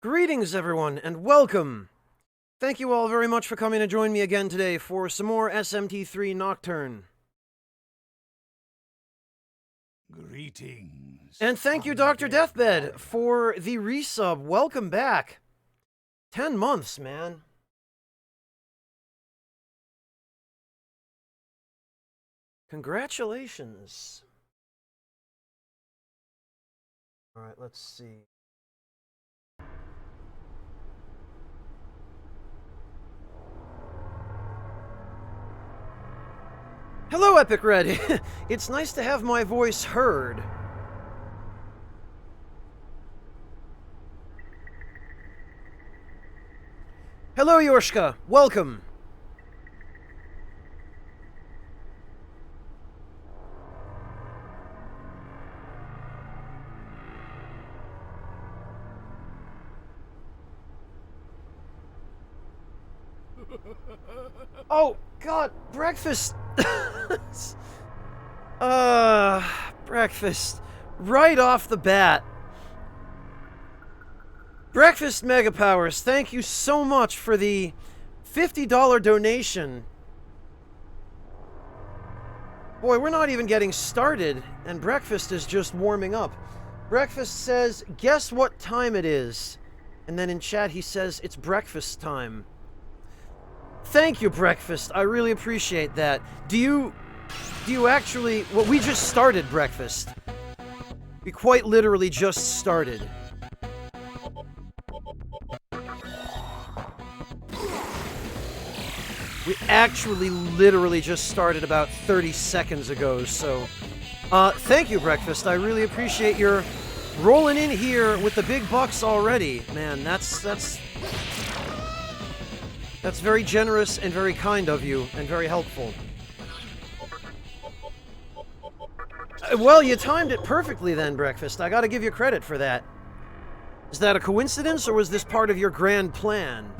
Greetings, everyone, and welcome! Thank you all very much for coming to join me again today for some more SMT3 Nocturne. Greetings. And thank you, Dr. Deathbed, for the resub. Welcome back. 10 months, man. Congratulations. Alright, let's see. Hello, Epic Red! It's nice to have my voice heard. Hello, Yorshka! Welcome! Oh, God, breakfast! Breakfast. Right off the bat. Breakfast Mega Powers, thank you so much for the $50 donation. Boy, we're not even getting started, and Breakfast is just warming up. Breakfast says, guess what time it is? And then in chat he says, it's breakfast time. Thank you, Breakfast. I really appreciate that. Do you actually... Well, we just started Breakfast. We quite literally just started. We actually literally just started about 30 seconds ago, so... thank you, Breakfast. I really appreciate your rolling in here with the big bucks already. Man, that's very generous and very kind of you, and very helpful. Well, you timed it perfectly then, Breakfast. I gotta give you credit for that. Is that a coincidence, or was this part of your grand plan?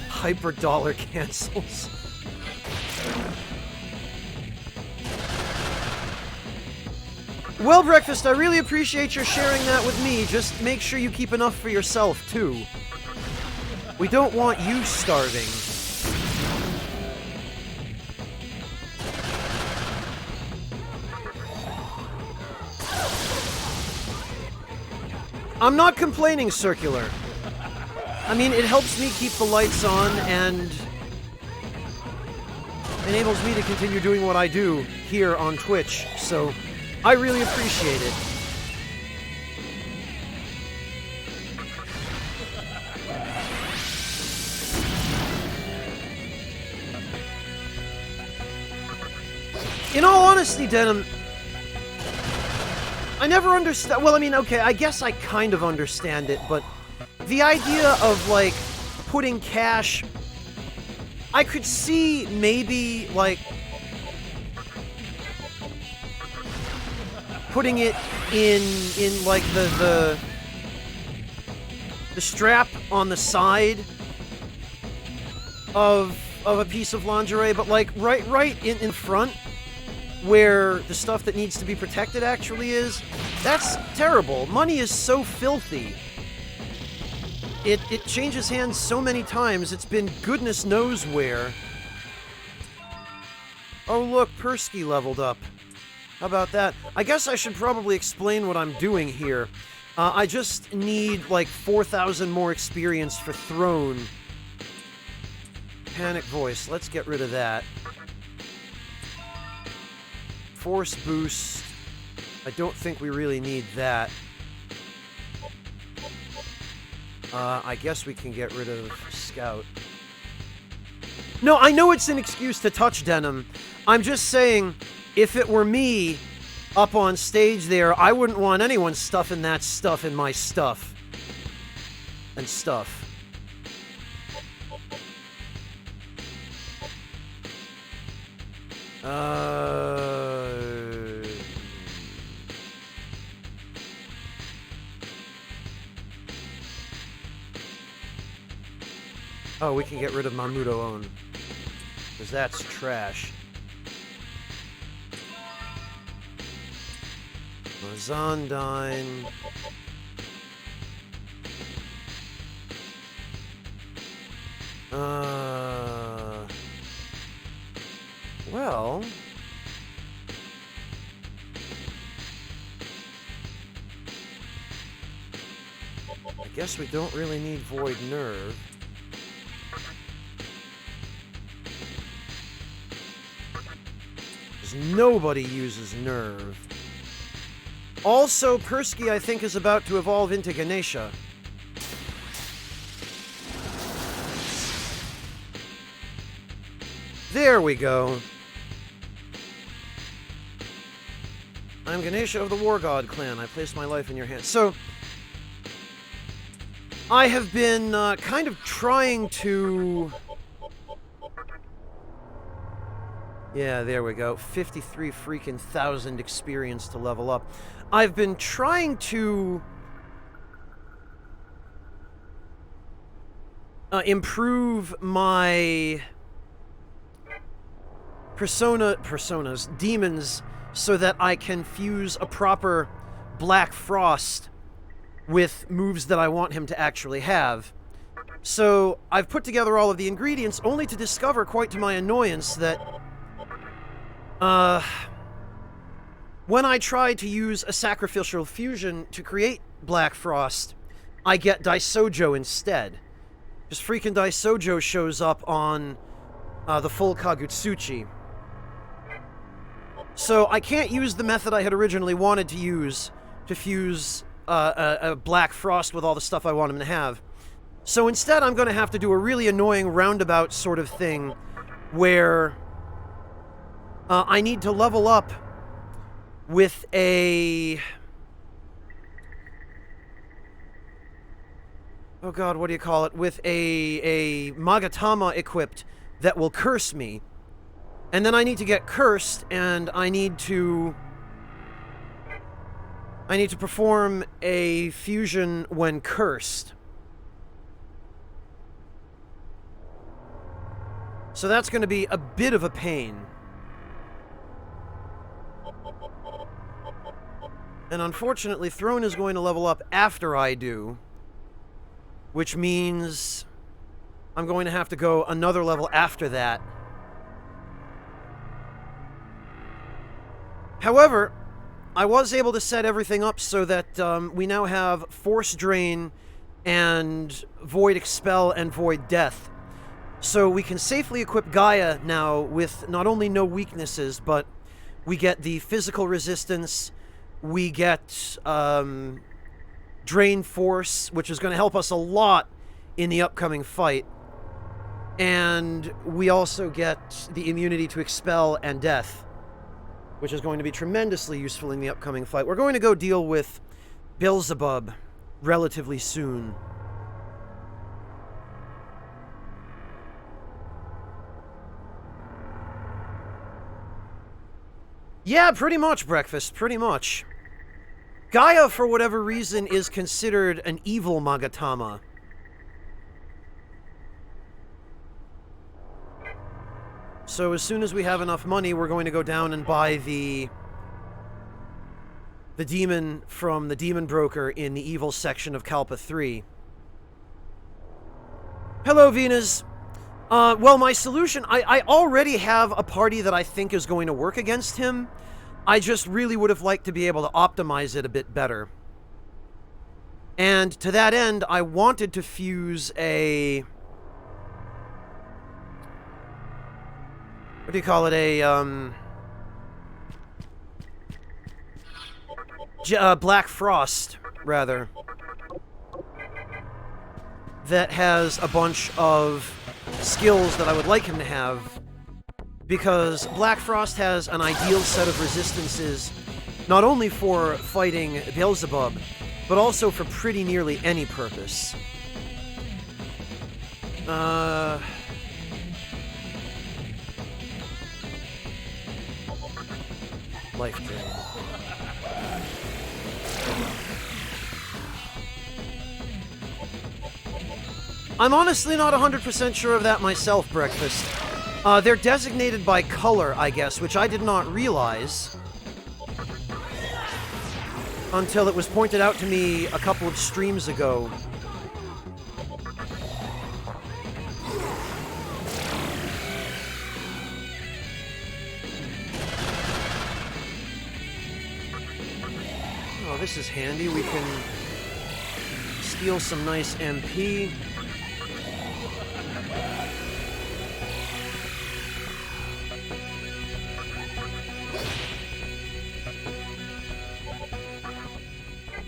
Hyper dollar cancels. Well, Breakfast, I really appreciate your sharing that with me. Just make sure you keep enough for yourself, too. We don't want you starving. I'm not complaining, Circular. I mean, it helps me keep the lights on and enables me to continue doing what I do here on Twitch, so I really appreciate it. In all honesty, Denim, I never understand. Well, I mean, okay, I guess I kind of understand it, but the idea of, like, putting cash... I could see maybe, like, putting it in like, the strap on the side of a piece of lingerie, but, like, right in front, where the stuff that needs to be protected actually is, that's terrible. Money is so filthy. It changes hands so many times, it's been goodness knows where. Oh look, Persky leveled up. How about that? I guess I should probably explain what I'm doing here. I just need, like, 4,000 more experience for Throne. Panic Voice, let's get rid of that. Force Boost, I don't think we really need that. I guess we can get rid of Scout. No, I know it's an excuse to touch Denim. I'm just saying, if it were me up on stage there, I wouldn't want anyone stuffing that stuff in my stuff. And stuff. Oh, we can get rid of Mamudo On. Because that's trash. Mazandine. Well... I guess we don't really need Void Nerve. Because nobody uses Nerve. Also, Persky, I think, is about to evolve into Ganesha. There we go. I'm Ganesha of the War God clan. I place my life in your hands. So, I have been kind of trying to... Yeah, there we go. 53 freaking thousand experience to level up. I've been trying to improve my demons, so that I can fuse a proper Black Frost with moves that I want him to actually have. So I've put together all of the ingredients, only to discover, quite to my annoyance, that when I try to use a sacrificial fusion to create Black Frost, I get Daisojo instead. Just freaking Daisojo shows up on the full Kagutsuchi. So I can't use the method I had originally wanted to use to fuse a Black Frost with all the stuff I want him to have. So instead I'm going to have to do a really annoying roundabout sort of thing where I need to level up with a... Oh god, what do you call it? With a Magatama equipped that will curse me. And then I need to get cursed, and I need to perform a fusion when cursed. So that's going to be a bit of a pain. And unfortunately, Throne is going to level up after I do, which means I'm going to have to go another level after that. However, I was able to set everything up so that we now have Force Drain and Void Expel and Void Death. So we can safely equip Gaia now with not only no weaknesses, but we get the physical resistance, we get Drain Force, which is going to help us a lot in the upcoming fight, and we also get the immunity to Expel and Death, which is going to be tremendously useful in the upcoming fight. We're going to go deal with Beelzebub relatively soon. Yeah, pretty much, Breakfast, pretty much. Gaia, for whatever reason, is considered an evil Magatama. So as soon as we have enough money, we're going to go down and buy the demon from the demon broker in the evil section of Kalpa 3. Hello, Venus. Well, my solution... I already have a party that I think is going to work against him. I just really would have liked to be able to optimize it a bit better. And to that end, I wanted to fuse a... What do you call it? A Black Frost, rather. That has a bunch of skills that I would like him to have. Because Black Frost has an ideal set of resistances, not only for fighting Beelzebub, but also for pretty nearly any purpose. Life Drain. I'm honestly not 100% sure of that myself, Breakfast. They're designated by color, I guess, which I did not realize until it was pointed out to me a couple of streams ago. Oh, this is handy. We can steal some nice MP.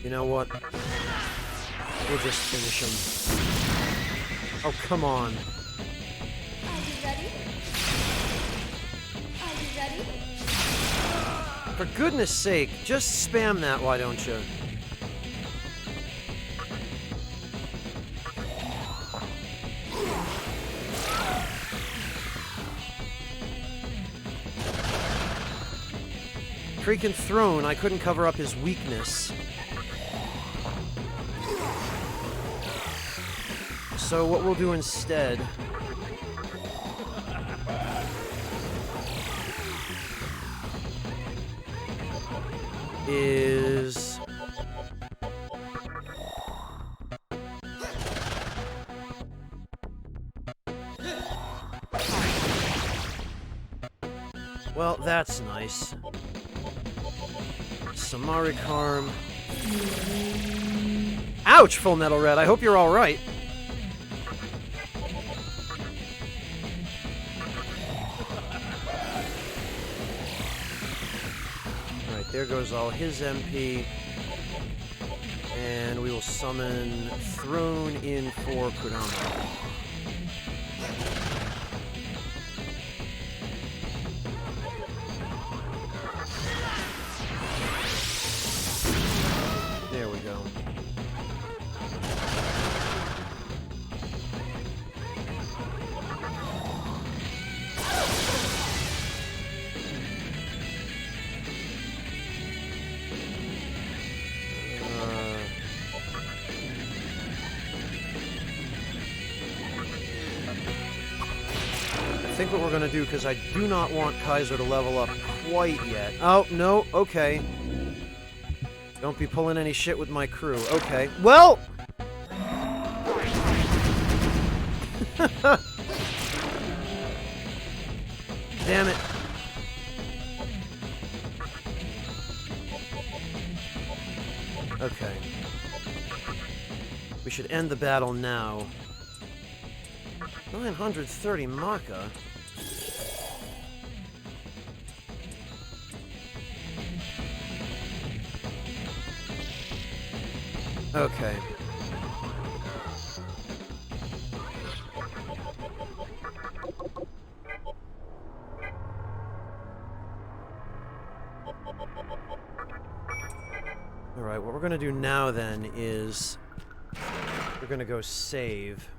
You know what? We'll just finish him. Oh, come on. Are you ready? Are you ready? For goodness sake, just spam that, why don't you? Freaking throne, I couldn't cover up his weakness. So what we'll do instead is well, that's nice. Samarikarm. Ouch, Full Metal Red. I hope you're all right. There goes all his MP. And we will summon Throne in for Kurama. There we go. I think what we're gonna do, because I do not want Kaiser to level up quite yet. Oh, no, okay. Don't be pulling any shit with my crew. Okay. Well! Damn it. Okay. We should end the battle now. 930 Maka? Okay. Alright, what we're gonna do now then is we're gonna go save.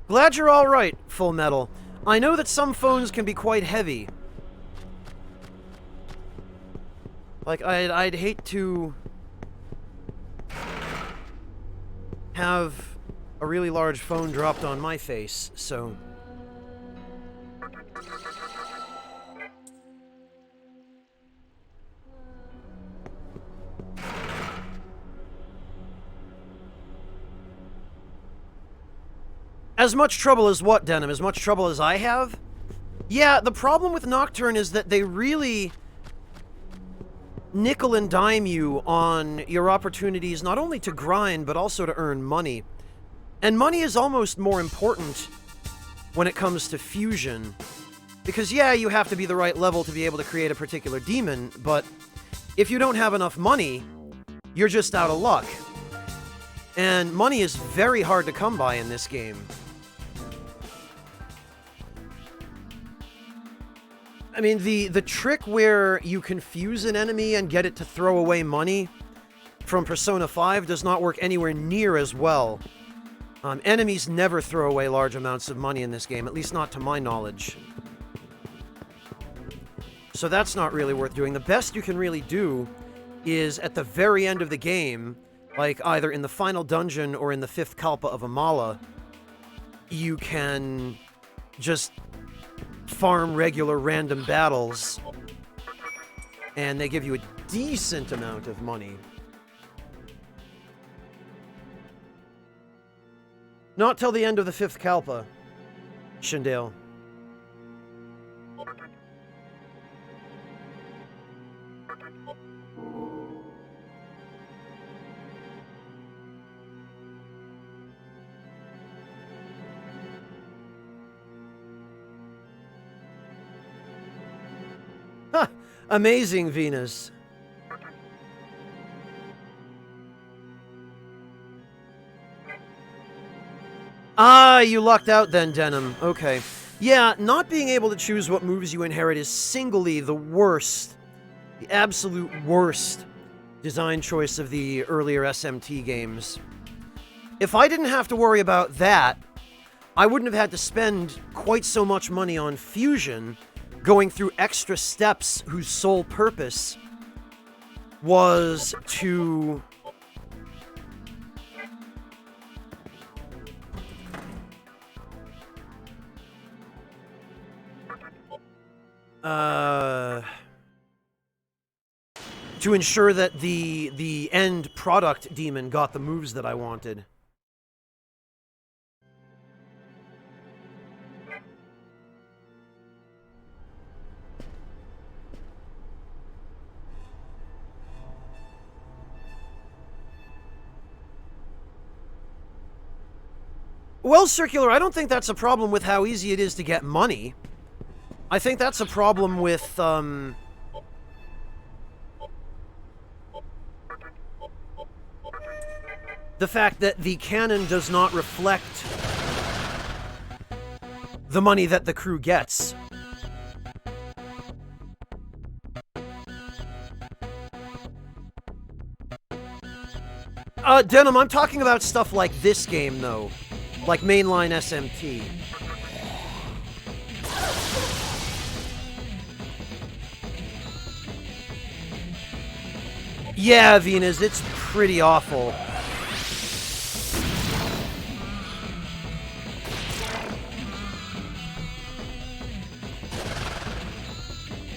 Glad you're alright, Full Metal. I know that some phones can be quite heavy. Like, I'd hate to have a really large phone dropped on my face, so... As much trouble as what, Denim? As much trouble as I have? Yeah, the problem with Nocturne is that they really nickel and dime you on your opportunities not only to grind, but also to earn money. And money is almost more important when it comes to fusion. Because yeah, you have to be the right level to be able to create a particular demon, but if you don't have enough money, you're just out of luck. And money is very hard to come by in this game. I mean, the trick where you confuse an enemy and get it to throw away money from Persona 5 does not work anywhere near as well. Enemies never throw away large amounts of money in this game, at least not to my knowledge. So that's not really worth doing. The best you can really do is, at the very end of the game, Like, either in the final dungeon or in the 5th Kalpa of Amala, you can just farm regular random battles, and they give you a decent amount of money. Not till the end of the 5th Kalpa, Shindale. Ha! Amazing, Venus. Ah, you lucked out then, Denim. Okay. Yeah, not being able to choose what moves you inherit is singly the worst, the absolute worst design choice of the earlier SMT games. If I didn't have to worry about that, I wouldn't have had to spend quite so much money on Fusion, going through extra steps whose sole purpose was to ensure that the end product demon got the moves that I wanted. Well, Circular, I don't think that's a problem with how easy it is to get money. I think that's a problem with, the fact that the canon does not reflect the money that the crew gets. Denim, I'm talking about stuff like this game, though. Like mainline SMT. Yeah, Venus, it's pretty awful.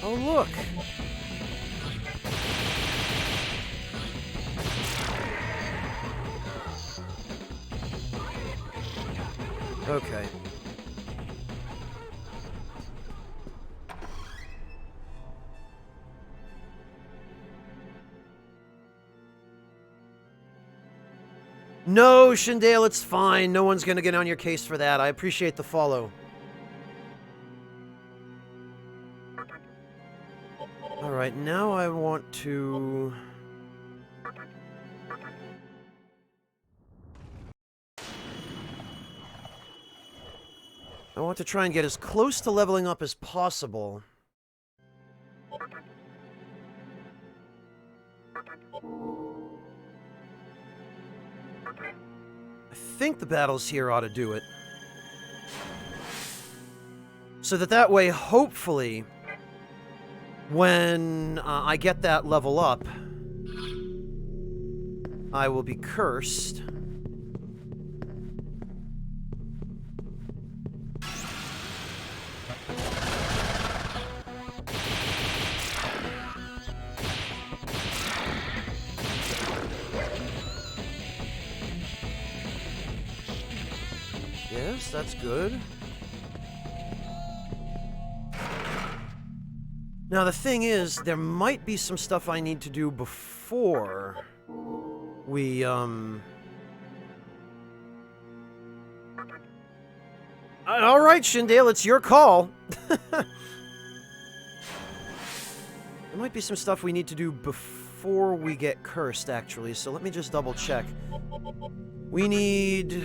Oh, look. Okay. No, Shindale, it's fine. No one's gonna get on your case for that. I appreciate the follow. Alright, now I want to... I want to try and get as close to leveling up as possible. I think the battles here ought to do it. So that way, hopefully, when I get that level up, I will be cursed. Yes, that's good. Now, the thing is, there might be some stuff I need to do before we, Alright, Shindale, it's your call. There might be some stuff we need to do before we get cursed, actually, so let me just double check. We need...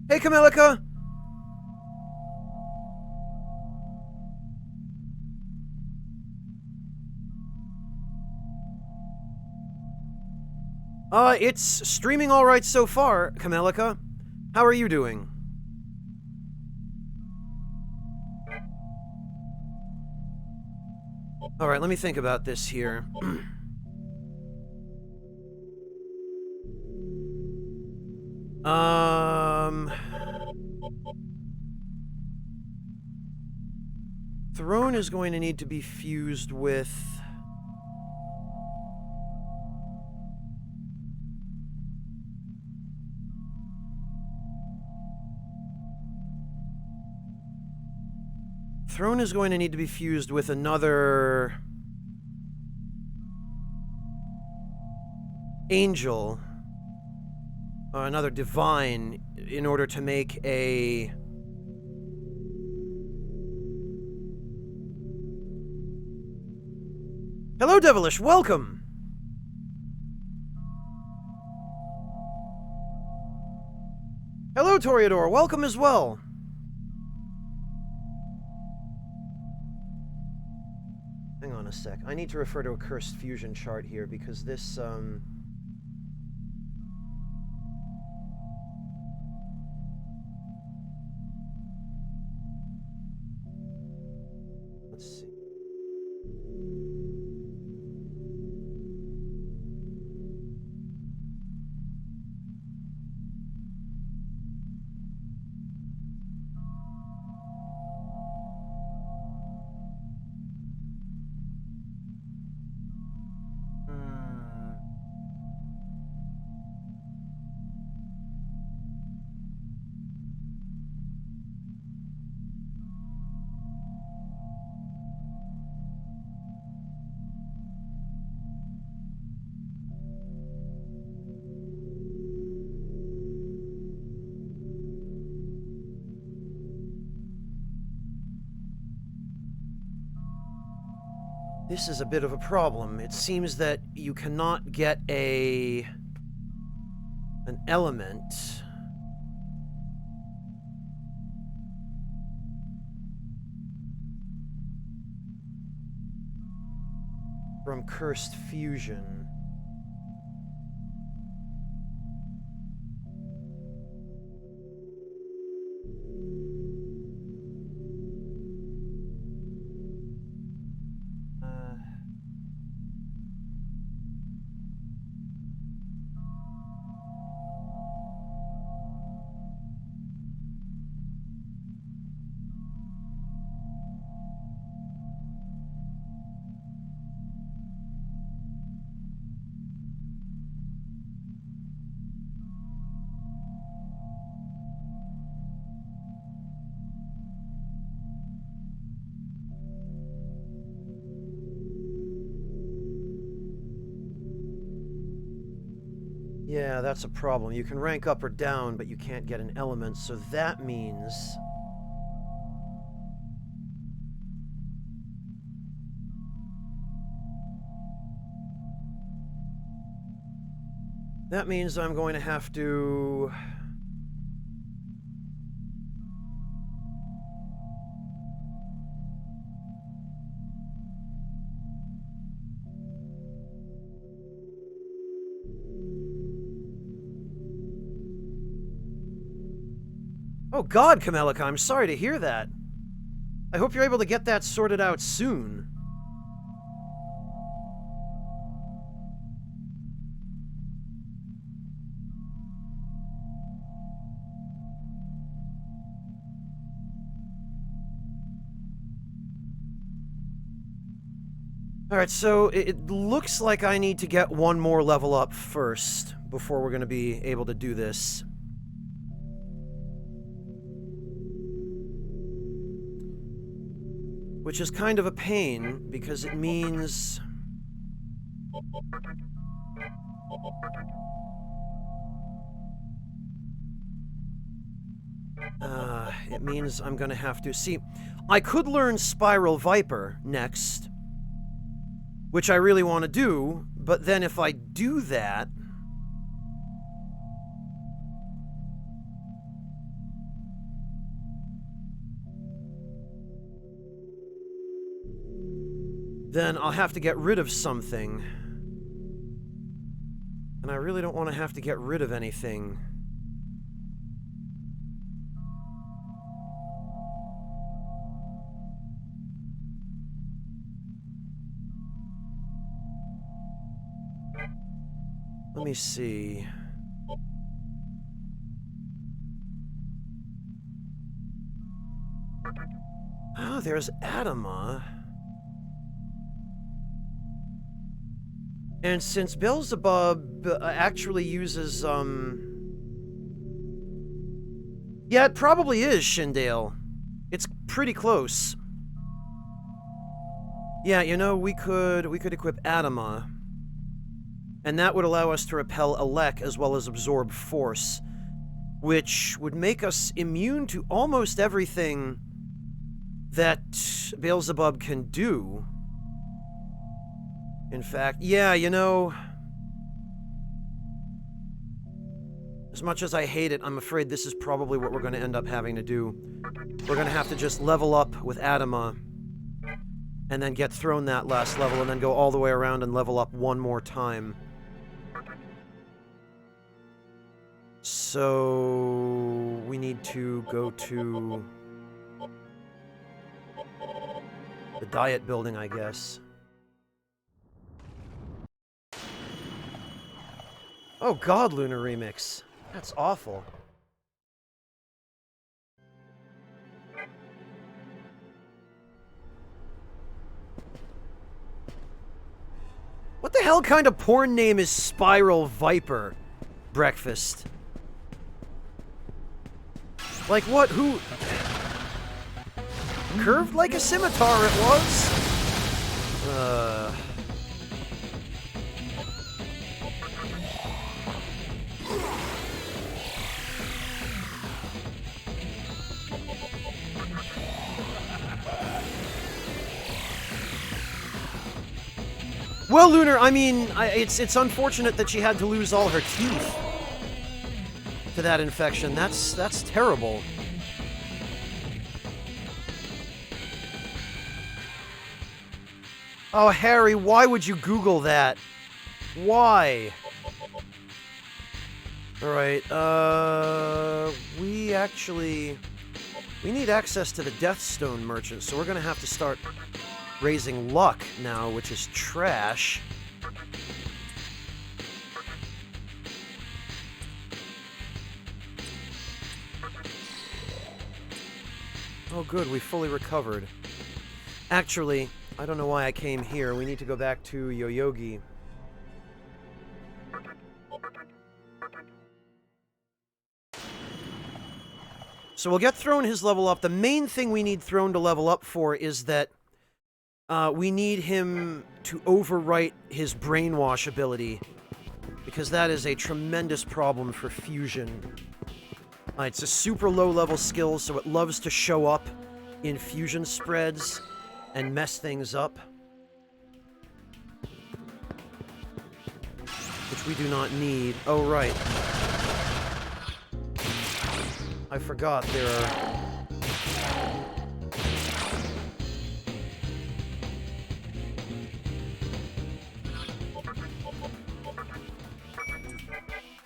Hey, Camelica! It's streaming alright so far, Camelica. How are you doing? Alright, let me think about this here. Throne is going to need to be fused with... Throne is going to need to be fused with another... angel. Or another divine, in order to make a... Hello, Devilish, welcome! Hello, Toreador, welcome as well! Hang on a sec, I need to refer to a cursed fusion chart here, because this, let's see. This is a bit of a problem. It seems that you cannot get an element from cursed fusion. Yeah, that's a problem. You can rank up or down, but you can't get an element, so that means... That means I'm going to have to... Oh God, Kamelika, I'm sorry to hear that. I hope you're able to get that sorted out soon. Alright, so it looks like I need to get one more level up first before we're going to be able to do this. Which is kind of a pain, because it means... it means I'm gonna have to... See, I could learn Spiral Viper next, which I really want to do, but then if I do that... then I'll have to get rid of something. And I really don't want to have to get rid of anything. Let me see. Oh, there's Adama. And since Beelzebub actually uses, yeah, it probably is Shindale. It's pretty close. Yeah, you know, we could equip Adama. And that would allow us to repel Elec as well as absorb Force, which would make us immune to almost everything that Beelzebub can do. In fact, yeah, you know, as much as I hate it, I'm afraid this is probably what we're going to end up having to do. We're going to have to just level up with Adama, and then get thrown that last level, and then go all the way around and level up one more time. So we need to go to the Diet Building, I guess. Oh God, Lunar Remix. That's awful. What the hell kind of porn name is Spiral Viper? Breakfast. Like what? Who? Curved like a scimitar it was? Well, Lunar, I mean, it's unfortunate that she had to lose all her teeth to that infection. That's terrible. Oh, Harry, why would you Google that? Why? Alright, we need access to the Deathstone Merchant, so we're gonna have to start raising luck now, which is trash. Oh good, we fully recovered. Actually, I don't know why I came here. We need to go back to Yoyogi. So we'll get Throne his level up. The main thing we need Throne to level up for is that we need him to overwrite his brainwash ability, because that is a tremendous problem for Fusion. It's a super low-level skill, so it loves to show up in Fusion spreads and mess things up. Which we do not need. Oh, right. I forgot there are...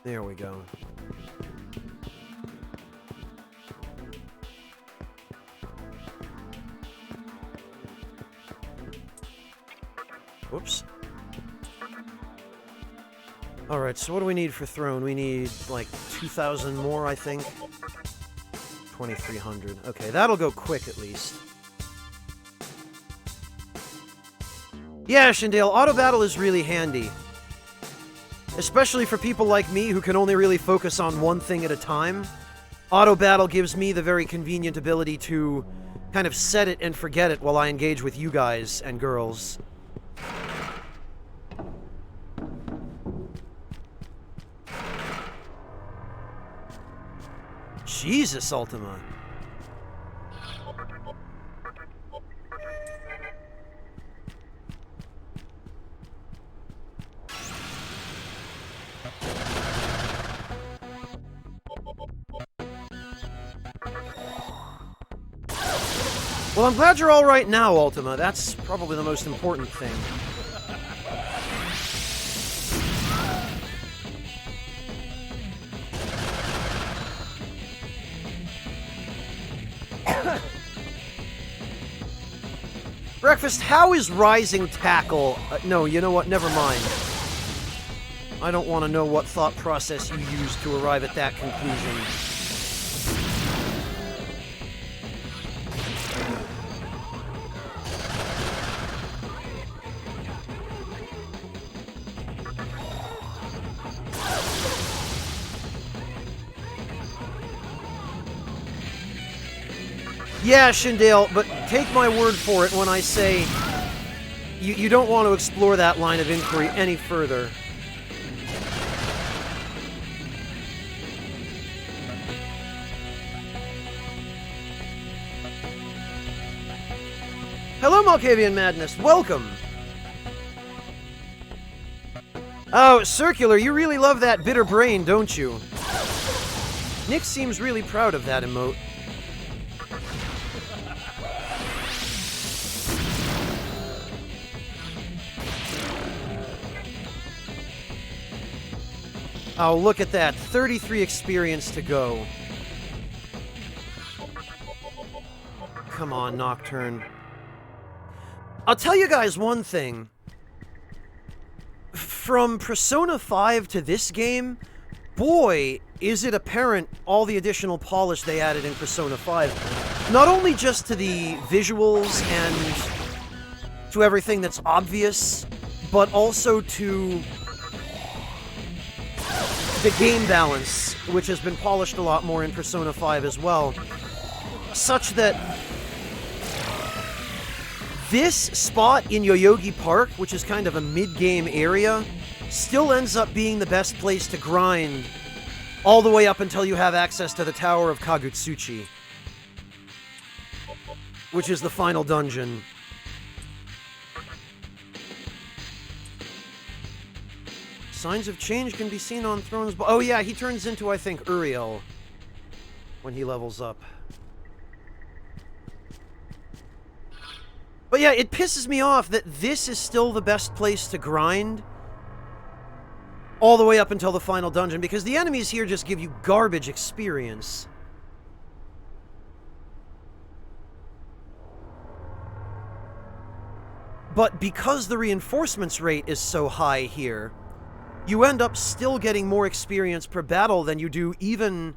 There we go. Whoops. Alright, so what do we need for Throne? We need, like, 2,000 more, I think. 2,300. Okay, that'll go quick, at least. Yeah, Shindale, auto battle is really handy. Especially for people like me who can only really focus on one thing at a time. Auto battle gives me the very convenient ability to kind of set it and forget it while I engage with you guys and girls. Jesus, Ultima. Well, I'm glad you're all right now, Ultima. That's probably the most important thing. Breakfast, how is Rising Tackle? No, you know what? Never mind. I don't want to know what thought process you used to arrive at that conclusion. Yeah, Shindale, but take my word for it when I say you don't want to explore that line of inquiry any further. Hello, Malkavian Madness. Welcome. Oh, Circular, you really love that bitter brain, don't you? Nick seems really proud of that emote. Oh, look at that. 33 experience to go. Come on, Nocturne. I'll tell you guys one thing. From Persona 5 to this game, boy, is it apparent all the additional polish they added in Persona 5. Not only just to the visuals and to everything that's obvious, but also to the game balance, which has been polished a lot more in Persona 5 as well. Such that this spot in Yoyogi Park, which is kind of a mid-game area, still ends up being the best place to grind all the way up until you have access to the Tower of Kagutsuchi, which is the final dungeon. Signs of change can be seen on Thrones. Oh yeah, he turns into, I think, Uriel when he levels up. But yeah, it pisses me off that this is still the best place to grind all the way up until the final dungeon, because the enemies here just give you garbage experience. But because the reinforcements rate is so high here, you end up still getting more experience per battle than you do even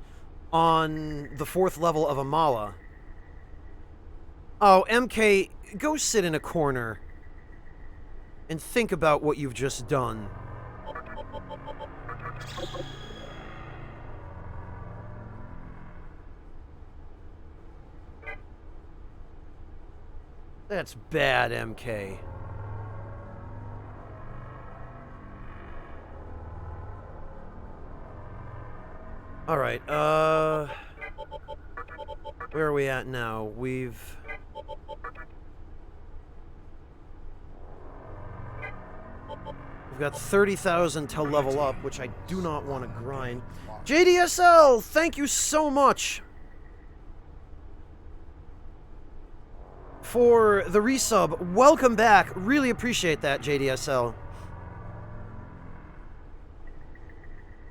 on the 4th level of Amala. Oh, MK, go sit in a corner and think about what you've just done. That's bad, MK. Alright, where are we at now? We've got 30,000 to level up, which I do not want to grind. JDSL, thank you so much for the resub. Welcome back. Really appreciate that, JDSL.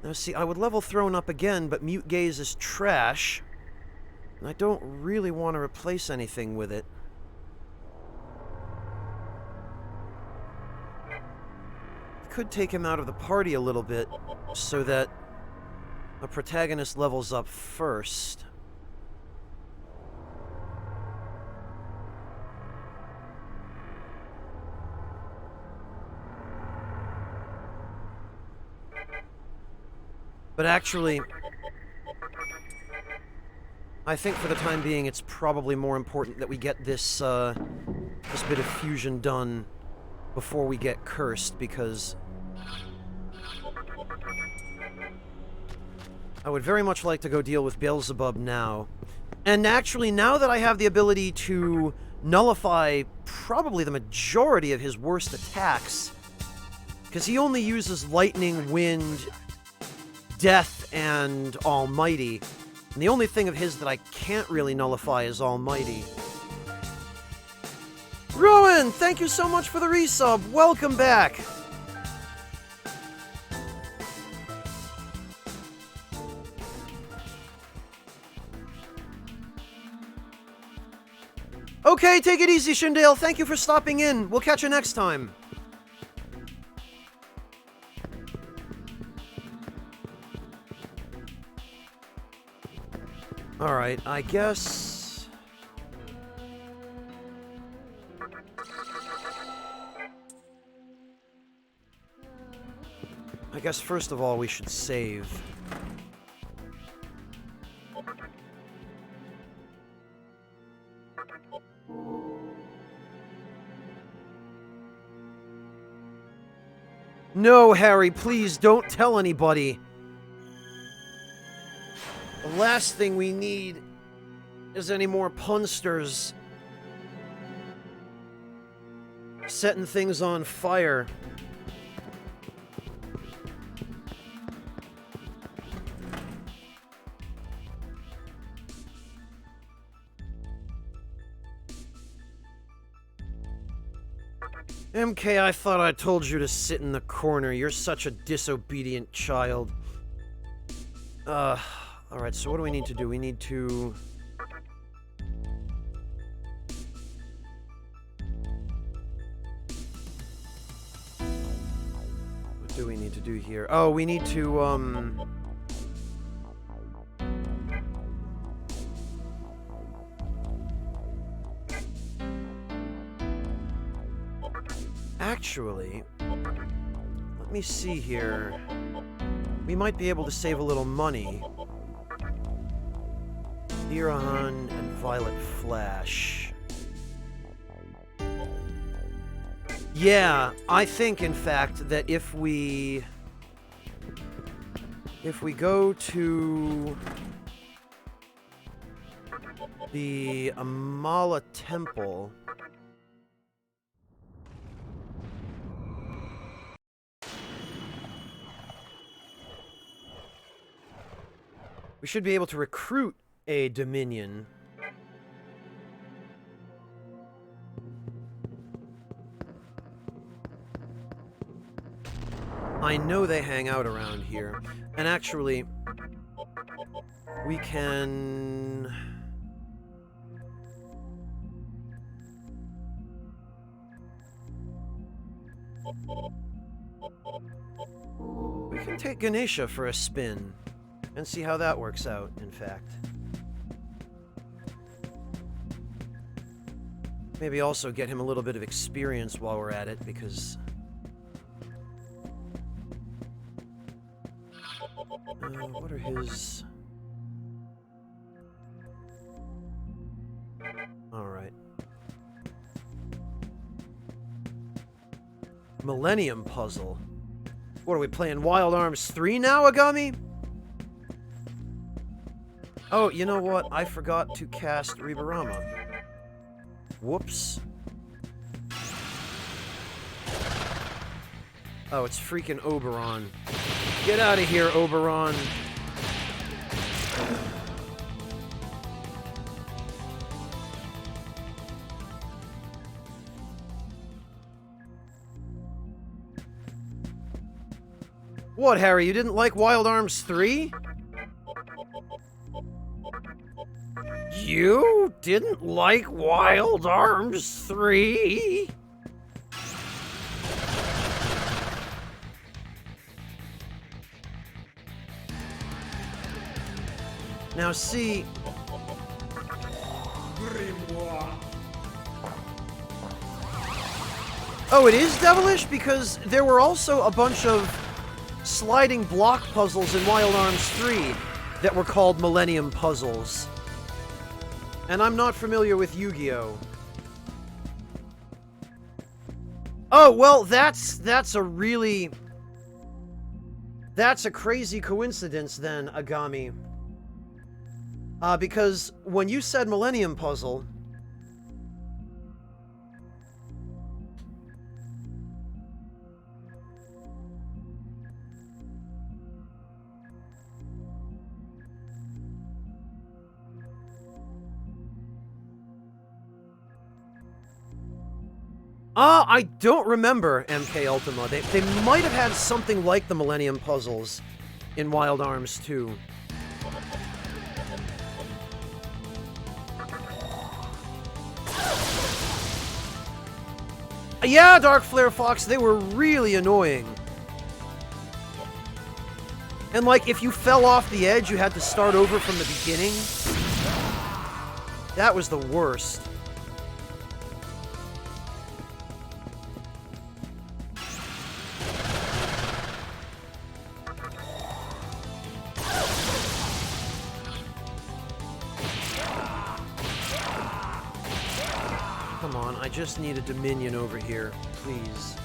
Now see, I would level Throne up again, but Mute Gaze is trash, and I don't really want to replace anything with it. Could take him out of the party a little bit, so that a protagonist levels up first. But actually, I think for the time being, it's probably more important that we get this, this bit of fusion done before we get cursed, because I would very much like to go deal with Beelzebub now. And actually, now that I have the ability to nullify probably the majority of his worst attacks, because he only uses Lightning, Wind, Death, and Almighty. And the only thing of his that I can't really nullify is Almighty. Rowan, thank you so much for the resub. Welcome back. Okay, take it easy, Shindale. Thank you for stopping in. We'll catch you next time. Alright, I guess... first of all we should save. No, Harry, please don't tell anybody. The last thing we need is any more punsters setting things on fire. MK, I thought I told you to sit in the corner. You're such a disobedient child. Alright, so what do we need to do? We need to... What do we need to do here? Oh, we need to, Actually, let me see here. We might be able to save a little money. Iran and Violet Flash. Yeah, I think, in fact, that if we go to the Amala Temple... we should be able to recruit a Dominion. I know they hang out around here. And actually, we can... we can take Ganesha for a spin. And see how that works out, in fact. Maybe also get him a little bit of experience while we're at it, because... what are his... Alright. Millennium Puzzle. What are we playing, Wild Arms 3 now, Agami? Oh, you know what? I forgot to cast Ribarama. Whoops. Oh, it's freaking Oberon. Get out of here, Oberon. What, Harry? You didn't like Wild Arms 3? You didn't like Wild Arms 3? Now see... Oh, it is devilish? Because there were also a bunch of sliding block puzzles in Wild Arms 3 that were called Millennium Puzzles. And I'm not familiar with Yu-Gi-Oh! Oh, well, that's a really... that's a crazy coincidence then, Agami. Because when you said Millennium Puzzle... I don't remember MK Ultima. They might have had something like the Millennium Puzzles in Wild Arms 2. Yeah, Dark Flare Fox, they were really annoying. And like, if you fell off the edge, you had to start over from the beginning. That was the worst. Come on, I just need a Dominion over here, please.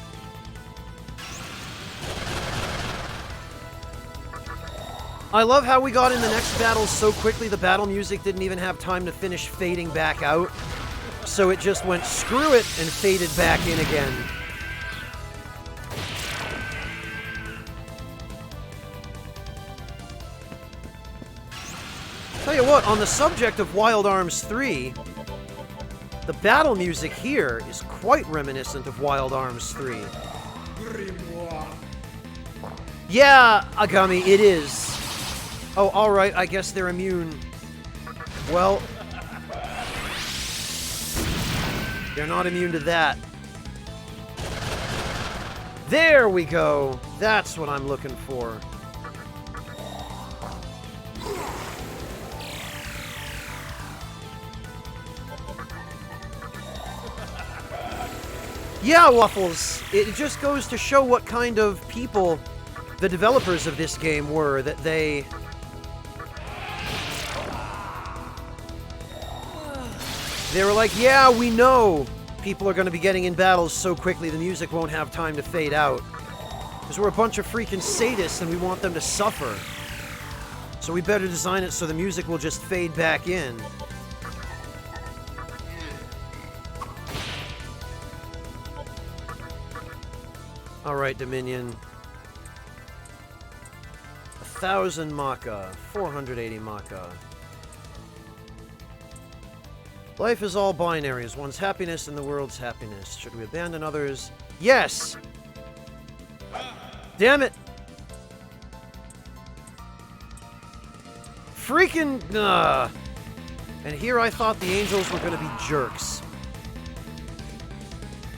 I love how we got in the next battle so quickly the battle music didn't even have time to finish fading back out. So it just went screw it and faded back in again. Tell you what, on the subject of Wild Arms 3, the battle music here is quite reminiscent of Wild Arms 3. Yeah, Agami, it is. Oh, alright, I guess they're immune. Well, they're not immune to that. There we go! That's what I'm looking for. Yeah, Waffles! It just goes to show what kind of people the developers of this game were, that they were like, yeah, we know people are going to be getting in battles so quickly the music won't have time to fade out. Because we're a bunch of freaking sadists and we want them to suffer. So we better design it so the music will just fade back in. Alright, Dominion. 1,000 Maka. 480 Maka. Life is all binaries. One's happiness and the world's happiness. Should we abandon others? Yes! Damn it! Freaking... And here I thought the angels were gonna be jerks.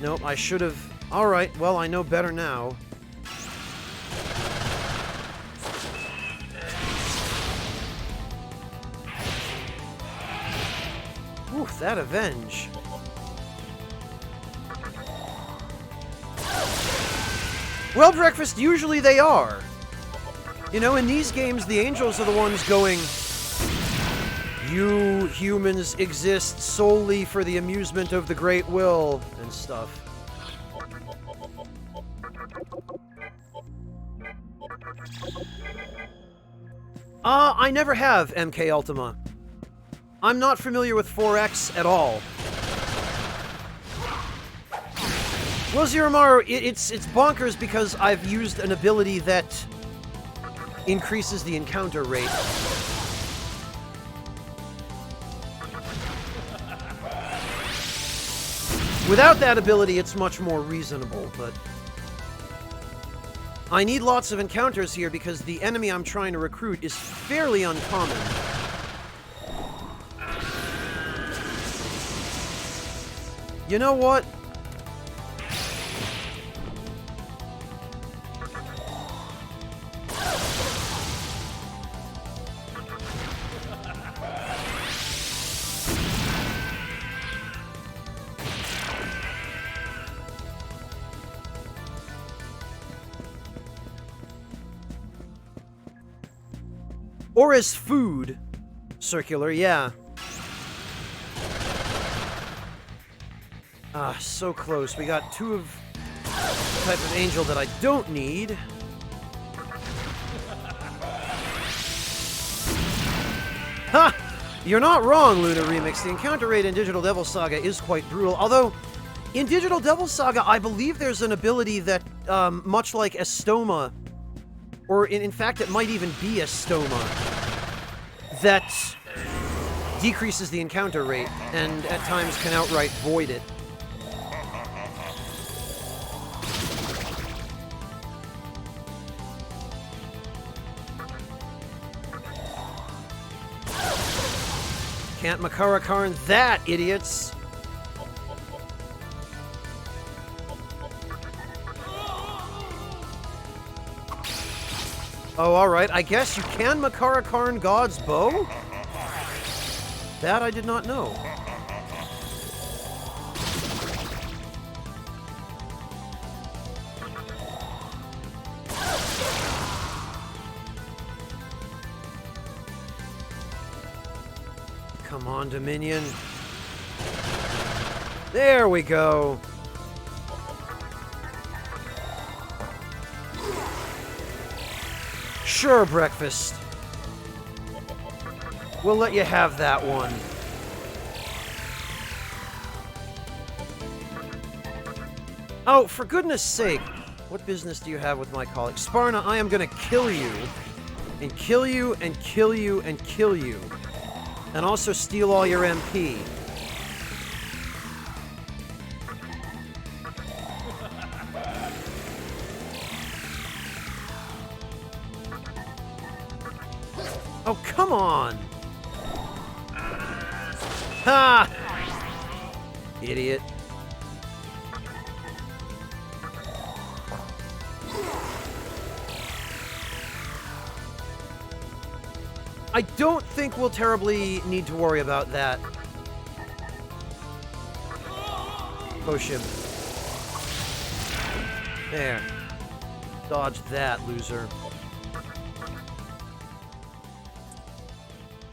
Nope, I should have... Alright, well, I know better now. Oof, that avenge. Well, Breakfast, usually they are. You know, in these games, the angels are the ones going, you humans exist solely for the amusement of the Great Will, and stuff. I never have MK Ultima. I'm not familiar with 4X at all. Well, Zeromaru, it's bonkers because I've used an ability that increases the encounter rate. Without that ability, it's much more reasonable, but... I need lots of encounters here because the enemy I'm trying to recruit is fairly uncommon. You know what? Or as food. Circular, yeah. Ah, so close. We got two of the type of angel that I don't need. Ha! You're not wrong, Luna Remix. The encounter rate in Digital Devil Saga is quite brutal. Although, in Digital Devil Saga, I believe there's an ability that, much like Estoma, or in fact, it might even be Estoma, that decreases the encounter rate, and at times can outright void it. Can't Makara Karn that, idiots! Oh, alright. I guess you can Makara Karn God's bow? That I did not know. Come on, Dominion. There we go. Sure, Breakfast. We'll let you have that one. Oh, for goodness sake. What business do you have with my colleague? Sparna, I am gonna kill you. And kill you, and kill you, and kill you. And also steal all your MP. Oh, come on! Ha! Idiot. I don't think we'll terribly need to worry about that. Potion. There. Dodge that, loser.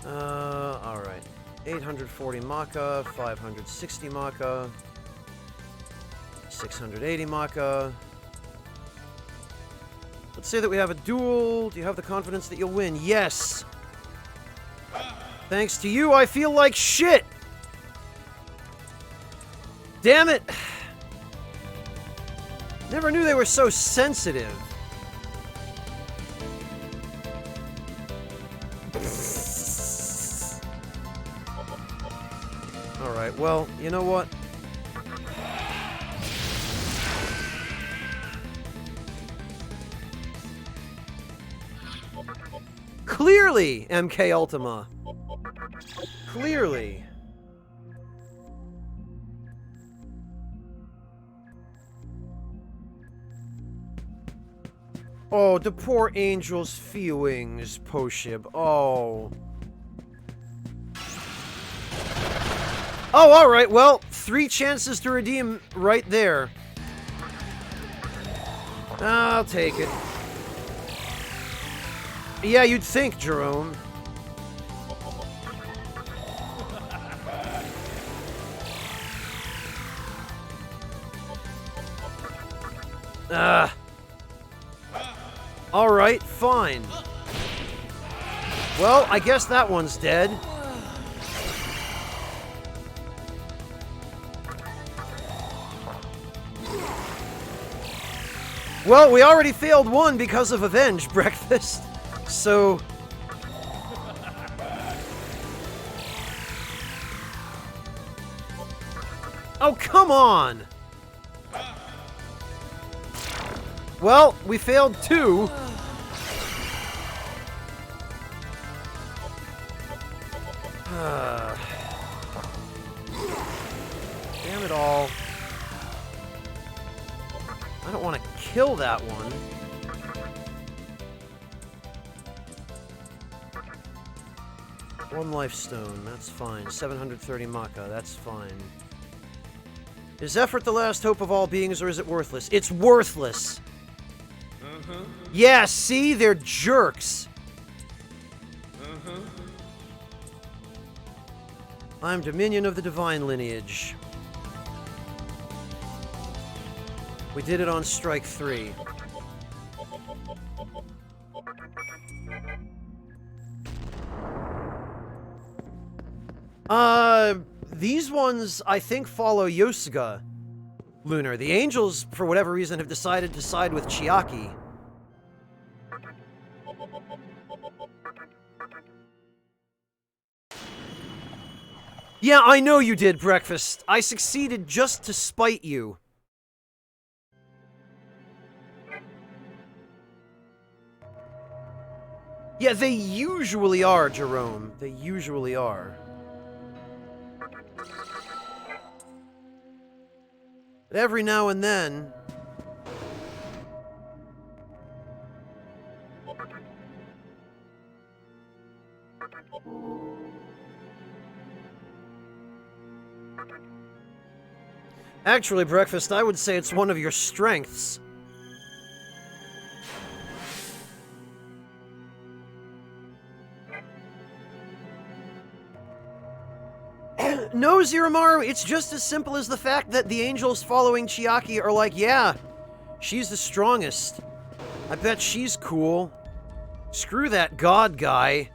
Alright. 840 Maka, 560 Maka, 680 Maka. Let's say that we have a duel. Do you have the confidence that you'll win? Yes! Thanks to you, I feel like shit! Damn it! Never knew they were so sensitive. Alright, well, you know what? Clearly, MK Ultima. Clearly. Oh, the poor angel's feelings, Poshib. Oh. Oh, alright, well, 3 chances to redeem right there. I'll take it. Yeah, you'd think, Jerome. Alright, fine. Well, I guess that one's dead. Well, we already failed one because of Avenge Breakfast, so... Oh, come on! Well, we failed 2. Damn it all. I don't want to kill that one. One life stone, that's fine. 730 Maka, that's fine. Is effort the last hope of all beings, or is it worthless? It's worthless! Yeah, see? They're jerks! I'm Dominion of the Divine Lineage. We did it on strike 3. These ones, I think, follow Yosuga, Lunar. The Angels, for whatever reason, have decided to side with Chiaki. Yeah, I know you did, Breakfast. I succeeded just to spite you. Yeah, they usually are, Jerome. They usually are. But every now and then... Actually, Breakfast, I would say it's one of your strengths. No, Ziramaru, it's just as simple as the fact that the angels following Chiaki are like, yeah, she's the strongest. I bet she's cool. Screw that god guy.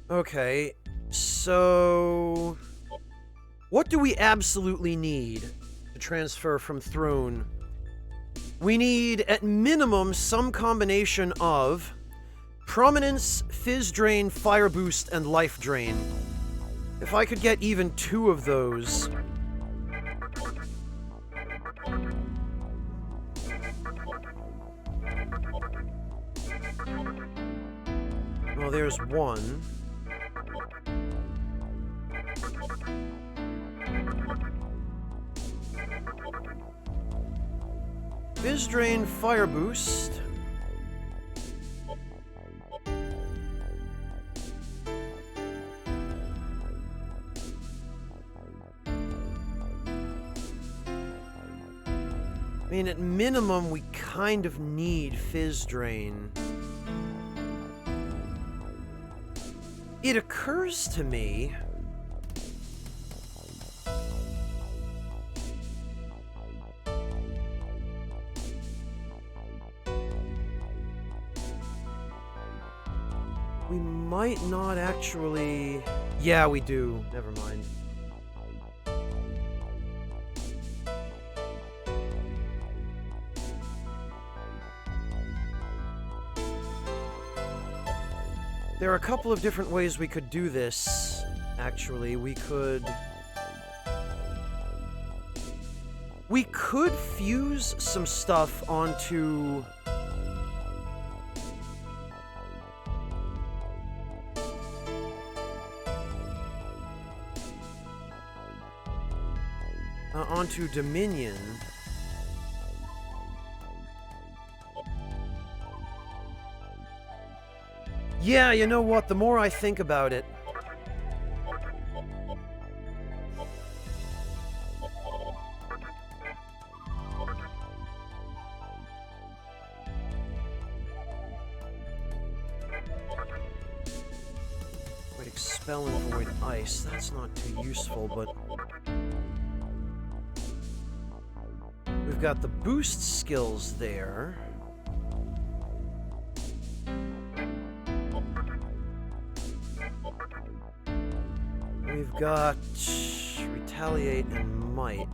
Okay, so... what do we absolutely need to transfer from Throne? We need, at minimum, some combination of Prominence, Fizz Drain, Fire Boost, and Life Drain. If I could get even 2 of those... well, there's one. Fizz Drain, Fire Boost. I mean, at minimum, we kind of need Fizz Drain. It occurs to me... we might not actually... yeah, we do. Never mind. There are a couple of different ways we could do this, actually. We could fuse some stuff onto... onto Dominion. Yeah, you know what? The more I think about it... wait, Expel and Void Ice. That's not too useful, but... we've got the boost skills there. We've got Retaliate and Might.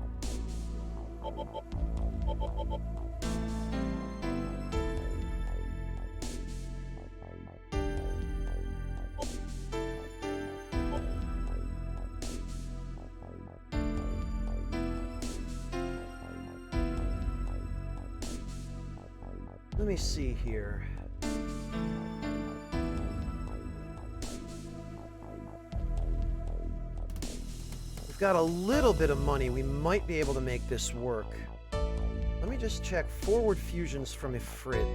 Let me see here. Got a little bit of money, we might be able to make this work. Let me just check forward fusions from Ifrit.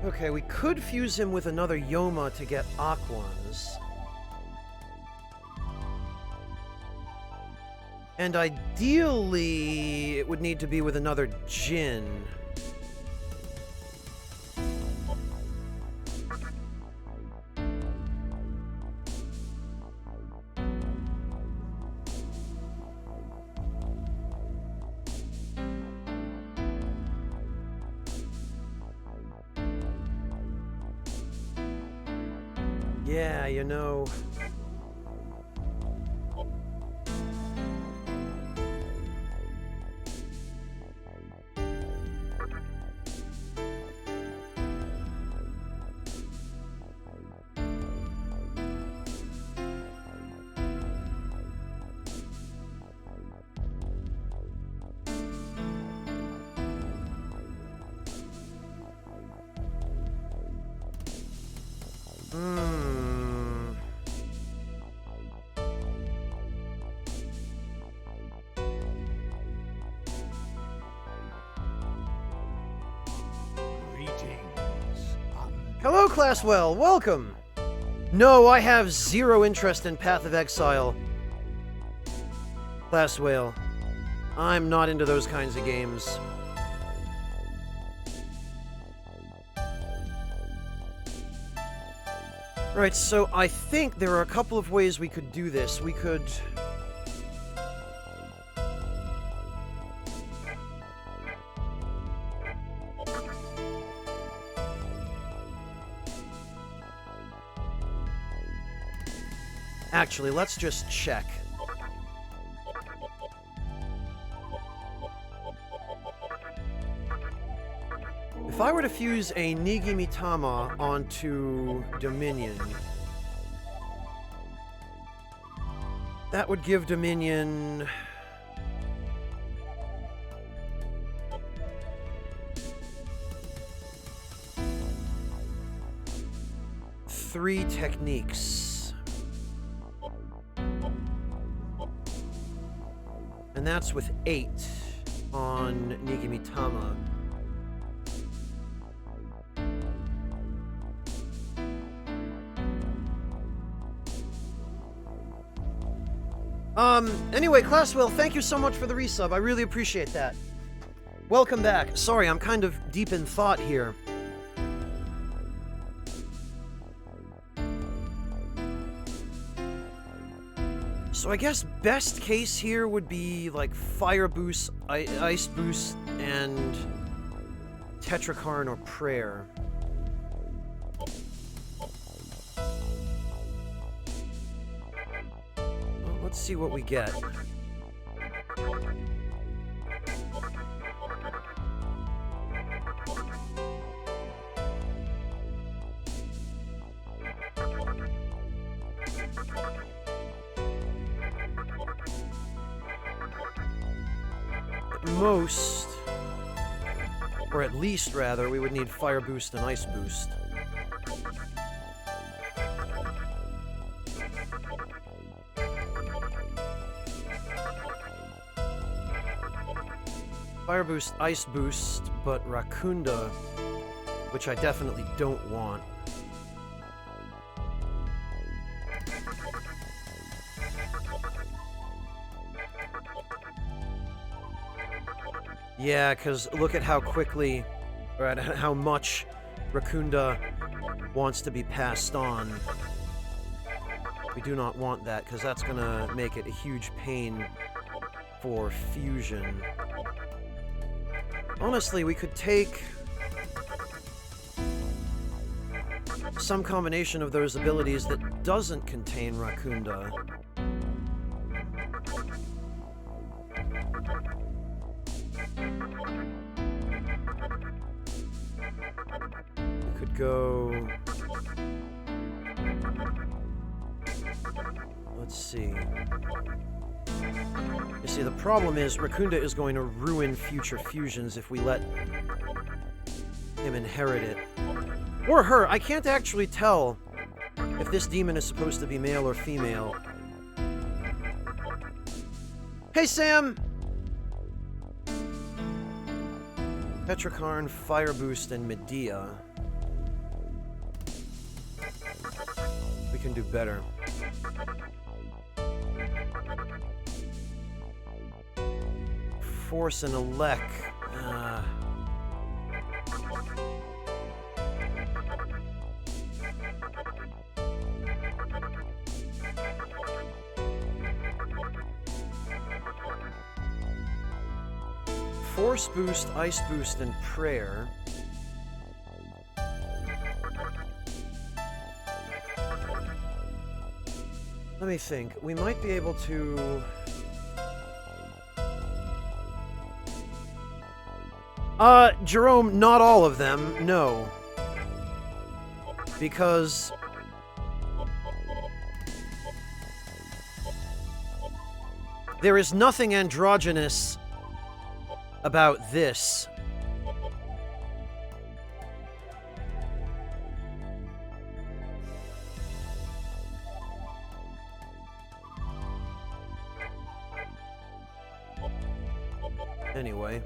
Okay, we could fuse him with another Yoma to get Aquans. And ideally, it would need to be with another Jin. Yeah, you know... Hello, Classwell! Welcome! No, I have zero interest in Path of Exile. Classwell. I'm not into those kinds of games. Right, so I think there are a couple of ways we could do this. We could... Actually, let's just check. If I were to fuse a Nigimi Tama onto Dominion, that would give Dominion... three techniques. And that's with 8 on Nigimi Tama. Anyway, Classwell, thank you so much for the resub. I really appreciate that. Welcome back. Sorry, I'm kind of deep in thought here. So I guess best case here would be like Fire Boost, Ice Boost, and Tetrakarn or Prayer. Well, let's see what we get. Most, or at least rather, we would need Fire Boost and Ice Boost. Fire Boost, Ice Boost, but Rakunda, which I definitely don't want. Yeah, because look at how quickly, or at how much Rakunda wants to be passed on. We do not want that, because that's going to make it a huge pain for fusion. Honestly, we could take some combination of those abilities that doesn't contain Rakunda. Go. Let's see. You see, the problem is Rakunda is going to ruin future fusions if we let him inherit it. Or her. I can't actually tell if this demon is supposed to be male or female. Hey, Sam! Tetrakarn, Fire Boost, and Medea. We can do better. Force and Elec. Force Boost, Ice Boost, and Prayer. Let me think. We might be able to... Jerome, not all of them, no. Because... there is nothing androgynous about this. Anyway.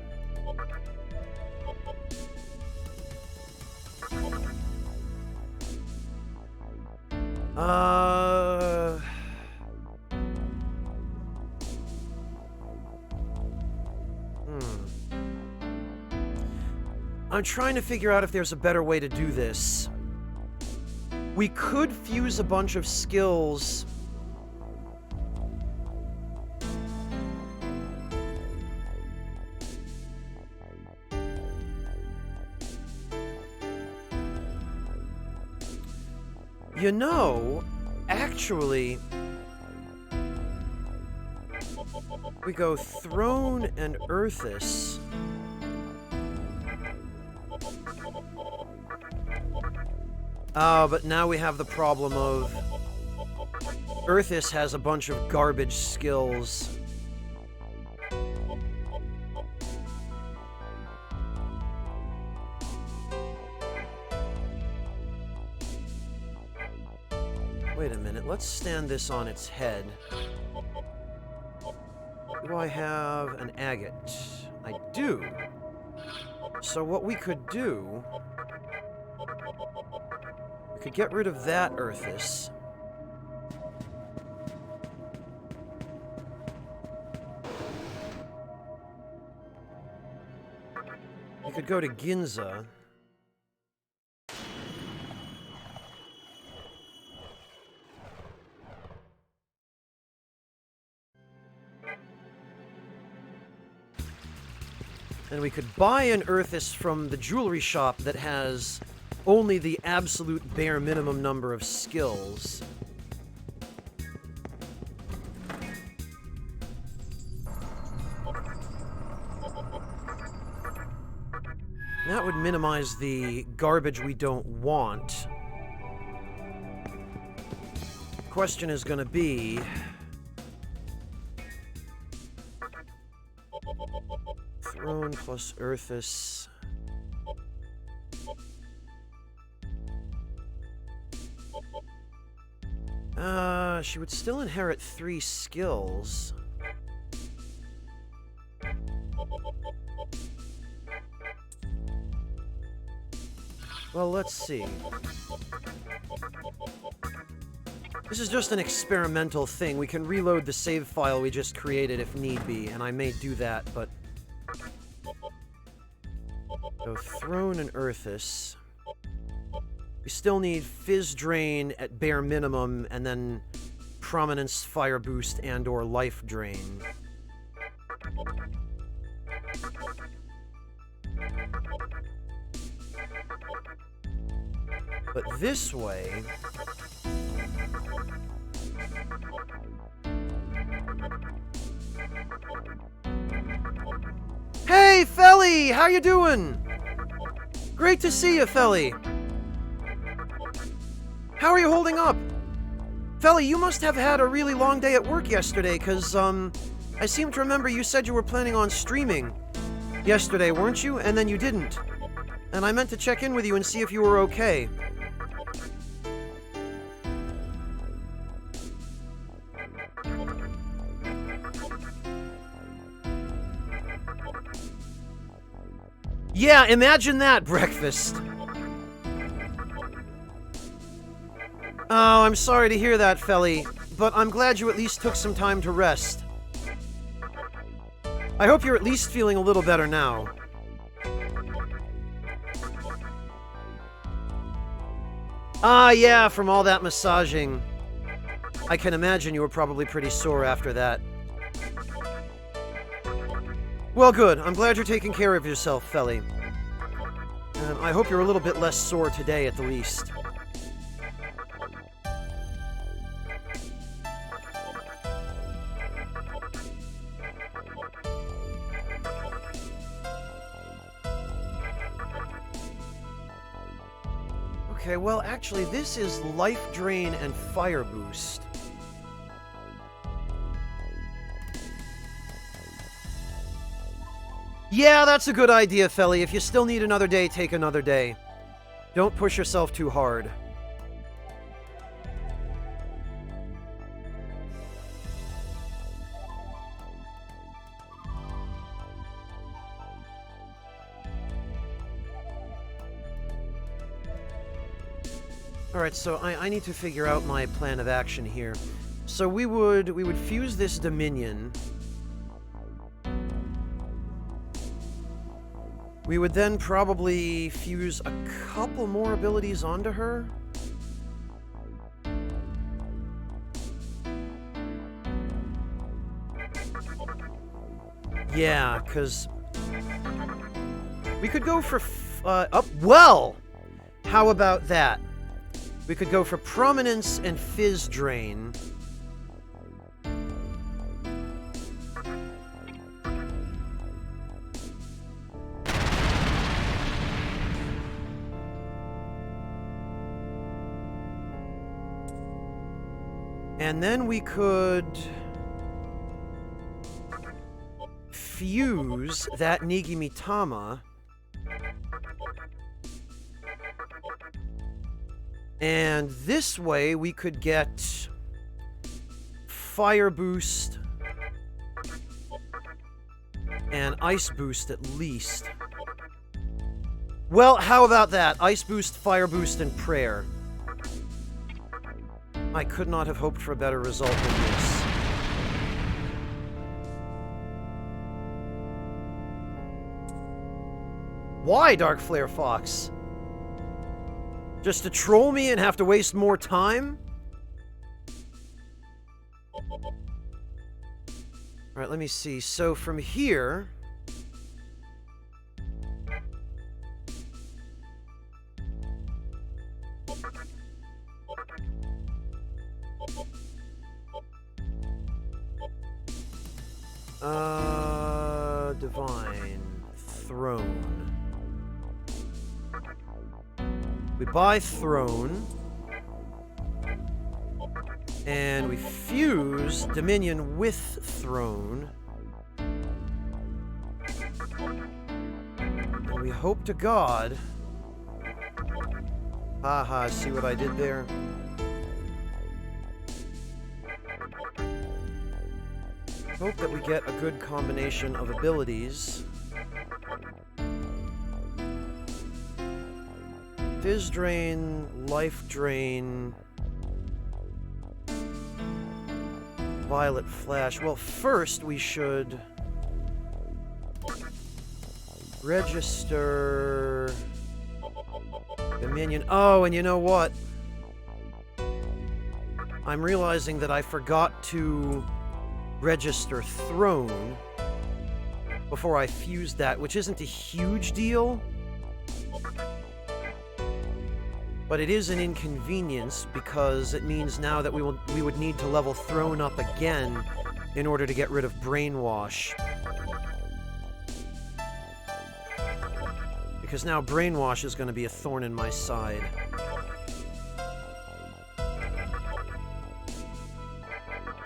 I'm trying to figure out if there's a better way to do this. We could fuse a bunch of skills. You know, actually, we go Throne and Earthis. But now we have the problem of Earthis has a bunch of garbage skills. Wait a minute, let's stand this on its head. Do I have an agate? I do. So what we could do... we could get rid of that Earthis. We could go to Ginza. And we could buy an Earthis from the jewelry shop that has only the absolute bare minimum number of skills. That would minimize the garbage we don't want. Question is going to be... Throne plus Earthis. She would still inherit 3 skills. Well, let's see. This is just an experimental thing. We can reload the save file we just created if need be, and I may do that, but... So, Throne and Earthis. We still need Fizz Drain at bare minimum, and then Prominence, Fire Boost, and/or Life Drain. But this way... Hey, Felly! How you doing? Great to see you, Felly. How are you holding up? Felly, you must have had a really long day at work yesterday, because, I seem to remember you said you were planning on streaming yesterday, weren't you? And then you didn't. And I meant to check in with you and see if you were okay. Yeah, imagine that, breakfast. Oh, I'm sorry to hear that, Felly, but I'm glad you at least took some time to rest. I hope you're at least feeling a little better now. Ah, yeah, from all that massaging. I can imagine you were probably pretty sore after that. Well, good. I'm glad you're taking care of yourself, Felly. I hope you're a little bit less sore today, at the least. Okay, well, actually, this is Life Drain and Fire Boost. Yeah, that's a good idea, Felly. If you still need another day, take another day. Don't push yourself too hard. Alright, so I need to figure out my plan of action here. So we would fuse this Dominion. We would then probably fuse a couple more abilities onto her. Yeah, because we could go for well, how about that? We could go for Prominence and Fizz Drain. And then we could fuse that Nigimitama. And this way we could get Fire Boost and Ice Boost at least. Well, how about that? Ice Boost, Fire Boost, and Prayer. I could not have hoped for a better result than this. Why, Dark Flare Fox? Just to troll me and have to waste more time? Alright, let me see. So from here... Divine Throne. We buy Throne. And we fuse Dominion with Throne. And we hope to God... Haha, see what I did there? Hope that we get a good combination of abilities. Fizz Drain, Life Drain, Violet Flash. Well, first we should register Dominion. Oh, and you know what? I'm realizing that I forgot to register Throne before I fused that, which isn't a huge deal, but it is an inconvenience because it means now that we would need to level Throne up again in order to get rid of Brainwash. Because now Brainwash is going to be a thorn in my side.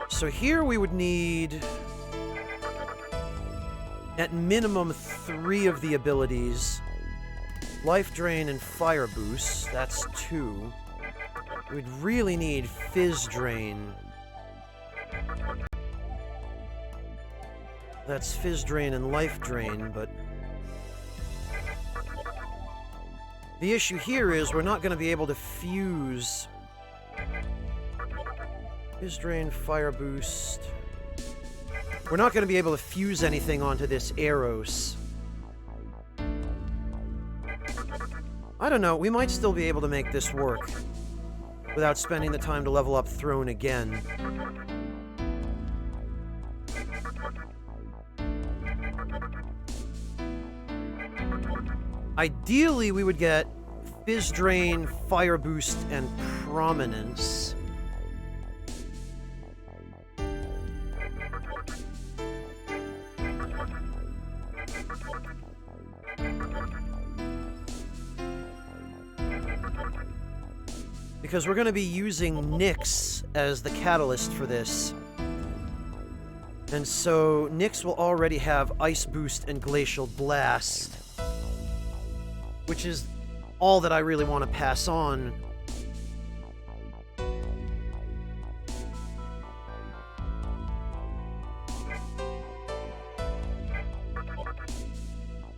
So here we would need, at minimum, 3 of the abilities. Life Drain and Fire Boost, that's 2. We'd really need Fizz Drain. That's Fizz Drain and Life Drain, but... the issue here is we're not going to be able to fuse... Fizz Drain, Fire Boost... We're not going to be able to fuse anything onto this Eros. I don't know, we might still be able to make this work without spending the time to level up Throne again. Ideally, we would get Fizz Drain, Fire Boost, and Prominence. because we're going to be using Nyx as the catalyst for this. And so Nyx will already have Ice Boost and Glacial Blast, which is all that I really want to pass on.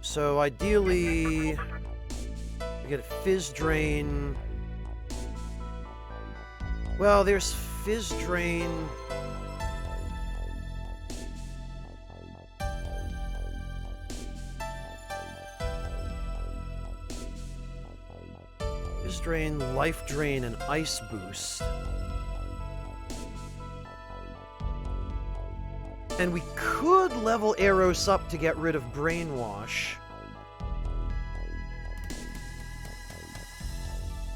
So ideally, we get a Fizz Drain. Well, there's Fizz Drain. Fizz Drain, Life Drain, and Ice Boost. And we could level Eros up to get rid of Brainwash,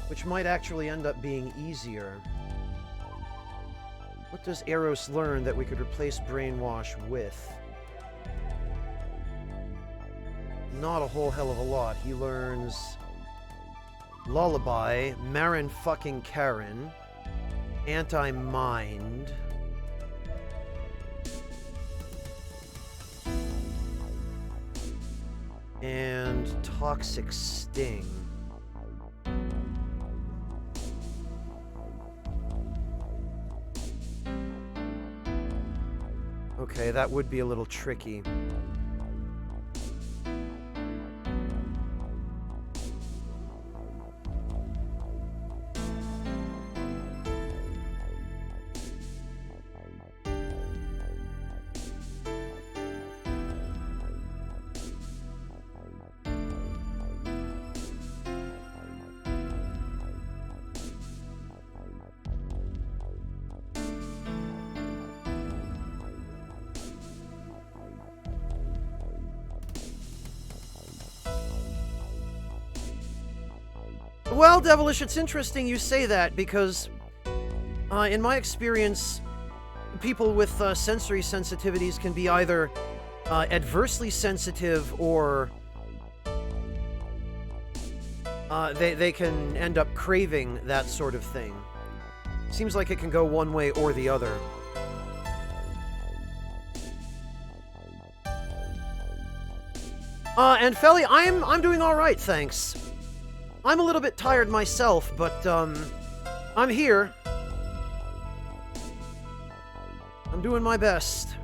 which might actually end up being easier. What does Eros learn that we could replace Brainwash with? Not a whole hell of a lot. He learns Lullaby, Marin fucking Karen, Anti-Mind, and Toxic Sting. Okay, that would be a little tricky. Well, Devilish, it's interesting you say that, because in my experience, people with sensory sensitivities can be either adversely sensitive or they can end up craving that sort of thing. Seems like it can go one way or the other. And Felly, I'm doing all right, thanks. I'm a little bit tired myself, but I'm here. I'm doing my best.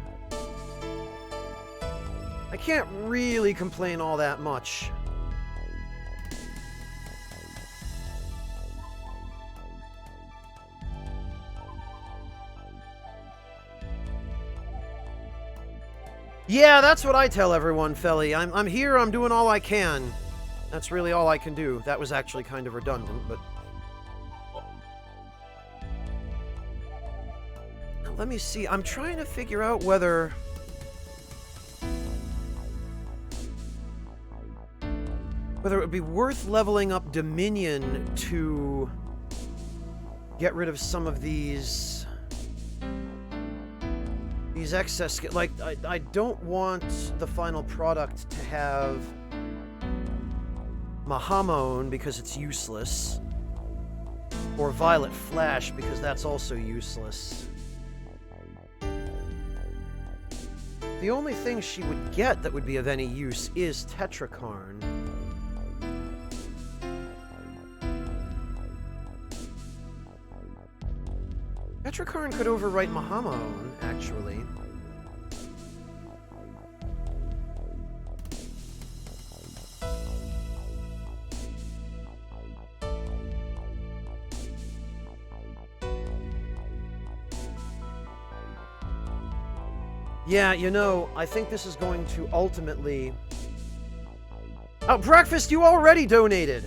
I can't really complain all that much. Yeah, that's what I tell everyone, Felly. I'm here, I'm doing all I can. That's really all I can do. That was actually kind of redundant, but... Now, let me see. I'm trying to figure out whether... whether it would be worth leveling up Dominion to get rid of some of these excess... Like, I don't want the final product to have Mahamon because it's useless, or Violet Flash because that's also useless. The only thing she would get that would be of any use is Tetrakarn. Tetrakarn could overwrite Mahamon, actually. Yeah, you know, I think this is going to ultimately... Oh, Breakfast, you already donated!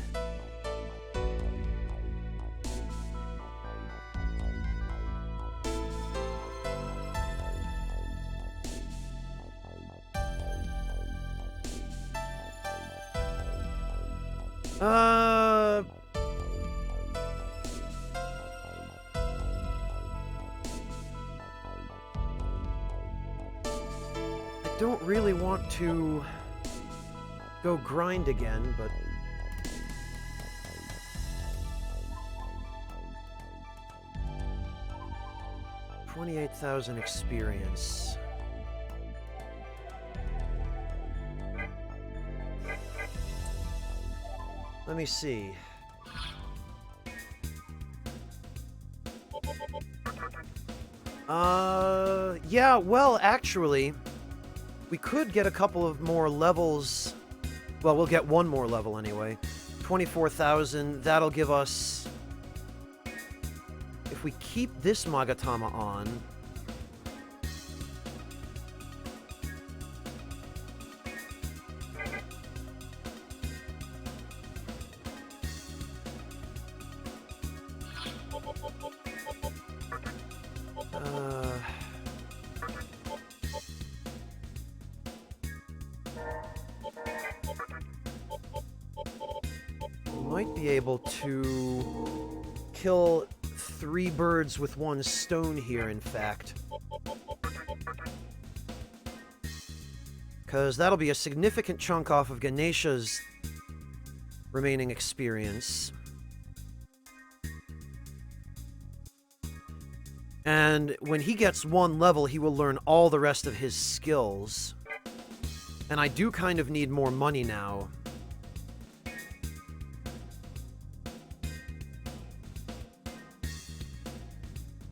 I don't really want to go grind again, but... 28,000 experience. Let me see. Yeah, well, actually, we could get a couple of more levels. Well, we'll get one more level anyway. 24,000, that'll give us... If we keep this Magatama on... might be able to kill 3 birds with 1 stone here, in fact. Because that'll be a significant chunk off of Ganesha's remaining experience. And when he gets 1 level, he will learn all the rest of his skills. And I do kind of need more money now.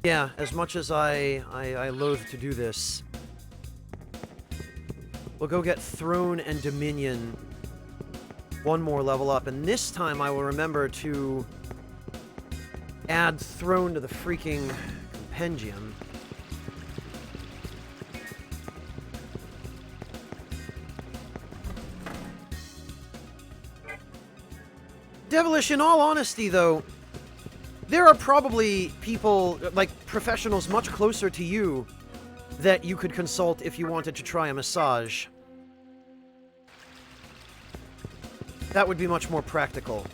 Yeah, as much as I loathe to do this. We'll go get Throne and Dominion 1 more level up, and this time I will remember to add Throne to the freaking compendium. Devilish, in all honesty, though, there are probably people, like professionals much closer to you, that you could consult if you wanted to try a massage. That would be much more practical.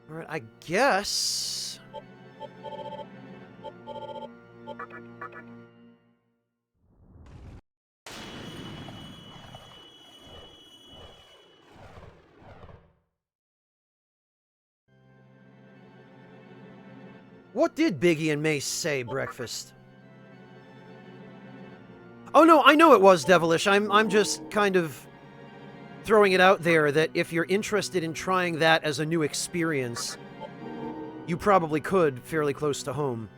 Alright, I guess... What did Biggie and Mace say, Breakfast? Oh no, I know it was Devilish. I'm just kind of throwing it out there that if you're interested in trying that as a new experience, you probably could fairly close to home.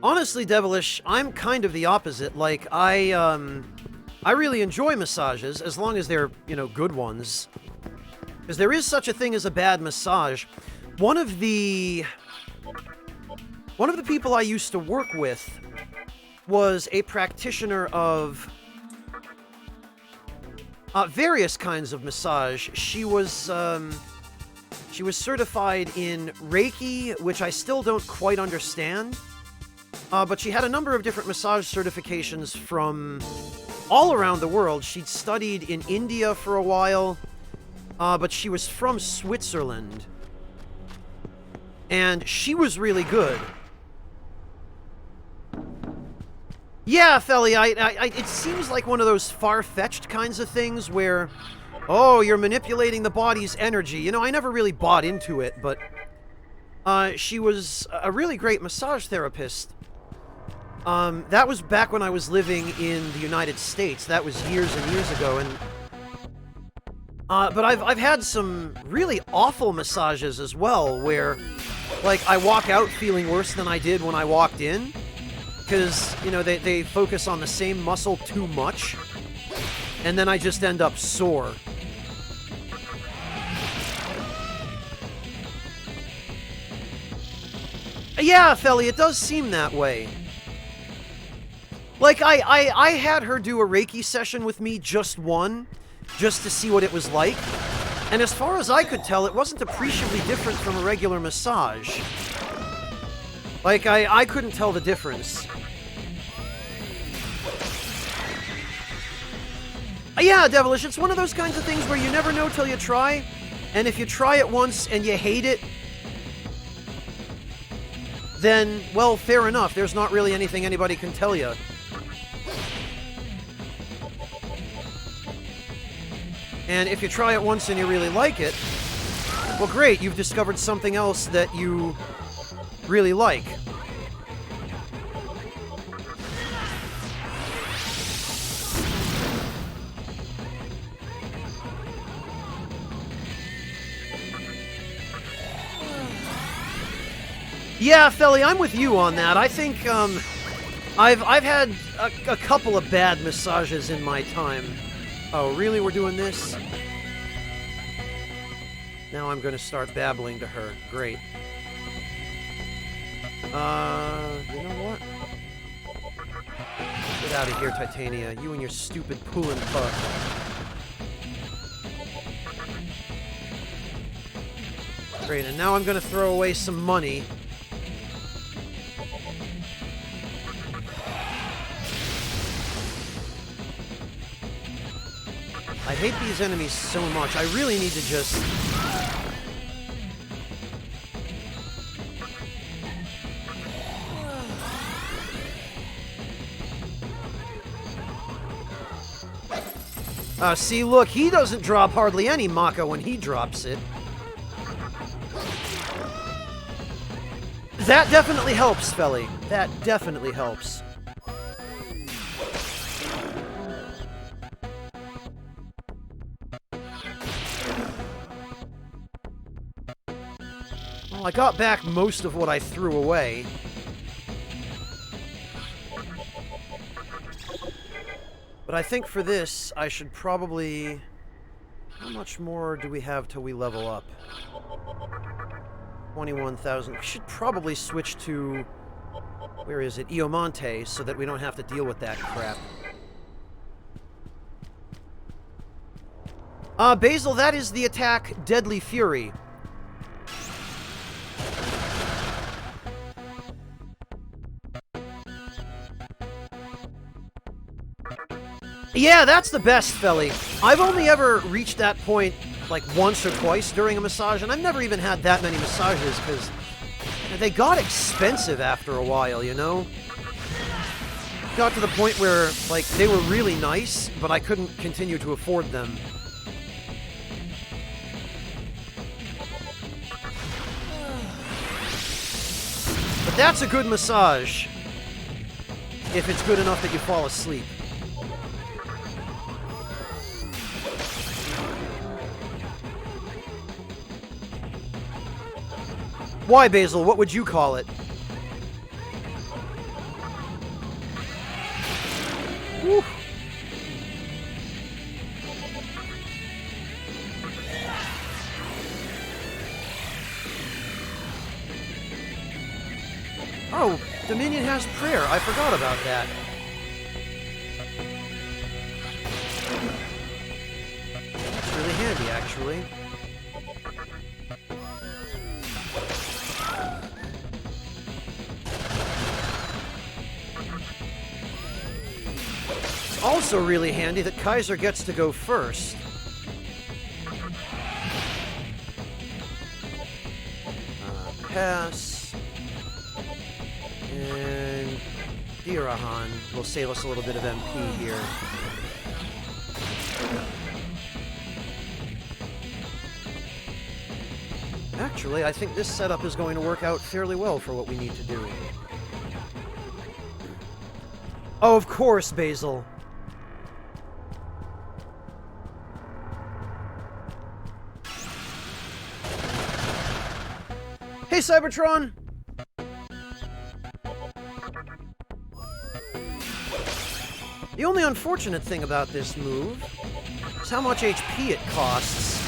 Honestly, Devilish, I'm kind of the opposite. Like, I really enjoy massages, as long as they're, you know, good ones. Because there is such a thing as a bad massage. One of the people I used to work with was a practitioner of various kinds of massage. She was certified in Reiki, which I still don't quite understand. But she had a number of different massage certifications from all around the world. She'd studied in India for a while, but she was from Switzerland. And she was really good. Yeah, Felly, it seems like one of those far-fetched kinds of things where, oh, you're manipulating the body's energy. You know, I never really bought into it, but she was a really great massage therapist. That was back when I was living in the United States. That was years and years ago, and but I've had some really awful massages as well, where, like, I walk out feeling worse than I did when I walked in, because, you know, they focus on the same muscle too much, and then I just end up sore. Yeah, Felly, it does seem that way. Like, I had her do a Reiki session with me, just one, just to see what it was like. And as far as I could tell, it wasn't appreciably different from a regular massage. Like, I couldn't tell the difference. Yeah, Devilish, it's one of those kinds of things where you never know till you try. And if you try it once and you hate it, then, well, fair enough. There's not really anything anybody can tell you. And if you try it once and you really like it, well, great, you've discovered something else that you really like. Yeah, Felly, I'm with you on that. I think, I've had a couple of bad massages in my time. Oh, really? We're doing this? Now I'm gonna start babbling to her. Great. You know what? Get out of here, Titania. You and your stupid poo and fuck. Great, and now I'm gonna throw away some money. I hate these enemies so much. I really need to just... see, look, he doesn't drop hardly any Maka when he drops it. That definitely helps, Felly. That definitely helps. Well, I got back most of what I threw away. But I think for this, I should probably... How much more do we have till we level up? 21,000. We should probably switch to... Where is it? Iomonte, so that we don't have to deal with that crap. Basil, that is the attack Deadly Fury. Yeah, that's the best, Felly. I've only ever reached that point, like, once or twice during a massage, and I've never even had that many massages, because they got expensive after a while, you know? Got to the point where, like, they were really nice, but I couldn't continue to afford them. But that's a good massage, if it's good enough that you fall asleep. Why, Basil? What would you call it? Whew. Oh, Dominion has prayer. I forgot about that. That's really handy, actually. Also really handy that Kaiser gets to go first. Pass. And Dirahan will save us a little bit of MP here. Actually, I think this setup is going to work out fairly well for what we need to do. Oh, of course, Basil. Hey, Cybertron! The only unfortunate thing about this move is how much HP it costs.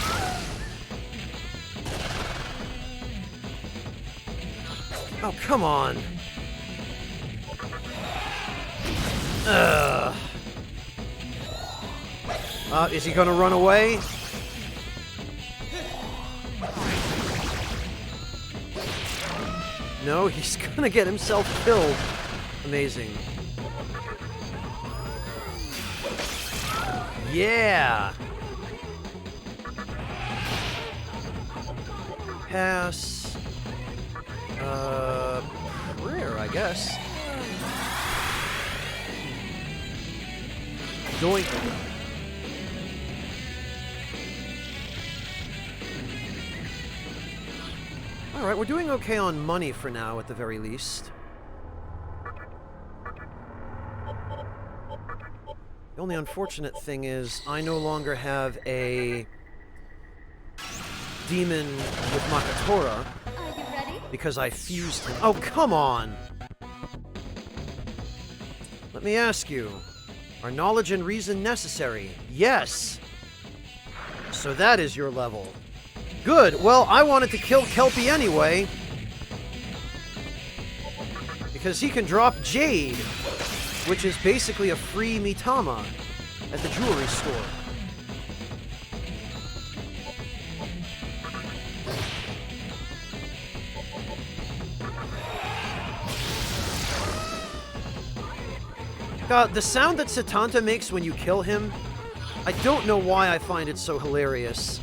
Oh, come on. Ugh. Is he gonna run away? No, he's gonna get himself killed. Amazing. Yeah! Pass. Prayer, I guess. Doink. Alright, we're doing okay on money for now, at the very least. The only unfortunate thing is, I no longer have a demon with Makatora. Are you ready? Because I fused him. Oh, come on! Let me ask you, are knowledge and reason necessary? Yes! So that is your level. Good, well, I wanted to kill Kelpie anyway. Because he can drop Jade, which is basically a free Mitama at the jewelry store. God, the sound that Satanta makes when you kill him, I don't know why I find it so hilarious.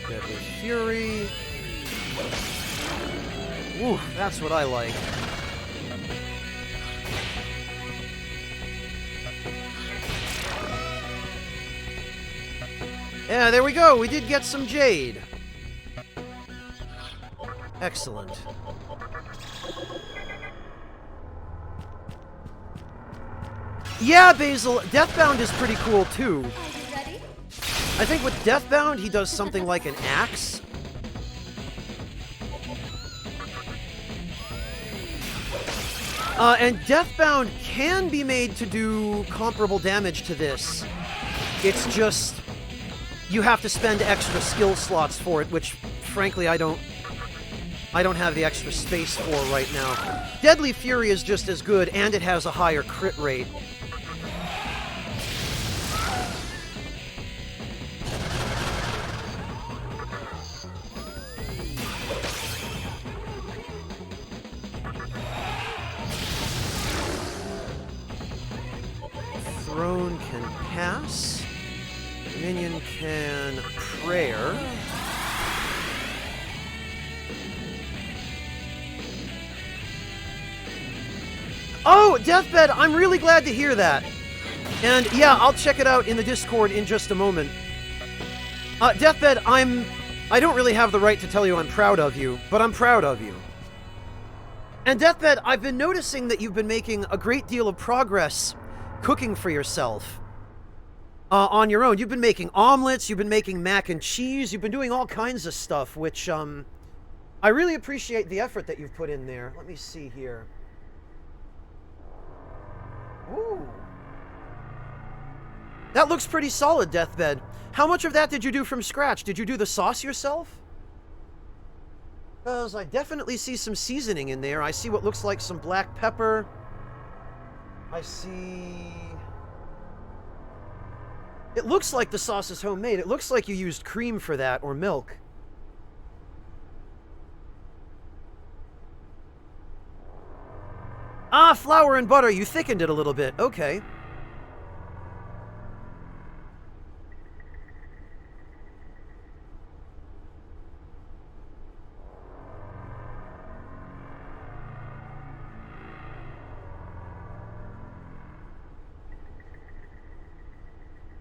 Deadly Fury. Ooh, that's what I like. Yeah, there we go. We did get some Jade. Excellent. Yeah, Basil, Deathbound is pretty cool too. Are you ready? I think with Deathbound, he does something like an axe. And Deathbound can be made to do comparable damage to this. It's just, you have to spend extra skill slots for it, which, frankly, I don't have the extra space for right now. Deadly Fury is just as good, and it has a higher crit rate. Throne can pass. Minion can prayer. Oh, Deathbed, I'm really glad to hear that. And yeah, I'll check it out in the Discord in just a moment. Deathbed, I don't really have the right to tell you I'm proud of you, but I'm proud of you. And Deathbed, I've been noticing that you've been making a great deal of progress cooking for yourself on your own. You've been making omelets, you've been making mac and cheese, you've been doing all kinds of stuff, which I really appreciate the effort that you've put in there. Let me see here. Ooh. That looks pretty solid, Deathbed. How much of that did you do from scratch? Did you do the sauce yourself? Because I definitely see some seasoning in there. I see what looks like some black pepper. I see... It looks like the sauce is homemade. It looks like you used cream for that, or milk. Ah, flour and butter. You thickened it a little bit. Okay.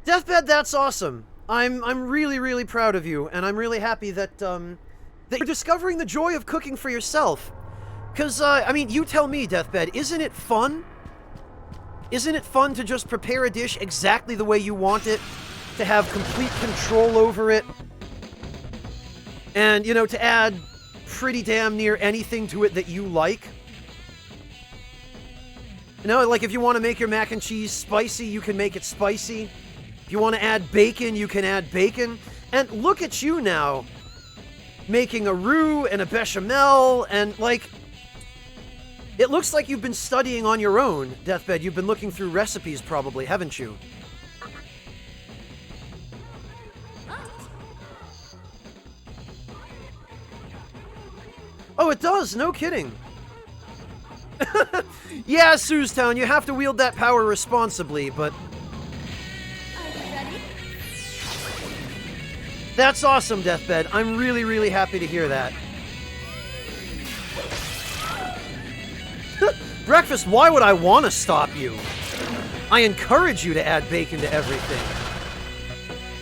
Deathbed, that's awesome. I'm really, really proud of you, and I'm really happy that that you're discovering the joy of cooking for yourself. Because, I mean, you tell me, Deathbed, isn't it fun? Isn't it fun to just prepare a dish exactly the way you want it? To have complete control over it? And, you know, to add pretty damn near anything to it that you like? You know, like if you want to make your mac and cheese spicy, you can make it spicy. If you want to add bacon, you can add bacon. And look at you now, making a roux and a bechamel, and like... It looks like you've been studying on your own, Deathbed. You've been looking through recipes, probably, haven't you? Oh, it does! No kidding! Yeah, Suestown, you have to wield that power responsibly, but... Are you ready? That's awesome, Deathbed. I'm really, really happy to hear that. Breakfast, why would I want to stop you? I encourage you to add bacon to everything.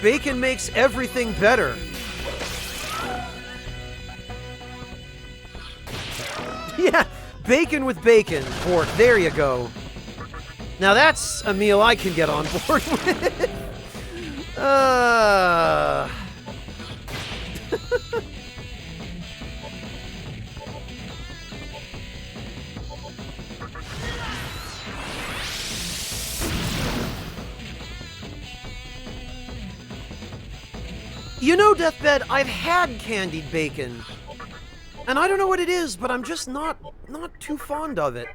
Bacon makes everything better. Yeah, bacon with bacon, pork. There you go. Now that's a meal I can get on board with. You know, Deathbed, I've had candied bacon. And I don't know what it is, but I'm just not too fond of it.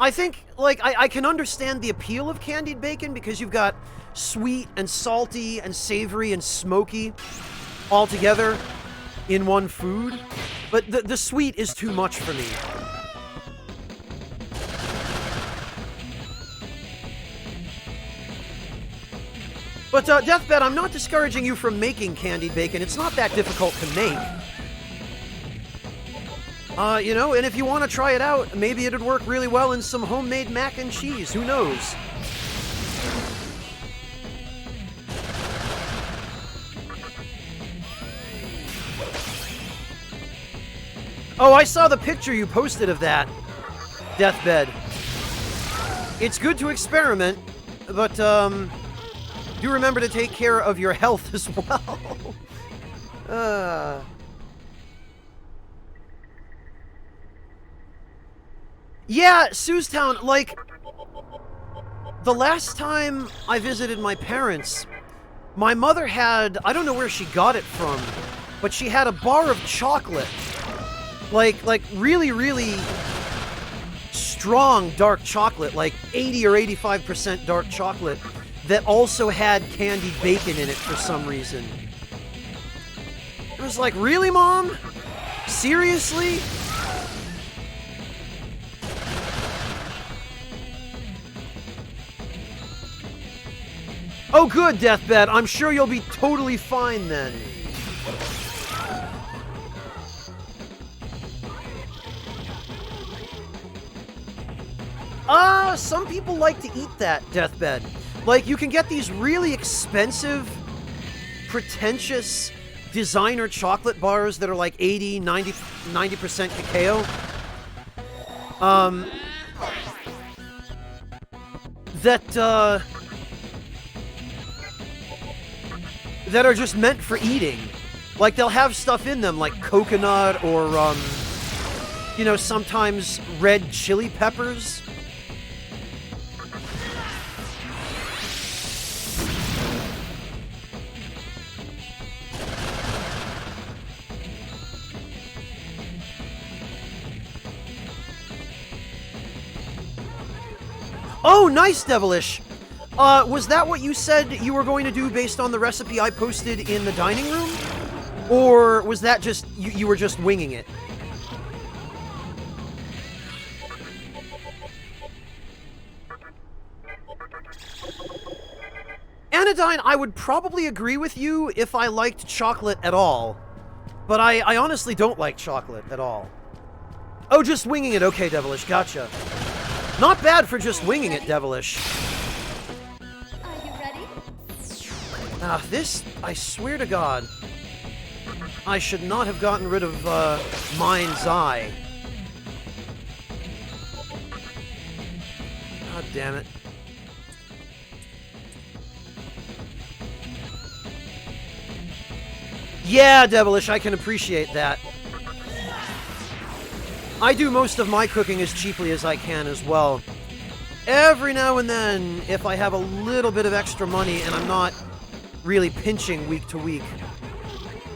I think, like, I can understand the appeal of candied bacon because you've got sweet and salty and savory and smoky all together in one food. But the sweet is too much for me. But, Deathbed, I'm not discouraging you from making candied bacon. It's not that difficult to make. You know, and if you want to try it out, maybe it'd work really well in some homemade mac and cheese. Who knows? Oh, I saw the picture you posted of that, Deathbed. It's good to experiment, but, do remember to take care of your health as well. Yeah, Suestown, like, the last time I visited my parents, my mother had, I don't know where she got it from, but she had a bar of chocolate. Like really, really strong dark chocolate, like 80 or 85% dark chocolate, that also had candied bacon in it for some reason. It was like, really, Mom? Seriously? Oh, good, Deathbed. I'm sure you'll be totally fine then. Some people like to eat that, Deathbed. Like, you can get these really expensive, pretentious designer chocolate bars that are like 80, 90% cacao. That are just meant for eating. Like, they'll have stuff in them like coconut or, you know, sometimes red chili peppers. Oh, nice, Devilish! Was that what you said you were going to do based on the recipe I posted in the dining room? Or was that just, you were just winging it? Anodyne, I would probably agree with you if I liked chocolate at all. But I honestly don't like chocolate at all. Oh, just winging it. Okay, Devilish, gotcha. Not bad for just winging it, Devilish. Are you ready? This, I swear to God, I should not have gotten rid of, Mind's Eye. God damn it. Yeah, Devilish, I can appreciate that. I do most of my cooking as cheaply as I can as well. Every now and then, if I have a little bit of extra money and I'm not really pinching week to week,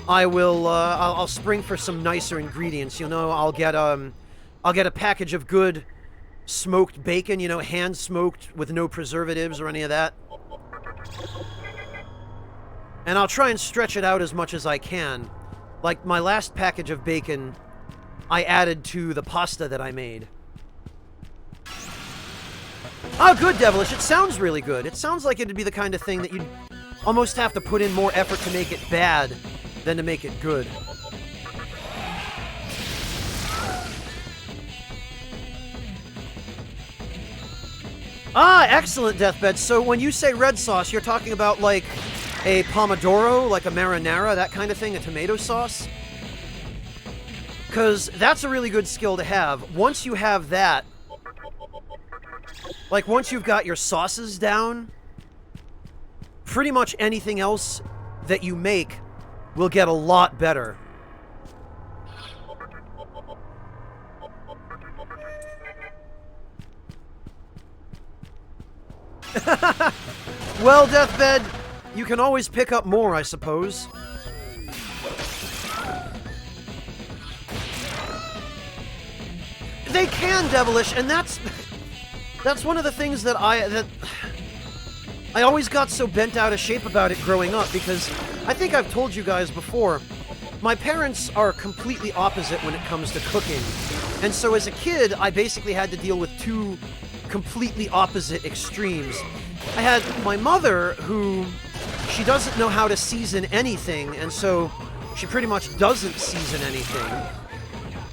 I will, I'll spring for some nicer ingredients. You know, I'll get a package of good smoked bacon, you know, hand smoked with no preservatives or any of that. And I'll try and stretch it out as much as I can. Like my last package of bacon, I added to the pasta that I made. Oh, good, Devilish. It sounds really good. It sounds like it'd be the kind of thing that you'd almost have to put in more effort to make it bad than to make it good. Ah, excellent, Deathbed. So when you say red sauce, you're talking about like a pomodoro, like a marinara, that kind of thing, a tomato sauce? Because that's a really good skill to have. Once you have that, like once you've got your sauces down, pretty much anything else that you make will get a lot better. Well, Deathbed, you can always pick up more, I suppose. They can, Devilish, and that's one of the things that I always got so bent out of shape about it growing up, because I think I've told you guys before, my parents are completely opposite when it comes to cooking. And so as a kid, I basically had to deal with two completely opposite extremes. I had my mother, who, she doesn't know how to season anything, and so she pretty much doesn't season anything.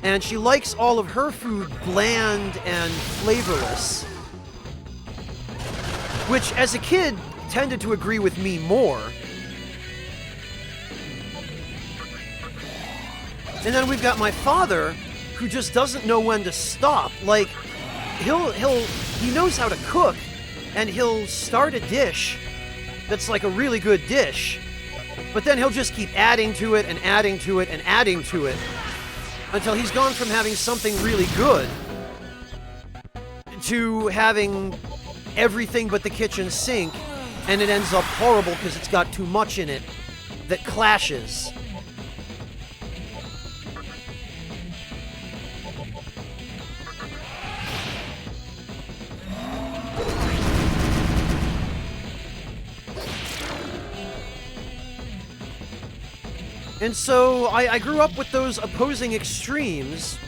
And she likes all of her food bland and flavorless. Which, as a kid, tended to agree with me more. And then we've got my father, who just doesn't know when to stop. Like, he knows how to cook, and he'll start a dish that's like a really good dish, but then he'll just keep adding to it and adding to it and adding to it until he's gone from having something really good to having everything but the kitchen sink, and it ends up horrible because it's got too much in it that clashes. And so I grew up with those opposing extremes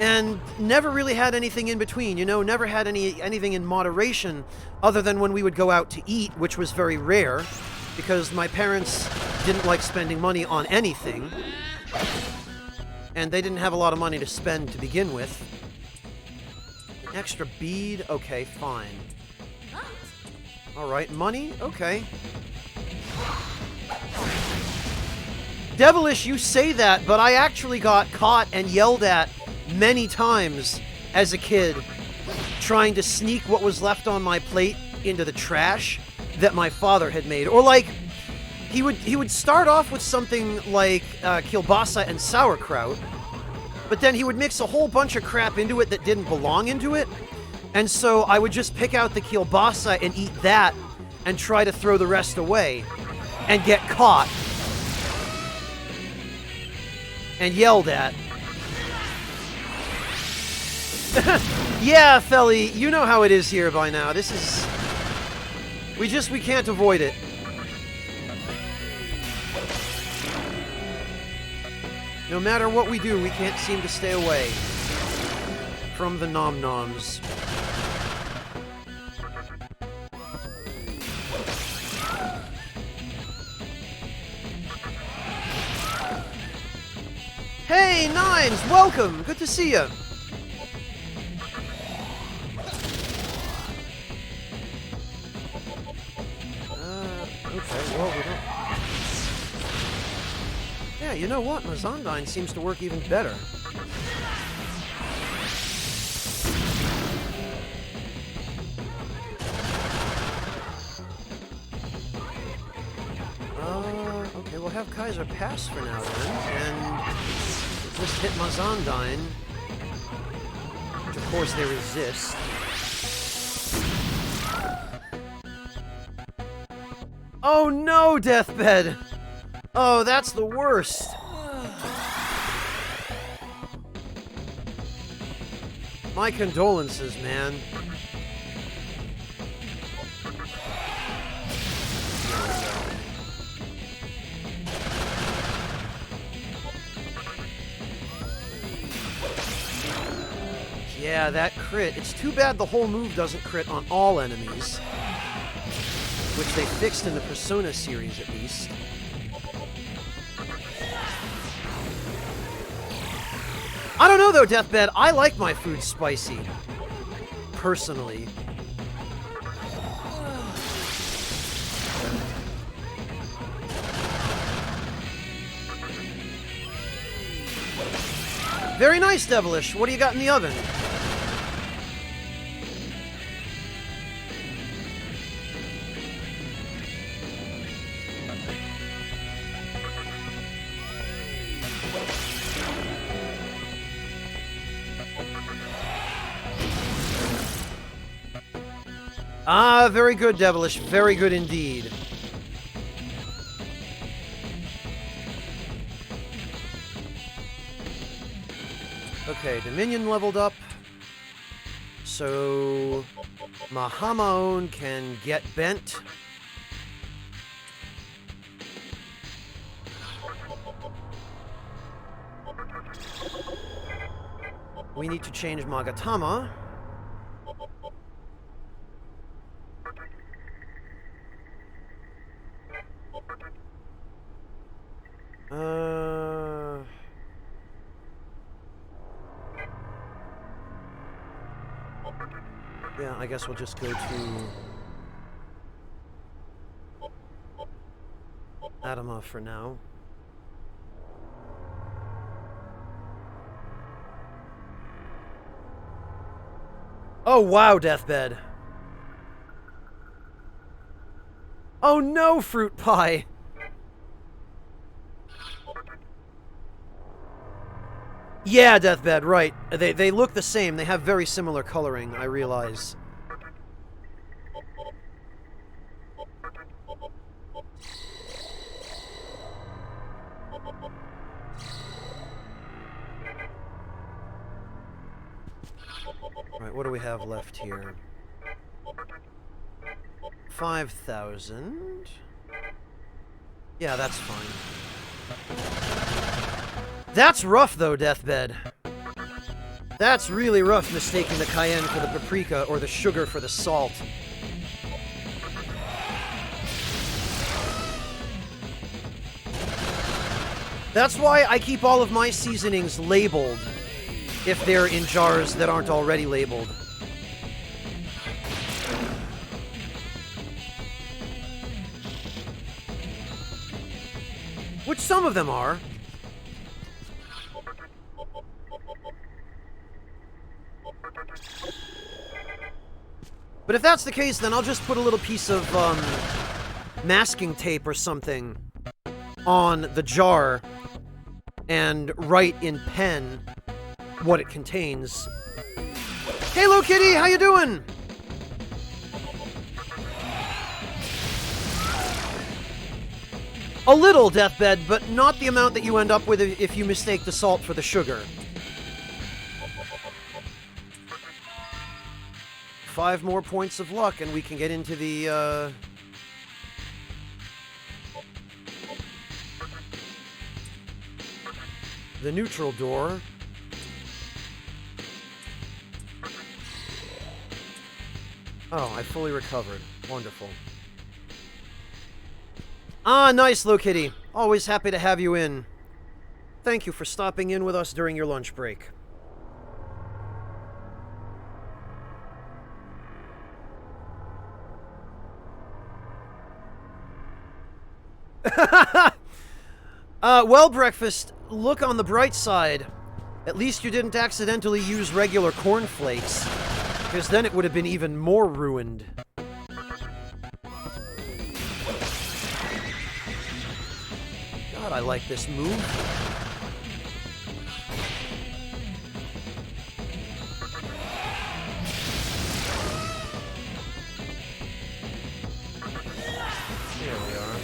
and never really had anything in between, you know, never had anything in moderation other than when we would go out to eat, which was very rare because my parents didn't like spending money on anything, and they didn't have a lot of money to spend to begin with. An extra bead? Okay, fine. Alright, money? Okay. Devilish, you say that, but I actually got caught and yelled at many times as a kid trying to sneak what was left on my plate into the trash that my father had made. Or like, he would start off with something like kielbasa and sauerkraut, but then he would mix a whole bunch of crap into it that didn't belong into it, and so I would just pick out the kielbasa and eat that and try to throw the rest away and get caught and yelled at. Yeah, Felly, you know how it is here by now. This is... We can't avoid it. No matter what we do, we can't seem to stay away from the nom-noms. Hey, Nines! Welcome! Good to see you! Okay, well, we don't... Yeah, you know what? Mazandine seems to work even better. Okay, we'll have Kaiser pass for now then, and just hit Mazandine, which of course they resist. Oh no, Deathbed! Oh, that's the worst! My condolences, man. Yeah, that crit. It's too bad the whole move doesn't crit on all enemies, which they fixed in the Persona series, at least. I don't know, though, Deathbed. I like my food spicy. personally. Very nice, Devilish. What do you got in the oven? Ah, very good, Devilish. Very good indeed. Okay, Dominion leveled up. So Mahamaon can get bent. We need to change Magatama. Yeah, I guess we'll just go to Adama for now. Oh, wow, Deathbed. Oh no, Fruit Pie! Yeah, Deathbed, right. They look the same. They have very similar coloring, I realize. Right, what do we have left here? 5,000. Yeah, that's fine. That's rough, though, Deathbed. That's really rough, mistaking the cayenne for the paprika or the sugar for the salt. That's why I keep all of my seasonings labeled if they're in jars that aren't already labeled. Which some of them are. But if that's the case, then I'll just put a little piece of masking tape or something on the jar and write in pen what it contains. Hello, Kitty! How you doing? A little, Deathbed, but not the amount that you end up with if you mistake the salt for the sugar. 5 more points of luck, and we can get into the, the neutral door. Oh, I fully recovered. Wonderful. Ah, nice, Lokitty. Always happy to have you in. Thank you for stopping in with us during your lunch break. Well, Breakfast, look on the bright side. At least you didn't accidentally use regular cornflakes, because then it would have been even more ruined. God, I like this move. There we are.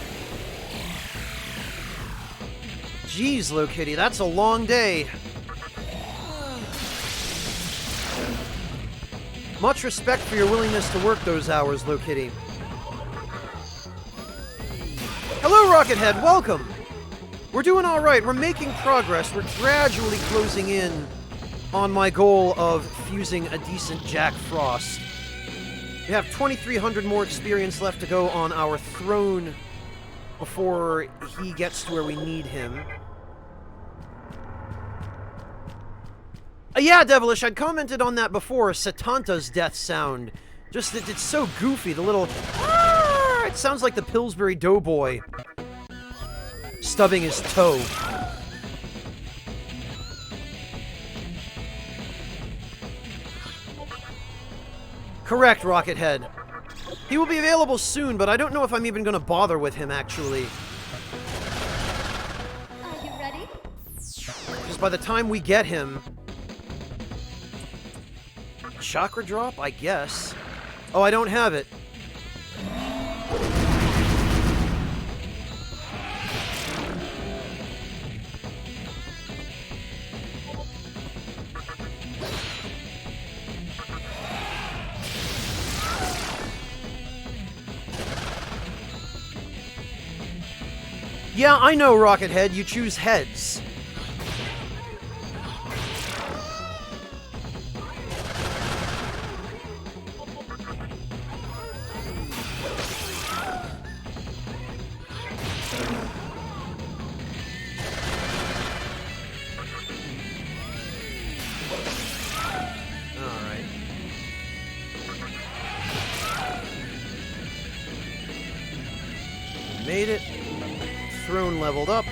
Jeez, Lokitty, that's a long day. Much respect for your willingness to work those hours, Lokitty. Hello, Rockethead, welcome! We're doing alright, we're making progress, we're gradually closing in on my goal of fusing a decent Jack Frost. We have 2,300 more experience left to go on our throne before he gets to where we need him. Yeah, Devilish, I'd commented on that before, Satanta's death sound. Just that it's so goofy, the little... Ah, it sounds like the Pillsbury Doughboy stubbing his toe. Correct, Rockethead. He will be available soon, but I don't know if I'm even going to bother with him, actually. Are you ready? Because by the time we get him... Chakra drop, I guess. Oh, I don't have it. Yeah, I know, Rockethead. You choose heads. Made it. Throne leveled up.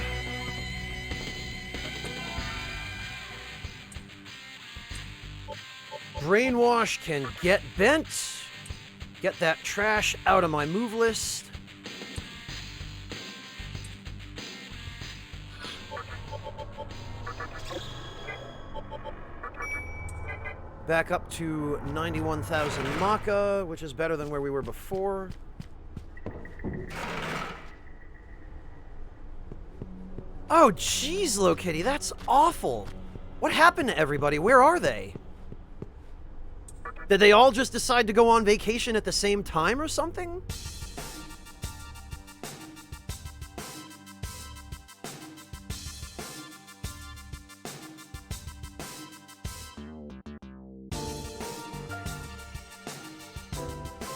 Brainwash can get bent. Get that trash out of my move list. Back up to 91,000 Maka, which is better than where we were before. Oh, jeez, Lokitty, that's awful. What happened to everybody? Where are they? Did they all just decide to go on vacation at the same time or something?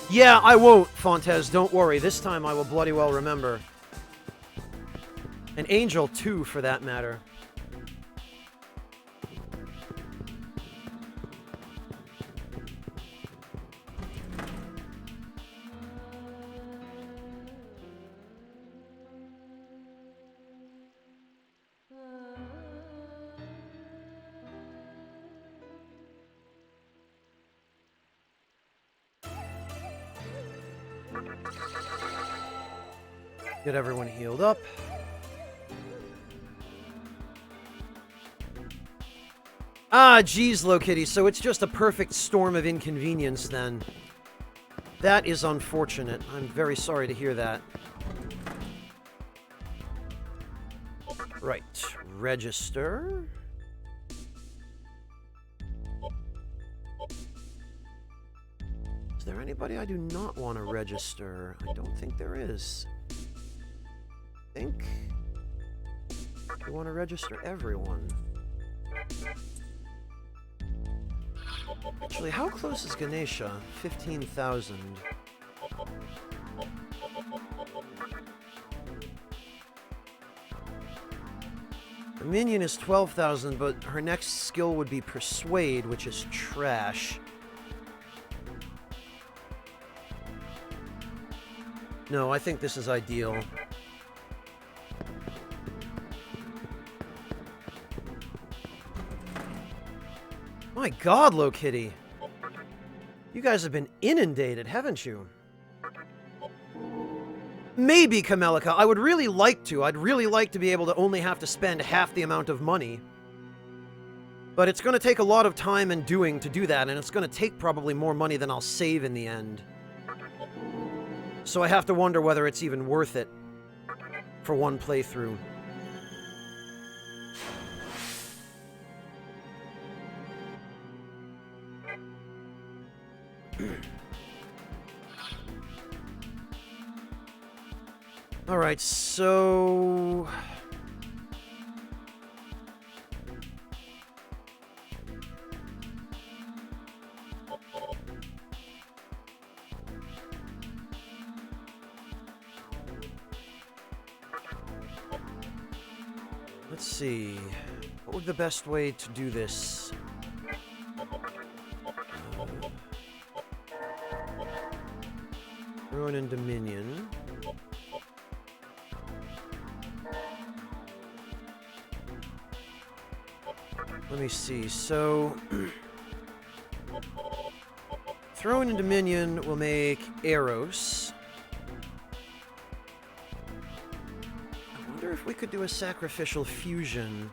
Yeah, I won't, Fontes, don't worry. This time I will bloody well remember. An Angel, too, for that matter. Get everyone healed up. Ah, geez, Lokitty, so it's just a perfect storm of inconvenience, then. That is unfortunate. I'm very sorry to hear that. Right. Register. Is there anybody I do not want to register? I don't think there is. I think I want to register everyone. Actually, how close is Ganesha? 15,000. The minion is 12,000, but her next skill would be Persuade, which is trash. No, I think this is ideal. My God, Lokitty. You guys have been inundated, haven't you? Maybe, Kamelica. I would really like to. I'd really like to be able to only have to spend half the amount of money. But it's going to take a lot of time and doing to do that, and it's going to take probably more money than I'll save in the end. So I have to wonder whether it's even worth it for one playthrough. Alright, so... let's see. What would the best way to do this Throne and Dominion. Let me see. So, Throne and Dominion will make Eros. I wonder if we could do a sacrificial fusion.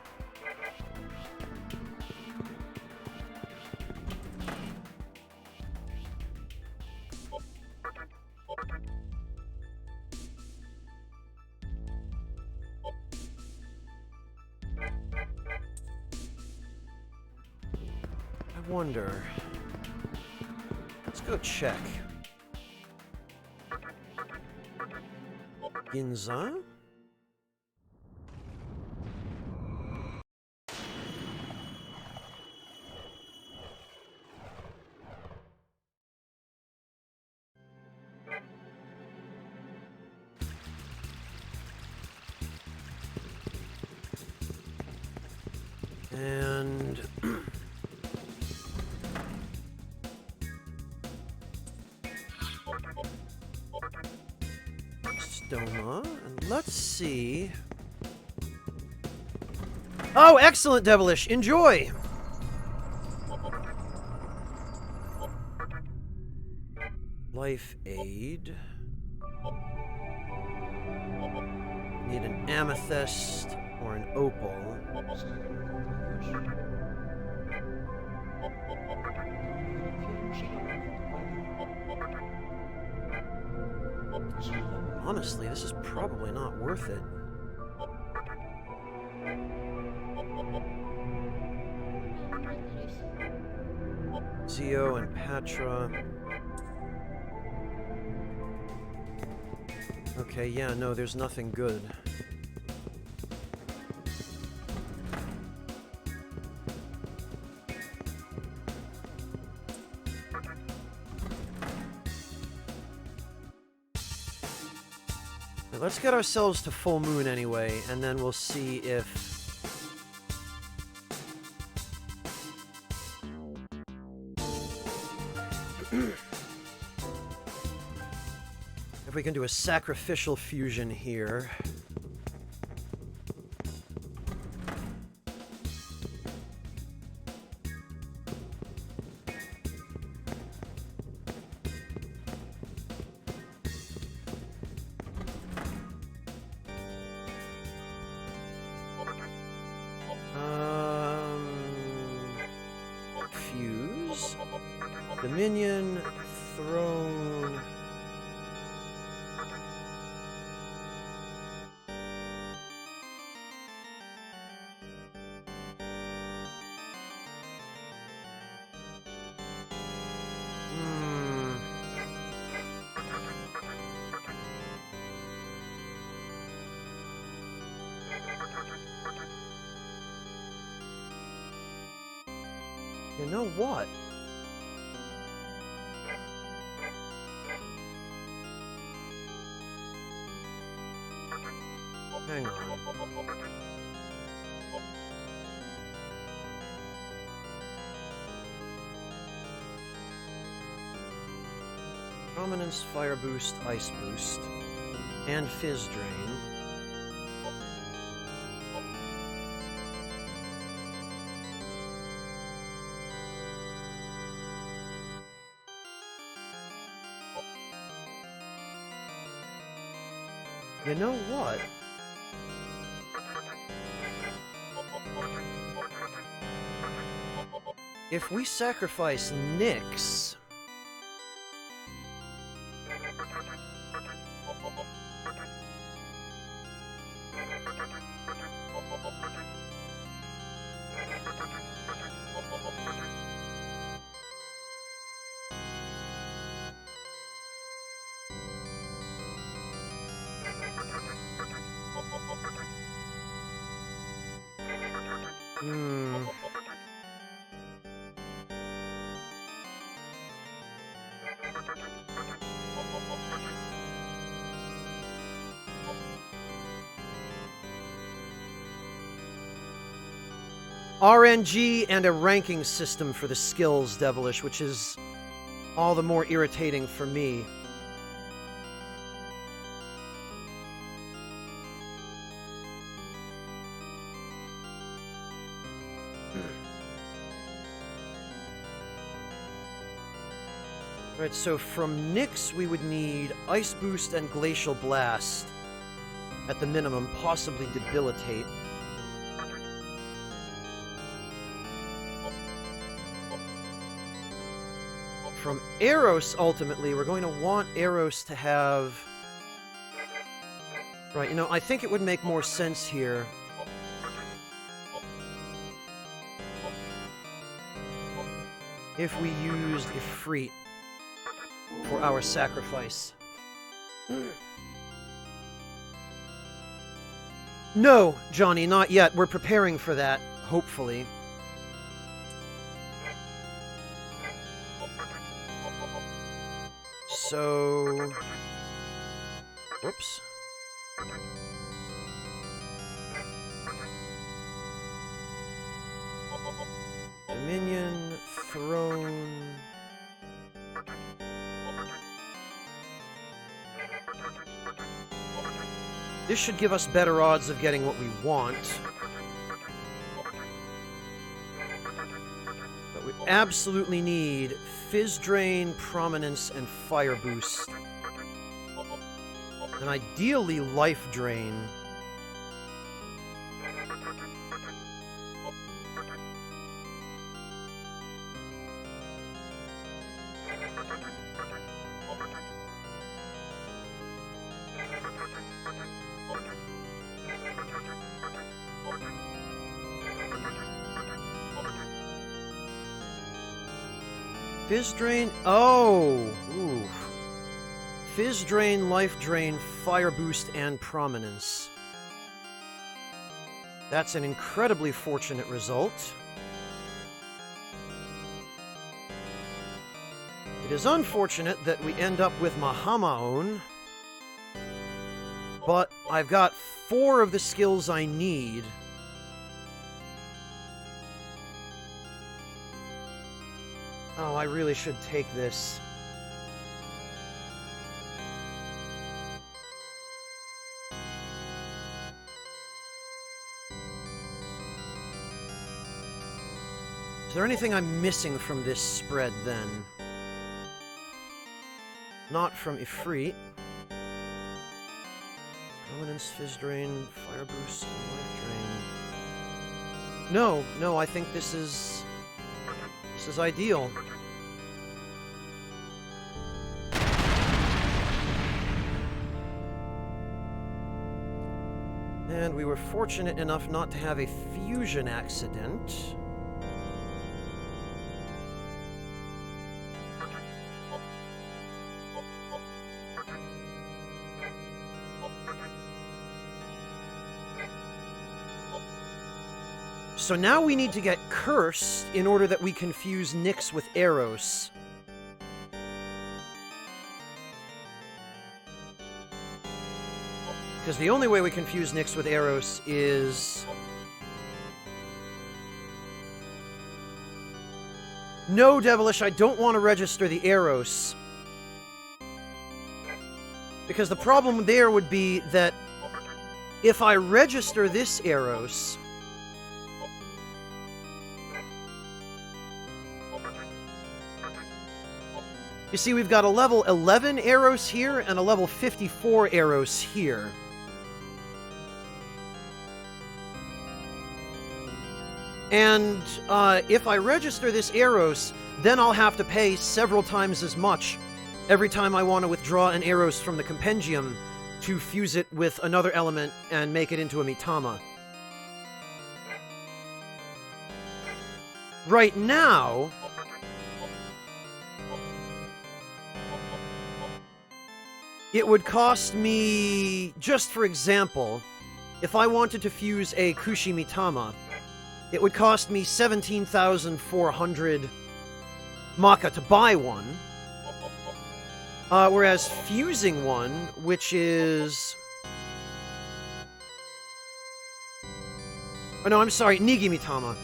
I wonder. Let's go check. Ginza? And Stoma, and let's see. Oh, excellent, Devilish! Enjoy! Life Aid. Need an amethyst or an opal. Honestly, this is probably not worth it. Zio and Patra. Okay, yeah, no, there's nothing good. Let's get ourselves to full moon anyway, and then we'll see if we can do a sacrificial fusion here. Fuse. Dominion. Throne. You know what? Hang on. Prominence, Fire Boost, Ice Boost, and Fizz Drain. You know what? If we sacrifice Nyx... RNG and a ranking system for the skills, Devilish, which is all the more irritating for me. Right, so from Nyx, we would need Ice Boost and Glacial Blast. At the minimum, possibly Debilitate. From Eros, ultimately, we're going to want Eros to have... Right, you know, I think it would make more sense here. If we used Ifrit for our sacrifice. No, Johnny, not yet. We're preparing for that, hopefully. So... Whoops. Dominion, Throne... This should give us better odds of getting what we want. But we absolutely need Fizz Drain, Prominence, and Fire Boost. And ideally, Life Drain. Fizz Drain... Oh! Ooh. Fizz Drain, Life Drain, Fire Boost, and Prominence. That's an incredibly fortunate result. It is unfortunate that we end up with Mahamaon, but I've got 4 of the skills I need. Oh, I really should take this. Is there anything I'm missing from this spread, then? Not from Ifrit. Prominence, Fizz Drain, Fire Boost, and Life Drain. No, I think this is ideal. And we were fortunate enough not to have a fusion accident. So now we need to get Cursed in order that we can fuse Nyx with Eros. Because the only way we can fuse Nyx with Eros is... No, Devilish, I don't want to register the Eros. Because the problem there would be that if I register this Eros... You see, we've got a level 11 Eros here and a level 54 Eros here. And if I register this Eros, then I'll have to pay several times as much every time I want to withdraw an Eros from the Compendium to fuse it with another element and make it into a Mitama. Right now... It would cost me, just for example, if I wanted to fuse a Kushi Mitama, it would cost me 17,400 Maka to buy one. Whereas fusing one, which is... Oh no, I'm sorry, Nigi Mitama.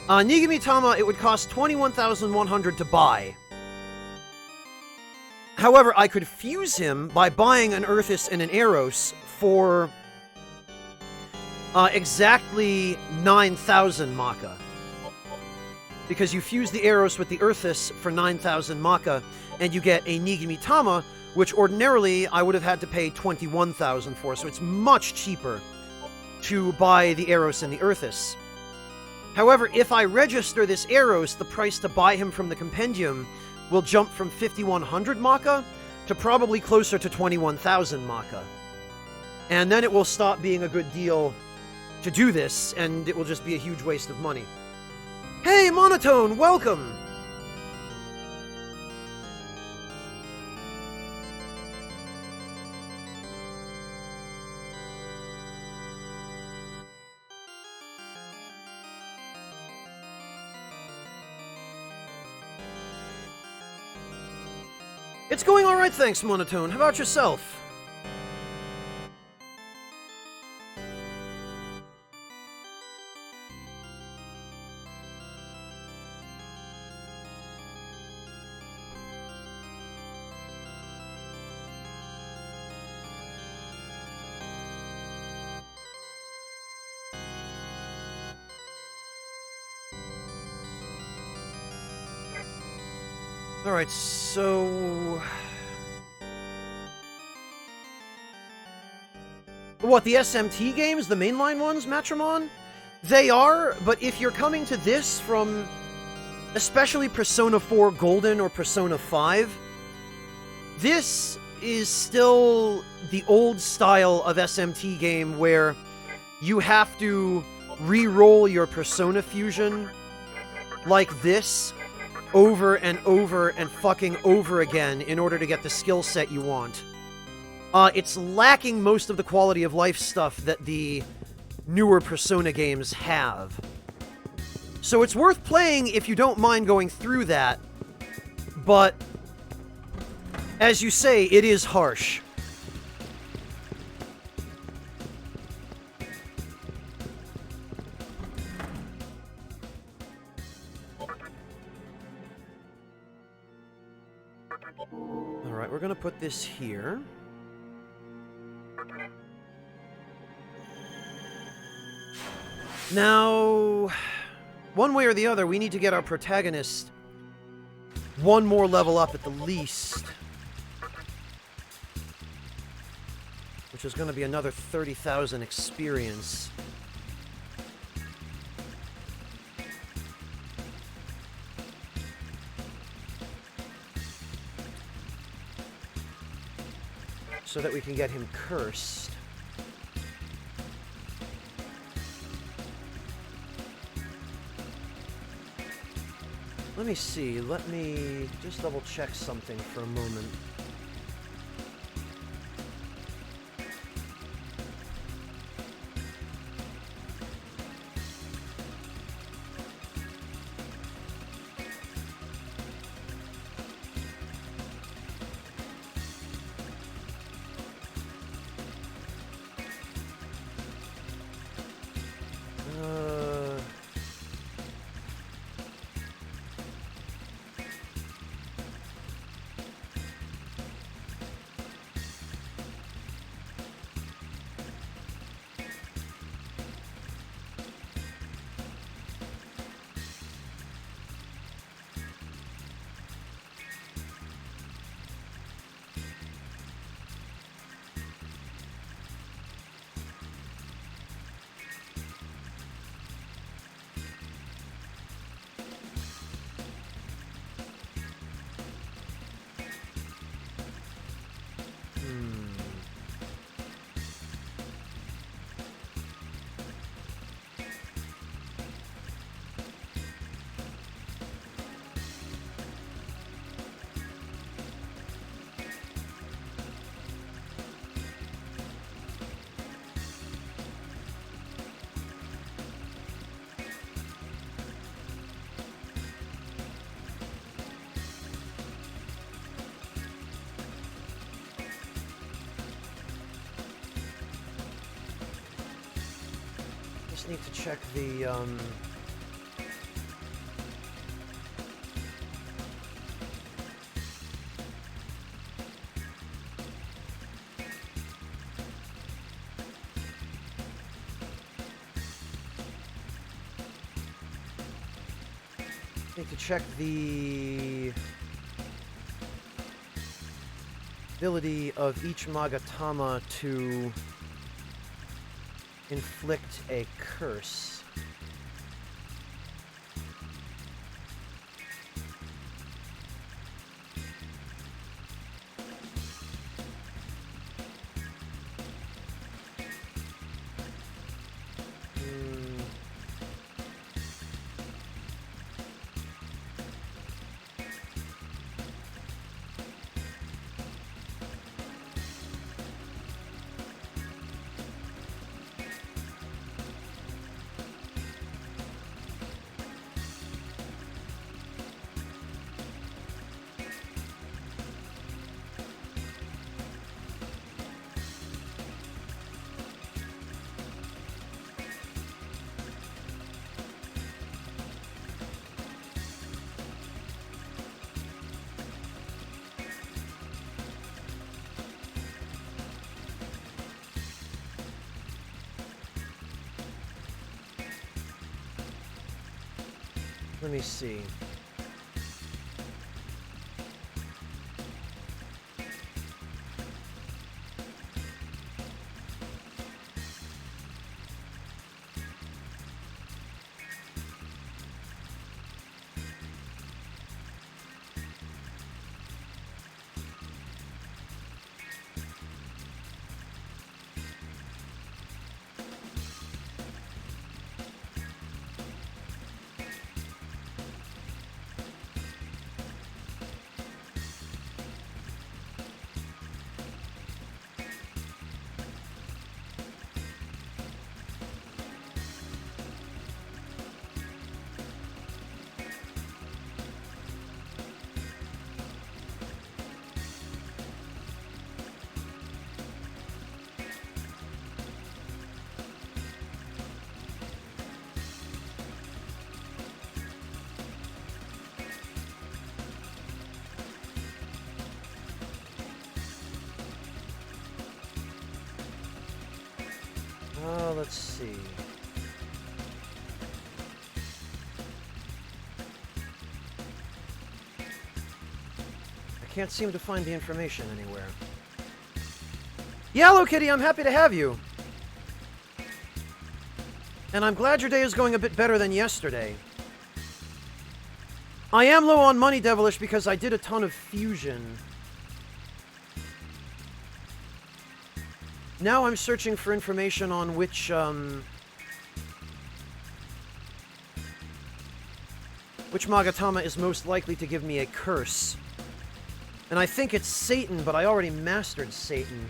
Nigi Mitama, it would cost 21,100 to buy. However, I could fuse him by buying an Earthis and an Eros for exactly 9,000 Maka. because you fuse the Eros with the Earthis for 9,000 Maka, and you get a Nigimi Tama, which ordinarily I would have had to pay 21,000 for, so it's much cheaper to buy the Eros and the Earthis. However, if I register this Eros, the price to buy him from the compendium will jump from 5,100 Maka to probably closer to 21,000 Maka. And then it will stop being a good deal to do this, and it will just be a huge waste of money. Hey, Monotone, welcome! It's going alright, thanks, Monotone. How about yourself? Alright, so... What, the SMT games? The mainline ones, Matrimon? They are, but if you're coming to this from especially Persona 4 Golden or Persona 5, this is still the old style of SMT game where you have to re-roll your Persona fusion like this over and over and fucking over again in order to get the skill set you want. It's lacking most of the quality of life stuff that the newer Persona games have. So it's worth playing if you don't mind going through that, but as you say, it is harsh. Alright, we're gonna put this here. Now, one way or the other, we need to get our protagonist one more level up at the least. Which is going to be another 30,000 experience. So that we can get him cursed. Let me see, let me just double check something for a moment. Need to check the, Need to check the ability of each Magatama to inflict a curse. Let me see. Let's see. I can't seem to find the information anywhere. Yellow Kitty, I'm happy to have you. And I'm glad your day is going a bit better than yesterday. I am low on money, Devilish, because I did a ton of fusion. Now I'm searching for information on which Magatama is most likely to give me a curse. And I think it's Satan, but I already mastered Satan.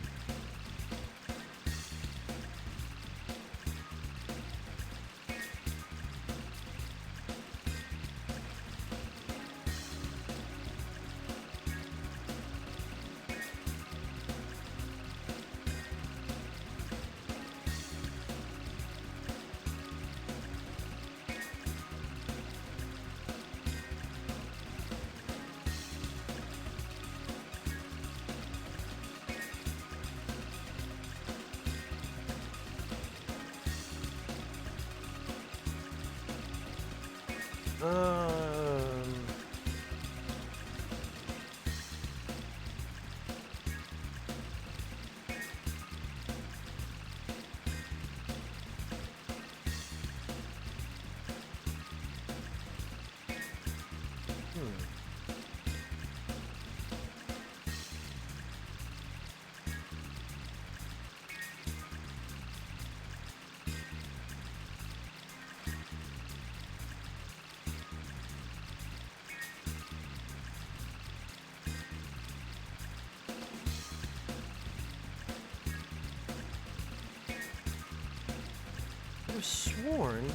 I was sworn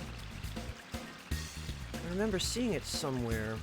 I remember seeing it somewhere.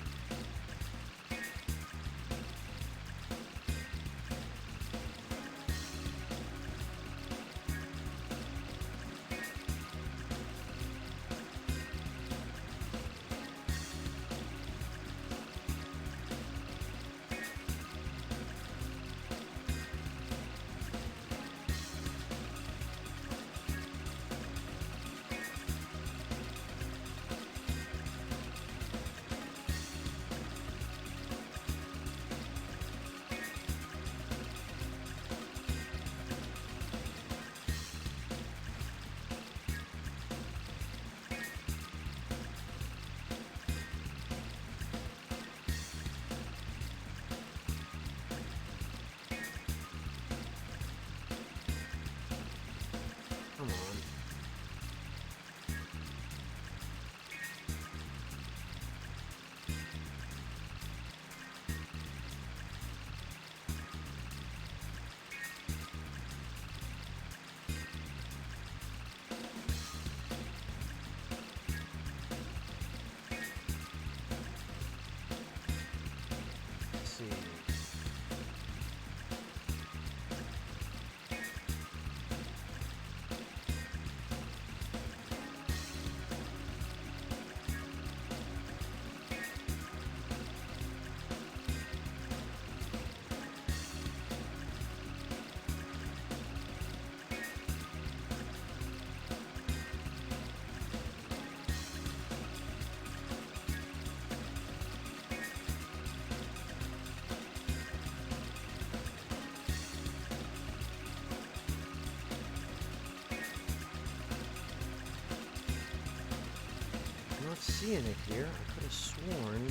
seeing it here. I could have sworn.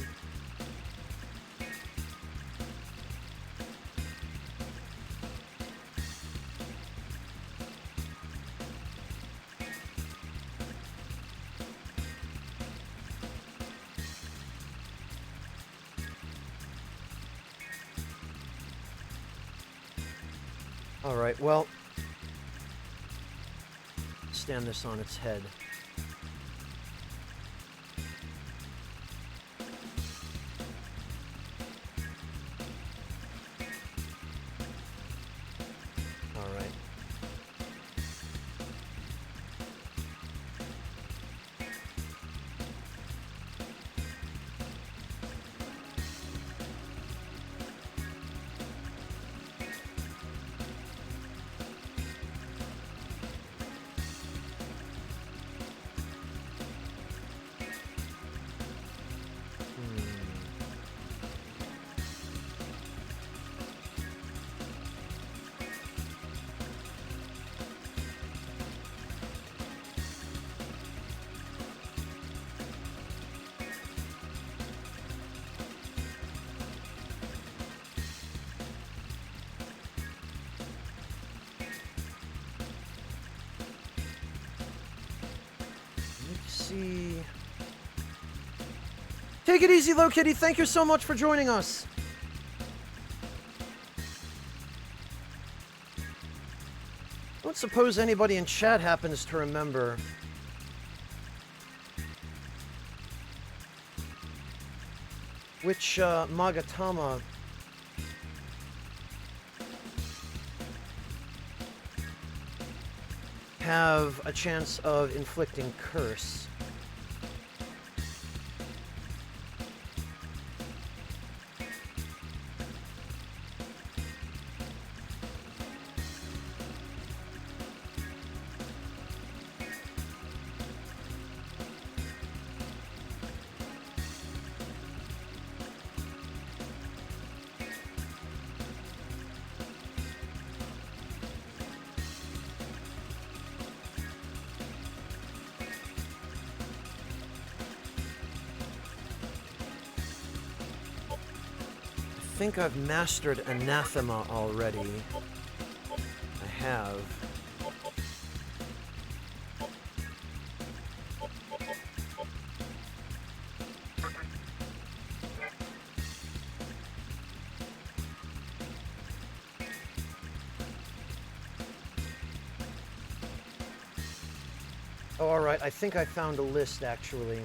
Alright, well, stand this on its head. Alright. See. Take it easy, Low Kitty. Thank you so much for joining us. I don't suppose anybody in chat happens to remember which Magatama have a chance of inflicting curse. I think I've mastered Anathema already. I have. Oh, alright, I think I found a list, actually.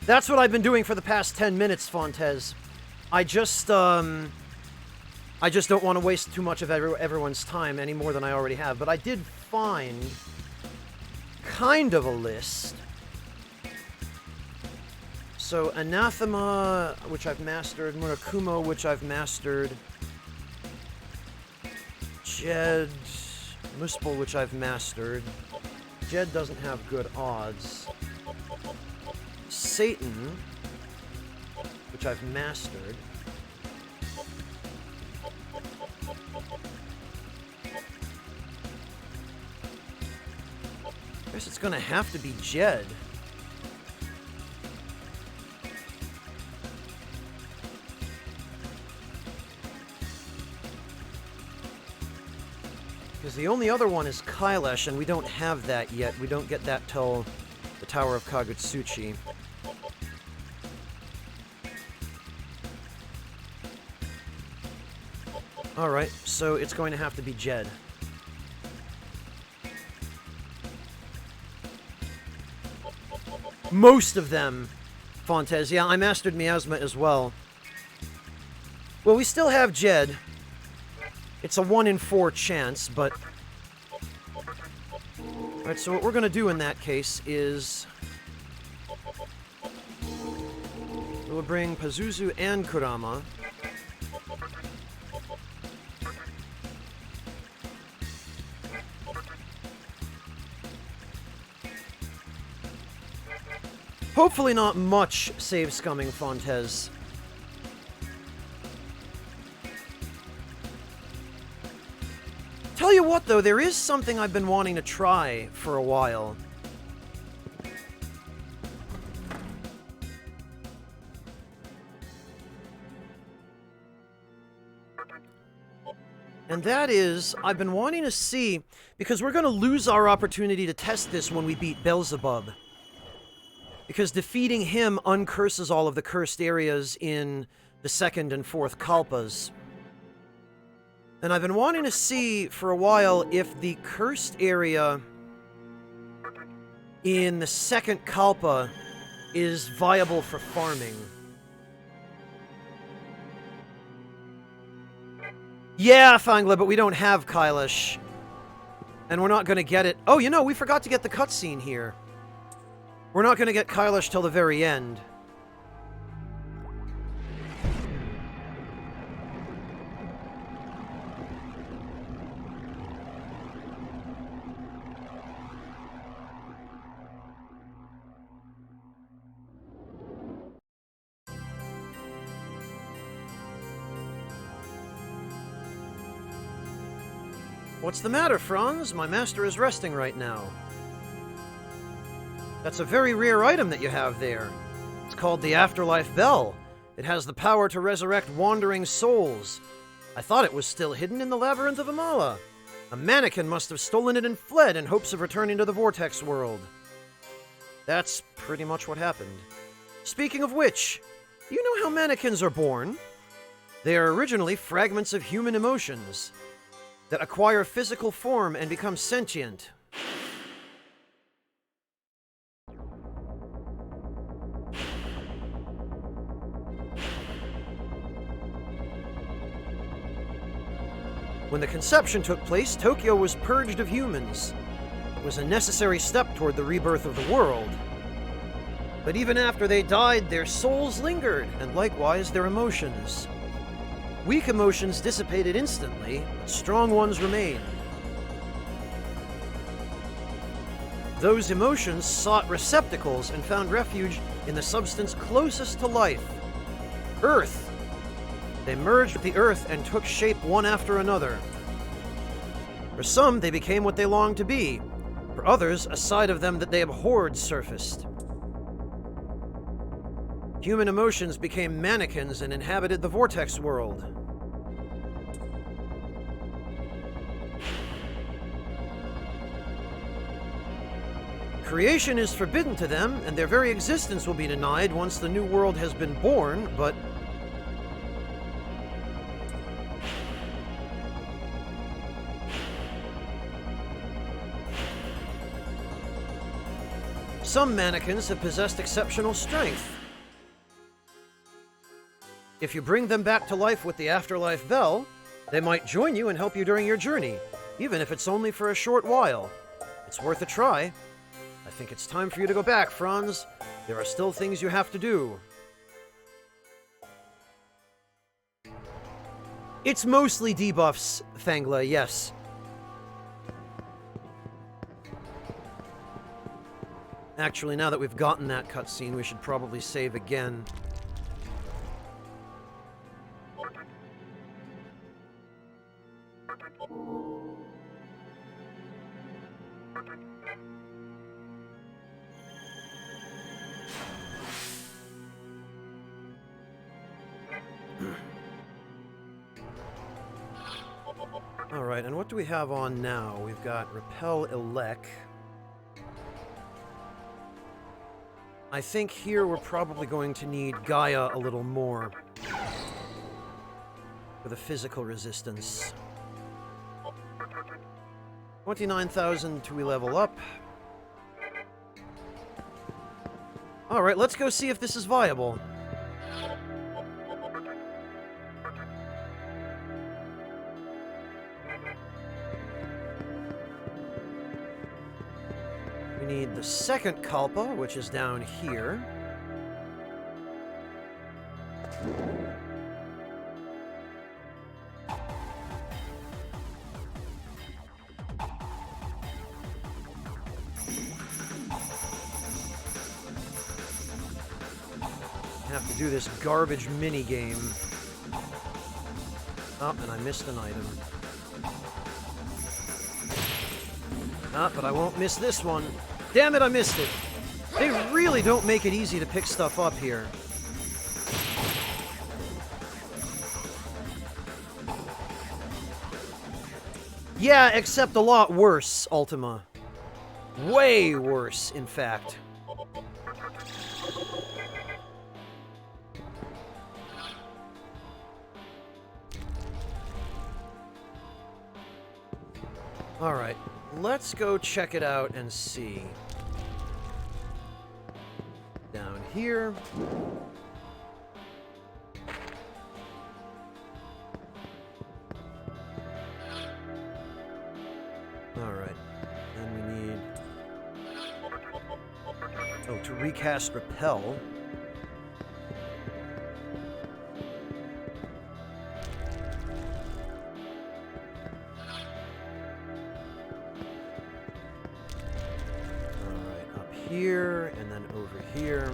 That's what I've been doing for the past 10 minutes, Fontes. I just don't want to waste too much of everyone's time any more than I already have. But I did find kind of a list. So, Anathema, which I've mastered. Murakumo, which I've mastered. Jed. Muspel, which I've mastered. Jed doesn't have good odds. Satan, which I've mastered. I guess it's gonna have to be Jed. Because the only other one is Kailash, and we don't have that yet. We don't get that till the Tower of Kagutsuchi. Alright, so it's going to have to be Jed. Most of them, Fontes. Yeah, I mastered Miasma as well. Well, we still have Jed. It's a 1 in 4 chance, but... Alright, so what we're going to do in that case is... we'll bring Pazuzu and Kurama. Hopefully not much save scumming, Fontes. Tell you what, though, there is something I've been wanting to try for a while. And that is, I've been wanting to see, because we're going to lose our opportunity to test this when we beat Beelzebub. Because defeating him uncurses all of the cursed areas in the 2nd and 4th Kalpas. And I've been wanting to see for a while if the cursed area in the 2nd Kalpa is viable for farming. Yeah, Fangla, but we don't have Kailash. And we're not going to get it. Oh, you know, we forgot to get the cutscene here. We're not going to get Kailash till the very end. What's the matter, Franz? My master is resting right now. That's a very rare item that you have there. It's called the Afterlife Bell. It has the power to resurrect wandering souls. I thought it was still hidden in the Labyrinth of Amala. A mannequin must have stolen it and fled in hopes of returning to the Vortex world. That's pretty much what happened. Speaking of which, do you know how mannequins are born? They are originally fragments of human emotions that acquire physical form and become sentient. When the conception took place, Tokyo was purged of humans. It was a necessary step toward the rebirth of the world. But even after they died, their souls lingered, and likewise their emotions. Weak emotions dissipated instantly, but strong ones remained. Those emotions sought receptacles and found refuge in the substance closest to life, Earth. They merged with the Earth and took shape one after another. For some, they became what they longed to be. For others, a side of them that they abhorred surfaced. Human emotions became mannequins and inhabited the Vortex world. Creation is forbidden to them, and their very existence will be denied once the new world has been born, but some mannequins have possessed exceptional strength. If you bring them back to life with the Afterlife Bell, they might join you and help you during your journey, even if it's only for a short while. It's worth a try. I think it's time for you to go back, Franz. There are still things you have to do. It's mostly debuffs, Fangla, yes. Actually, now that we've gotten that cutscene, we should probably save again. Alright, and what do we have on now? We've got Repel Elec. I think here we're probably going to need Gaia a little more for the physical resistance. 29,000 till we level up. Alright, let's go see if this is viable. We need the second Kalpa, which is down here. Have to do this garbage mini-game. Oh, and I missed an item. Ah, but I won't miss this one. Damn it, I missed it. They really don't make it easy to pick stuff up here. Yeah, except a lot worse, Ultima. Way worse, in fact. Alright, let's go check it out and see. Down here. Alright, then we need... Oh, to recast Repel. Here, and then over here.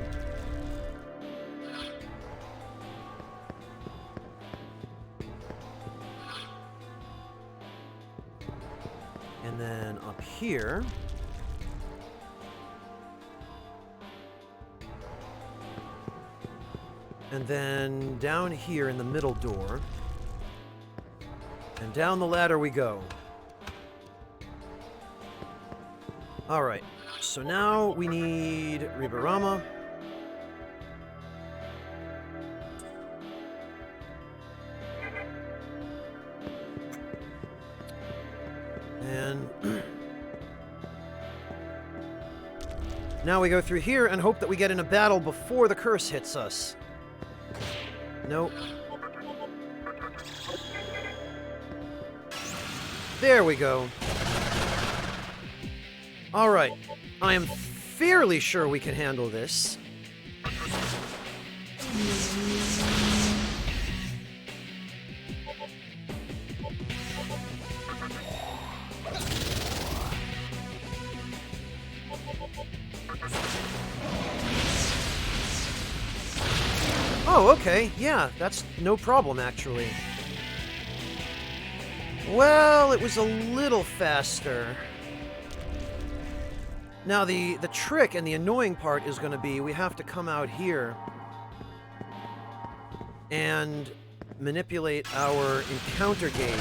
And then up here. And then down here in the middle door. And down the ladder we go. Alright. So now we need Ribarama. And now we go through here and hope that we get in a battle before the curse hits us. Nope. There we go. All right. I am fairly sure we can handle this. Oh, okay. Yeah, that's no problem, actually. Well, it was a little faster. Now, the trick and the annoying part is going to be we have to come out here and manipulate our encounter gauge.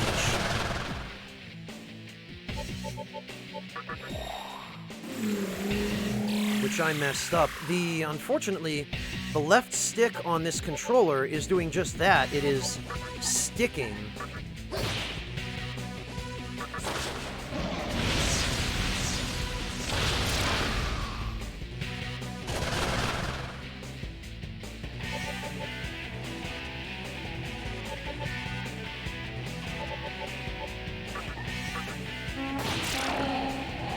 Which I messed up. Unfortunately, the left stick on this controller is doing just that. It is sticking.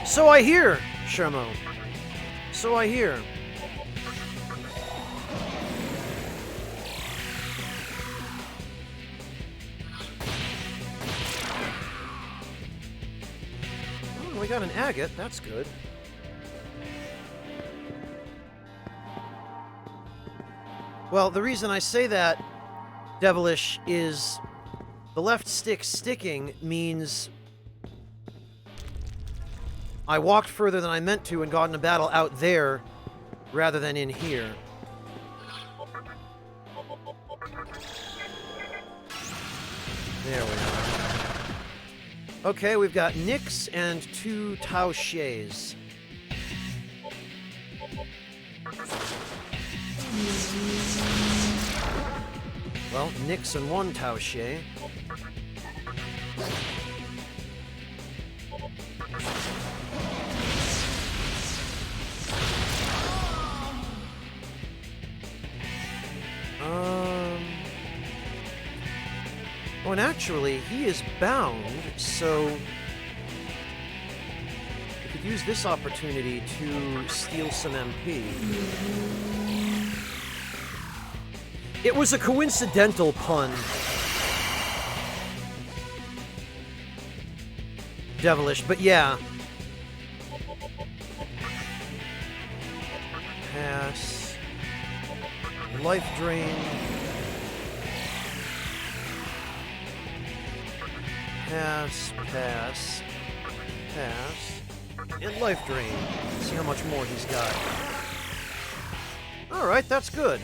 So I hear, Shermo. So I hear. Oh, we got an agate. That's good. Well, the reason I say that, Devilish, is the left stick sticking means I walked further than I meant to and got in a battle out there rather than in here. There we are. Okay, we've got Nyx and 2 Tao Shays. Well, Nyx and 1 Tao Shay. Oh, and actually, he is bound, so we could use this opportunity to steal some MP. It was a coincidental pun. Devilish, but yeah. Pass. Life drain. Pass, pass, pass, and life drain. See how much more he's got. Alright, that's good.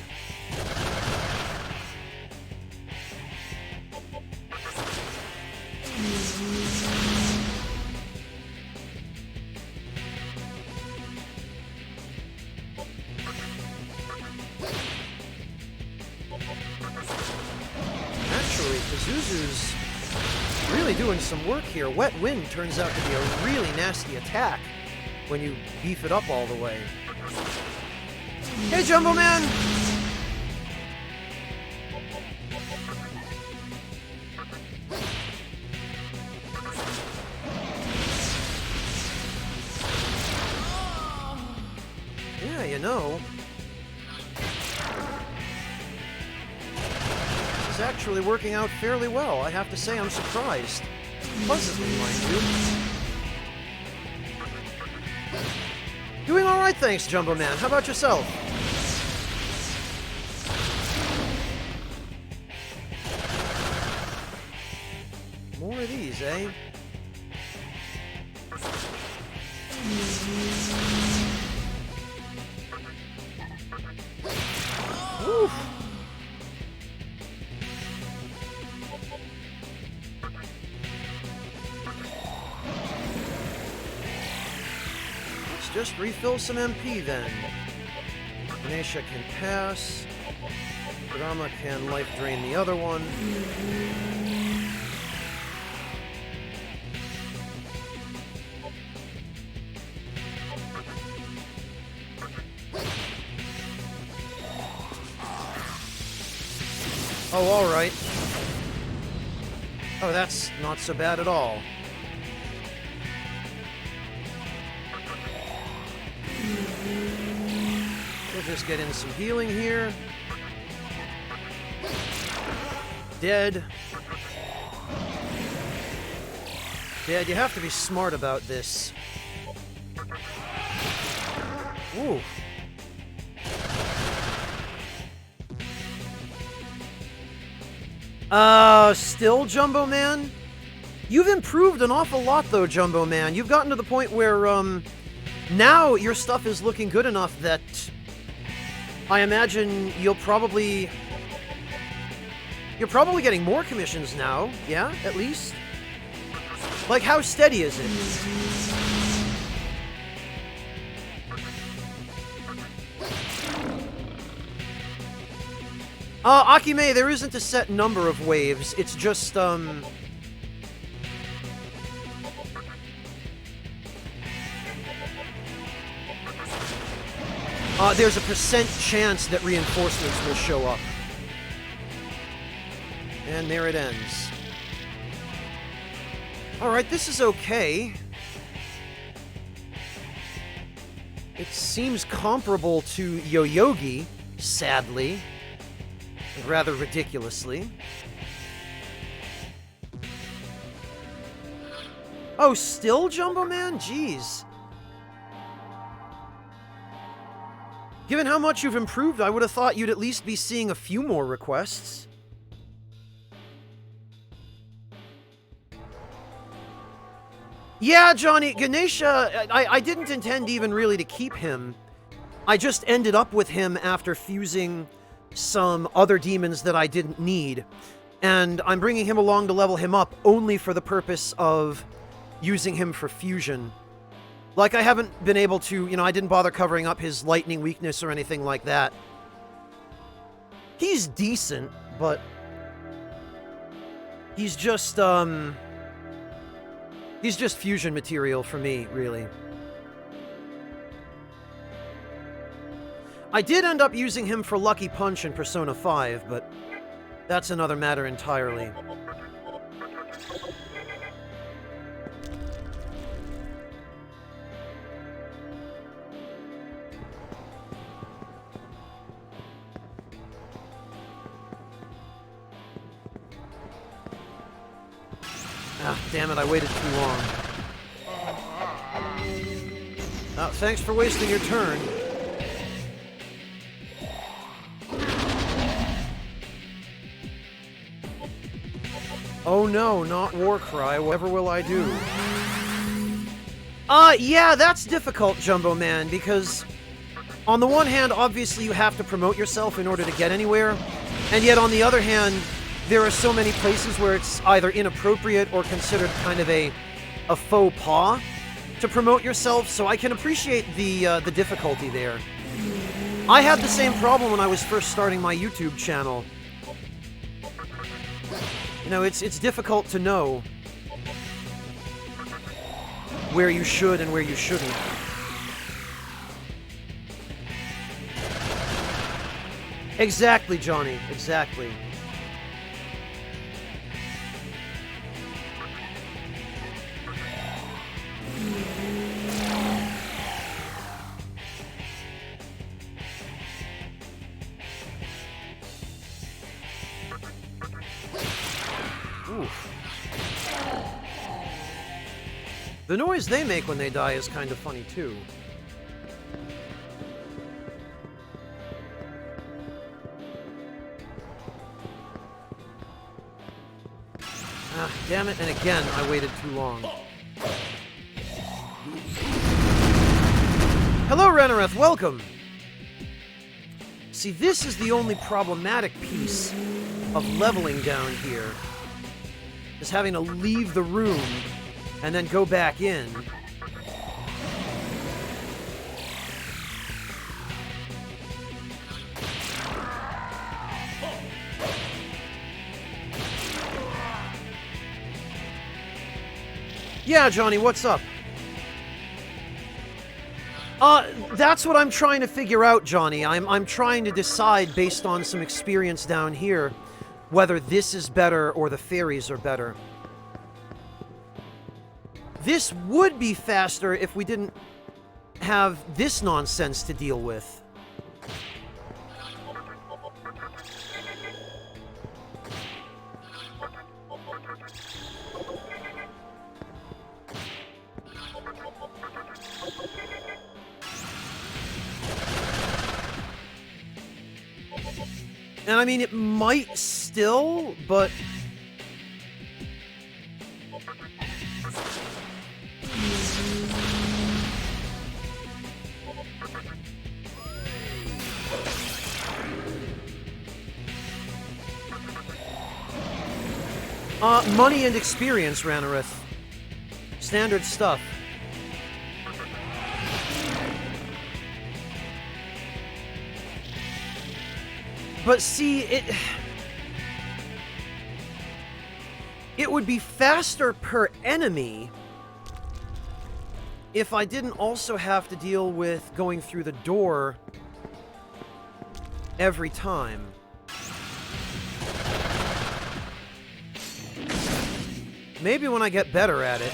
really doing some work here. Wet Wind turns out to be a really nasty attack when you beef it up all the way. Hey, Jumbo Man! Yeah, you know. It's actually working out fairly well. I have to say I'm surprised. Pleasantly, mind you. Doing alright, thanks, Jumbo Man. How about yourself? More of these, eh? Oof. Let's just refill some MP then. Ganesha can pass. Kurama can life drain the other one. Oh, alright. Oh, that's not so bad at all. We'll just get in some healing here. Dead. Dead, you have to be smart about this. Ooh. Still, Jumbo Man? You've improved an awful lot, though, Jumbo Man. You've gotten to the point where, now your stuff is looking good enough that I imagine you're probably getting more commissions now, yeah, at least? Like, how steady is it? Akime, there isn't a set number of waves. It's just, there's a percent chance that reinforcements will show up. And there it ends. Alright, this is okay. It seems comparable to Yoyogi, sadly. And rather ridiculously. Oh, still, Jumbo Man? Jeez. Given how much you've improved, I would have thought you'd at least be seeing a few more requests. Yeah, Johnny, Ganesha, I didn't intend even really to keep him. I just ended up with him after fusing some other demons that I didn't need. And I'm bringing him along to level him up only for the purpose of using him for fusion. Like, I haven't been able to, I didn't bother covering up his lightning weakness or anything like that. He's decent, but he's just fusion material for me, really. I did end up using him for Lucky Punch in Persona 5, but that's another matter entirely. Ah, damn it, I waited too long. Thanks for wasting your turn. Oh no, not Warcry, whatever will I do? Yeah, that's difficult, Jumbo Man, because on the one hand, obviously you have to promote yourself in order to get anywhere, and yet on the other hand, there are so many places where it's either inappropriate or considered kind of a faux pas to promote yourself, so I can appreciate the difficulty there. I had the same problem when I was first starting my YouTube channel. It's difficult to know where you should and where you shouldn't. Exactly, Johnny. Exactly. Oof. The noise they make when they die is kind of funny, too. Ah, damn it, and again, I waited too long. Hello, Renareth, welcome! See, this is the only problematic piece of leveling down here, is having to leave the room and then go back in. Yeah, Johnny, what's up? That's what I'm trying to figure out, Johnny. I'm trying to decide, based on some experience down here, whether this is better or the fairies are better. This would be faster if we didn't have this nonsense to deal with. And I mean, it might still, but... money and experience, Ranarith. Standard stuff. But see, it would be faster per enemy if I didn't also have to deal with going through the door every time. Maybe when I get better at it.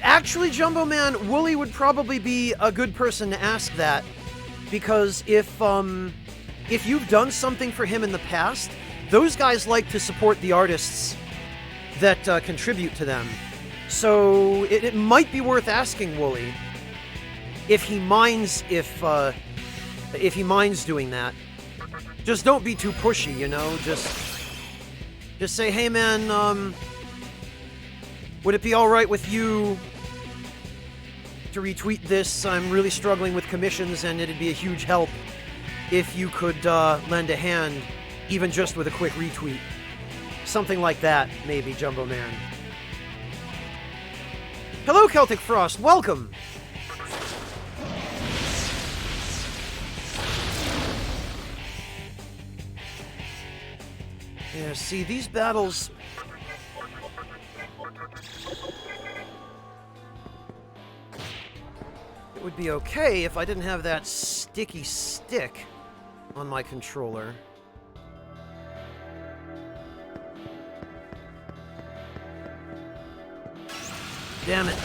Actually, Jumbo Man, Wooly would probably be a good person to ask that, because if you've done something for him in the past, those guys like to support the artists that contribute to them. So it might be worth asking Wooly if he minds if he minds doing that. Just don't be too pushy, you know. Just say, hey man, would it be all right with you to retweet this? I'm really struggling with commissions, and it'd be a huge help if you could lend a hand, even just with a quick retweet. Something like that, maybe, Jumbo Man. Hello, Celtic Frost. Welcome. Yeah, see, these battles... It would be okay if I didn't have that sticky stick on my controller. Damn it.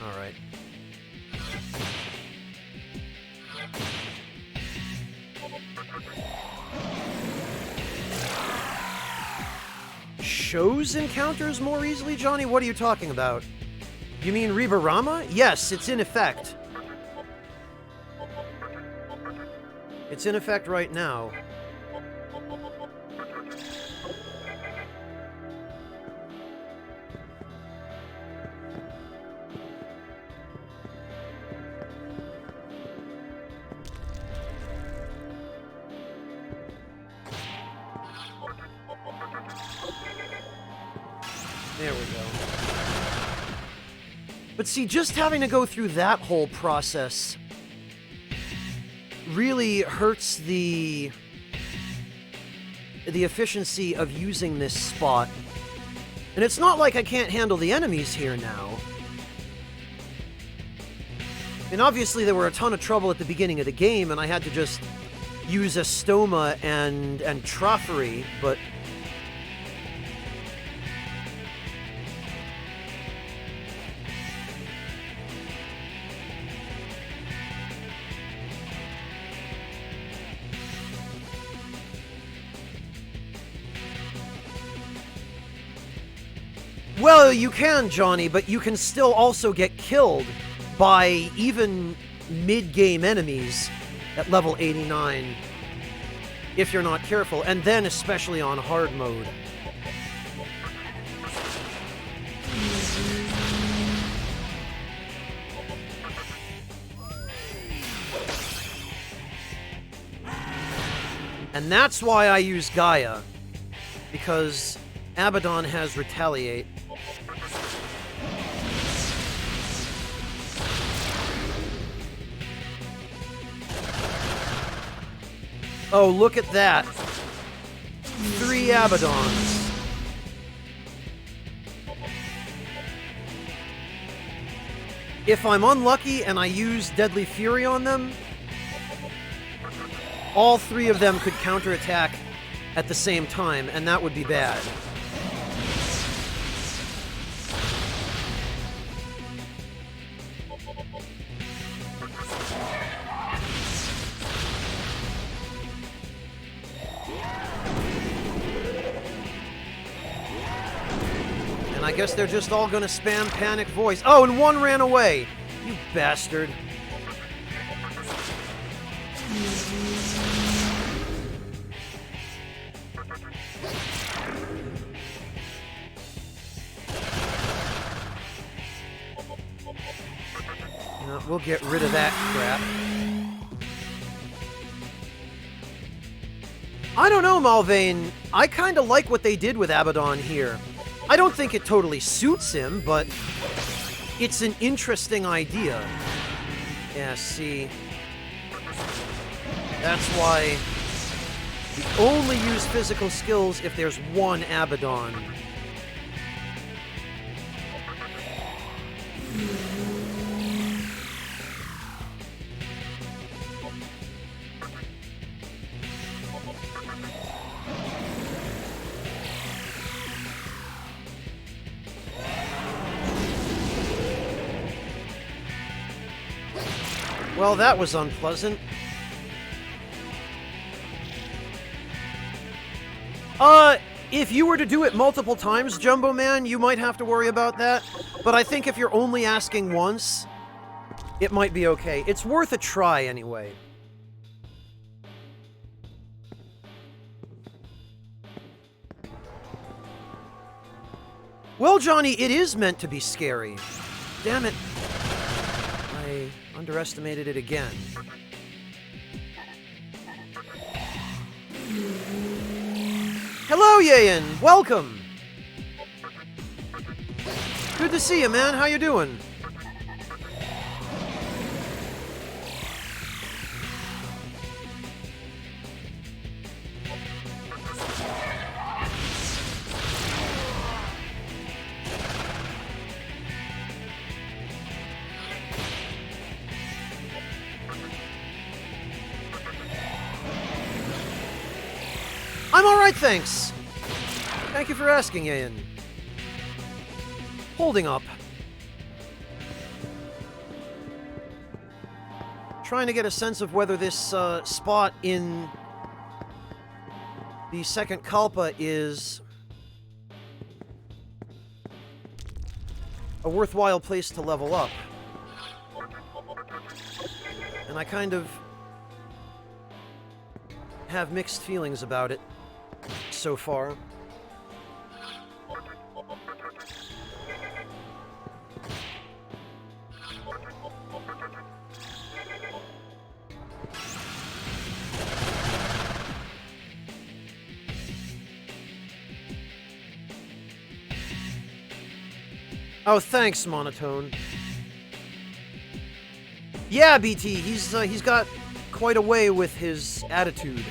Alright. Shows encounters more easily, Johnny? What are you talking about? You mean Rebarama? Yes, it's in effect. It's in effect right now. There we go. But see, just having to go through that whole process really hurts the efficiency of using this spot. And it's not like I can't handle the enemies here now. And obviously there were a ton of trouble at the beginning of the game, and I had to just use a stoma and troffery, but... Well, you can, Johnny, but you can still also get killed by even mid-game enemies at level 89 if you're not careful, and then especially on hard mode. And that's why I use Gaia, because Abaddon has Retaliate. Oh, look at that. 3 Abaddons. If I'm unlucky and I use Deadly Fury on them, all 3 of them could counterattack at the same time, and that would be bad. I guess they're just all gonna spam Panic Voice. Oh, and one ran away! You bastard. We'll get rid of that crap. I don't know, Malvain. I kinda like what they did with Abaddon here. I don't think it totally suits him, but it's an interesting idea. Yeah, see. That's why you only use physical skills if there's one Abaddon. Well, that was unpleasant. If you were to do it multiple times, Jumbo Man, you might have to worry about that. But I think if you're only asking once, it might be okay. It's worth a try anyway. Well, Johnny, it is meant to be scary. Damn it. I underestimated it again. Hello, Yayan! Welcome! Good to see you, man. How you doing? I'm alright, thanks. Thank you for asking, Yayan. Holding up. Trying to get a sense of whether this spot in the second Kalpa is a worthwhile place to level up. And I kind of have mixed feelings about it so far. Oh, thanks, Monotone. Yeah, BT, he's got quite a way with his attitude.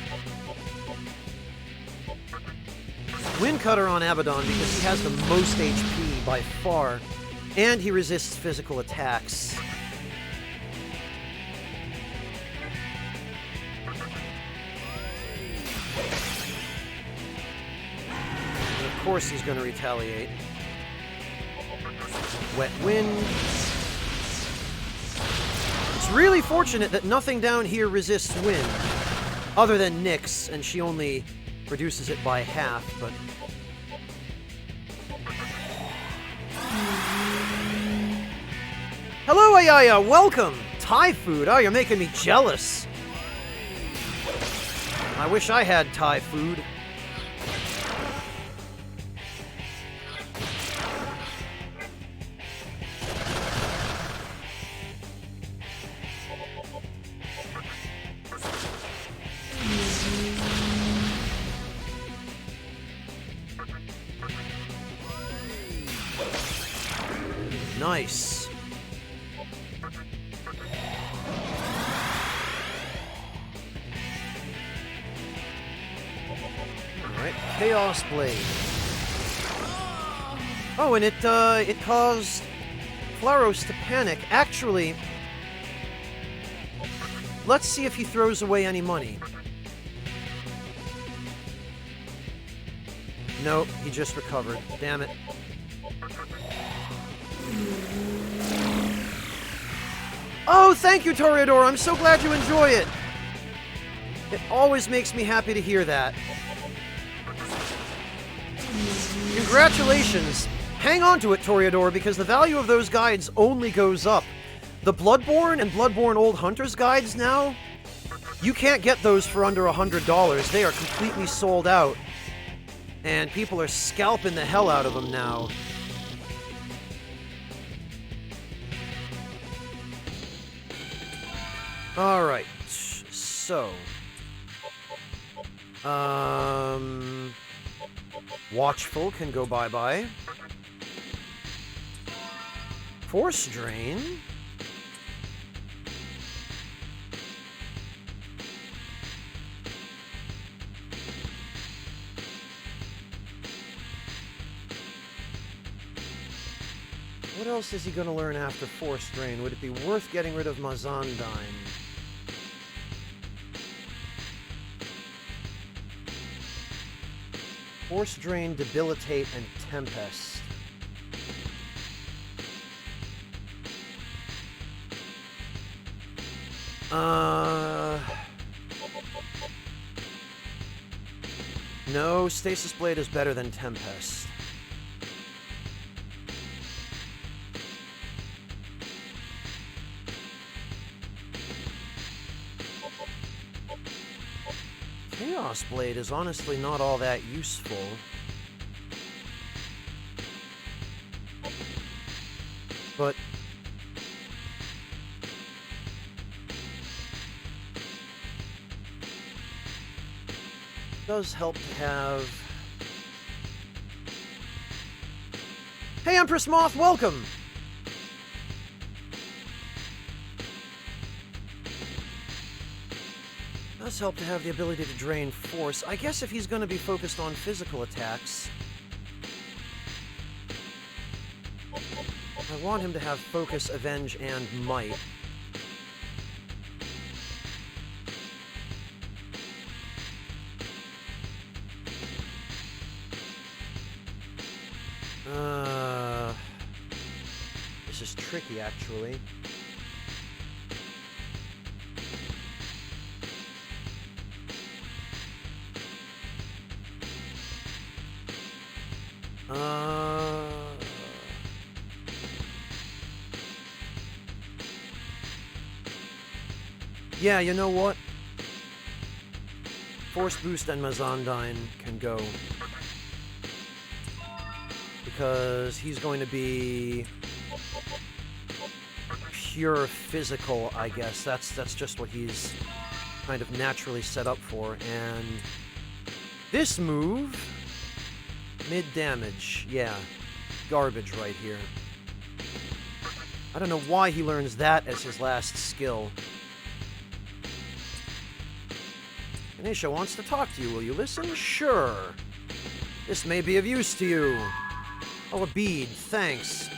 Wind Cutter on Abaddon because he has the most HP by far, and he resists physical attacks. And of course he's going to retaliate. Wet Wind. It's really fortunate that nothing down here resists wind, other than Nyx, and she only reduces it by half, but... Hello, Ayaya! Welcome! Thai food! Oh, you're making me jealous! I wish I had Thai food. Nice. Alright, Chaos Blade. Oh, and it caused Flaros to panic. Actually, let's see if he throws away any money. Nope, he just recovered. Damn it. Oh, thank you, Toreador. I'm so glad you enjoy it. It always makes me happy to hear that. Congratulations. Hang on to it, Toreador, because the value of those guides only goes up. The Bloodborne and Bloodborne Old Hunters guides now, you can't get those for under $100. They are completely sold out. And people are scalping the hell out of them now. Alright, so... Watchful can go bye-bye. Force Drain... What else is he going to learn after Force Drain? Would it be worth getting rid of Mazandine? Force Drain, Debilitate, and Tempest. No, Stasis Blade is better than Tempest. Chaos Blade is honestly not all that useful. But... it does help to have... Hey, Empress Moth, welcome! Does help to have the ability to drain force. I guess if he's going to be focused on physical attacks, I want him to have focus, avenge, and might. This is tricky, actually. Yeah, you know what? Force Boost and Mazandine can go. Because he's going to be pure physical, I guess. That's just what he's kind of naturally set up for. And this move, mid damage, yeah, garbage right here. I don't know why he learns that as his last skill. Ganesha wants to talk to you. Will you listen? Sure. This may be of use to you. Oh, a bead. Thanks.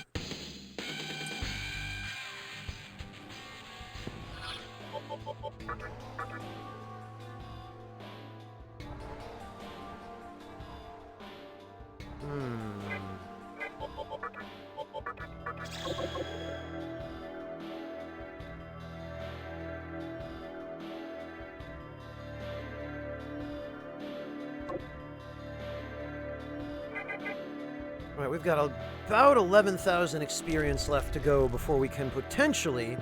Alright, we've got about 11,000 experience left to go before we can potentially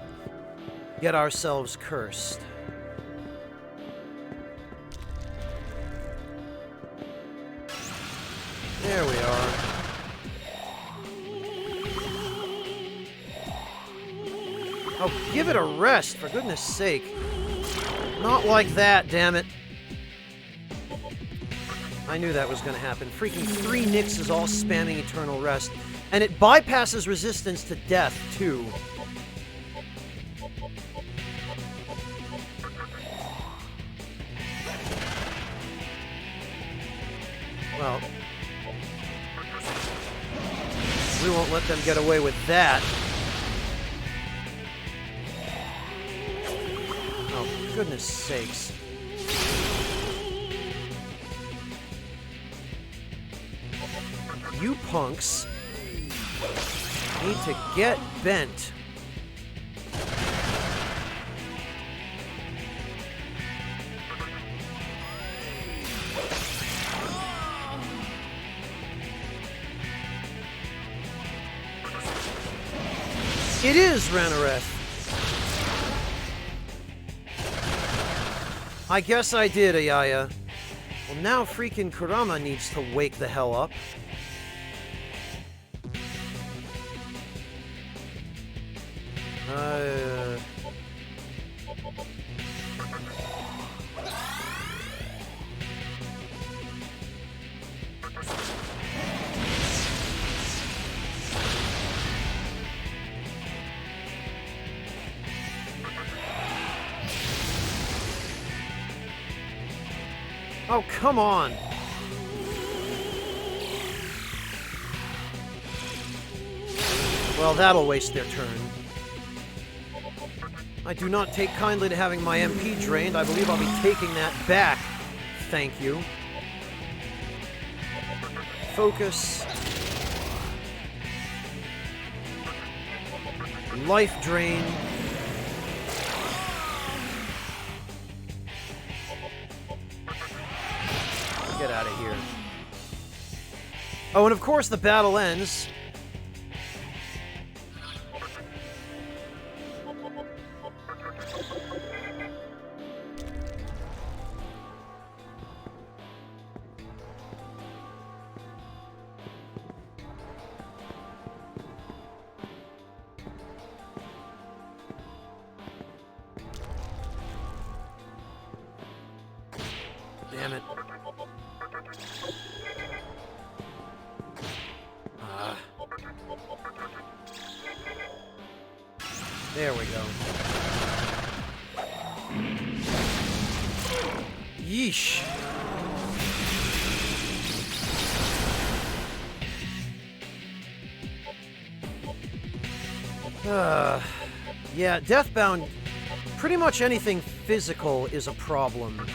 get ourselves cursed. There we are. Oh, give it a rest, for goodness sake. Not like that, damn it. I knew that was going to happen. Freaking 3 Nixes all spamming Eternal Rest. And it bypasses resistance to death, too. Well, we won't let them get away with that. Oh, for goodness sakes. You punks need to get bent. It is Ranareth. I guess I did, Ayaya. Well, now freaking Kurama needs to wake the hell up. Oh, come on! Well, that'll waste their turn. I do not take kindly to having my MP drained. I believe I'll be taking that back. Thank you. Focus. Life drain. Get out of here. Oh, and of course the battle ends. Damn it. There we go. Yeesh. Yeah, Deathbound, pretty much anything physical is a problem.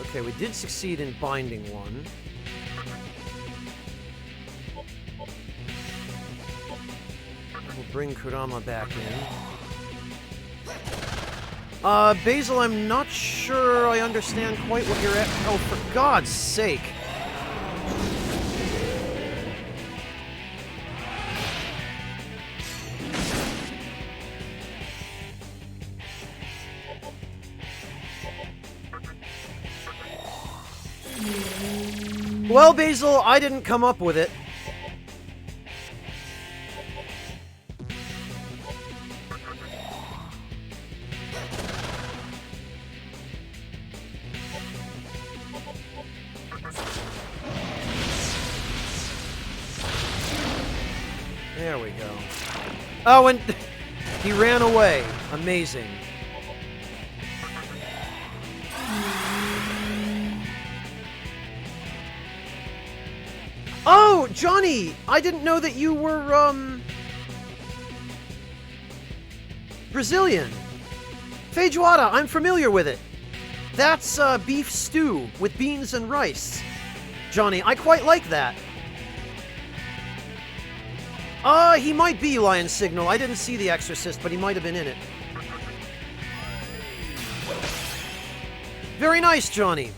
Okay, we did succeed in binding one. We'll bring Kurama back in. Basil, I'm not sure I understand quite what you're at. Oh, for God's sake. Well, Basil, I didn't come up with it. we go. Oh, and he ran away. Amazing. Oh, Johnny! I didn't know that you were, Brazilian. Feijoada, I'm familiar with it. That's, beef stew with beans and rice. Johnny, I quite like that. He might be Lion Signal. I didn't see The Exorcist, but he might have been in it. Very nice, Johnny.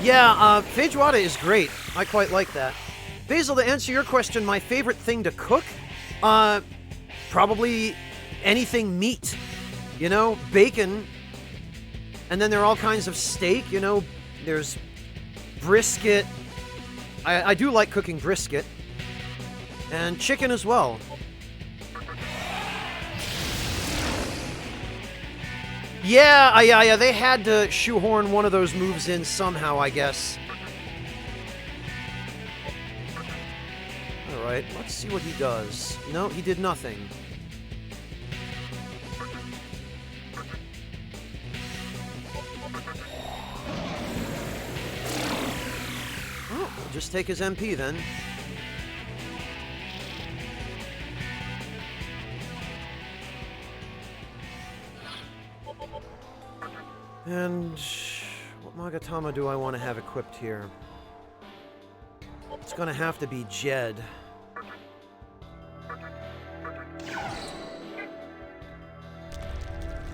Yeah, Feijoada is great. I quite like that. Basil, to answer your question, my favorite thing to cook? Probably anything meat. You know, bacon. And then there are all kinds of steak, you know. There's brisket. I do like cooking brisket. And chicken as well. Yeah, they had to shoehorn one of those moves in somehow, I guess. Alright, let's see what he does. No, he did nothing. Oh, we'll just take his MP then. And what Magatama do I want to have equipped here? It's going to have to be Jed.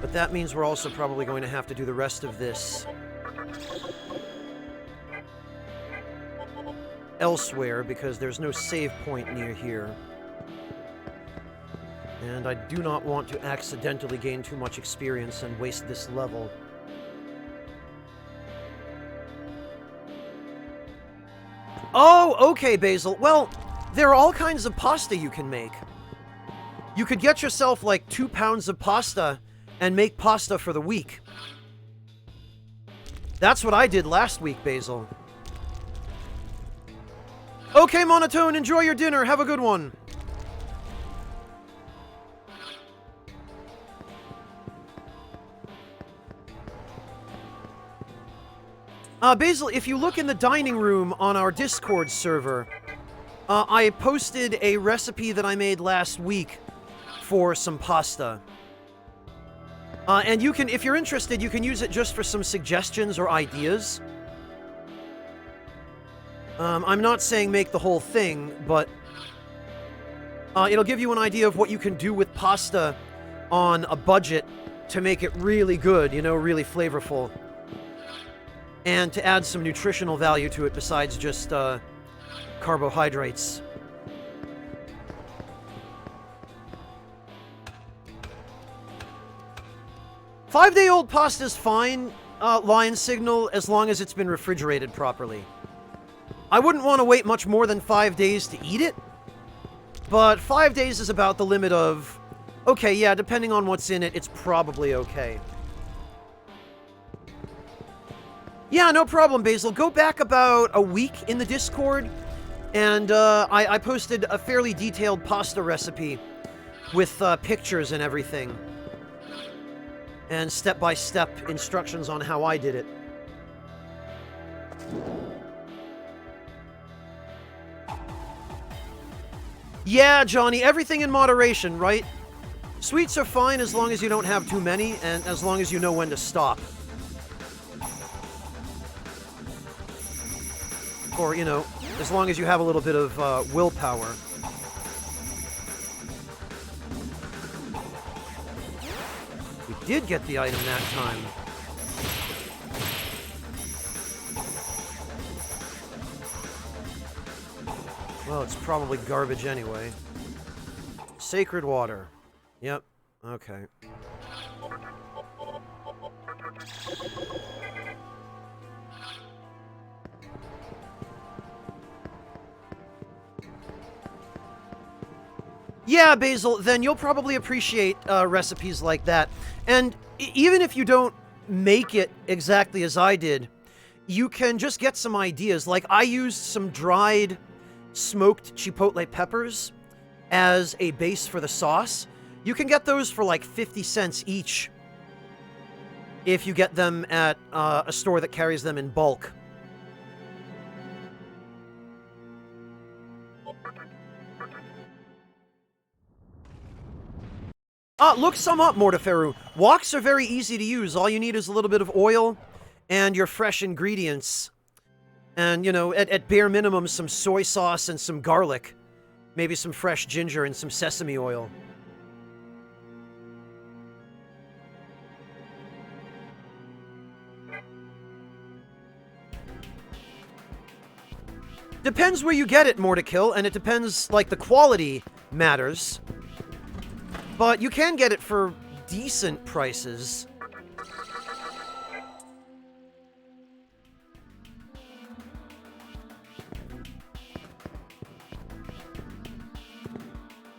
But that means we're also probably going to have to do the rest of this elsewhere, because there's no save point near here. And I do not want to accidentally gain too much experience and waste this level. Oh, okay, Basil. Well, there are all kinds of pasta you can make. You could get yourself like 2 pounds of pasta and make pasta for the week. That's what I did last week, Basil. Okay, Monotone, enjoy your dinner. Have a good one. Basil, if you look in the dining room on our Discord server, I posted a recipe that I made last week for some pasta. And you can, if you're interested, you can use it just for some suggestions or ideas. I'm not saying make the whole thing, but it'll give you an idea of what you can do with pasta on a budget to make it really good, you know, really flavorful. And to add some nutritional value to it besides just carbohydrates. Five-day-old pasta's fine, Lion Signal, as long as it's been refrigerated properly. I wouldn't want to wait much more than 5 days to eat it, but 5 days is about the limit of, okay, yeah, depending on what's in it, it's probably okay. Yeah, no problem, Basil. Go back about a week in the Discord, and I posted a fairly detailed pasta recipe with pictures and everything. And step-by-step instructions on how I did it. Yeah, Johnny, everything in moderation, right? Sweets are fine as long as you don't have too many, and as long as you know when to stop. Or, you know, as long as you have a little bit of willpower. We did get the item that time. Well, it's probably garbage anyway. Sacred water. Yep. Okay. Yeah, Basil, then you'll probably appreciate recipes like that. And even if you don't make it exactly as I did, you can just get some ideas. Like, I used some dried smoked chipotle peppers as a base for the sauce. You can get those for like 50 cents each if you get them at a store that carries them in bulk. Look some up, Mortiferu. Woks are very easy to use. All you need is a little bit of oil and your fresh ingredients. And, you know, at bare minimum, some soy sauce and some garlic. Maybe some fresh ginger and some sesame oil. Depends where you get it, Mortikill, and it depends, like, the quality matters. But you can get it for decent prices.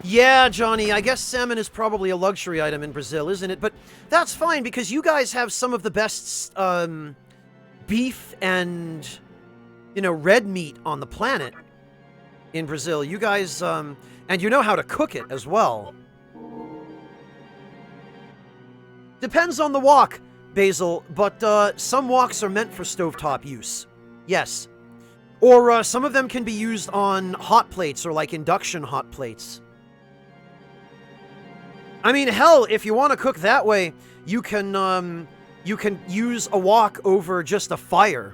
Yeah, Johnny, I guess salmon is probably a luxury item in Brazil, isn't it? But that's fine, because you guys have some of the best, beef and, you know, red meat on the planet in Brazil. You guys, and you know how to cook it as well. Depends on the wok, Basil, but some woks are meant for stovetop use. Yes. Or some of them can be used on hot plates or like induction hot plates. I mean, hell, if you want to cook that way, you can use a wok over just a fire.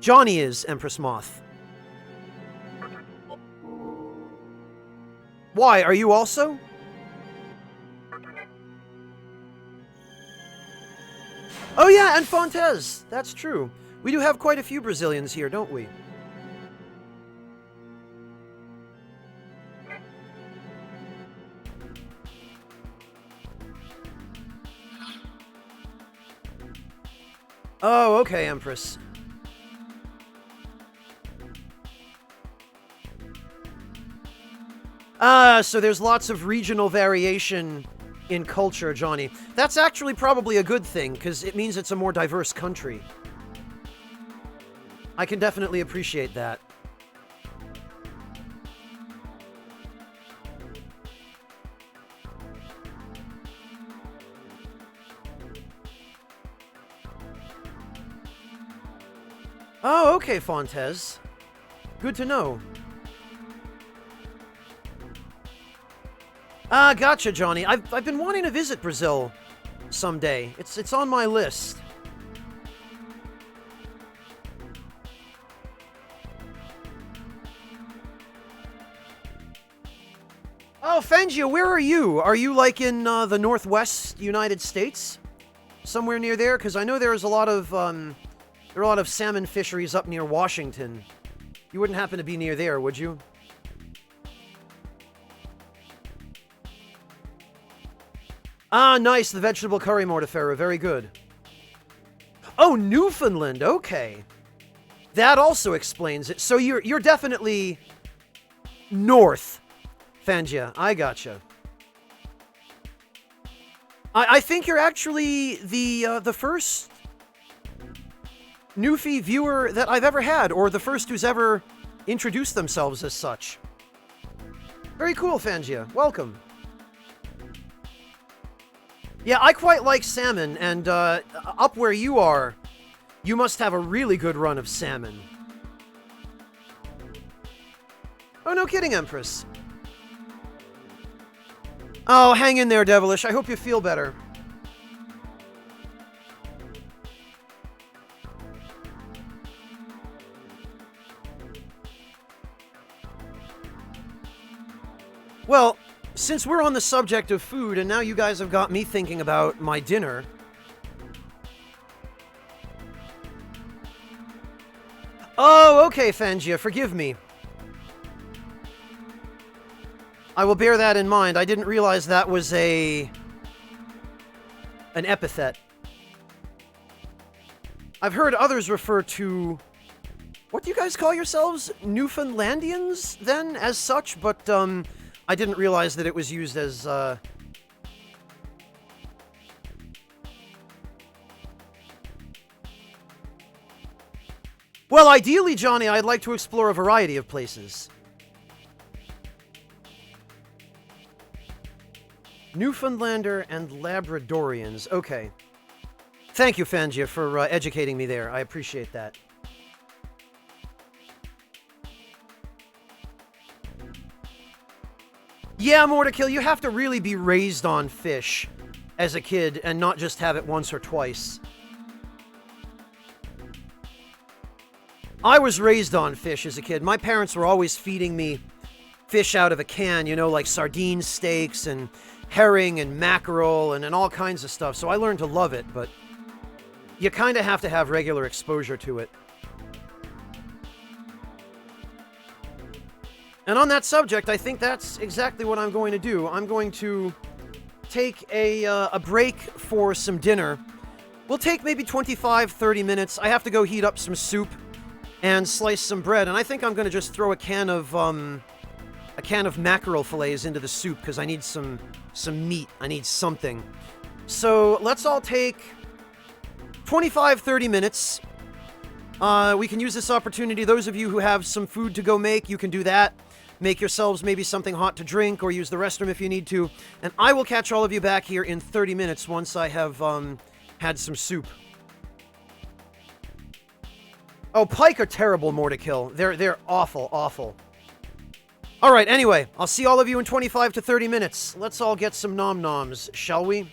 Johnny is Empress Moth. Why, are you also? Oh yeah, and Fontes. That's true. We do have quite a few Brazilians here, don't we? Oh, okay, Empress. So there's lots of regional variation in culture, Johnny. That's actually probably a good thing, because it means it's a more diverse country. I can definitely appreciate that. Oh, okay, Fontes. Good to know. Gotcha, Johnny. I've been wanting to visit Brazil someday. It's on my list. Oh, Fangia, where are you? Are you, like, in, the Northwest United States? Somewhere near there? Because I know there's a lot of, there are a lot of salmon fisheries up near Washington. You wouldn't happen to be near there, would you? Ah, nice, the vegetable curry mortifera, very good. Oh, Newfoundland, okay. That also explains it. So you're definitely north, Fangia. I gotcha. I think you're actually the first Newfie viewer that I've ever had, or the first who's ever introduced themselves as such. Very cool, Fangia. Welcome. Yeah, I quite like salmon, and up where you are, you must have a really good run of salmon. Oh, no kidding, Empress. Oh, hang in there, Devilish. I hope you feel better. Well, since we're on the subject of food, and now you guys have got me thinking about my dinner... Oh, okay, Fangia, forgive me. I will bear that in mind. I didn't realize that was an epithet. I've heard others refer to... What do you guys call yourselves? Newfoundlandians, then, as such, but, I didn't realize that it was used as, Well, ideally, Johnny, I'd like to explore a variety of places. Newfoundlander and Labradorians. Okay. Thank you, Fangia, for educating me there. I appreciate that. Yeah, Mortikill, you have to really be raised on fish as a kid and not just have it once or twice. I was raised on fish as a kid. My parents were always feeding me fish out of a can, you know, like sardine steaks and herring and mackerel and all kinds of stuff. So I learned to love it, but you kind of have regular exposure to it. And on that subject, I think that's exactly what I'm going to do. I'm going to take a break for some dinner. We'll take maybe 25, 30 minutes. I have to go heat up some soup and slice some bread. And I think I'm going to just throw a can of mackerel fillets into the soup because I need some meat. I need something. So let's all take 25, 30 minutes. We can use this opportunity. Those of you who have some food to go make, you can do that. Make yourselves maybe something hot to drink or use the restroom if you need to. And I will catch all of you back here in 30 minutes once I have had some soup. Oh, pike are terrible, Mortikill. They're awful, awful. Alright, anyway, I'll see all of you in 25 to 30 minutes. Let's all get some nom-noms, shall we?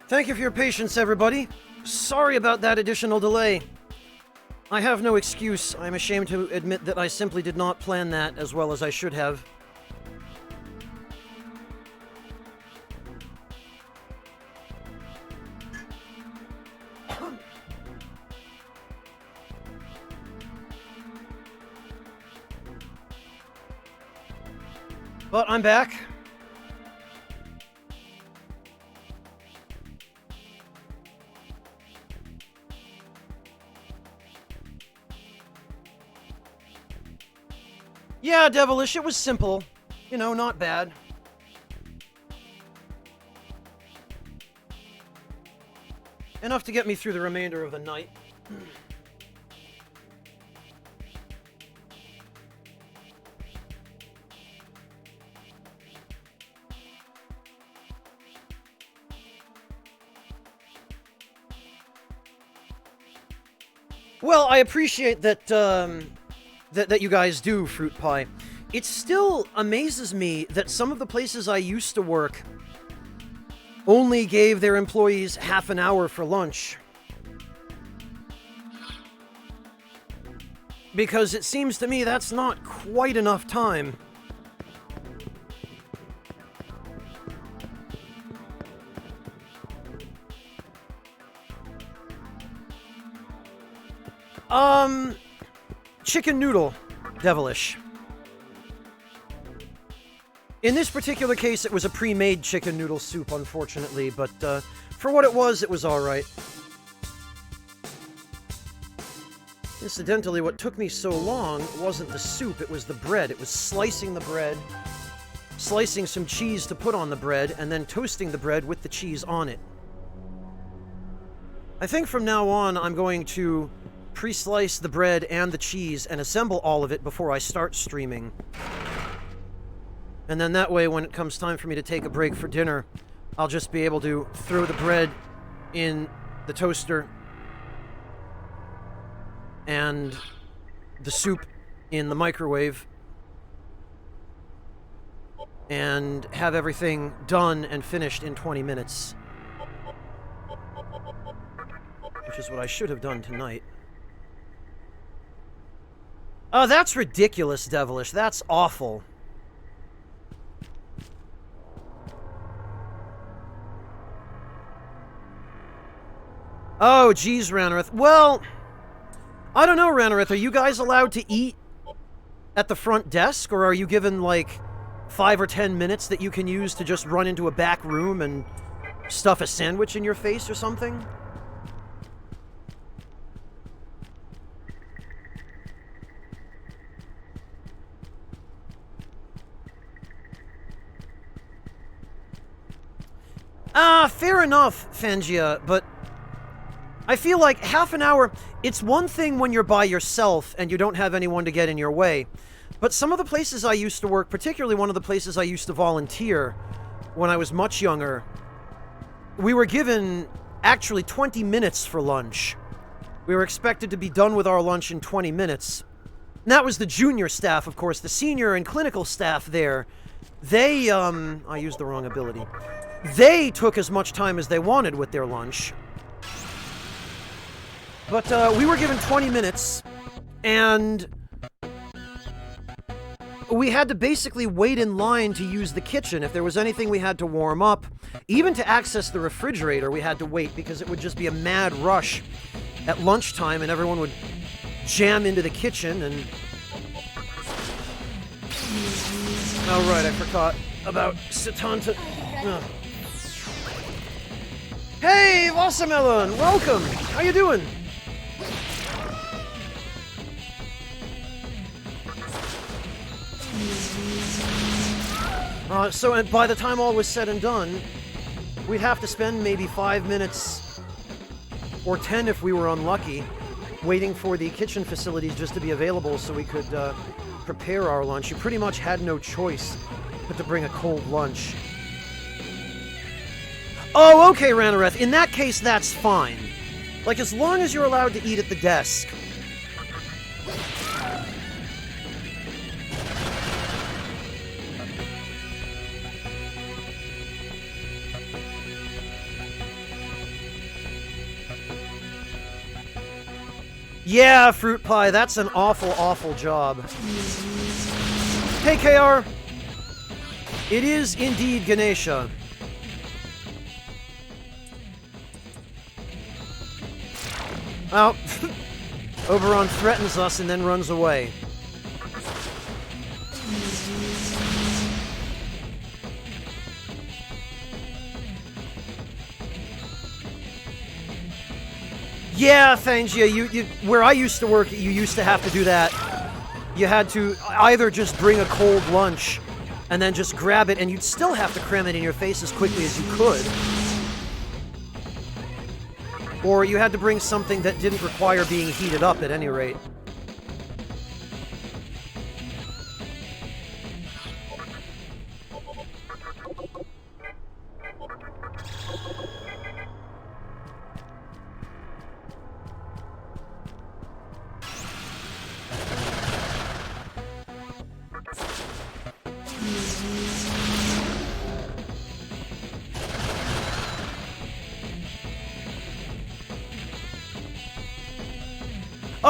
Thank you for your patience, everybody. Sorry about that additional delay. I have no excuse. I'm ashamed to admit that I simply did not plan that as well as I should have. But I'm back. Yeah, Devilish, it was simple. You know, not bad. Enough to get me through the remainder of the night. Well, I appreciate that, that you guys do fruit pie. It still amazes me that some of the places I used to work only gave their employees half an hour for lunch. Because it seems to me that's not quite enough time. Chicken noodle, Devilish. In this particular case, it was a pre-made chicken noodle soup, unfortunately, but for what it was alright. Incidentally, what took me so long wasn't the soup, it was the bread. It was slicing the bread, slicing some cheese to put on the bread, and then toasting the bread with the cheese on it. I think from now on, I'm going to pre-slice the bread and the cheese and assemble all of it before I start streaming. And then that way, when it comes time for me to take a break for dinner, I'll just be able to throw the bread in the toaster and the soup in the microwave and have everything done and finished in 20 minutes. Which is what I should have done tonight. Oh, that's ridiculous, Devilish. That's awful. Oh, geez, Ranarith. Well, I don't know, Ranarith. Are you guys allowed to eat at the front desk? Or are you given, like, 5 or 10 minutes that you can use to just run into a back room and stuff a sandwich in your face or something? Fair enough, Fangia, but I feel like half an hour, it's one thing when you're by yourself and you don't have anyone to get in your way. But some of the places I used to work, particularly one of the places I used to volunteer when I was much younger, we were given actually 20 minutes for lunch. We were expected to be done with our lunch in 20 minutes. And that was the junior staff, of course. The senior and clinical staff there, they, I used the wrong ability. They took as much time as they wanted with their lunch. But we were given 20 minutes, and we had to basically wait in line to use the kitchen. If there was anything we had to warm up, even to access the refrigerator, we had to wait because it would just be a mad rush at lunchtime, and everyone would jam into the kitchen, and... Oh, right, I forgot about Satanta. Oh. Hey, Wassermelon! Welcome! How you doing? So by the time all was said and done, we'd have to spend maybe 5 minutes, or 10 if we were unlucky, waiting for the kitchen facilities just to be available so we could prepare our lunch. You pretty much had no choice but to bring a cold lunch. Oh, okay, Ranareth. In that case, that's fine. Like, as long as you're allowed to eat at the desk. Yeah, Fruit Pie, that's an awful, awful job. Hey, KR. It is indeed Ganesha. Oh, Oberon threatens us and then runs away. Yeah, Fangia, you where I used to work, you used to have to do that. You had to either just bring a cold lunch and then just grab it, and you'd still have to cram it in your face as quickly as you could. Or you had to bring something that didn't require being heated up at any rate.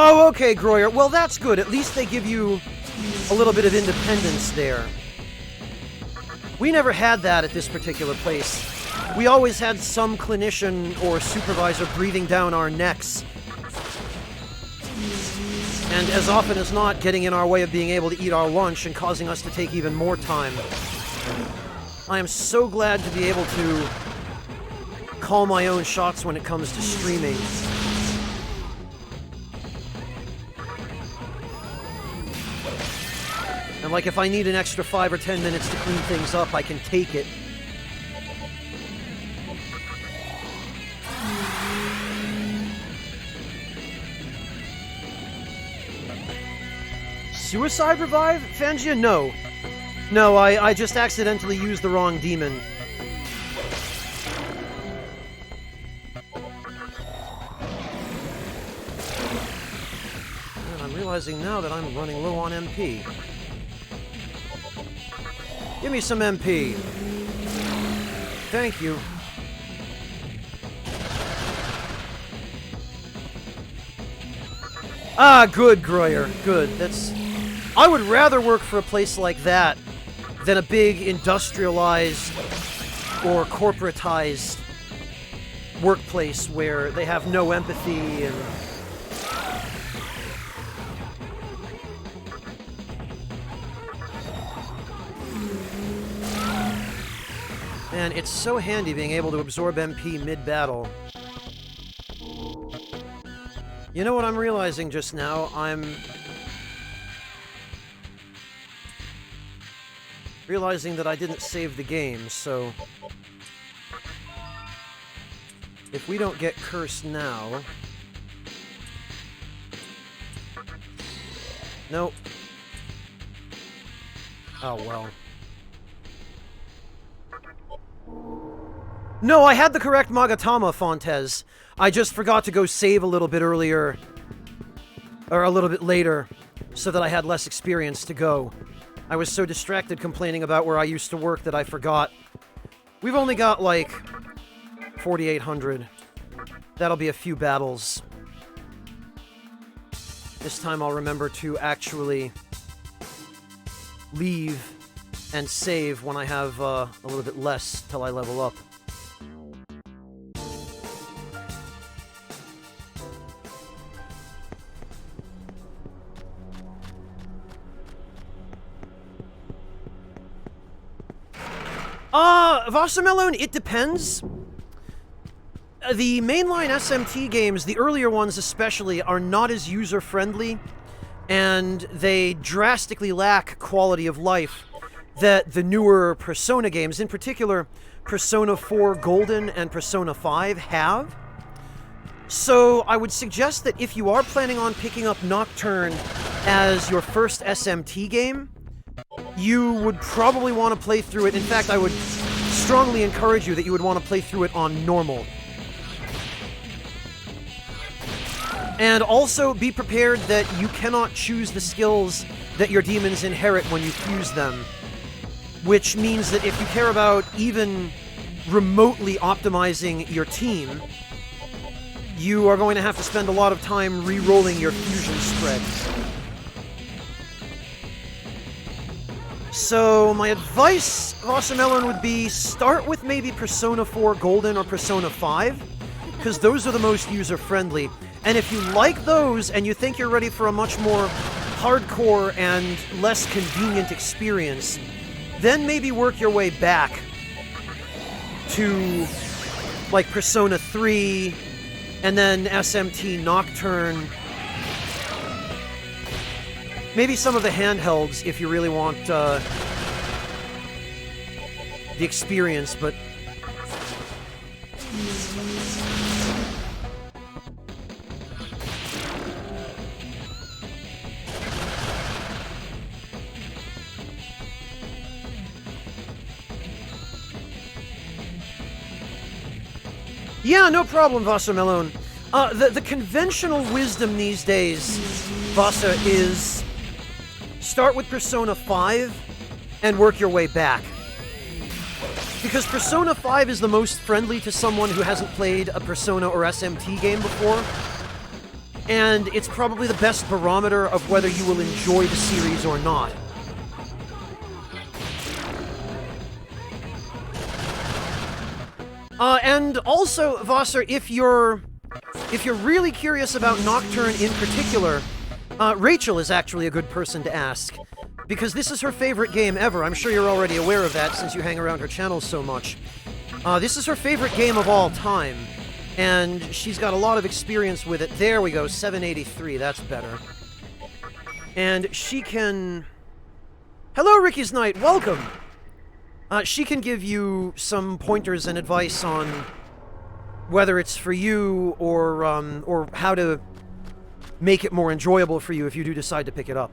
Oh, okay, Groyer. Well, that's good. At least they give you a little bit of independence there. We never had that at this particular place. We always had some clinician or supervisor breathing down our necks. And as often as not, getting in our way of being able to eat our lunch and causing us to take even more time. I am so glad to be able to call my own shots when it comes to streaming. And like, if I need an extra 5 or 10 minutes to clean things up, I can take it. Suicide revive? Fangia? No. No, I just accidentally used the wrong demon. And I'm realizing now that I'm running low on MP. Give me some MP. Thank you. Ah, good, Groyer. Good. That's... I would rather work for a place like that than a big industrialized or corporatized workplace where they have no empathy and... Man, it's so handy being able to absorb MP mid-battle. You know what I'm realizing just now? I'm realizing that I didn't save the game, so if we don't get cursed now... Nope. Oh, well. No, I had the correct Magatama, Fontes. I just forgot to go save a little bit earlier, or a little bit later, so that I had less experience to go. I was so distracted complaining about where I used to work that I forgot. We've only got, like, 4,800. That'll be a few battles. This time I'll remember to actually leave and save when I have a little bit less till I level up. Wassermelon, it depends. The mainline SMT games, the earlier ones especially, are not as user-friendly, and they drastically lack quality of life that the newer Persona games, in particular Persona 4 Golden and Persona 5, have. So I would suggest that if you are planning on picking up Nocturne as your first SMT game, you would probably want to play through it. In fact, I would strongly encourage you that you would want to play through it on normal. And also be prepared that you cannot choose the skills that your demons inherit when you fuse them. Which means that if you care about even remotely optimizing your team, you are going to have to spend a lot of time re-rolling your fusion spread. So my advice, Wassermelon, would be start with maybe Persona 4 Golden or Persona 5, because those are the most user-friendly. And if you like those and you think you're ready for a much more hardcore and less convenient experience, then maybe work your way back to like Persona 3 and then SMT Nocturne. Maybe some of the handhelds if you really want the experience, but yeah, no problem, Wassermelon. The conventional wisdom these days, Vasa, is start with Persona 5 and work your way back. Because Persona 5 is the most friendly to someone who hasn't played a Persona or SMT game before, and it's probably the best barometer of whether you will enjoy the series or not. And also, Vasser, if you're really curious about Nocturne in particular, Rachel is actually a good person to ask, because this is her favorite game ever. I'm sure you're already aware of that since you hang around her channel so much. This is her favorite game of all time, and she's got a lot of experience with it. There we go, 783, that's better. And she can... Hello, Ricky's Knight, welcome! She can give you some pointers and advice on whether it's for you or how to make it more enjoyable for you if you do decide to pick it up.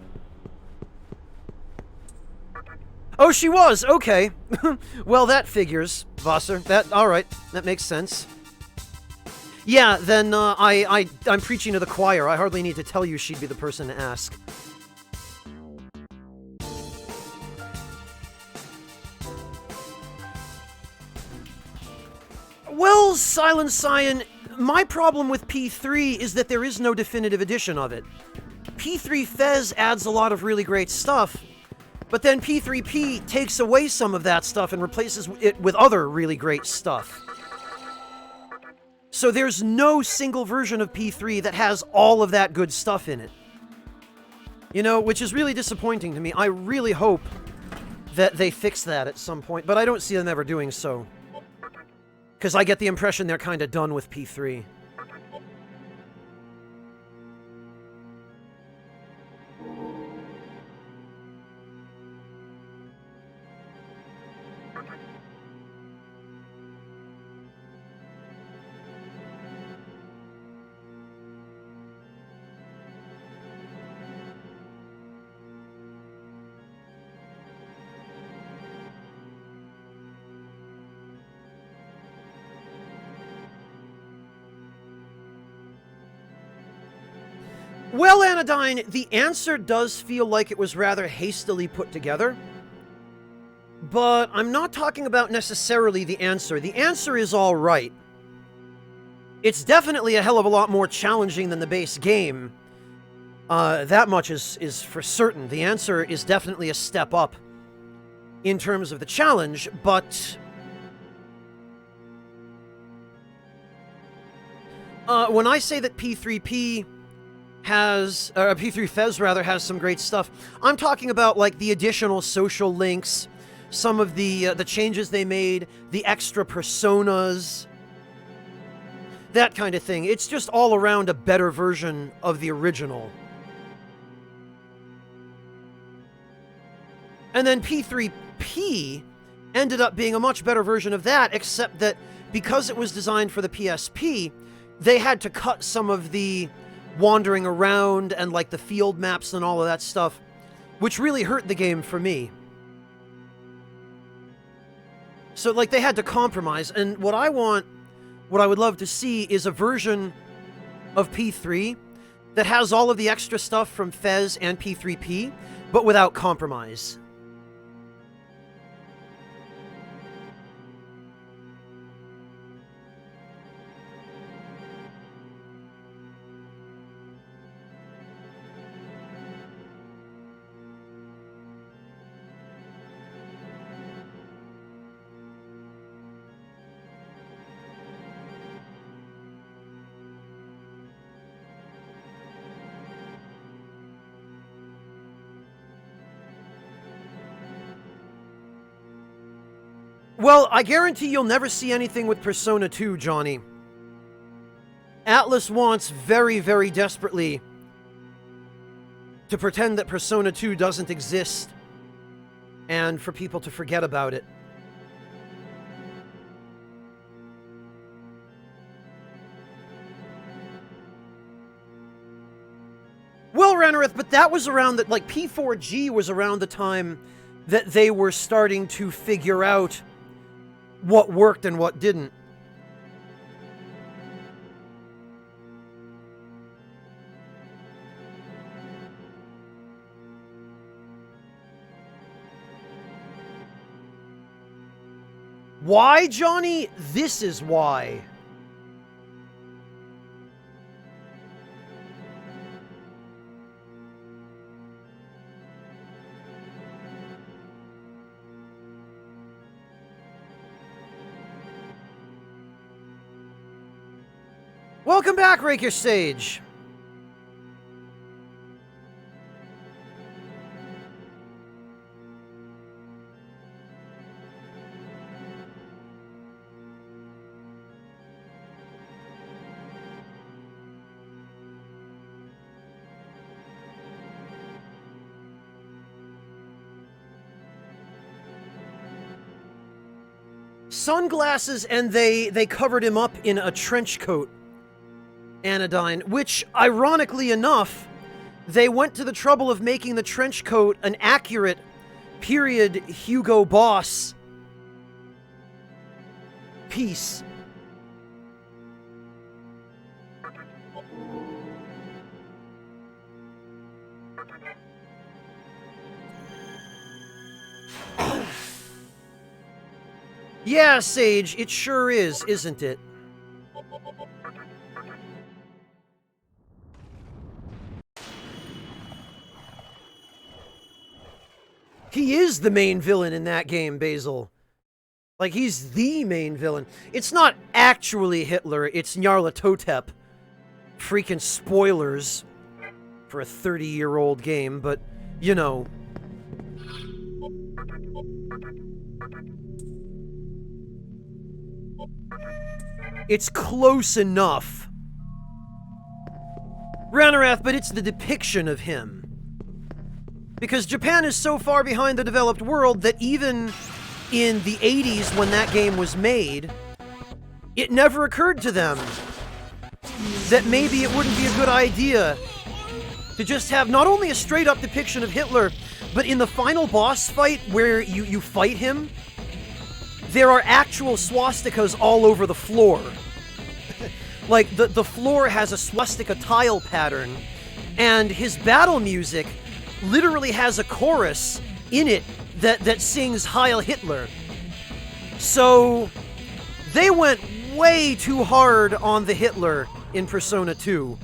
Oh, she was! Okay. Well, that figures, Vasser. Alright, that makes sense. Yeah, then, I'm preaching to the choir. I hardly need to tell you she'd be the person to ask. Well, Silent Cyan, my problem with P3 is that there is no definitive edition of it. P3 Fez adds a lot of really great stuff, but then P3P takes away some of that stuff and replaces it with other really great stuff. So there's no single version of P3 that has all of that good stuff in it. You know, which is really disappointing to me. I really hope that they fix that at some point, but I don't see them ever doing so. Because I get the impression they're kind of done with P3. Well, Anodyne, the answer does feel like it was rather hastily put together. But I'm not talking about necessarily the answer. The answer is all right. It's definitely a hell of a lot more challenging than the base game. That much is for certain. The answer is definitely a step up in terms of the challenge, but... when I say that P3P has, P3 Fez rather, has some great stuff, I'm talking about, like, the additional social links, some of the changes they made, the extra personas, that kind of thing. It's just all around a better version of the original. And then P3P ended up being a much better version of that, except that because it was designed for the PSP, they had to cut some of the wandering around and like the field maps and all of that stuff, which really hurt the game for me. So like they had to compromise, and what I would love to see is a version of P3 that has all of the extra stuff from Fez and P3P, but without compromise. Well, I guarantee you'll never see anything with Persona 2, Johnny. Atlas wants very, very desperately to pretend that Persona 2 doesn't exist and for people to forget about it. Well, Rennerith, but that was around that, like, P4G was around the time that they were starting to figure out what worked and what didn't. Why, Johnny? This is why. Welcome back, Raker Sage. Sunglasses, and they covered him up in a trench coat. Anodyne, which, ironically enough, they went to the trouble of making the trench coat an accurate period Hugo Boss piece. Yeah, Sage, it sure is, isn't it? He is the main villain in that game, Basil. Like, he's the main villain. It's not actually Hitler, it's Nyarlathotep. Freaking spoilers for a 30-year-old game, but, you know. It's close enough. Ranarath, but it's the depiction of him. Because Japan is so far behind the developed world that even in the 80s when that game was made, it never occurred to them that maybe it wouldn't be a good idea to just have not only a straight-up depiction of Hitler, but in the final boss fight where you fight him, there are actual swastikas all over the floor. Like, the floor has a swastika tile pattern, and his battle music literally has a chorus in it that sings Heil Hitler. So they went way too hard on the Hitler in Persona 2.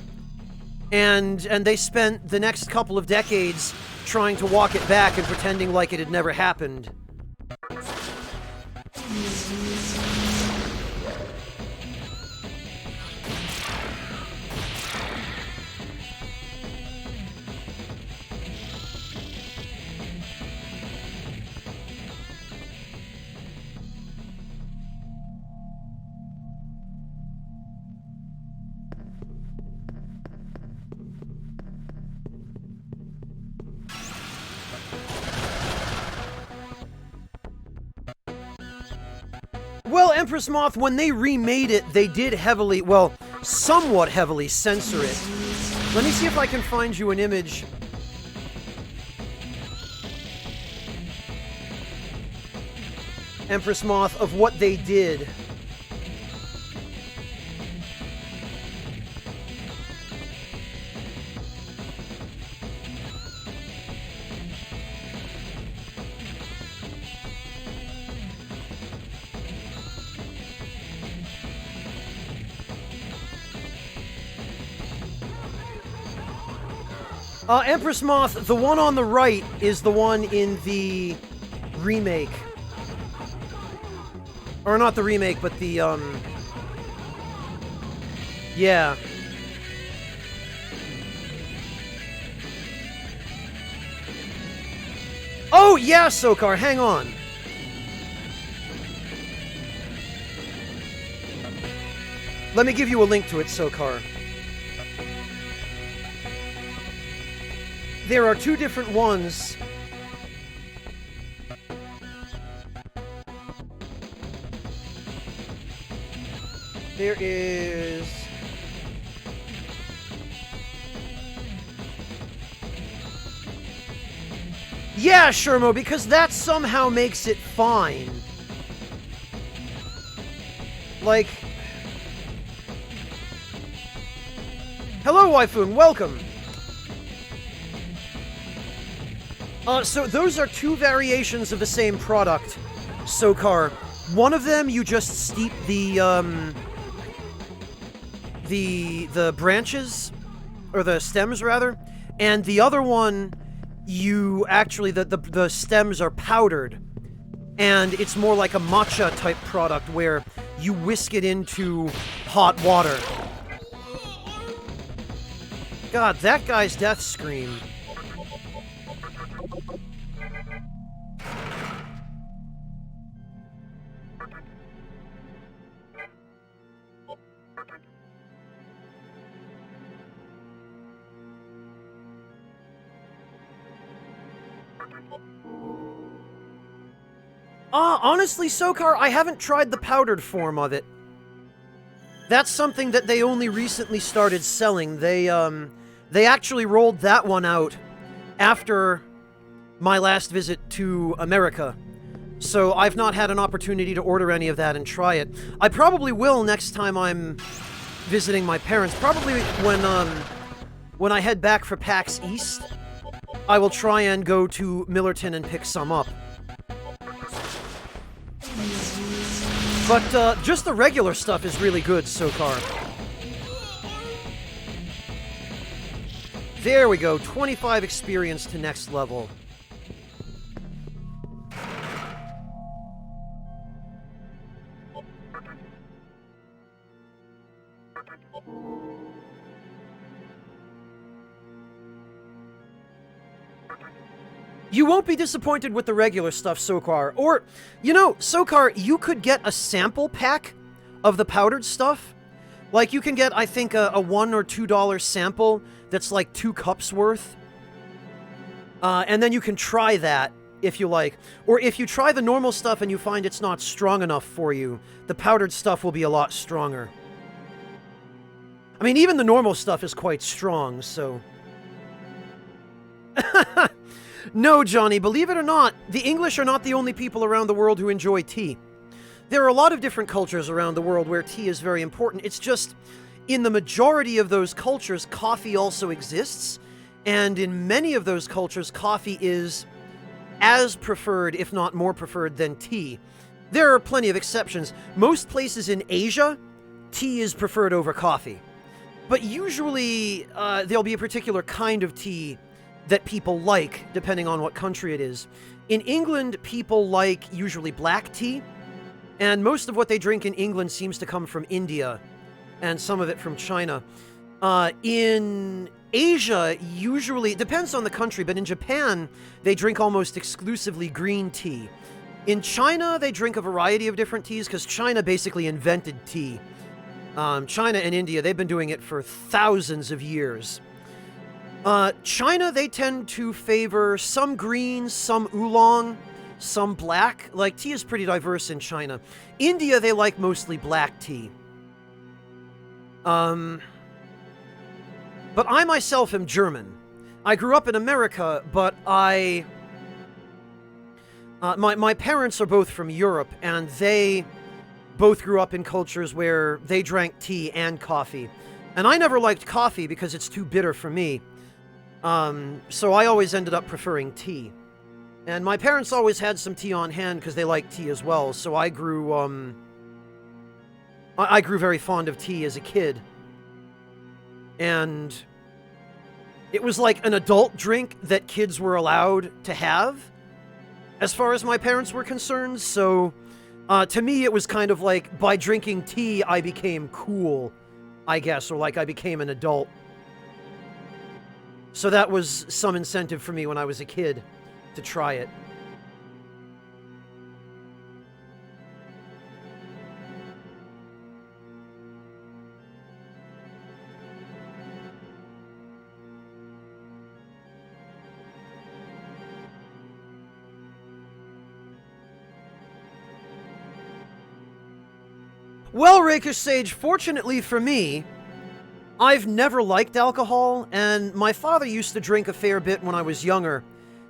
And they spent the next couple of decades trying to walk it back and pretending like it had never happened. Well, Empress Moth, when they remade it, they did heavily, well, somewhat heavily censor it. Let me see if I can find you an image. Empress Moth, of what they did. Empress Moth, the one on the right is the one in the remake. Or not the remake, but the, yeah. Oh, yeah, Sokar, hang on. Let me give you a link to it, Sokar. There are two different ones. There is... Yeah, Shermo, because that somehow makes it fine. Like... Hello, Waifun, welcome! So those are two variations of the same product, Sokar. One of them, you just steep the branches, or the stems, rather, and the other one, you actually, the stems are powdered, and it's more like a matcha-type product where you whisk it into hot water. God, that guy's death scream. Honestly, Sokar, I haven't tried the powdered form of it. That's something that they only recently started selling. They actually rolled that one out after my last visit to America. So I've not had an opportunity to order any of that and try it. I probably will next time I'm visiting my parents. Probably when I head back for PAX East, I will try and go to Millerton and pick some up. But just the regular stuff is really good, Sokar. There we go, 25 experience to next level. You won't be disappointed with the regular stuff, Sokar. Or, you know, Sokar, you could get a sample pack of the powdered stuff. Like, you can get, I think, a $1 or $2 sample that's like 2 cups worth. And then you can try that, if you like. Or if you try the normal stuff and you find it's not strong enough for you, the powdered stuff will be a lot stronger. I mean, even the normal stuff is quite strong, so... No, Johnny, believe it or not, the English are not the only people around the world who enjoy tea. There are a lot of different cultures around the world where tea is very important. It's just, in the majority of those cultures, coffee also exists. And in many of those cultures, coffee is as preferred, if not more preferred, than tea. There are plenty of exceptions. Most places in Asia, tea is preferred over coffee. But usually, there'll be a particular kind of tea that people like, depending on what country it is. In England, people like usually black tea, and most of what they drink in England seems to come from India, and some of it from China. In Asia, usually, it depends on the country, but in Japan, they drink almost exclusively green tea. In China, they drink a variety of different teas, because China basically invented tea. China and India, they've been doing it for thousands of years. China, they tend to favor some green, some oolong, some black. Like, tea is pretty diverse in China. India, they like mostly black tea. But I myself am German. I grew up in America, but my parents are both from Europe, and they both grew up in cultures where they drank tea and coffee. And I never liked coffee because it's too bitter for me. So I always ended up preferring tea. And my parents always had some tea on hand because they liked tea as well, so I grew very fond of tea as a kid. And it was like an adult drink that kids were allowed to have, as far as my parents were concerned, so to me it was kind of like, by drinking tea, I became cool, I guess, or like I became an adult. So that was some incentive for me when I was a kid to try it. Well, Rakish Sage, fortunately for me, I've never liked alcohol, and my father used to drink a fair bit when I was younger.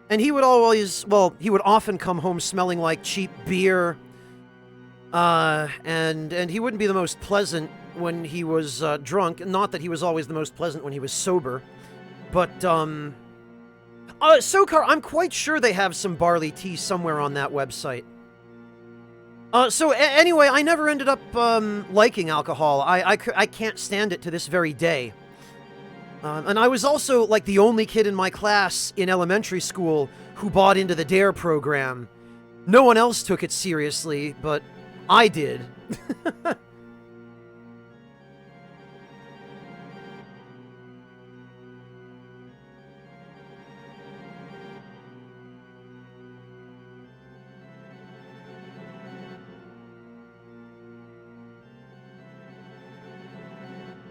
And he would always, well, he would often come home smelling like cheap beer, and he wouldn't be the most pleasant when he was drunk. Not that he was always the most pleasant when he was sober, but Sokar, I'm quite sure they have some barley tea somewhere on that website. Anyway, I never ended up liking alcohol. I can't stand it to this very day. And I was also, like, the only kid in my class in elementary school who bought into the DARE program. No one else took it seriously, but I did.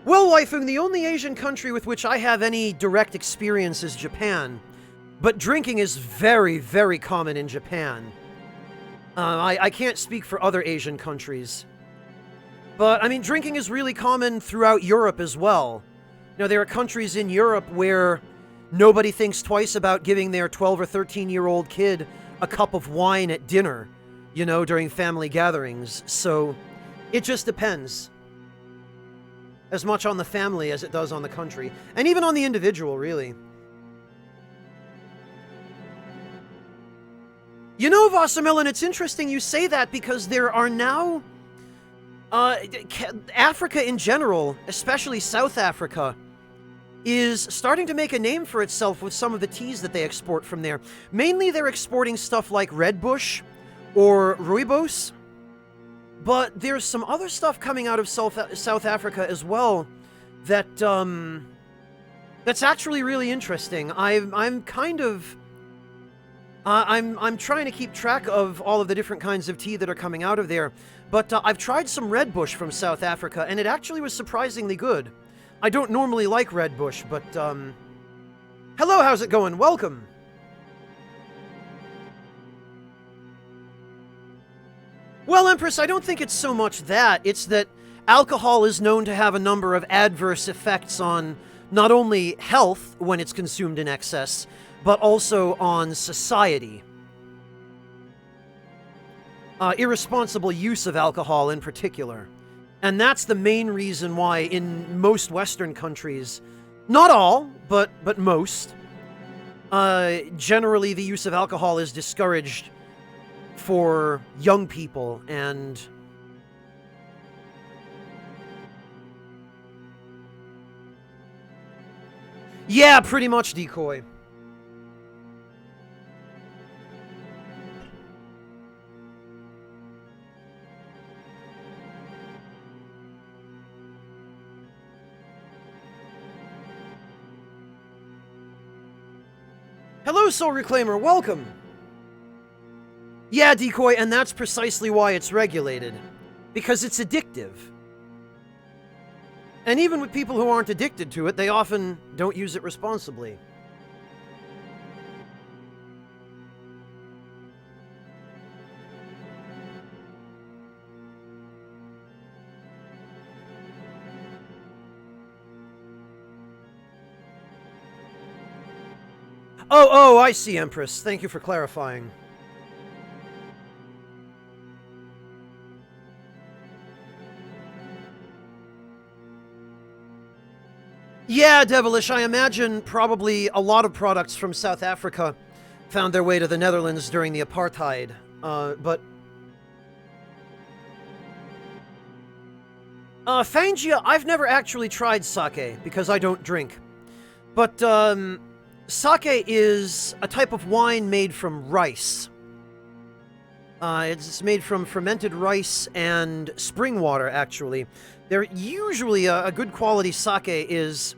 Well, Waifung, the only Asian country with which I have any direct experience is Japan. But drinking is very, very common in Japan. I can't speak for other Asian countries. But, I mean, drinking is really common throughout Europe as well. You know, there are countries in Europe where nobody thinks twice about giving their 12 or 13-year-old kid a cup of wine at dinner, you know, during family gatherings. So, it just depends. As much on the family as it does on the country. And even on the individual, really. You know, Vassamelon, it's interesting you say that because there are now... Africa in general, especially South Africa, is starting to make a name for itself with some of the teas that they export from there. Mainly they're exporting stuff like Red Bush or Rooibos. But there's some other stuff coming out of South Africa as well that, that's actually really interesting. I'm kind of... I'm trying to keep track of all of the different kinds of tea that are coming out of there. But I've tried some Red Bush from South Africa, and it actually was surprisingly good. I don't normally like Red Bush, but, hello, how's it going? Welcome! Well, Empress, I don't think it's so much that. It's that alcohol is known to have a number of adverse effects on not only health when it's consumed in excess, but also on society. Irresponsible use of alcohol in particular. And that's the main reason why in most Western countries, not all, but most, generally the use of alcohol is discouraged for young people, and yeah, pretty much, Decoy. Hello, Soul Reclaimer, welcome! Yeah, Decoy, and that's precisely why it's regulated. Because it's addictive. And even with people who aren't addicted to it, they often don't use it responsibly. Oh, I see, Empress. Thank you for clarifying. Yeah, Devilish, I imagine probably a lot of products from South Africa found their way to the Netherlands during the apartheid, but... Fangia, I've never actually tried sake, because I don't drink. But, sake is a type of wine made from rice. It's made from fermented rice and spring water, actually. They're usually a good quality sake is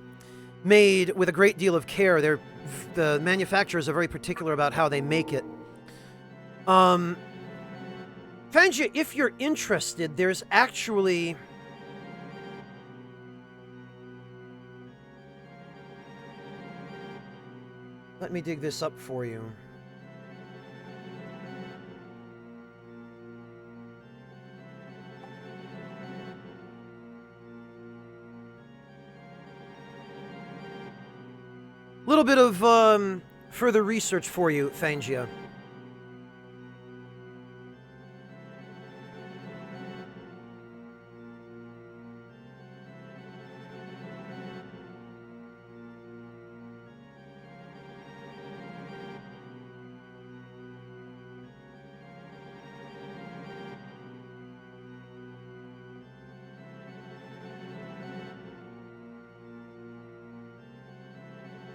made with a great deal of care. The manufacturers are very particular about how they make it. Fangia, if you're interested, there's actually... Let me dig this up for you. Little bit of further research for you, Fangia.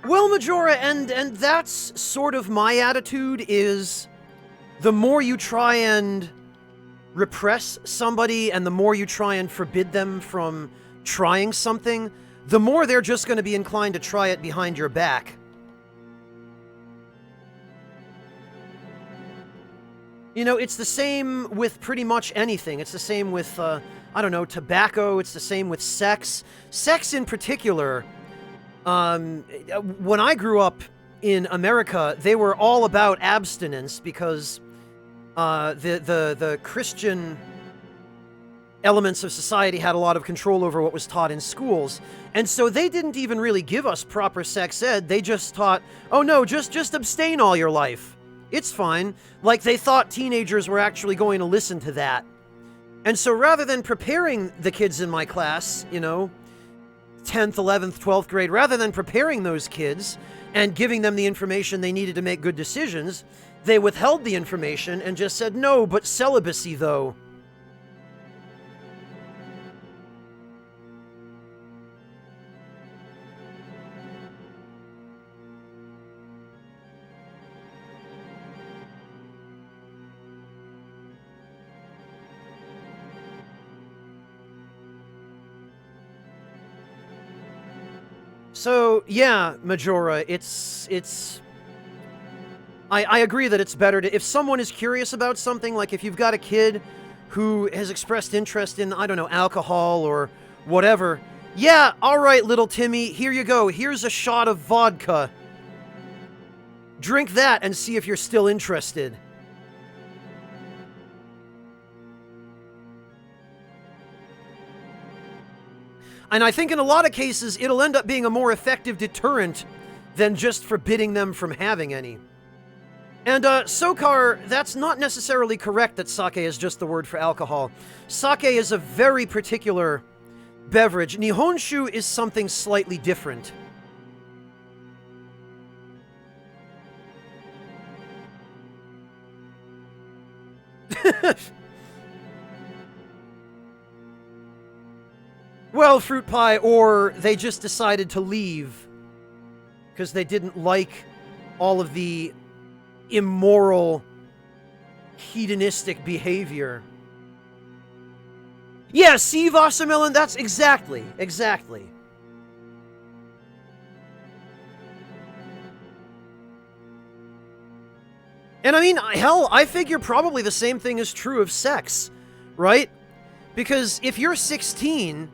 Well, Majora, and that's sort of my attitude, is the more you try and repress somebody and the more you try and forbid them from trying something, the more they're just going to be inclined to try it behind your back. You know, it's the same with pretty much anything. It's the same with, I don't know, tobacco. It's the same with sex. Sex in particular. When I grew up in America, they were all about abstinence because the Christian elements of society had a lot of control over what was taught in schools. And so they didn't even really give us proper sex ed. They just taught, oh no, just abstain all your life. It's fine. Like they thought teenagers were actually going to listen to that. And so rather than preparing the kids in my class, you know, 10th, 11th, 12th grade, rather than preparing those kids and giving them the information they needed to make good decisions, they withheld the information and just said, no, but celibacy, though. So, yeah, Majora, I agree that it's better to, if someone is curious about something, like if you've got a kid who has expressed interest in, I don't know, alcohol or whatever, yeah, alright, little Timmy, here you go, here's a shot of vodka. Drink that and see if you're still interested. And I think in a lot of cases, it'll end up being a more effective deterrent than just forbidding them from having any. And, Sokar, that's not necessarily correct that sake is just the word for alcohol. Sake is a very particular beverage. Nihonshu is something slightly different. Well, fruit pie, or they just decided to leave because they didn't like all of the immoral, hedonistic behavior. Yeah, see, Wassermelon, that's exactly. And I mean, hell, I figure probably the same thing is true of sex, right? Because if you're 16...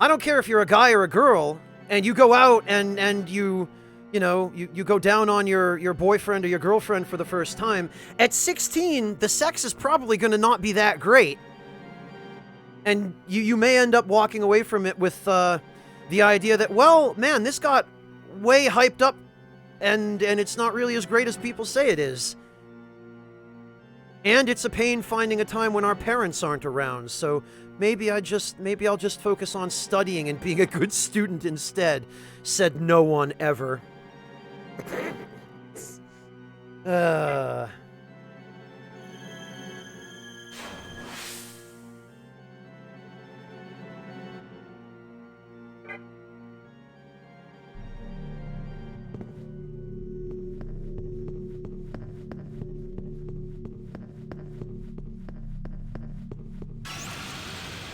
I don't care if you're a guy or a girl, and you go out and you go down on your boyfriend or your girlfriend for the first time. At 16, the sex is probably going to not be that great. And you may end up walking away from it with the idea that, well, man, this got way hyped up, and it's not really as great as people say it is. And it's a pain finding a time when our parents aren't around, so maybe I'll just focus on studying and being a good student instead, said no one ever.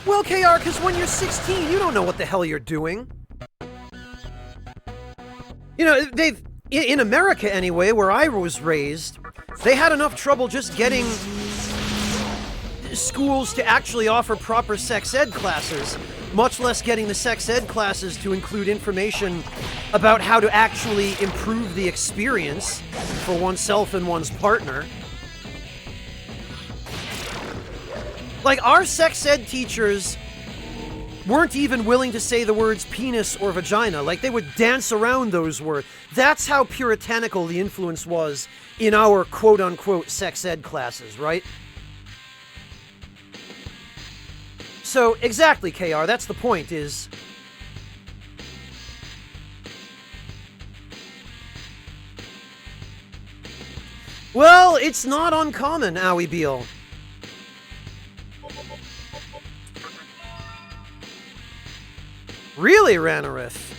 Well, KR, because when you're 16, you don't know what the hell you're doing. You know, in America anyway, where I was raised, they had enough trouble just getting schools to actually offer proper sex ed classes, much less getting the sex ed classes to include information about how to actually improve the experience for oneself and one's partner. Like, our sex ed teachers weren't even willing to say the words penis or vagina. Like, they would dance around those words. That's how puritanical the influence was in our quote-unquote sex ed classes, right? So, exactly, KR, that's the point, is... Well, it's not uncommon, Owie Beal. Really, Ranarith?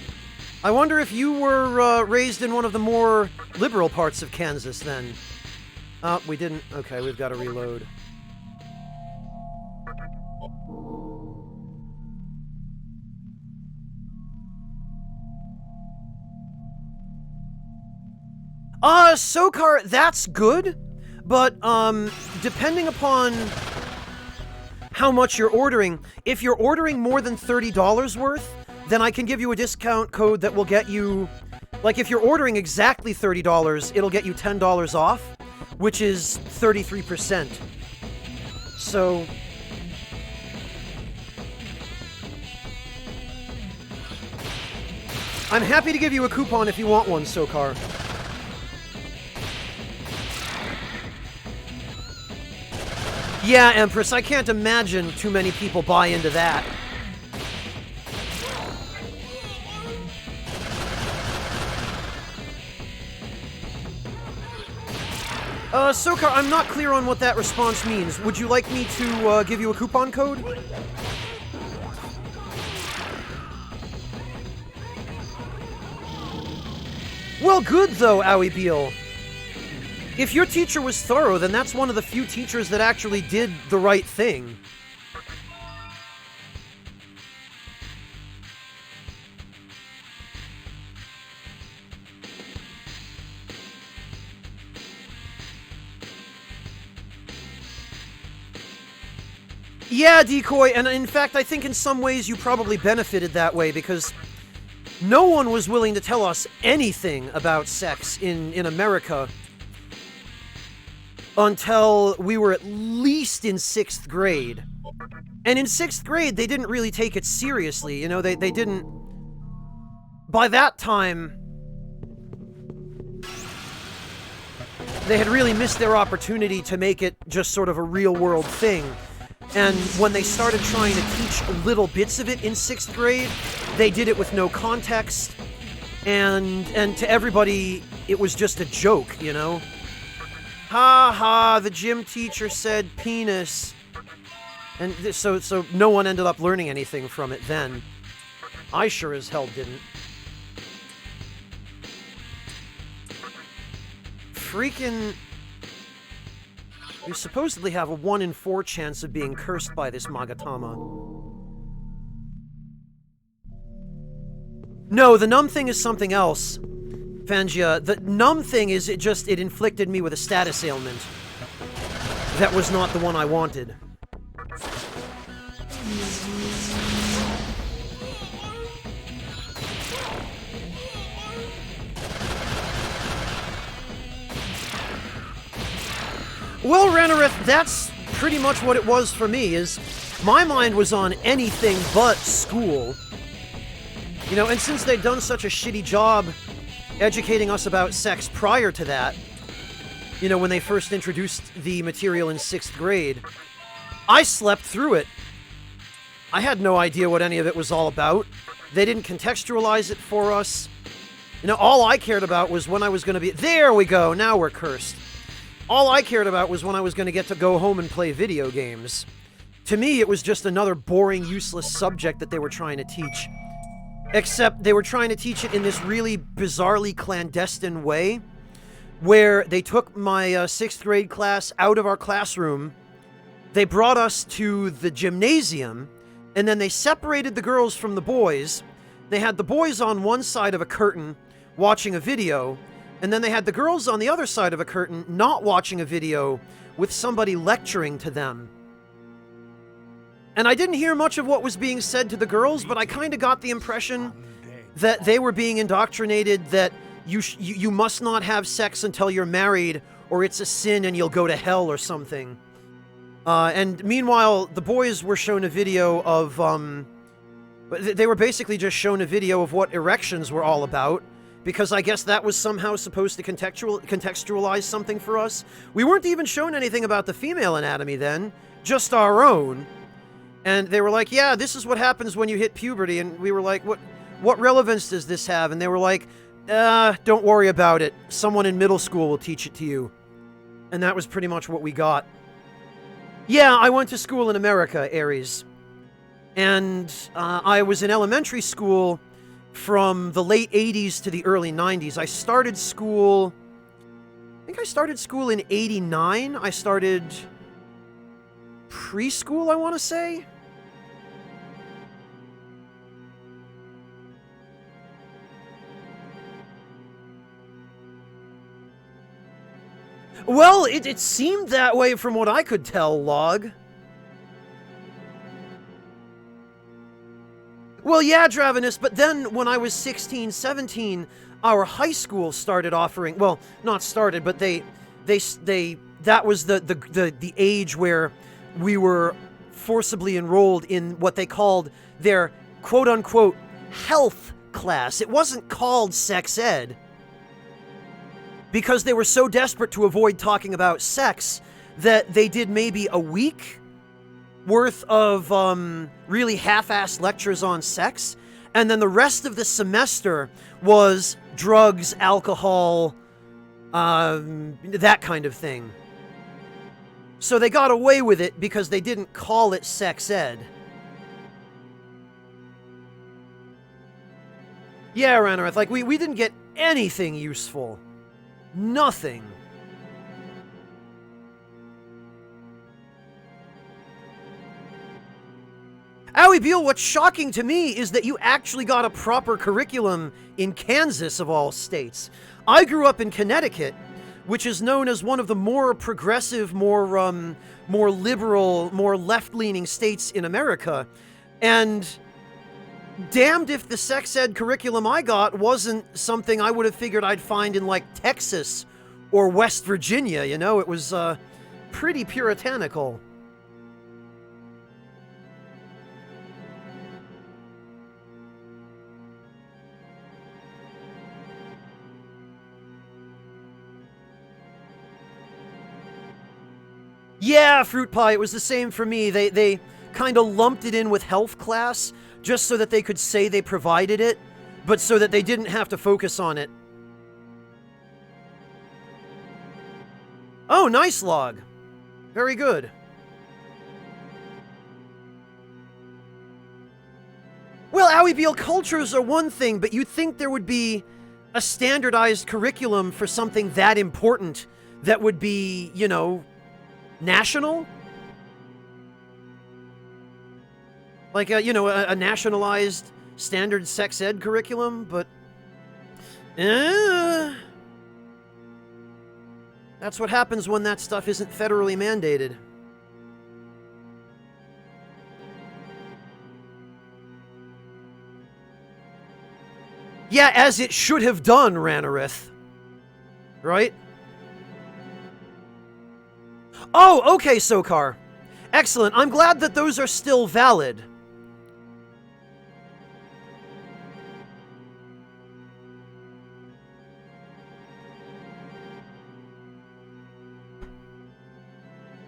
I wonder if you were raised in one of the more liberal parts of Kansas, then. Oh, we didn't. Okay, we've got to reload. Sokar, that's good, but, depending upon how much you're ordering, if you're ordering more than $30 worth, then I can give you a discount code that will get you, like, if you're ordering exactly $30, it'll get you $10 off, which is 33%. So... I'm happy to give you a coupon if you want one, Sokar. Yeah, Empress, I can't imagine too many people buy into that. Sokar, I'm not clear on what that response means. Would you like me to, give you a coupon code? Well, good though, Owie Beal. If your teacher was thorough, then that's one of the few teachers that actually did the right thing. Yeah, Decoy, and in fact, I think in some ways you probably benefited that way, because no one was willing to tell us anything about sex in America until we were at least in 6th grade. And in 6th grade, they didn't really take it seriously, you know, they didn't... By that time, they had really missed their opportunity to make it just sort of a real-world thing. And when they started trying to teach little bits of it in 6th grade, they did it with no context, and to everybody, it was just a joke, you know? Ha ha, the gym teacher said penis. And so no one ended up learning anything from it then. I sure as hell didn't. Freaking... You supposedly have a 1 in 4 chance of being cursed by this Magatama. No, the numb thing is something else. Fangia, the numb thing is it inflicted me with a status ailment. That was not the one I wanted. Well, Ranarith, that's pretty much what it was for me, is my mind was on anything but school. You know, and since they'd done such a shitty job educating us about sex prior to that, you know, when they first introduced the material in 6th grade, I slept through it. I had no idea what any of it was all about. They didn't contextualize it for us. You know, all I cared about was when I was going to be... There we go, now we're cursed. All I cared about was when I was going to get to go home and play video games. To me, it was just another boring, useless subject that they were trying to teach. Except they were trying to teach it in this really bizarrely clandestine way, where they took my 6th grade class out of our classroom, they brought us to the gymnasium, and then they separated the girls from the boys. They had the boys on one side of a curtain watching a video, and then they had the girls on the other side of a curtain not watching a video with somebody lecturing to them. And I didn't hear much of what was being said to the girls, but I kind of got the impression that they were being indoctrinated that you must not have sex until you're married, or it's a sin and you'll go to hell or something. And meanwhile, the boys were shown a video of But they were basically just shown a video of what erections were all about, because I guess that was somehow supposed to contextualize something for us. We weren't even shown anything about the female anatomy then, just our own. And they were like, yeah, this is what happens when you hit puberty. And we were like, what relevance does this have? And they were like, don't worry about it. Someone in middle school will teach it to you. And that was pretty much what we got. Yeah, I went to school in America, Aries. And I was in elementary school from the late 80s to the early 90s. I started school... I think I started school in 89. I started preschool, I want to say. Well, it seemed that way from what I could tell, Log. Well, yeah, Dravenus, but then when I was 16, 17, our high school started offering, well, not started, but that was the age where we were forcibly enrolled in what they called their quote-unquote health class. It wasn't called sex ed, because they were so desperate to avoid talking about sex that they did maybe a week worth of really half-assed lectures on sex, and then the rest of the semester was drugs, alcohol, that kind of thing. So they got away with it because they didn't call it sex ed. Yeah, Ranareth, like, we didn't get anything useful. Nothing. Owie Beal, what's shocking to me is that you actually got a proper curriculum in Kansas, of all states. I grew up in Connecticut, which is known as one of the more progressive, more liberal, more left-leaning states in America. And damned if the sex ed curriculum I got wasn't something I would have figured I'd find in, like, Texas or West Virginia, you know? It was pretty puritanical. Yeah, Fruit Pie, it was the same for me. They kind of lumped it in with health class just so that they could say they provided it, but so that they didn't have to focus on it. Oh, nice, Log. Very good. Well, Owie Beal, cultures are one thing, but you'd think there would be a standardized curriculum for something that important that would be, you know, national? Like, you know, a nationalized standard sex ed curriculum, but... That's what happens when that stuff isn't federally mandated. Yeah, as it should have done, Ranarith. Right? Oh, okay, Sokar. Excellent. I'm glad that those are still valid.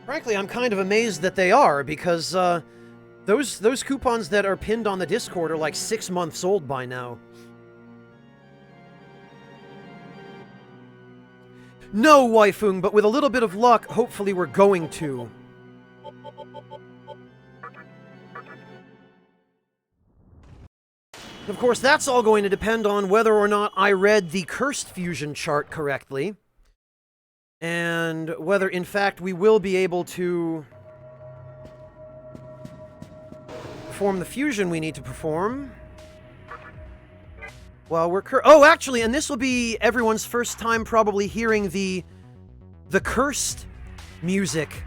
Frankly, I'm kind of amazed that they are, because those coupons that are pinned on the Discord are like 6 months old by now. No, Waifung, but with a little bit of luck, hopefully we're going to. Of course, that's all going to depend on whether or not I read the Cursed Fusion chart correctly. And whether, in fact, we will be able to perform the fusion we need to perform. Well, we're oh, actually, and this will be everyone's first time probably hearing the Cursed music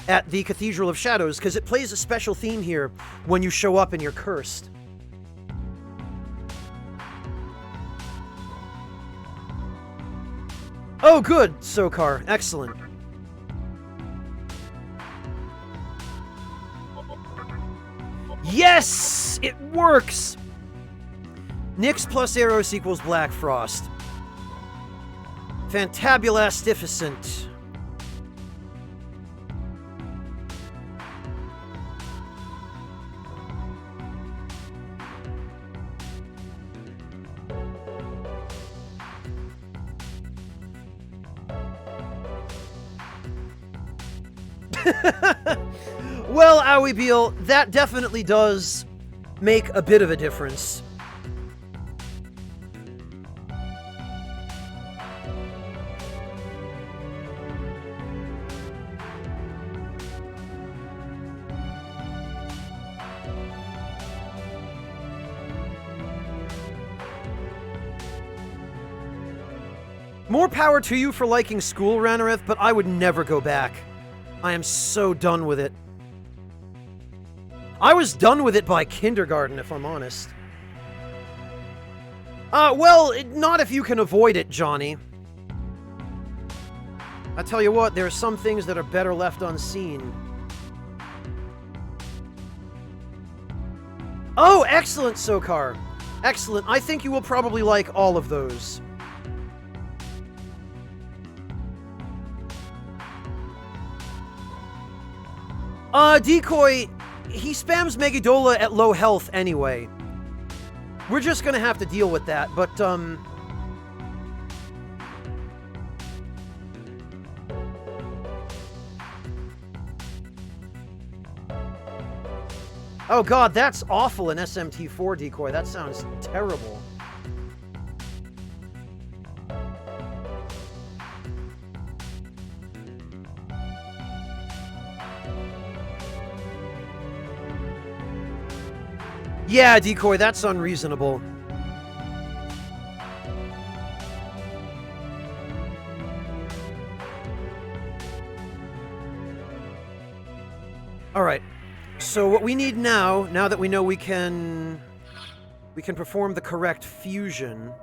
at the Cathedral of Shadows, because it plays a special theme here when you show up and you're cursed. Oh, good, Sokar. Excellent. Yes! It works! Nyx plus Eros equals Black Frost. Fantabulastificent. Well, Owie Beal, that definitely does make a bit of a difference. More power to you for liking school, Ranarith, but I would never go back. I am so done with it. I was done with it by kindergarten, if I'm honest. Well, not if you can avoid it, Johnny. I tell you what, there are some things that are better left unseen. Oh, excellent, Sokar. Excellent. I think you will probably like all of those. Decoy, he spams Megadola at low health anyway. We're just gonna have to deal with that, but, oh god, that's awful in SMT4, Decoy. That sounds terrible. Yeah, Decoy, that's unreasonable. Alright. So what we need now that we know we can perform the correct fusion,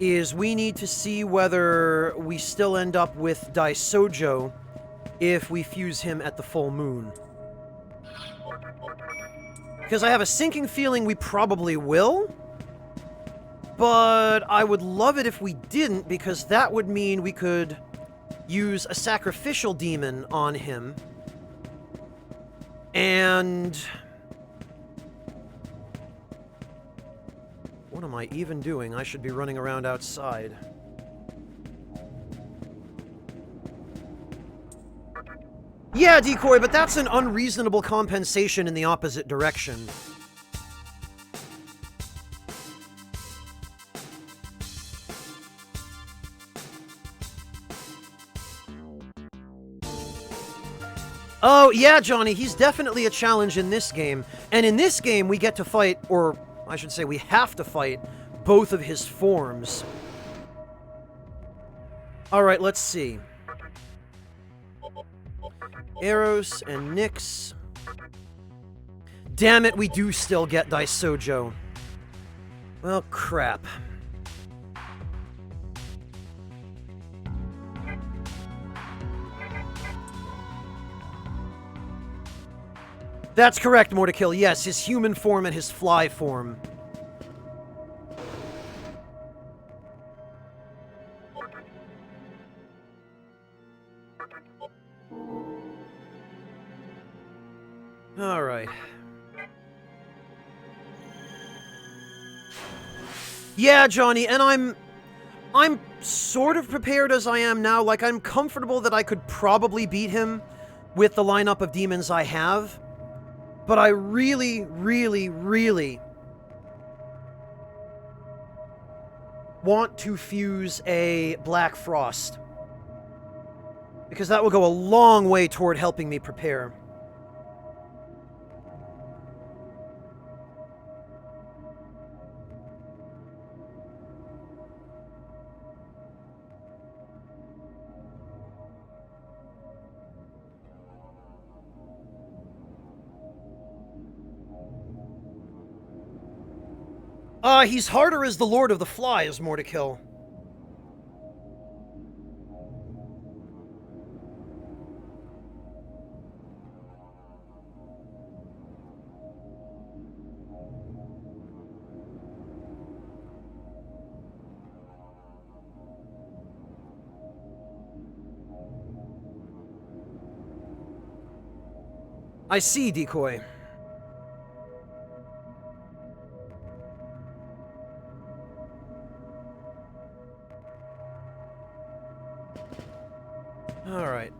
is we need to see whether we still end up with Daisojo if we fuse him at the full moon. Because I have a sinking feeling we probably will, but I would love it if we didn't, because that would mean we could use a sacrificial demon on him, and... what am I even doing? I should be running around outside. Yeah, Decoy, but that's an unreasonable compensation in the opposite direction. Oh, yeah, Johnny, he's definitely a challenge in this game. And in this game, we get to fight, or I should say we have to fight, both of his forms. Alright, let's see. Eros and Nyx. Damn it, we do still get Daisojo. Well, crap. That's correct, Mortikill. Yes, his human form and his fly form. Alright. Yeah, Johnny, and I'm sort of prepared as I am now. Like, I'm comfortable that I could probably beat him with the lineup of demons I have. But I really, really, really want to fuse a Black Frost, because that will go a long way toward helping me prepare. He's harder as the Lord of the Flies, Mortikill. I see, Decoy. Alright,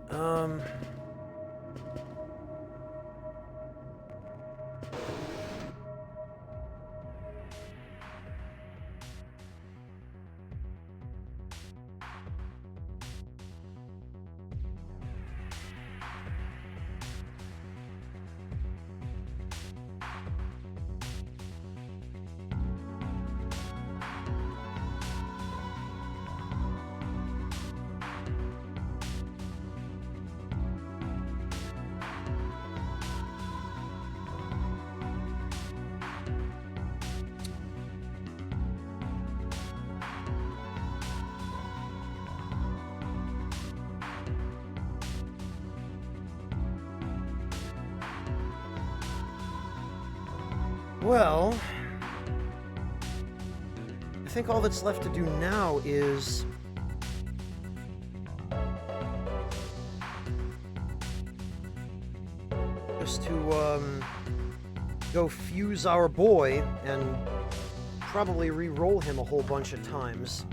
well, I think all that's left to do now is just to go fuse our boy and probably re-roll him a whole bunch of times.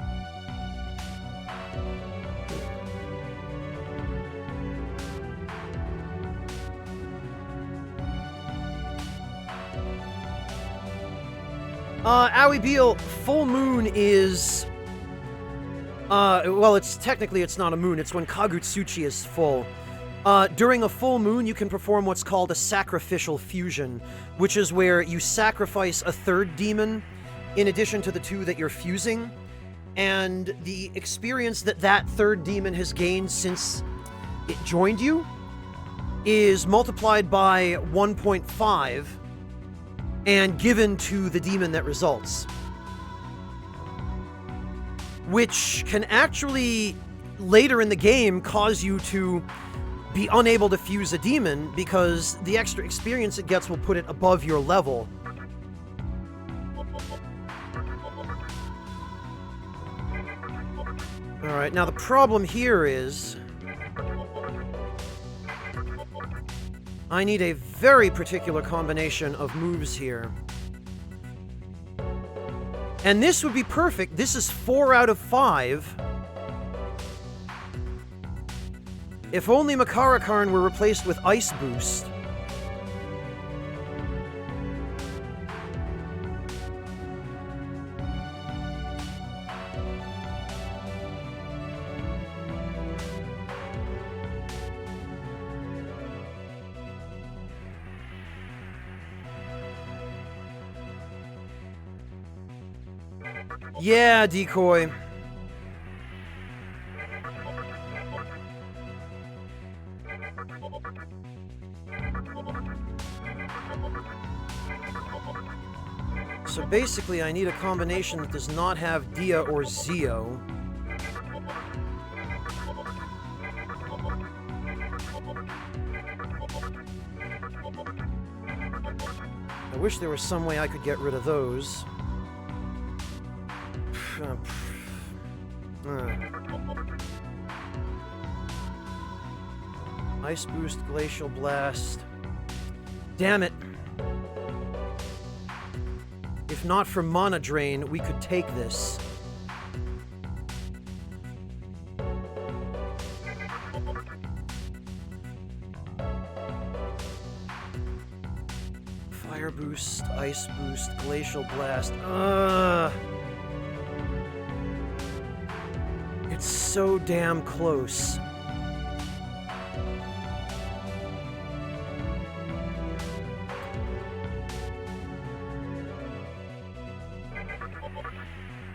Owie Beal, full moon is... well, it's not a moon, it's when Kagutsuchi is full. During a full moon, you can perform what's called a sacrificial fusion, which is where you sacrifice a third demon in addition to the two that you're fusing, and the experience that that third demon has gained since it joined you is multiplied by 1.5 and given to the demon that results. Which can actually, later in the game, cause you to be unable to fuse a demon because the extra experience it gets will put it above your level. Alright, now the problem here is I need a very particular combination of moves here. And this would be perfect. This is 4 out of 5. If only Makarakarn were replaced with Ice Boost. Yeah, Decoy. So basically, I need a combination that does not have Dia or Zio. I wish there was some way I could get rid of those. Ice Boost, Glacial Blast. Damn it. If not for Mana Drain, we could take this. Fire Boost, Ice Boost, Glacial Blast. It's so damn close.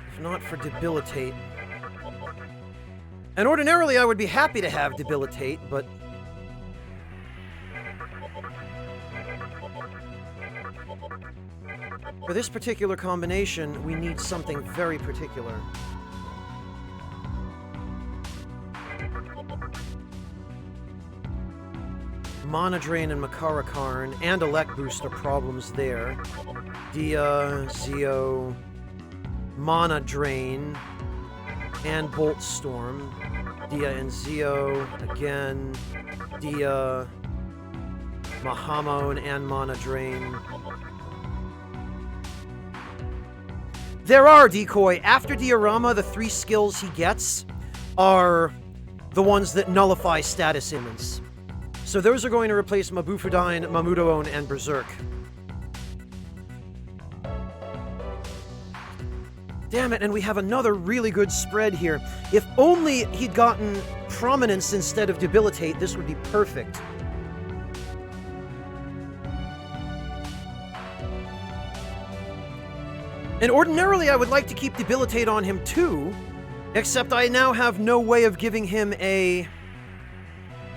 If not for Debilitate. And ordinarily I would be happy to have Debilitate, but... for this particular combination, we need something very particular. Mana Drain and Makarakarn and Elect Boost are problems there. Dia, Zio, Mana Drain, and Bolt Storm. Dia and Zio, again, Dia, Mahamon and Mana Drain. There are, Decoy. After Diorama, the 3 skills he gets are the ones that nullify status ailments. So those are going to replace Mabufudine, Mamudoon, and Berserk. Damn it, and we have another really good spread here. If only he'd gotten Prominence instead of Debilitate, this would be perfect. And ordinarily I would like to keep Debilitate on him too, except I now have no way of giving him a...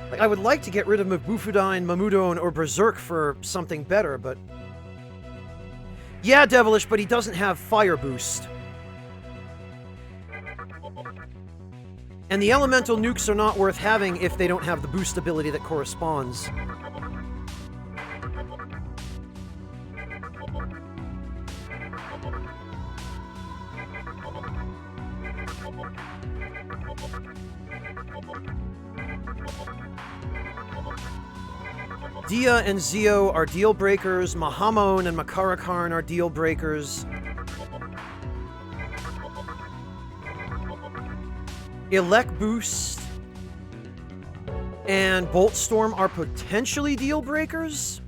Like, I would like to get rid of Mabufudine, Mamudoon, or Berserk for something better, but... Yeah, Devilish, but he doesn't have Fire Boost. And the elemental nukes are not worth having if they don't have the boost ability that corresponds. Dia and Zio are deal breakers. Mahamon and Makarakarn are deal breakers. Elec Boost and Boltstorm are potentially deal breakers.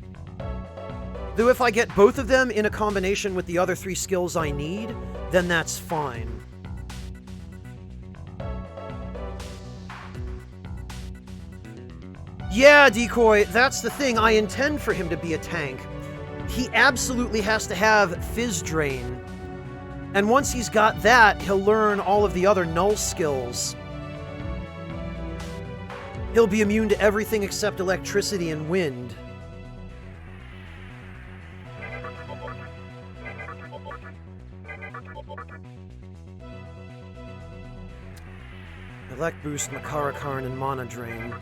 Though if I get both of them in a combination with the other 3 skills I need, then that's fine. Yeah, Decoy, that's the thing. I intend for him to be a tank. He absolutely has to have Fizz Drain. And once he's got that, he'll learn all of the other null skills. He'll be immune to everything except electricity and wind. Elec Boost, Makarakarn, and Mana Drain.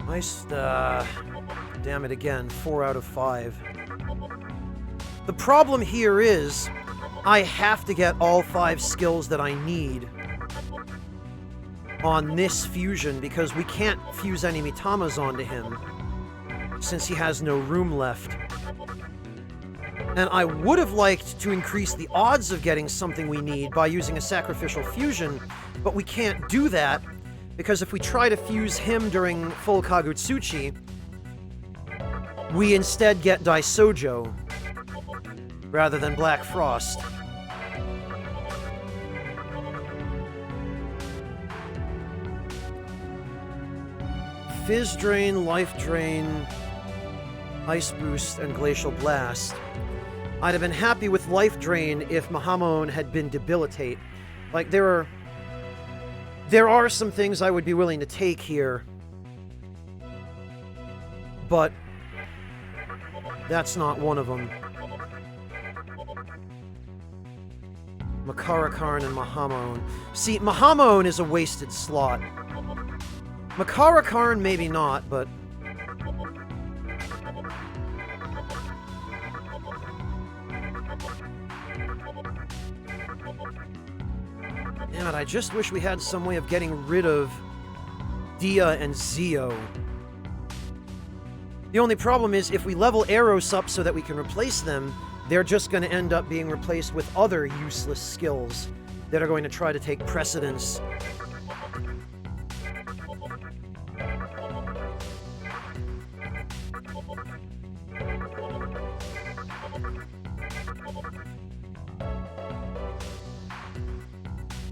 Nice, damn it again, 4 out of 5. The problem here is, I have to get all 5 skills that I need on this fusion, because we can't fuse any Mitamas onto him, since he has no room left. And I would have liked to increase the odds of getting something we need by using a sacrificial fusion, but we can't do that, because if we try to fuse him during full Kagutsuchi, we instead get Daisojo, rather than Black Frost. Fizz Drain, Life Drain, Ice Boost, and Glacial Blast. I'd have been happy with Life Drain if Mahamon had been Debilitate. Like, there are some things I would be willing to take here, but that's not one of them. Makarakarn and Mahamon. See, Mahamon is a wasted slot. Makarakarn, maybe not, but... Damn it, I just wish we had some way of getting rid of Dia and Zio. The only problem is, if we level Eros up so that we can replace them, they're just going to end up being replaced with other useless skills that are going to try to take precedence.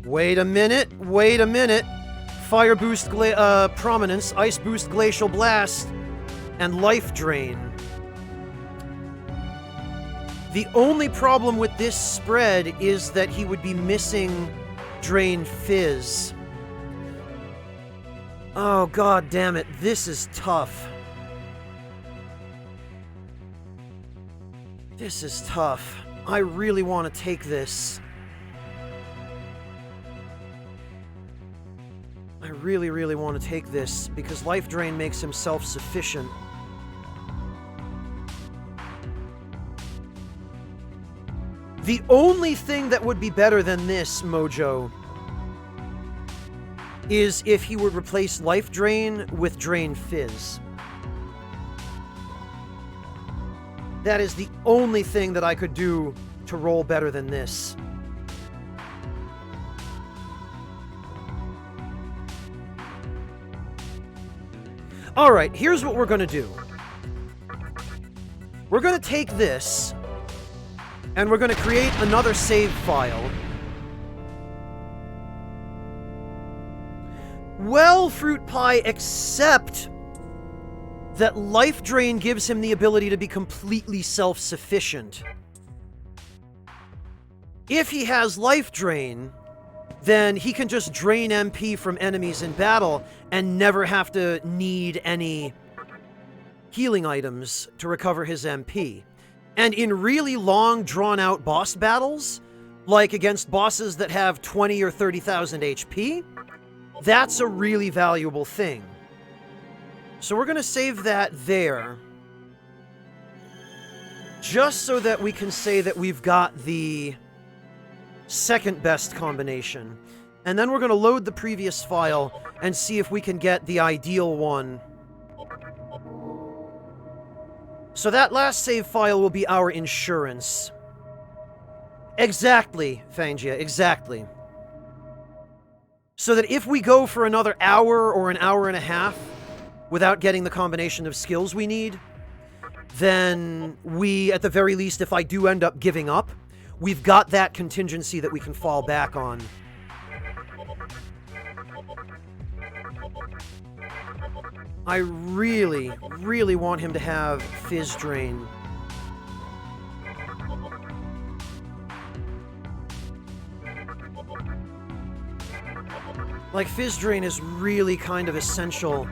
Wait a minute. Fire Boost, Prominence, Ice Boost, Glacial Blast, and Life Drain. The only problem with this spread is that he would be missing Drain Fizz. Oh, god damn it, this is tough. This is tough. I really want to take this. I really, really want to take this, because Life Drain makes him self-sufficient. The only thing that would be better than this, Mojo, is if he would replace Life Drain with Drain Fizz. That is the only thing that I could do to roll better than this. Alright, here's what we're gonna do. We're gonna take this, and we're gonna create another save file. Well, Fruit Pie, except that Life Drain gives him the ability to be completely self-sufficient. If he has Life Drain, then he can just drain MP from enemies in battle and never have to need any healing items to recover his MP. And in really long, drawn-out boss battles, like against bosses that have 20 or 30,000 HP, that's a really valuable thing. So we're going to save that there, just so that we can say that we've got the second best combination. And then we're going to load the previous file and see if we can get the ideal one. So that last save file will be our insurance. Exactly, Fangia, exactly. So that if we go for another hour or an hour and a half without getting the combination of skills we need, then we, at the very least, if I do end up giving up, we've got that contingency that we can fall back on. I really, really want him to have Fizz Drain. Like, Fizz Drain is really kind of essential.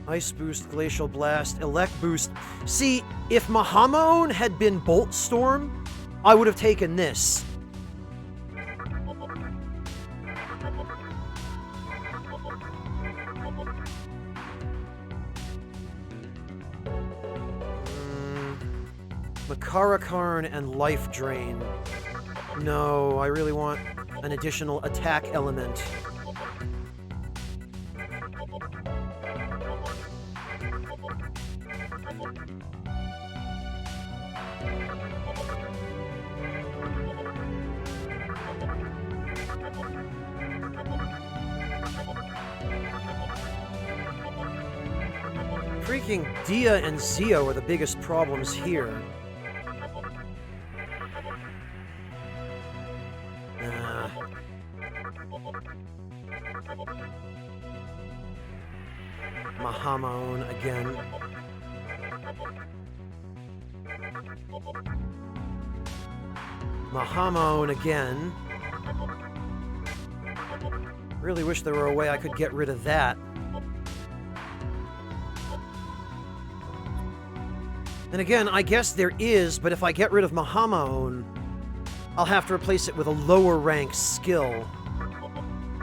Ice Boost, Glacial Blast, Elect Boost. See, if Mahamaon had been Bolt Storm, I would have taken this. Makarakarn and Life Drain. No, I really want an additional attack element. Freaking Dia and Zio are the biggest problems here. Mahamaon again. Mahamaon again. Really wish there were a way I could get rid of that. And again, I guess there is, but if I get rid of Mahamaon, I'll have to replace it with a lower rank skill,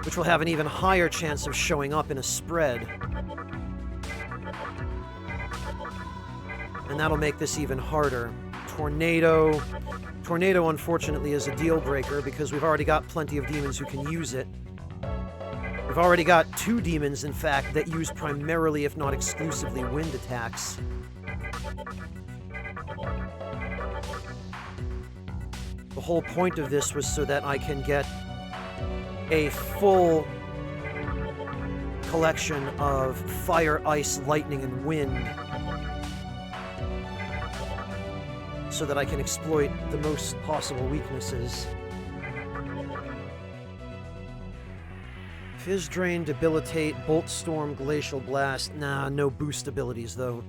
which will have an even higher chance of showing up in a spread. And that'll make this even harder. Tornado. Tornado, unfortunately, is a deal breaker because we've already got plenty of demons who can use it. We've already got 2 demons, in fact, that use primarily, if not exclusively, wind attacks. The whole point of this was so that I can get a full collection of fire, ice, lightning, and wind, so that I can exploit the most possible weaknesses. Fizz Drain, Debilitate, Bolt Storm, Glacial Blast. Nah, no boost abilities, though.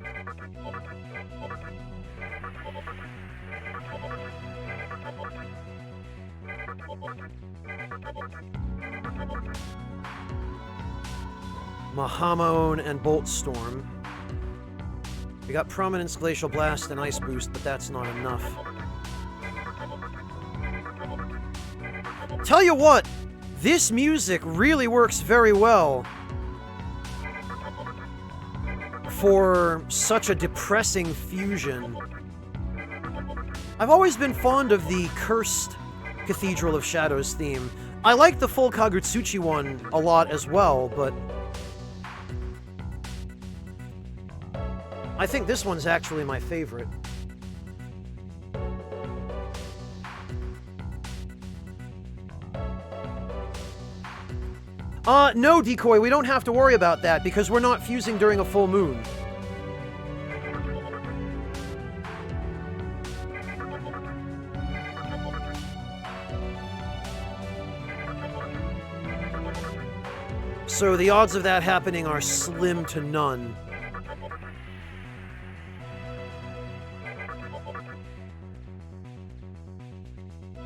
Mahamaon and Bolt Storm. We got Prominence, Glacial Blast, and Ice Boost, but that's not enough. Tell you what, this music really works very well for such a depressing fusion. I've always been fond of the cursed Cathedral of Shadows theme. I like the full Kagutsuchi one a lot as well, but I think this one's actually my favorite. No, Decoy, we don't have to worry about that because we're not fusing during a full moon. So the odds of that happening are slim to none.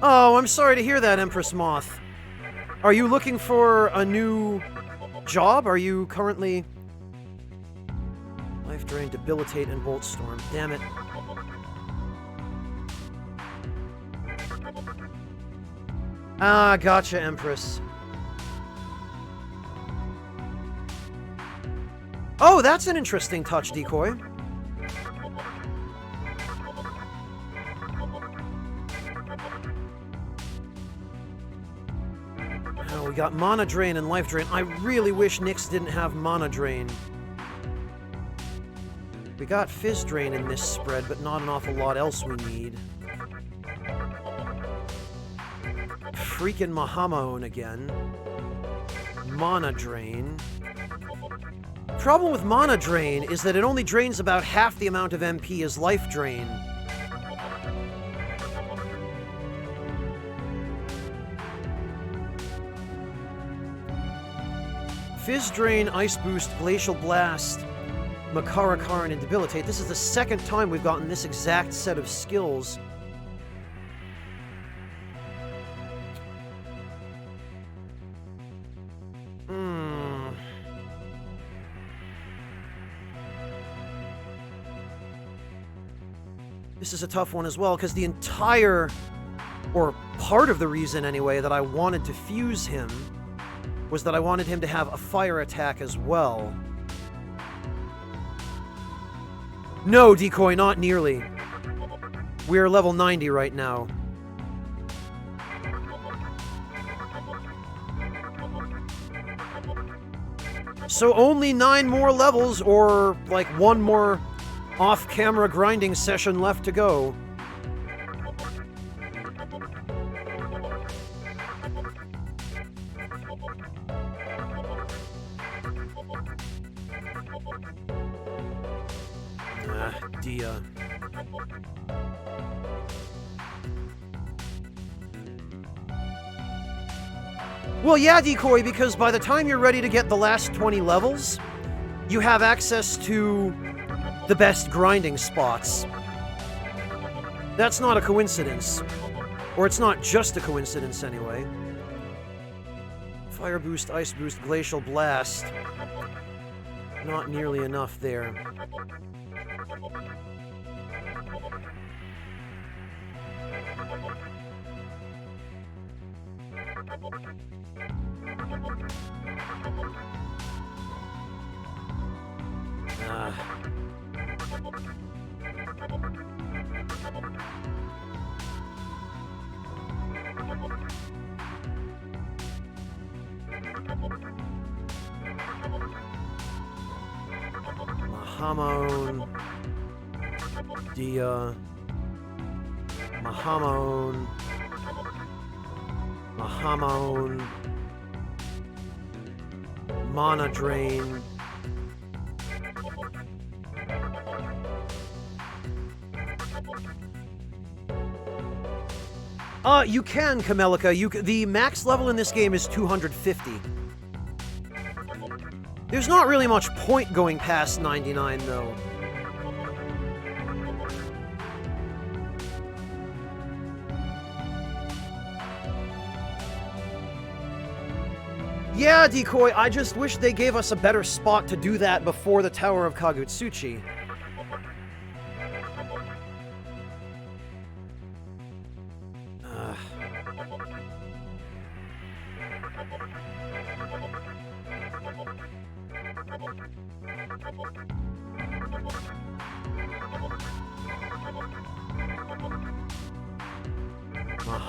Oh, I'm sorry to hear that, Empress Moth. Are you looking for a new job? Are you currently... Life Drain, Debilitate, and Bolt Storm. Damn it. Ah, gotcha, Empress. Oh, that's an interesting touch, Decoy. Oh, we got Mana Drain and Life Drain. I really wish Nyx didn't have Mana Drain. We got Fizz Drain in this spread, but not an awful lot else we need. Freaking Mahamon again. Mana Drain. Problem with Mana Drain is that it only drains about half the amount of MP as Life Drain. Fizz Drain, Ice Boost, Glacial Blast, Makara Karn, and Debilitate. This is the second time we've gotten this exact set of skills. This is a tough one as well, because the entire, or part of the reason anyway, that I wanted to fuse him was that I wanted him to have a fire attack as well. No, Decoy, not nearly. We're level 90 right now. So only 9 more levels, or like 1 more off-camera grinding session left to go. Dia. Well, yeah, Decoy, because by the time you're ready to get the last 20 levels, you have access to the best grinding spots. That's not a coincidence. Or it's not just a coincidence, anyway. Fire Boost, Ice Boost, Glacial Blast. Not nearly enough there. Mahamon, Dia, Mahamon, Mahamon, Mana Drain. You can, Kamelica. The max level in this game is 250. There's not really much point going past 99, though. Yeah, Decoy, I just wish they gave us a better spot to do that before the Tower of Kagutsuchi.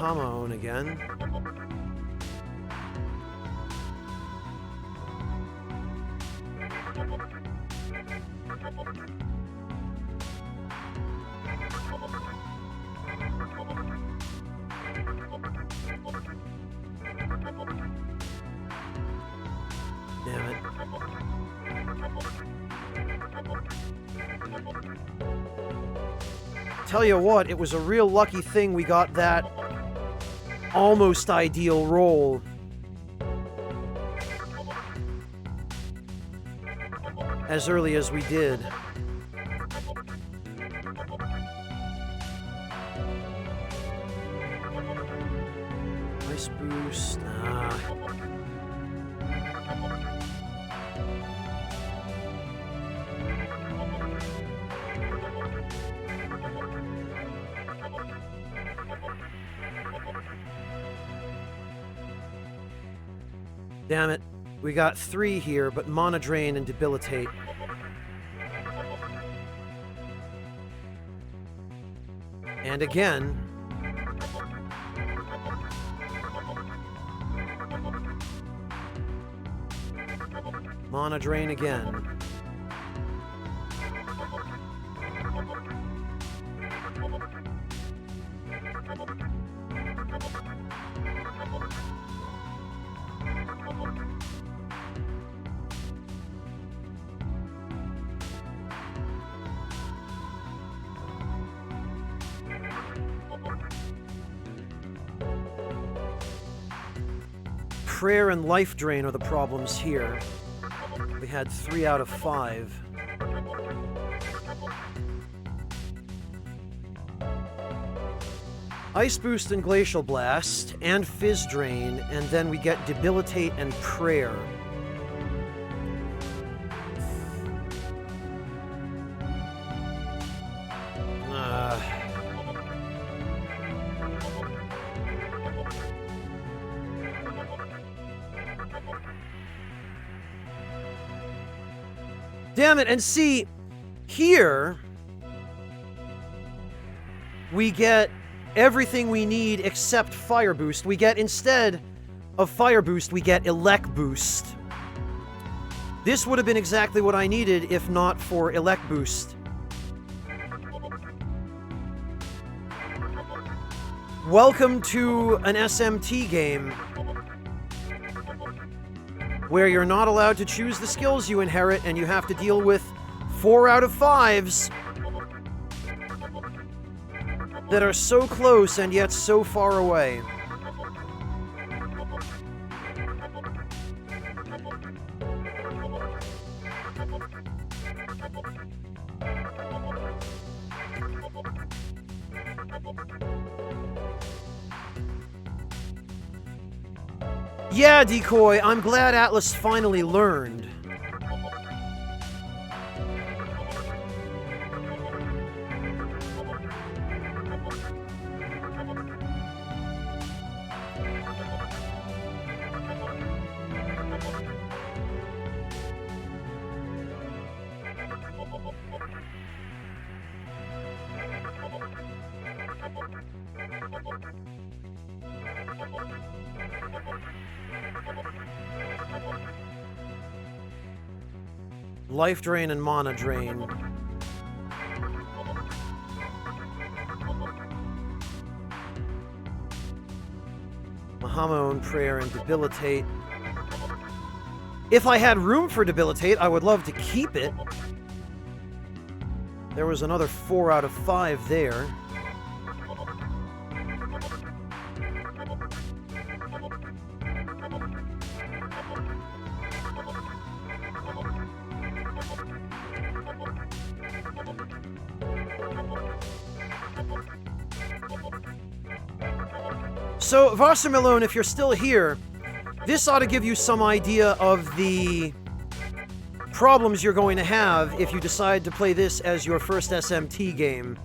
Mahamon again. Damn it. Tell you what, it was a real lucky thing we got that almost ideal roll. As early as we did. Nice boost. Damn it. We got 3 here, but Mana Drain and Debilitate. And again. Mana Drain again. Prayer and Life Drain are the problems here. We had 3 out of 5. Ice Boost and Glacial Blast, and Fizz Drain, and then we get Debilitate and Prayer. Damn it, and see, here, we get everything we need except Fire Boost. We get, instead of Fire Boost, we get Elect Boost. This would have been exactly what I needed if not for Elect Boost. Welcome to an SMT game, where you're not allowed to choose the skills you inherit, and you have to deal with 4 out of 5s that are so close and yet so far away. Yeah, Decoy, I'm glad Atlas finally learned. Life Drain and Mana Drain. Mahamon, Prayer, and Debilitate. If I had room for Debilitate, I would love to keep it. There was another 4 out of 5 there. So, Varsar Malone, if you're still here, this ought to give you some idea of the problems you're going to have if you decide to play this as your first SMT game.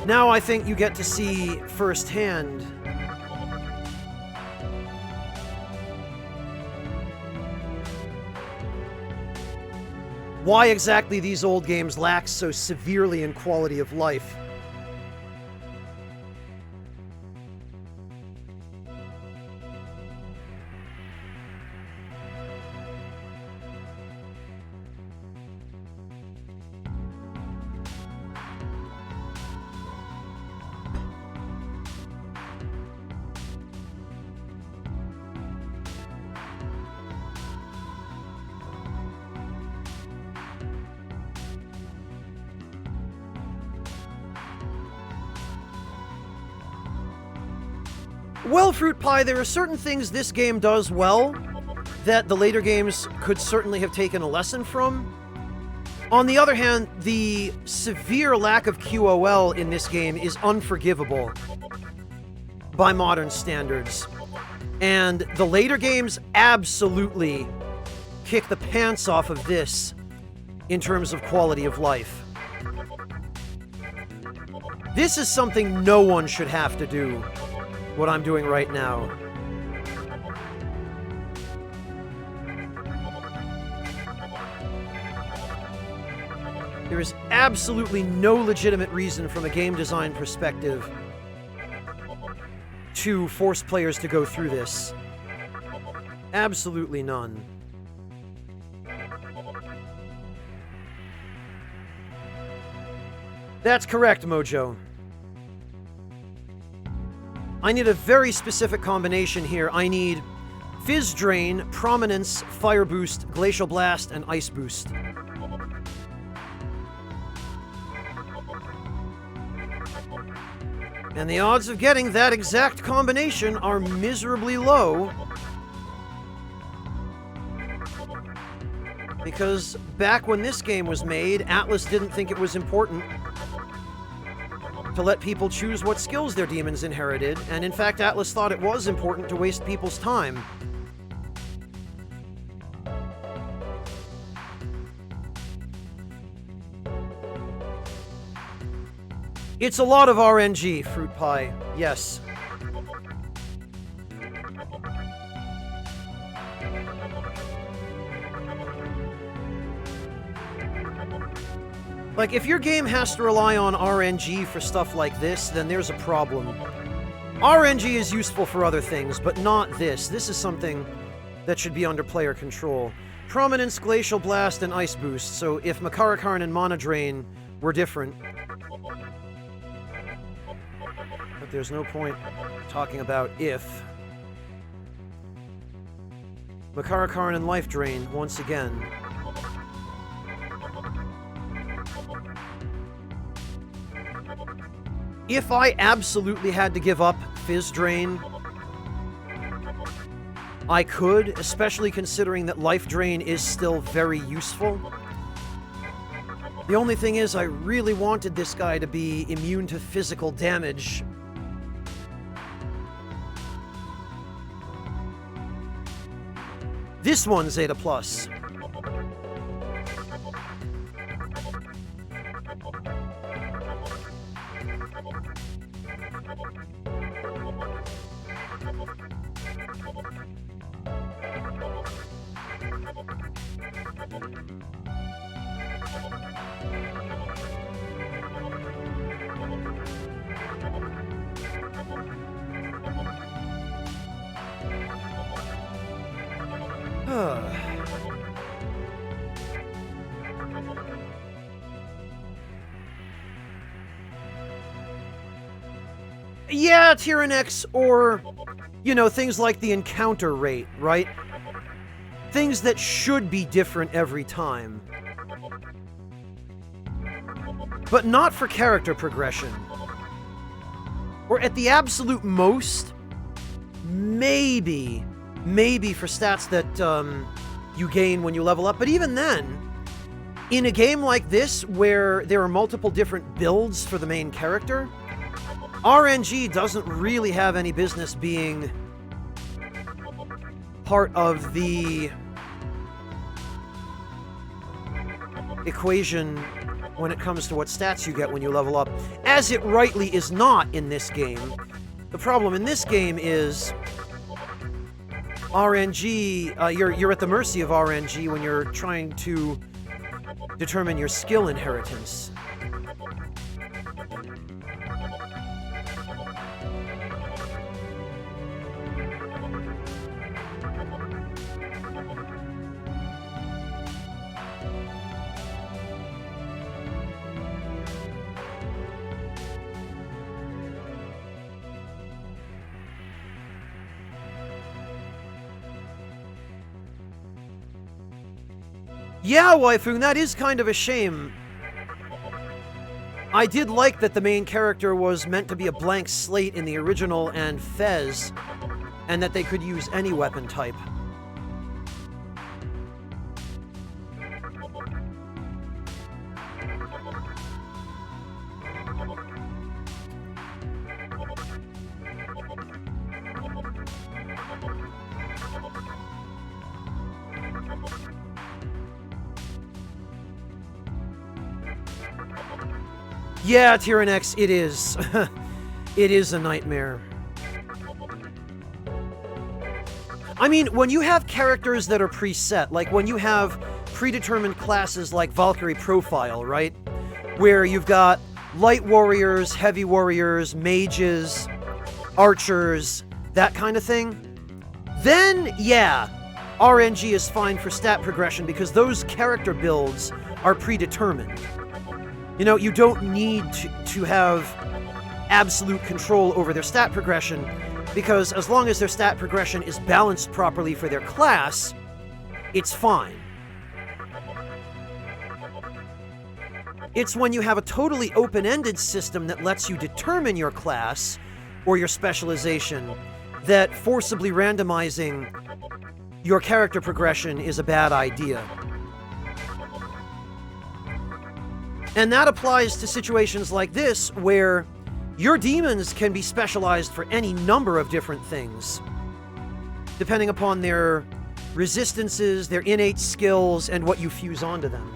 Now I think you get to see firsthand why exactly these old games lack so severely in quality of life. Well, Fruit Pie, there are certain things this game does well that the later games could certainly have taken a lesson from. On the other hand, the severe lack of QOL in this game is unforgivable by modern standards. And the later games absolutely kick the pants off of this in terms of quality of life. This is something no one should have to do. What I'm doing right now. There is absolutely no legitimate reason from a game design perspective to force players to go through this. Absolutely none. That's correct, Mojo. I need a very specific combination here. I need Fizz Drain, Prominence, Fire Boost, Glacial Blast, and Ice Boost. And the odds of getting that exact combination are miserably low. Because back when this game was made, Atlas didn't think it was important to let people choose what skills their demons inherited, and in fact, Atlas thought it was important to waste people's time. It's a lot of RNG, Fruit Pie, yes. Like, if your game has to rely on RNG for stuff like this, then there's a problem. RNG is useful for other things, but not this. This is something that should be under player control. Prominence, Glacial Blast, and Ice Boost, so if Makarakarn and Mana Drain were different... But there's no point talking about if. Makarakarn and Life Drain, once again. If I absolutely had to give up Fizz Drain, I could, especially considering that Life Drain is still very useful. The only thing is, I really wanted this guy to be immune to physical damage. This one's Zeta Plus. Yeah, Tyrannex, or, you know, things like the encounter rate, right? Things that should be different every time. But not for character progression. Or at the absolute most, maybe for stats that you gain when you level up. But even then, in a game like this, where there are multiple different builds for the main character, RNG doesn't really have any business being part of the equation when it comes to what stats you get when you level up, as it rightly is not in this game. The problem in this game is RNG, you're at the mercy of RNG when you're trying to determine your skill inheritance. Yeah, waifu, that is kind of a shame. I did like that the main character was meant to be a blank slate in the original and Fez, and that they could use any weapon type. Yeah, Tyrannex, it is. It is a nightmare. I mean, when you have characters that are preset, like when you have predetermined classes like Valkyrie Profile, right? Where you've got light warriors, heavy warriors, mages, archers, that kind of thing, then, yeah, RNG is fine for stat progression because those character builds are predetermined. You know, you don't need to have absolute control over their stat progression, because as long as their stat progression is balanced properly for their class, it's fine. It's when you have a totally open-ended system that lets you determine your class or your specialization that forcibly randomizing your character progression is a bad idea. And that applies to situations like this, where your demons can be specialized for any number of different things, depending upon their resistances, their innate skills, and what you fuse onto them.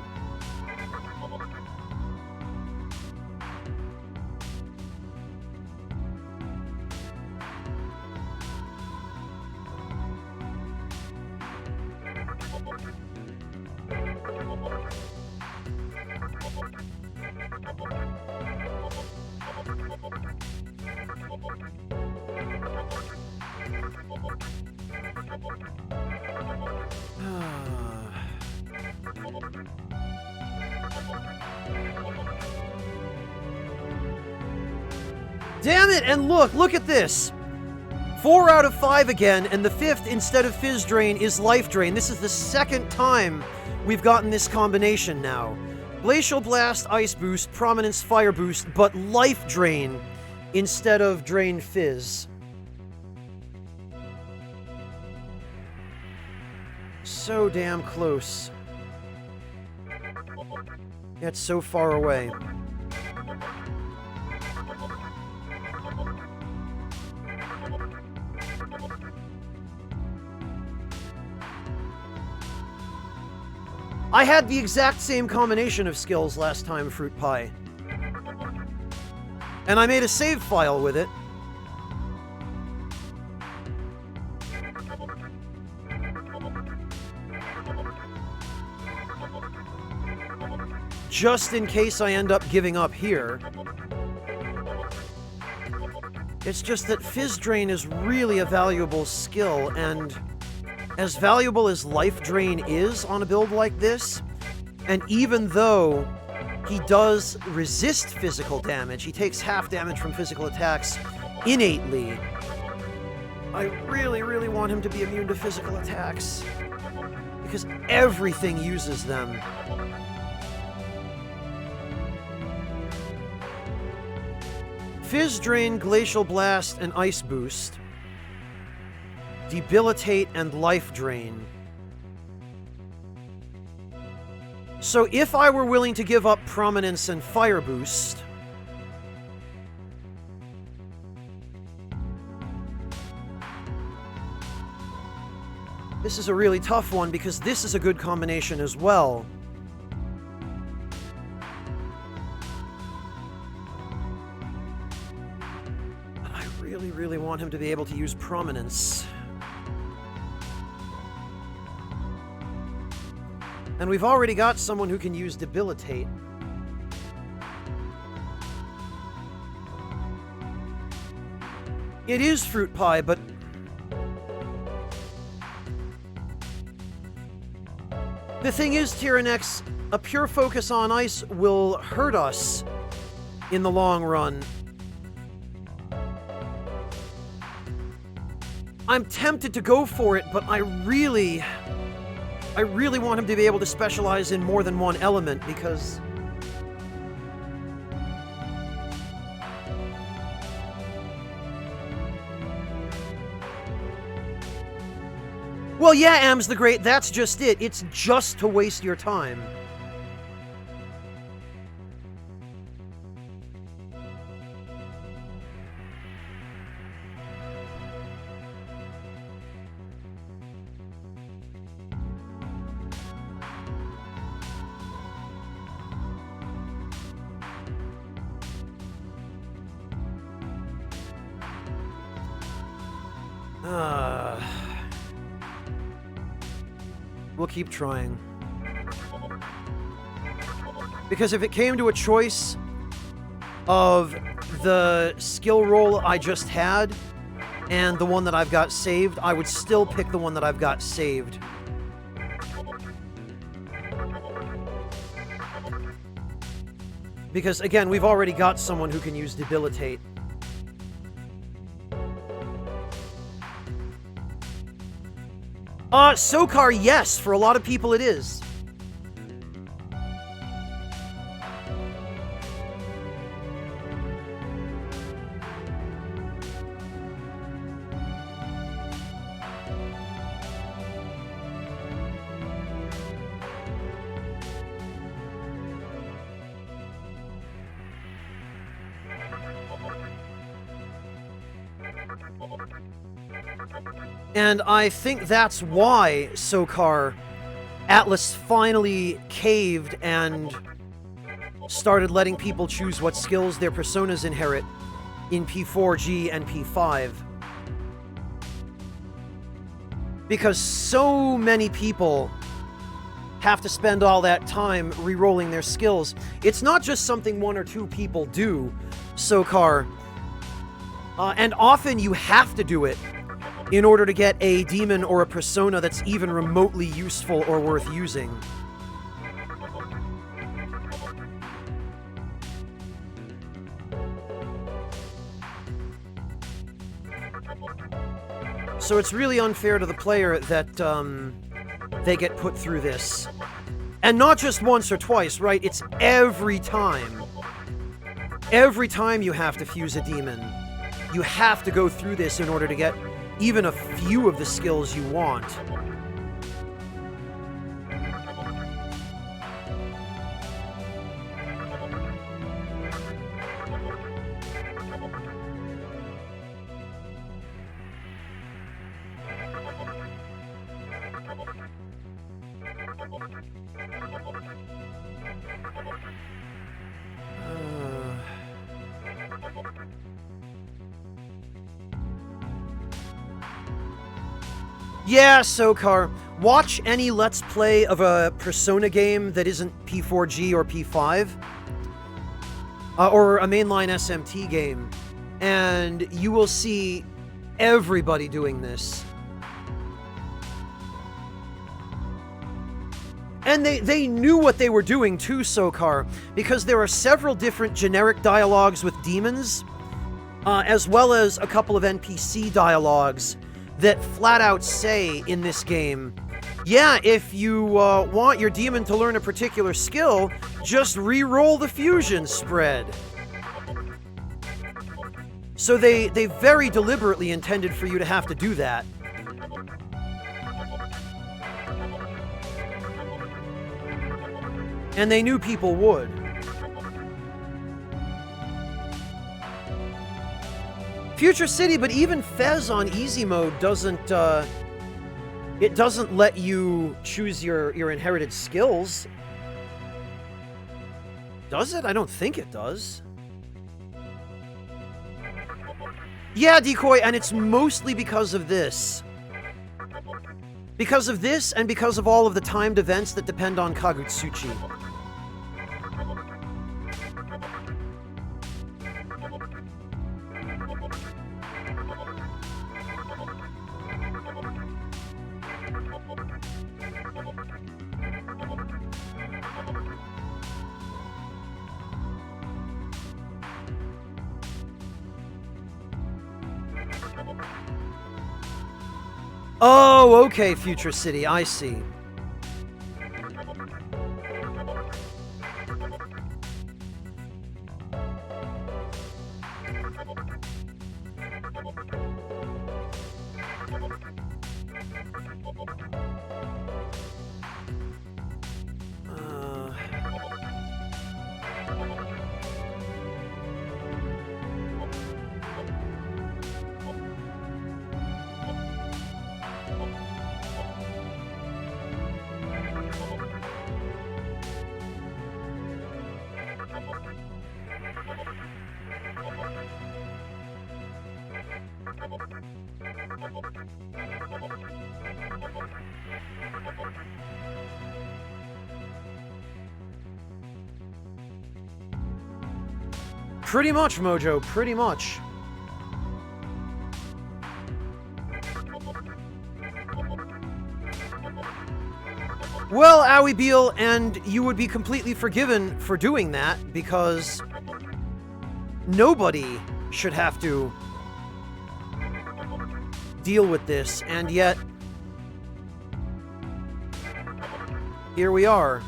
Damn it, and look at this. 4 out of 5 again, and the 5th, instead of Fizz Drain, is Life Drain. This is the second time we've gotten this combination now. Glacial Blast, Ice Boost, Prominence, Fire Boost, but Life Drain instead of Drain Fizz. So damn close. Yet so far away. I had the exact same combination of skills last time, Fruit Pie. And I made a save file with it. Just in case I end up giving up here. It's just that Fizz Drain is really a valuable skill, and as valuable as Life Drain is on a build like this, and even though he does resist physical damage, he takes half damage from physical attacks innately, I really want him to be immune to physical attacks, because everything uses them. Fizz Drain, Glacial Blast, and Ice Boost. Debilitate and Life Drain. So if I were willing to give up Prominence and Fire Boost, this is a really tough one because this is a good combination as well. But I really want him to be able to use Prominence. And we've already got someone who can use Debilitate. It is Fruit Pie, but... The thing is, Tyrannex, a pure focus on ice will hurt us in the long run. I'm tempted to go for it, but I really want him to be able to specialize in more than one element, because... Well, yeah, Ams the Great, that's just it. It's just to waste your time. We'll keep trying. Because if it came to a choice of the skill roll I just had and the one that I've got saved, I would still pick the one that I've got saved. Because, again, we've already got someone who can use Debilitate. Sokar, yes, for a lot of people it is. And I think that's why, Sokar, Atlas finally caved and started letting people choose what skills their personas inherit in P4G and P5. Because so many people have to spend all that time re-rolling their skills. It's not just something one or two people do, Sokar. And often you have to do it in order to get a demon or a persona that's even remotely useful or worth using. So it's really unfair to the player that they get put through this. And not just once or twice, right? It's every time. Every time you have to fuse a demon, you have to go through this in order to get even a few of the skills you want. Yeah, Sokar. Watch any Let's Play of a Persona game that isn't P4G or P5. Or a mainline SMT game. And you will see everybody doing this. And they knew what they were doing too, Sokar, because there are several different generic dialogues with demons, as well as a couple of NPC dialogues that flat out say in this game, yeah, if you want your demon to learn a particular skill, just re-roll the fusion spread. So they very deliberately intended for you to have to do that. And they knew people would. Future City, but even Fez on easy mode doesn't, it doesn't let you choose your inherited skills. Does it? I don't think it does. Yeah, Decoy, and it's mostly because of this. Because of this, and because of all of the timed events that depend on Kagutsuchi. Oh, okay, Future City, I see. Pretty much, Mojo, pretty much. Well, Owie Beal, and you would be completely forgiven for doing that, because nobody should have to deal with this, and yet here we are.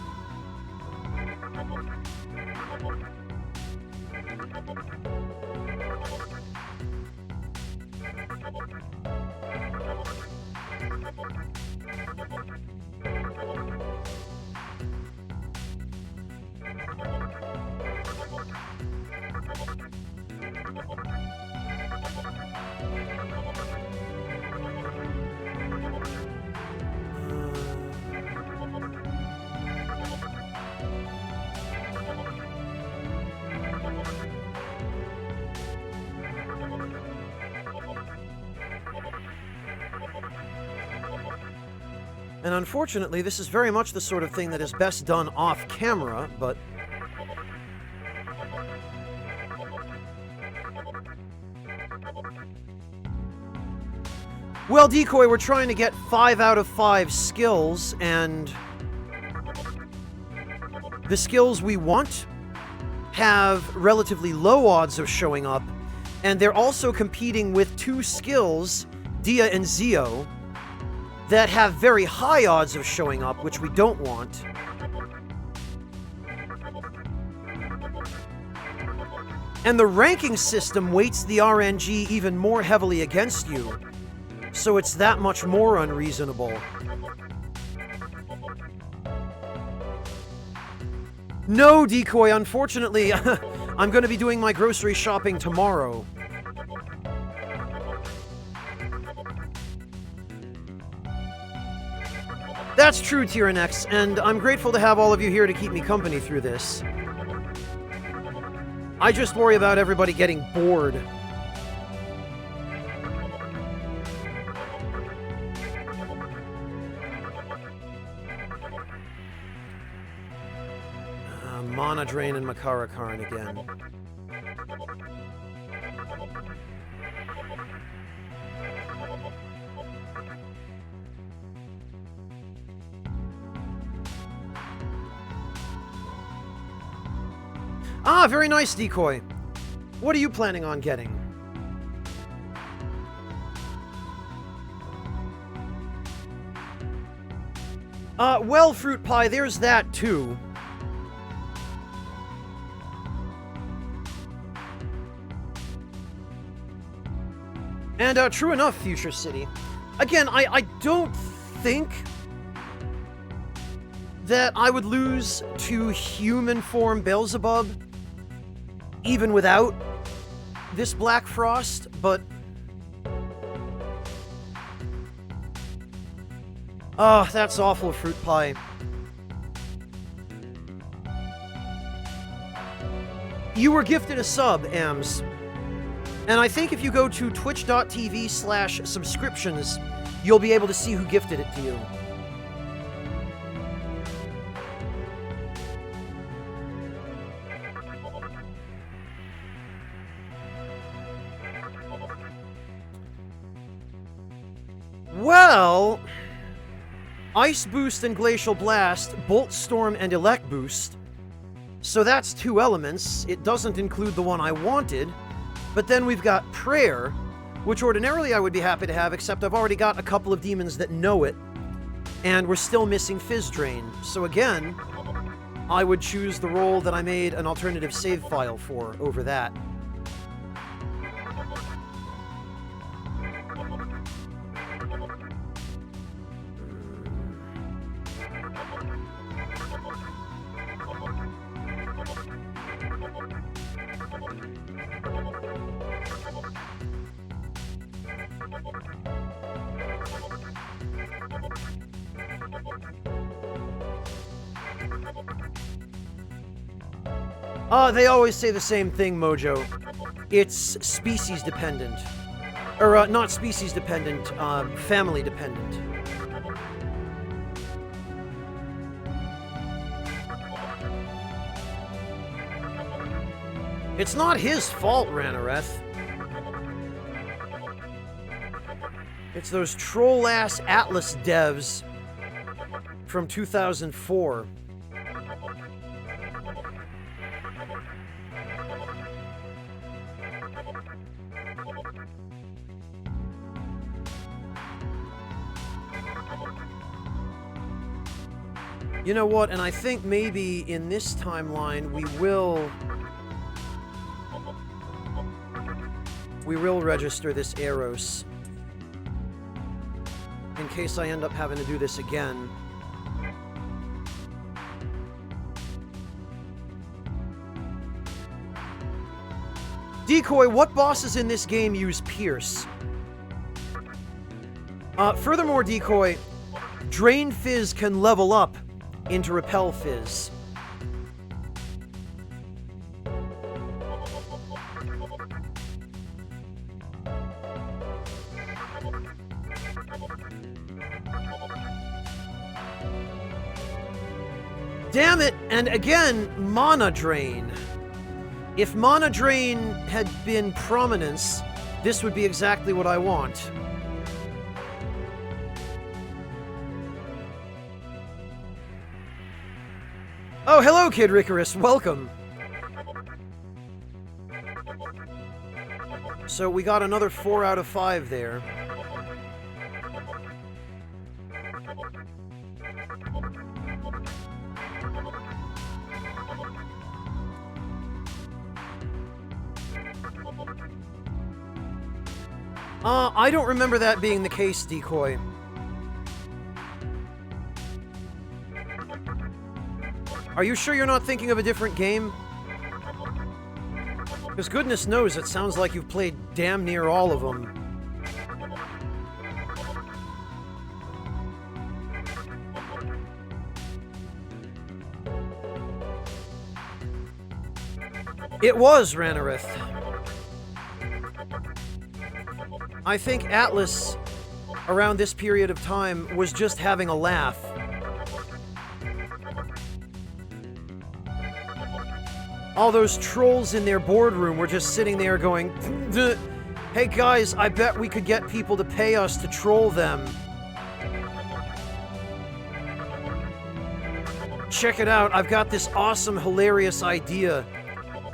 And unfortunately, this is very much the sort of thing that is best done off camera, but... Well, Decoy, we're trying to get 5 out of 5 skills, and the skills we want have relatively low odds of showing up, and they're also competing with 2 skills, Dia and Zio, that have very high odds of showing up, which we don't want. And the ranking system weights the RNG even more heavily against you, so it's that much more unreasonable. No, Decoy, unfortunately, I'm going to be doing my grocery shopping tomorrow. That's true, Tyrannex, and I'm grateful to have all of you here to keep me company through this. I just worry about everybody getting bored. Mana Drain and Makara Karn again. Ah, very nice, Decoy. What are you planning on getting? Well, Fruit Pie, there's that, too. And, true enough, Future City. Again, I don't think that I would lose to human form Beelzebub, even without this Black Frost, but... Oh, that's awful, Fruit Pie. You were gifted a sub, Ams. And I think if you go to twitch.tv/subscriptions you'll be able to see who gifted it to you. Well, Ice Boost and Glacial Blast, Bolt Storm and Elect Boost. So that's 2 elements. It doesn't include the one I wanted. But then we've got Prayer, which ordinarily I would be happy to have, except I've already got a couple of demons that know it. And we're still missing Fizz Drain. So again, I would choose the role that I made an alternative save file for over that. They always say the same thing, Mojo. It's species dependent. Or, not species dependent, family dependent. It's not his fault, Ranareth. It's those troll-ass Atlas devs from 2004. You know what, and I think maybe in this timeline we will register this Eros. In case I end up having to do this again. Decoy, what bosses in this game use Pierce? Furthermore, Decoy, Drain Fizz can level up into Repel Fizz. Damn it! And again, Mana Drain. If Mana Drain had been Prominence, this would be exactly what I want. Oh, hello, Kid Ricarus. Welcome. So we got another 4 out of 5 there. I don't remember that being the case, Decoy. Are you sure you're not thinking of a different game? Because goodness knows, it sounds like you've played damn near all of them. It was Ranarith. I think Atlas, around this period of time, was just having a laugh. All those trolls in their boardroom were just sitting there going, "Hey guys, I bet we could get people to pay us to troll them. Check it out, I've got this awesome, hilarious idea.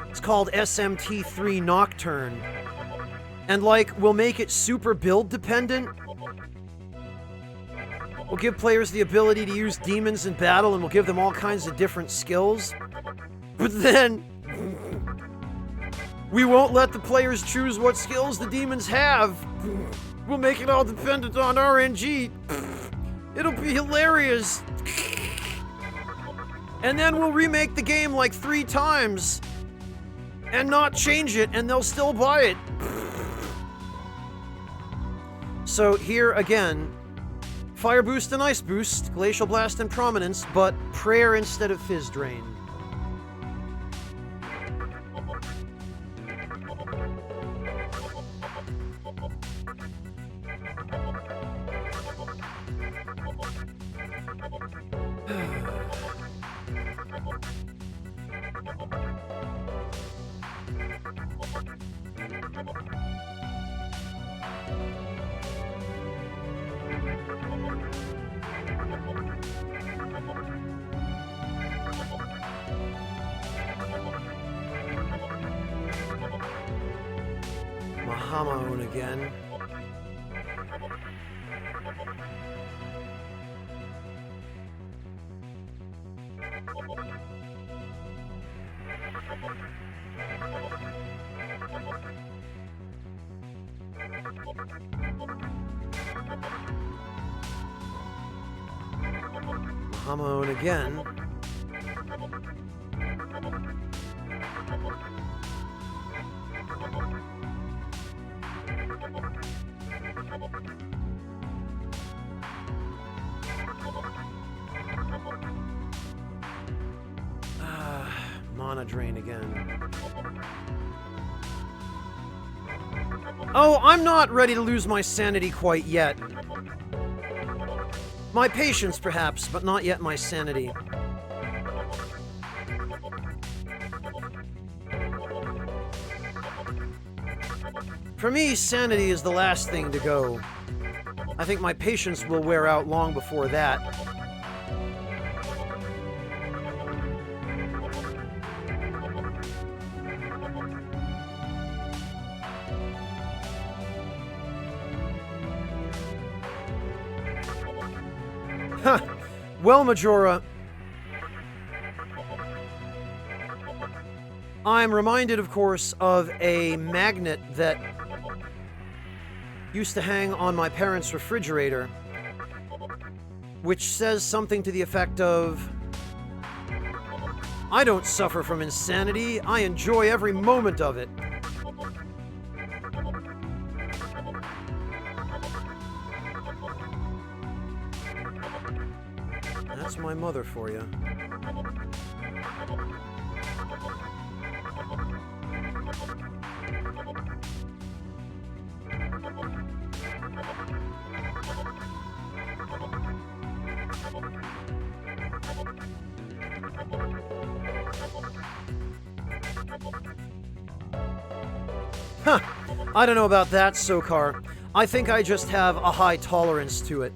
It's called SMT3 Nocturne. And like, we'll make it super build dependent. We'll give players the ability to use demons in battle, and we'll give them all kinds of different skills. But then we won't let the players choose what skills the demons have. We'll make it all dependent on RNG. It'll be hilarious. And then we'll remake the game like 3 times and not change it, and they'll still buy it. So here again, Fire Boost and Ice Boost, Glacial Blast and Prominence, but Prayer instead of Fizz Drain. Mahamon again. Mahamon again. Mana drain again. Oh, I'm not ready to lose my sanity quite yet. My patience, perhaps, but not yet my sanity. For me, sanity is the last thing to go. I think my patience will wear out long before that. Huh. Well, Majora, I'm reminded, of course, of a magnet that used to hang on my parents' refrigerator, which says something to the effect of, I don't suffer from insanity, I enjoy every moment of it. That's my mother for you. Huh. I don't know about that, Sokar. I think I just have a high tolerance to it.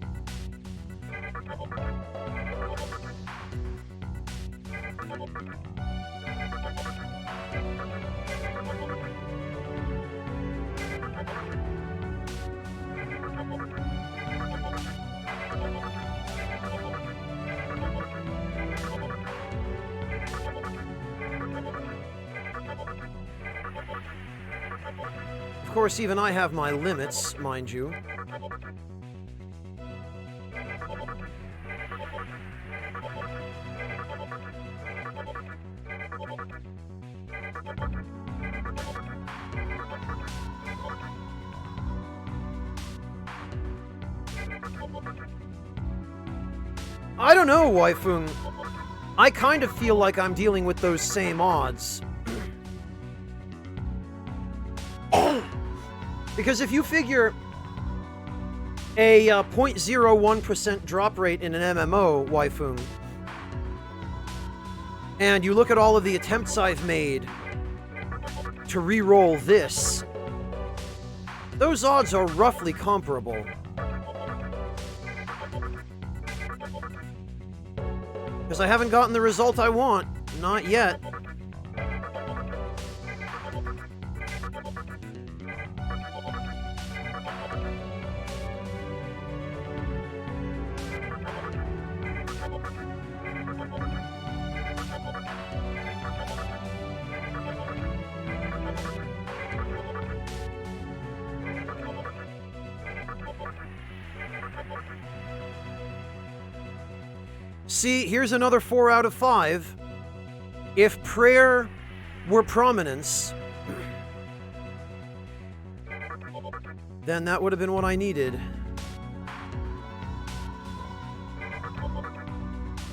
Of course, even I have my limits, mind you. I don't know, Waifung. I kind of feel like I'm dealing with those same odds. Because if you figure a 0.01% drop rate in an MMO, Waifung, and you look at all of the attempts I've made to re-roll this, those odds are roughly comparable. Because I haven't gotten the result I want. Not yet. See, here's another 4 out of 5. If prayer were prominence, then that would have been what I needed.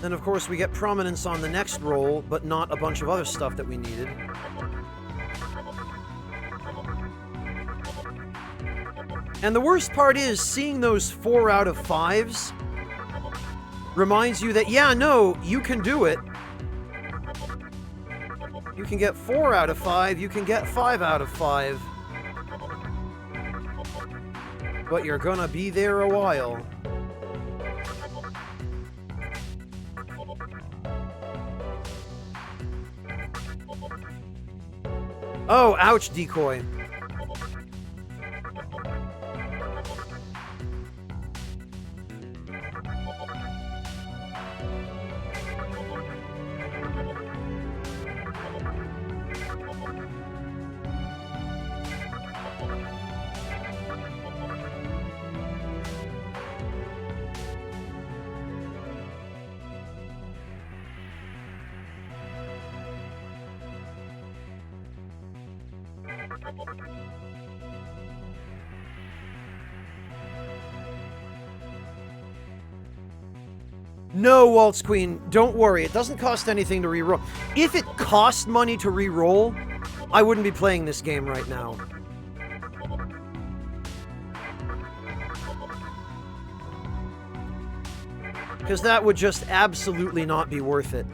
Then, of course, we get prominence on the next roll, but not a bunch of other stuff that we needed. And the worst part is, seeing those 4 out of 5s reminds you that, yeah, no, you can do it. You can get 4 out of 5, you can get 5 out of 5. But you're gonna be there a while. Oh, ouch, decoy. No, Waltz Queen, don't worry. It doesn't cost anything to reroll. If it cost money to reroll, I wouldn't be playing this game right now. Because that would just absolutely not be worth it.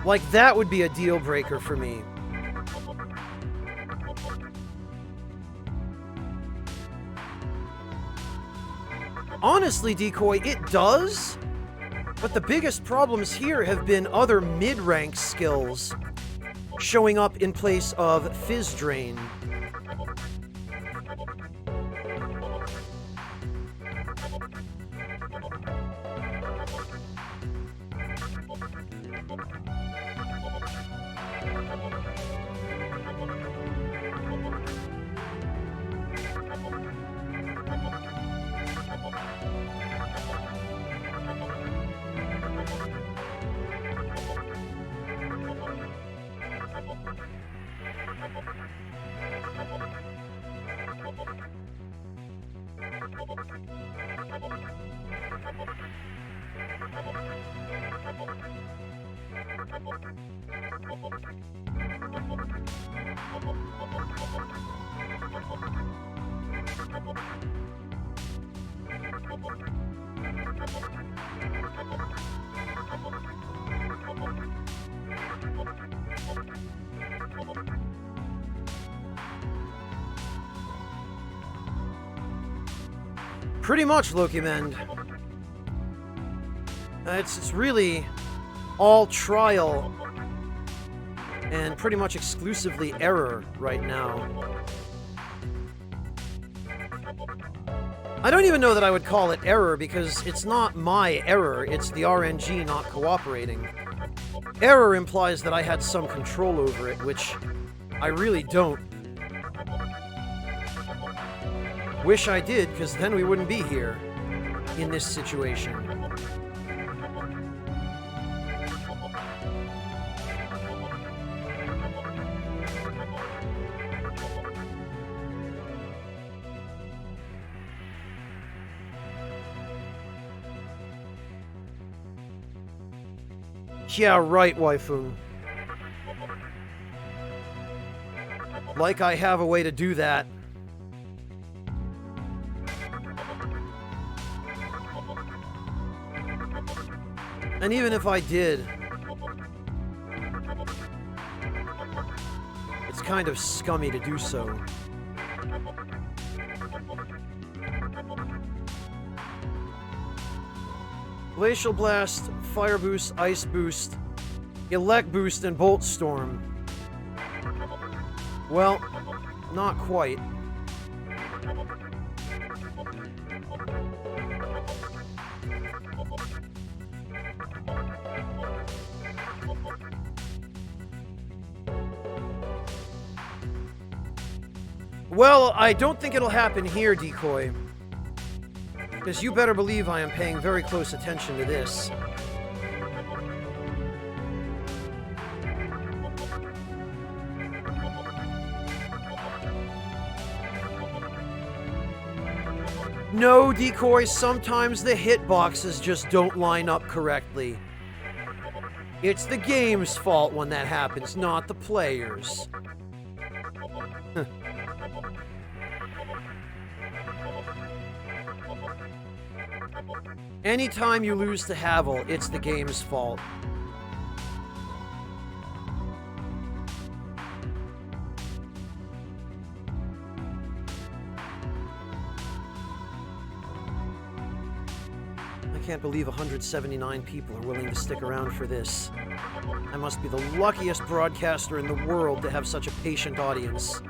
Like, that would be a deal breaker for me. Honestly, Decoy, it does, but the biggest problems here have been other mid-rank skills showing up in place of Fizz Drain. Pretty much, Loki Mend. It's really all trial and pretty much exclusively error right now. I don't even know that I would call it error because it's not my error, it's the RNG not cooperating. Error implies that I had some control over it, which I really don't. Wish I did, because then we wouldn't be here in this situation. Yeah, right, waifu. Like I have a way to do that. And even if I did, it's kind of scummy to do so. Glacial Blast, Fire Boost, Ice Boost, Elect Boost, and Bolt Storm. Well, not quite. Well, I don't think it'll happen here, Decoy. Because you better believe I am paying very close attention to this. No, Decoy, sometimes the hitboxes just don't line up correctly. It's the game's fault when that happens, not the players. Anytime you lose to Havel, it's the game's fault. I can't believe 179 people are willing to stick around for this. I must be the luckiest broadcaster in the world to have such a patient audience.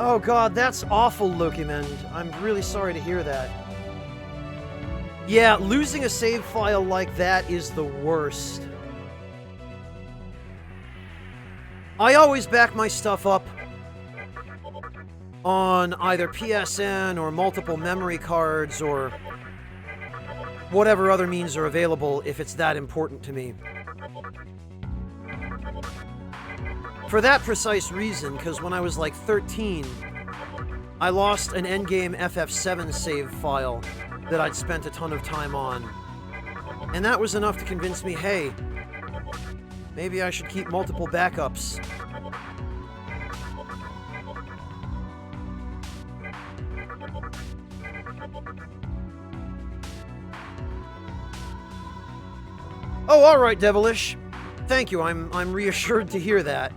Oh god, that's awful, Lokimend. I'm really sorry to hear that. Yeah, losing a save file like that is the worst. I always back my stuff up on either PSN or multiple memory cards or whatever other means are available if it's that important to me. For that precise reason, because when I was like 13, I lost an endgame FF7 save file that I'd spent a ton of time on. And that was enough to convince me, hey, maybe I should keep multiple backups. Oh, all right, Devilish. Thank you. I'm reassured to hear that.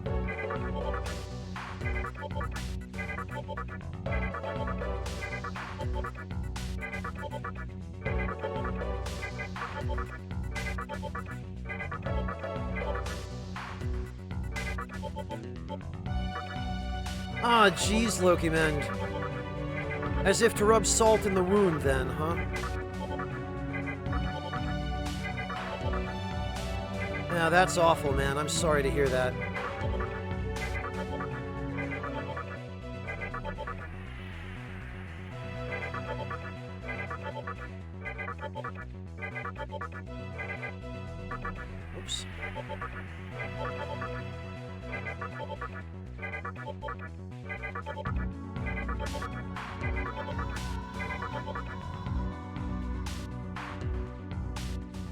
Ah, geez, Loki Mend. As if to rub salt in the wound, then, huh? Yeah, that's awful, man. I'm sorry to hear that. Oops.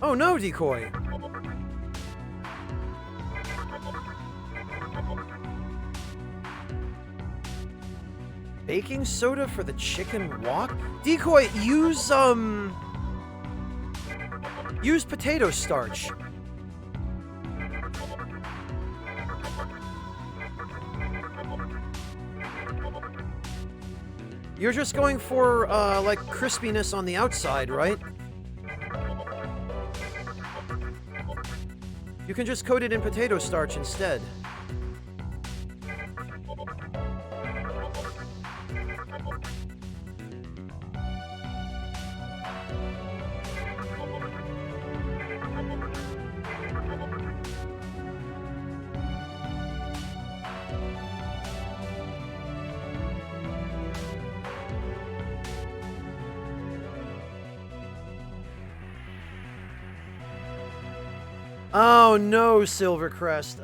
Oh no, Decoy! Baking soda for the chicken wok? Decoy, use potato starch. You're just going for, like, crispiness on the outside, right? You can just coat it in potato starch instead. Oh no, Silvercrest.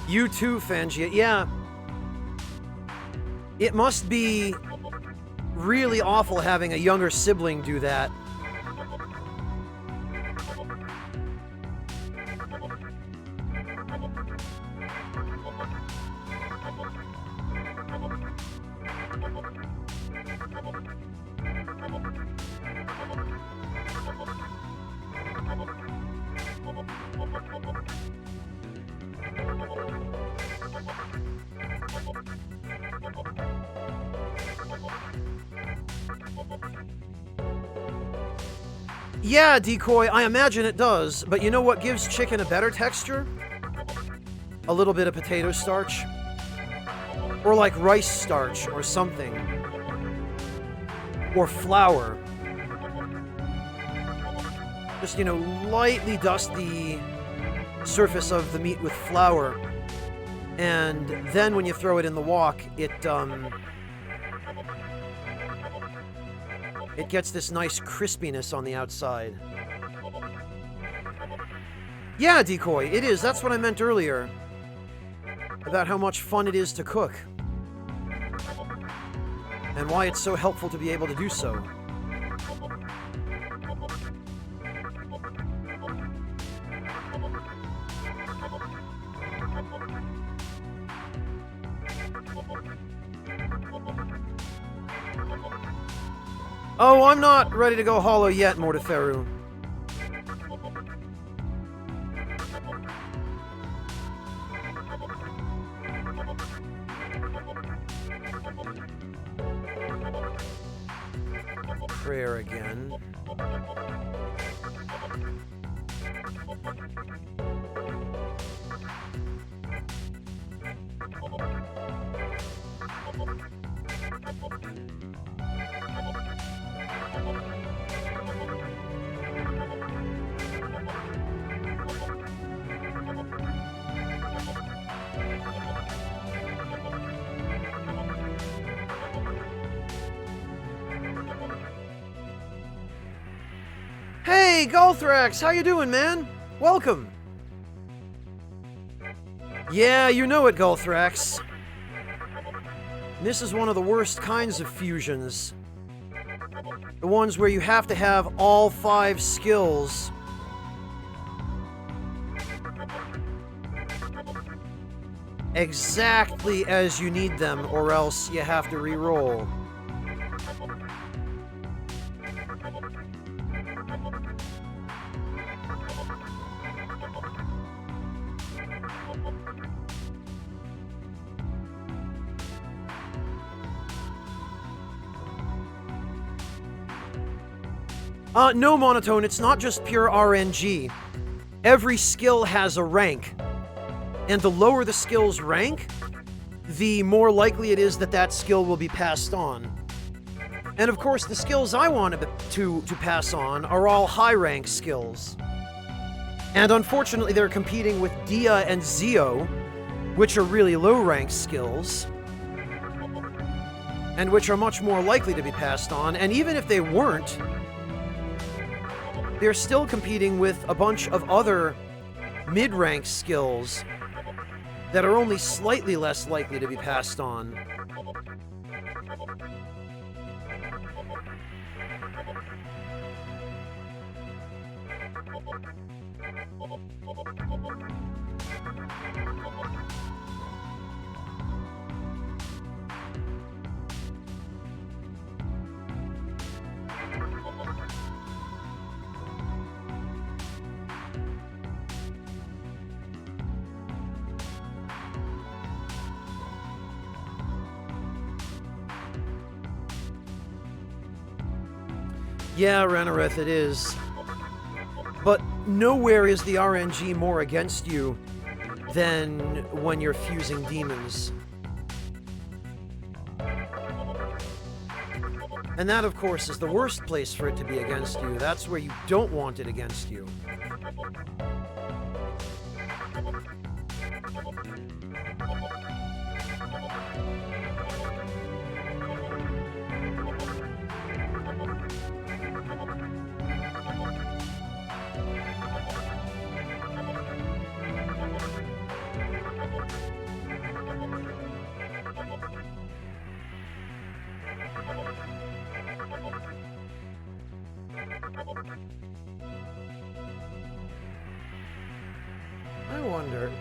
You too, Fangia. Yeah. It must be really awful having a younger sibling do that. Yeah, Decoy, I imagine it does, but you know what gives chicken a better texture? A little bit of potato starch. Or like rice starch or something. Or flour. Just, you know, lightly dust the surface of the meat with flour. And then when you throw it in the wok, it gets this nice crispiness on the outside. Yeah, Decoy, it is. That's what I meant earlier. About how much fun it is to cook. And why it's so helpful to be able to do so. Oh, I'm not ready to go hollow yet, Mortiferu. Prayer again. Hey, Golthrax, how you doing, man? Welcome. Yeah, you know it, Golthrax. This is one of the worst kinds of fusions. The ones where you have to have all 5 skills. Exactly as you need them, or else you have to re-roll. No, Monotone, it's not just pure RNG. Every skill has a rank. And the lower the skill's rank, the more likely it is that that skill will be passed on. And of course, the skills I want to pass on are all high-rank skills. And unfortunately, they're competing with Dia and Zio, which are really low-rank skills, and which are much more likely to be passed on. And even if they weren't, they're still competing with a bunch of other mid-rank skills that are only slightly less likely to be passed on. Yeah, Renareth, it is. But nowhere is the RNG more against you than when you're fusing demons. And that, of course, is the worst place for it to be against you. That's where you don't want it against you. I wonder.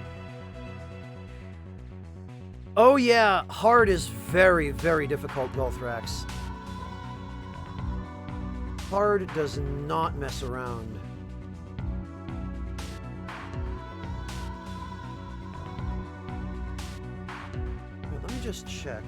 Oh yeah, hard is very, very difficult, Golthrax. Hard does not mess around. Wait, let me just check.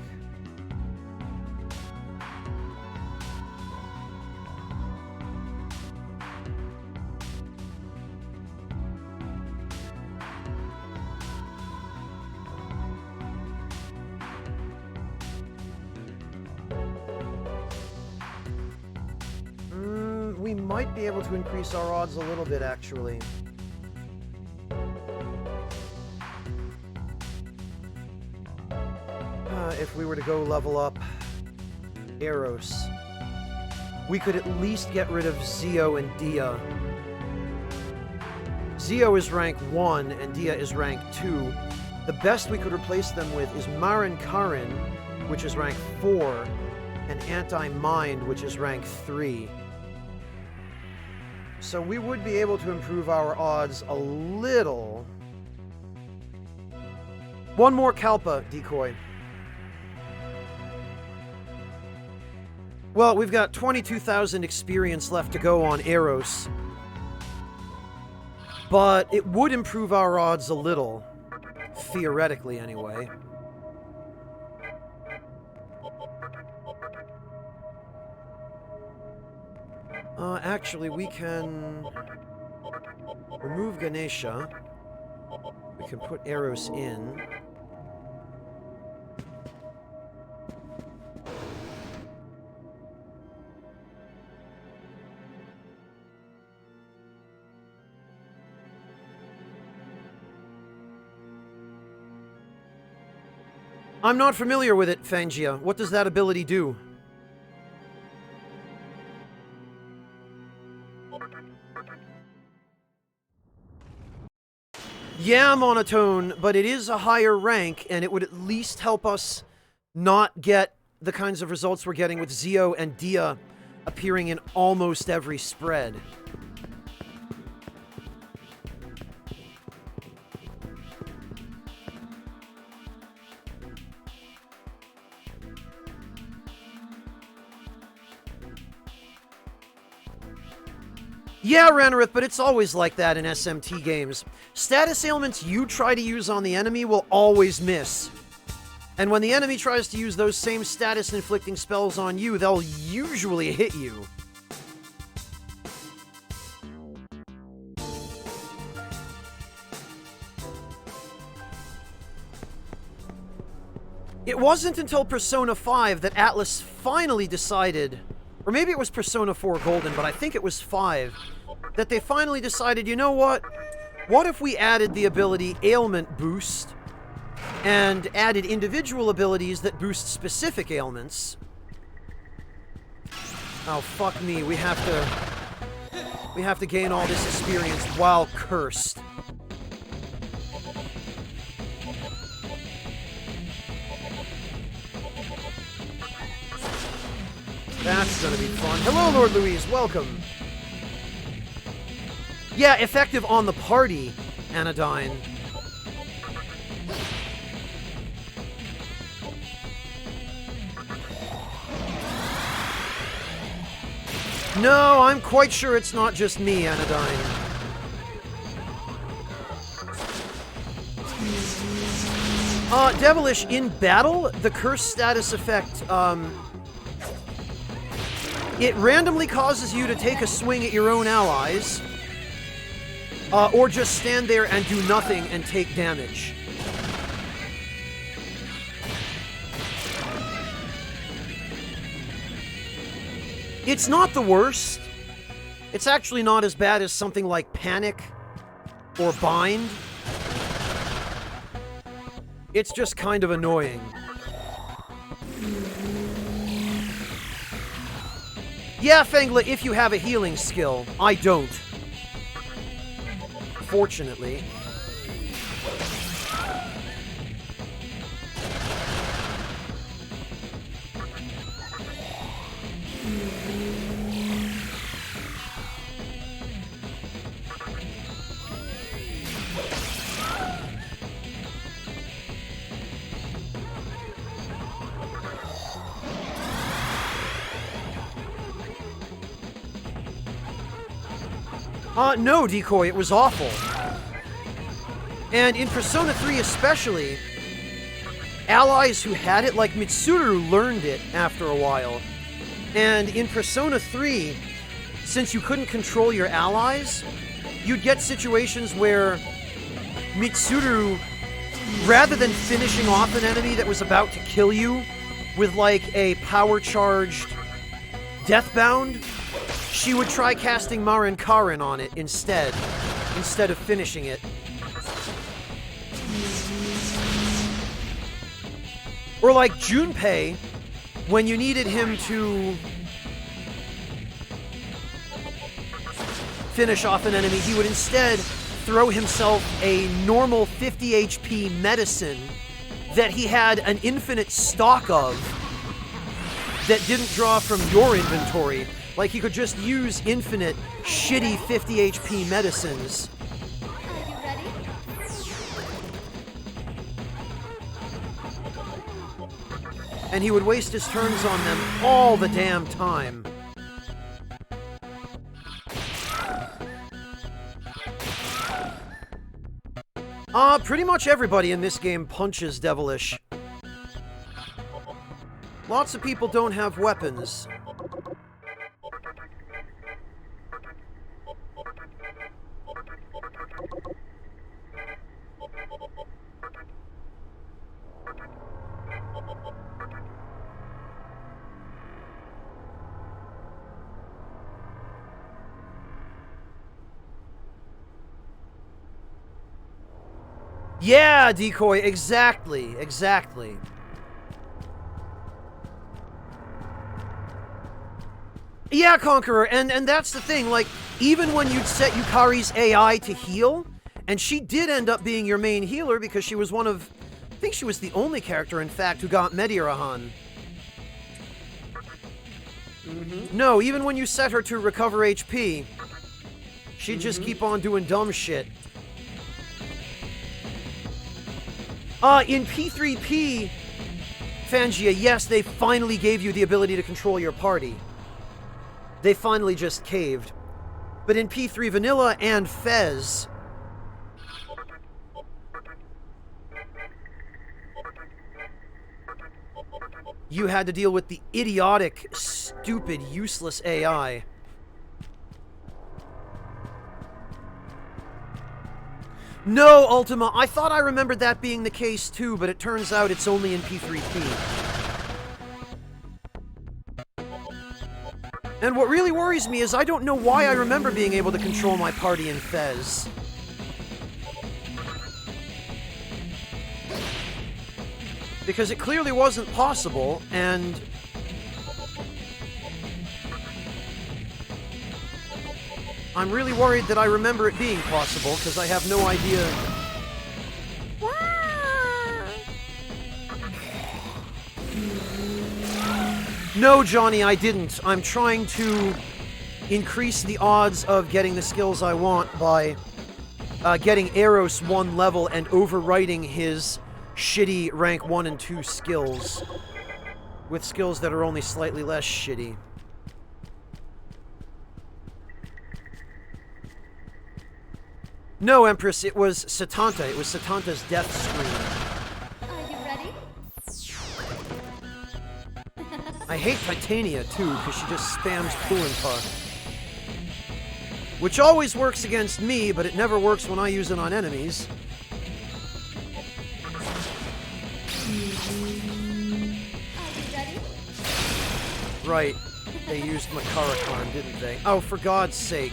We might be able to increase our odds a little bit, actually. If we were to go level up Eros, we could at least get rid of Zio and Dia. Zio is rank 1 and Dia is rank 2. The best we could replace them with is Marin Karin, which is rank 4, and Anti-Mind, which is rank 3. So we would be able to improve our odds a little. One more Kalpa decoy. Well, we've got 22,000 experience left to go on Eros. But it would improve our odds a little. Theoretically, anyway. Actually, we can remove Ganesha. We can put Eros in. I'm not familiar with it, Fangia. What does that ability do? Yeah, monotone, but it is a higher rank, and it would at least help us not get the kinds of results we're getting with Zio and Dia appearing in almost every spread. Yeah, Ranarith, but it's always like that in SMT games. Status ailments you try to use on the enemy will always miss. And when the enemy tries to use those same status-inflicting spells on you, they'll usually hit you. It wasn't until Persona 5 that Atlas finally decided, or maybe it was Persona 4 Golden, but I think it was 5, that they finally decided, you know what? What if we added the ability Ailment Boost, and added individual abilities that boost specific ailments? Oh, fuck me, we have to gain all this experience while cursed. That's gonna be fun. Hello, Lord Louise, welcome. Yeah, effective on the party, Anodyne. No, I'm quite sure it's not just me, Anodyne. Devilish, in battle, the curse status effect, it randomly causes you to take a swing at your own allies, or just stand there and do nothing and take damage. It's not the worst. It's actually not as bad as something like Panic or Bind. It's just kind of annoying. Yeah, Fangla, if you have a healing skill. I don't. Fortunately. No, Decoy, it was awful. And in Persona 3 especially, allies who had it, like Mitsuru, learned it after a while. And in Persona 3, since you couldn't control your allies, you'd get situations where Mitsuru, rather than finishing off an enemy that was about to kill you with like a power-charged Deathbound, she would try casting Marin Karin on it instead of finishing it. Or like Junpei, when you needed him to finish off an enemy, he would instead throw himself a normal 50 HP medicine that he had an infinite stock of that didn't draw from your inventory. Like, he could just use infinite, shitty 50 HP medicines. Are you ready? And he would waste his turns on them all the damn time. Pretty much everybody in this game punches Devilish. Lots of people don't have weapons. Yeah, Decoy, exactly, exactly. Yeah, Conqueror, and that's the thing, like, even when you'd set Yukari's AI to heal, And she did end up being your main healer because she was one of... I think she was the only character, in fact, who got Medirahan. No, even when you set her to recover HP, she'd just keep on doing dumb shit. In P3P, Fangia, yes, they finally gave you the ability to control your party. They finally just caved. But in P3 Vanilla and Fez, you had to deal with the idiotic, stupid, useless AI. No, Ultima, I thought I remembered that being the case too, but it turns out it's only in P3P. And what really worries me is I don't know why I remember being able to control my party in Fez. Because it clearly wasn't possible, and... I'm really worried that I remember it being possible, because I have no idea... No, Johnny, I didn't. I'm trying to increase the odds of getting the skills I want by getting Eros 1 level and overwriting his shitty rank 1 and 2 skills with skills that are only slightly less shitty. No, Empress, it was Satanta. It was Satanta's death scream. Are you ready? I hate Titania, too, because she just spams Pulinpa. Which always works against me, but it never works when I use it on enemies. Are you ready? Right. They used Makarakan, didn't they? Oh, for God's sake.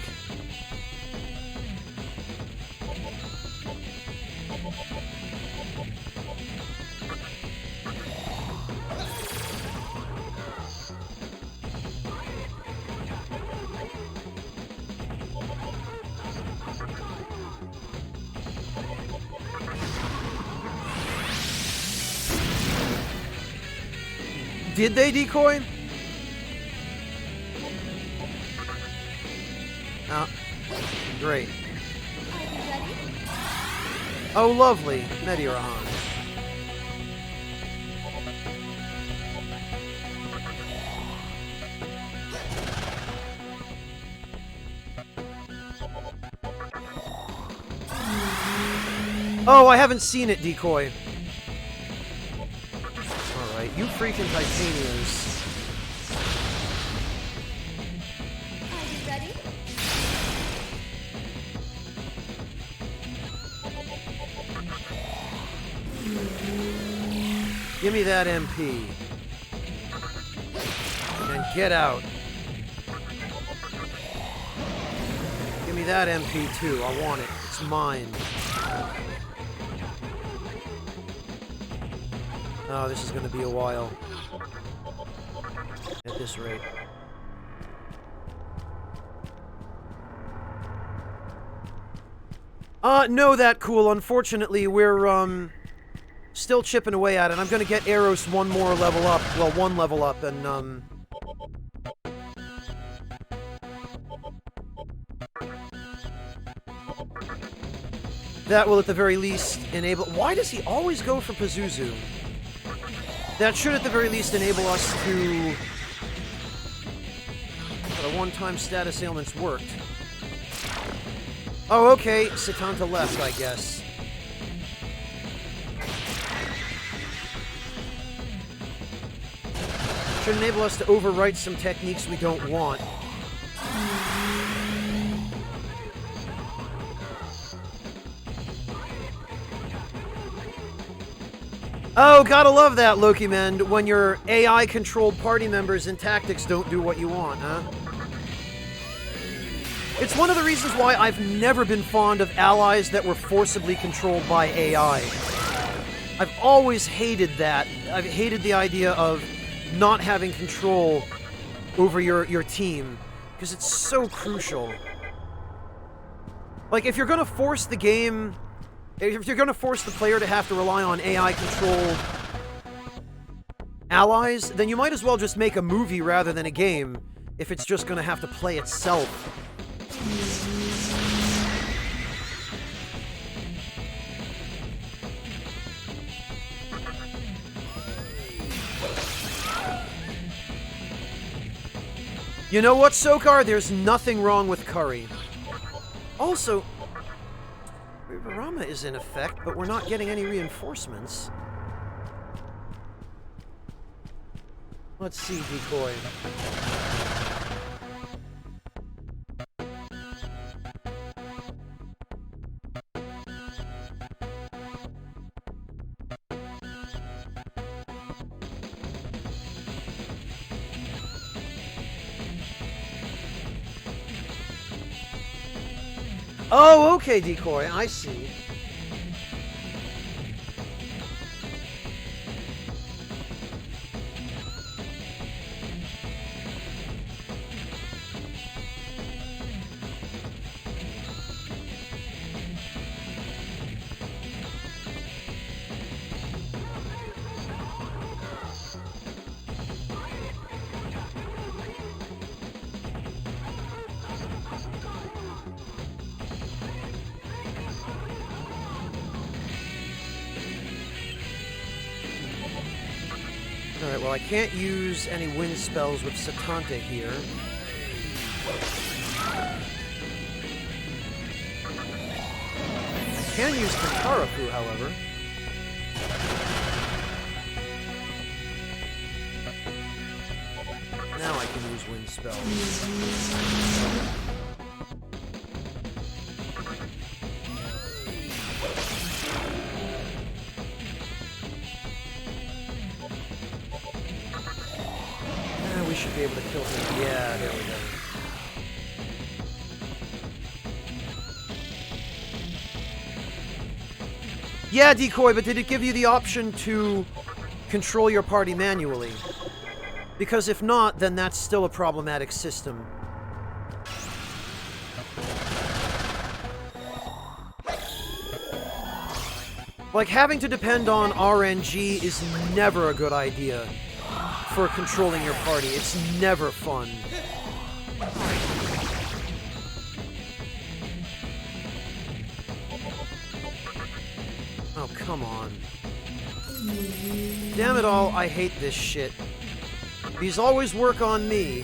Did they decoy? Ah, great. Are you ready? Oh, lovely. Medirahan. Oh, I haven't seen it, decoy. Alright, you freaking Titanias. Are you ready? Give me that MP. And get out. Give me that MP too. I want it. It's mine. Oh, this is going to be a while. At this rate. No, that cool. Unfortunately, we're, still chipping away at it. I'm gonna get Eros one more level up. Well, one level up, and, that will at the very least enable... Why does he always go for Pazuzu? That should at the very least enable us to... The one-time status ailments worked. Oh, okay. Satanta left, I guess. Should enable us to overwrite some techniques we don't want. Oh, gotta love that, Loki Man, when your AI-controlled party members and tactics don't do what you want, huh? It's one of the reasons why I've never been fond of allies that were forcibly controlled by AI. I've always hated that. I've hated the idea of not having control over your team, because it's so crucial. Like, if you're gonna force the game... If you're gonna force the player to have to rely on AI-controlled allies, then you might as well just make a movie rather than a game, if it's just gonna have to play itself. You know what, Sokar? There's nothing wrong with curry. Also, Rama is in effect, but we're not getting any reinforcements. Let's see, Decoy. Oh, okay, Decoy, I see. Alright, well, I can't use any wind spells with Satante here. I can use Kataraku, however. Now I can use wind spells. We should be able to kill him. Yeah, there we go. Yeah, Decoy, but did it give you the option to control your party manually? Because if not, then that's still a problematic system. Like, having to depend on RNG is never a good idea for controlling your party. It's never fun. Oh, come on. Damn it all, I hate this shit. These always work on me.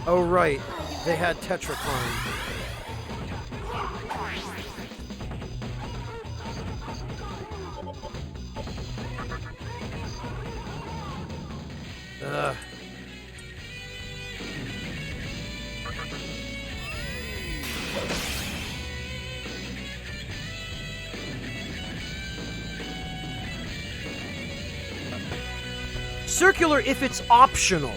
Oh, right. They had Tetracline. Circular if it's optional.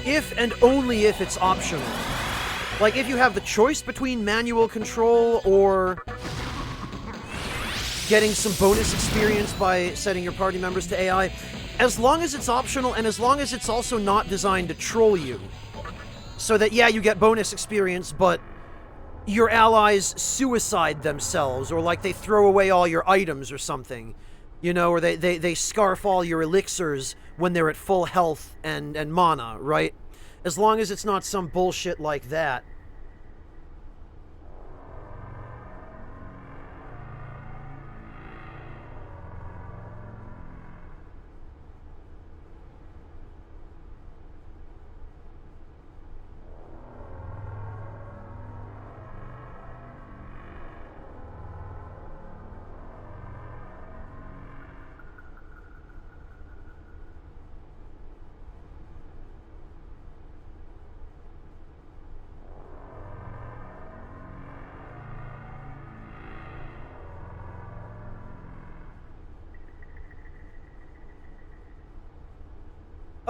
If and only if it's optional. Like, if you have the choice between manual control or getting some bonus experience by setting your party members to AI, as long as it's optional and as long as it's also not designed to troll you. So that, yeah, you get bonus experience, but your allies suicide themselves, or like they throw away all your items or something. You know, or they scarf all your elixirs when they're at full health and mana, right? As long as it's not some bullshit like that.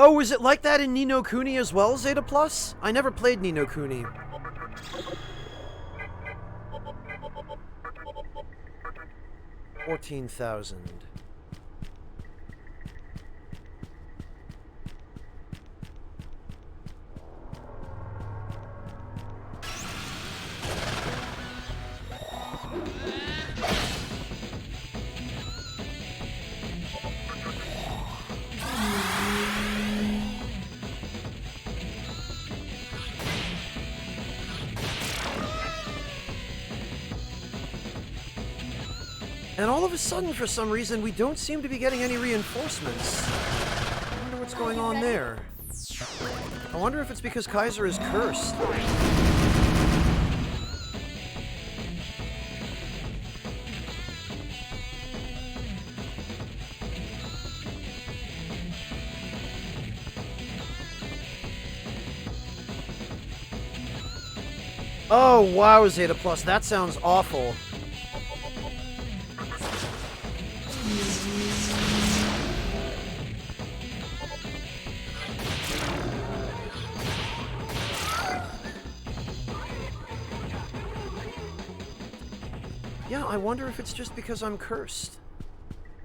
Oh, is it like that in Ni no Kuni as well, Zeta Plus? I never played Ni no Kuni. $14,000. And all of a sudden, for some reason, we don't seem to be getting any reinforcements. I wonder what's going on there. I wonder if it's because Kaiser is cursed. Oh, wow, Zeta Plus, that sounds awful. Yeah, I wonder if it's just because I'm cursed.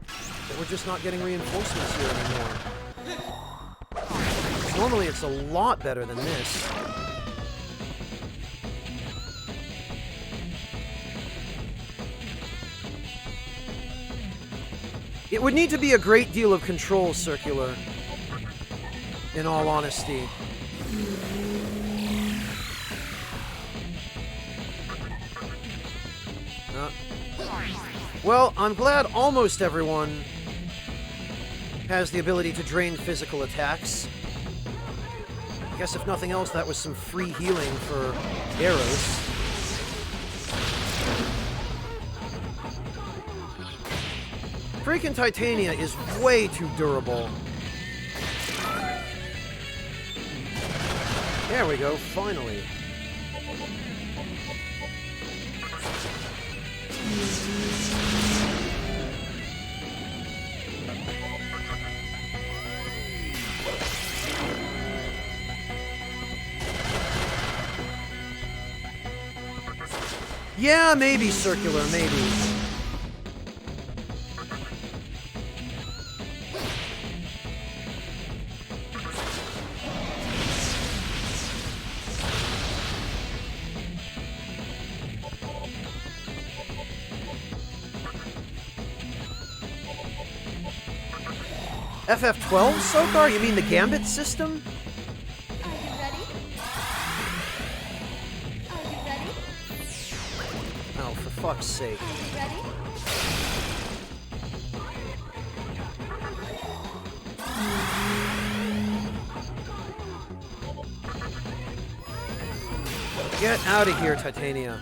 That we're just not getting reinforcements here anymore. Normally it's a lot better than this. It would need to be a great deal of control, Circular, in all honesty. Well, I'm glad almost everyone has the ability to drain physical attacks. I guess if nothing else, that was some free healing for arrows. Freaking Titania is way too durable. There we go, finally. Yeah, maybe, Circular, maybe. FF12, Sokar? You mean the Gambit system? Are you ready? Are you ready? Oh, for fuck's sake. Are you ready? Get out of here, Titania.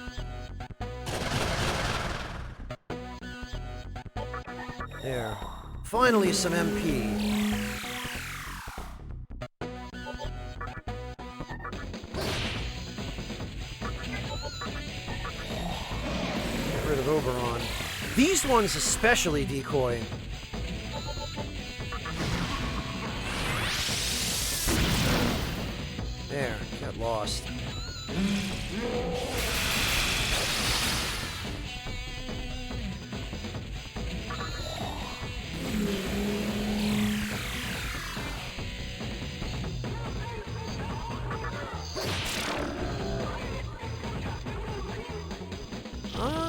There. Finally, some MP. Get rid of Oberon. These ones especially decoy. There, got lost.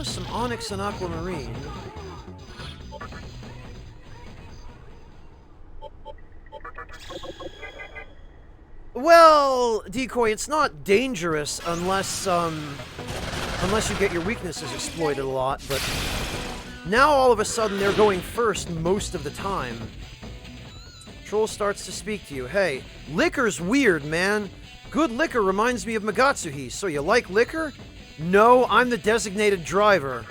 Some Onyx and Aquamarine. Well, Decoy, it's not dangerous unless you get your weaknesses exploited a lot, but now all of a sudden they're going first most of the time. Troll starts to speak to you. Hey, liquor's weird, man. Good liquor reminds me of Magatsuhi, so you like liquor? No, I'm the designated driver.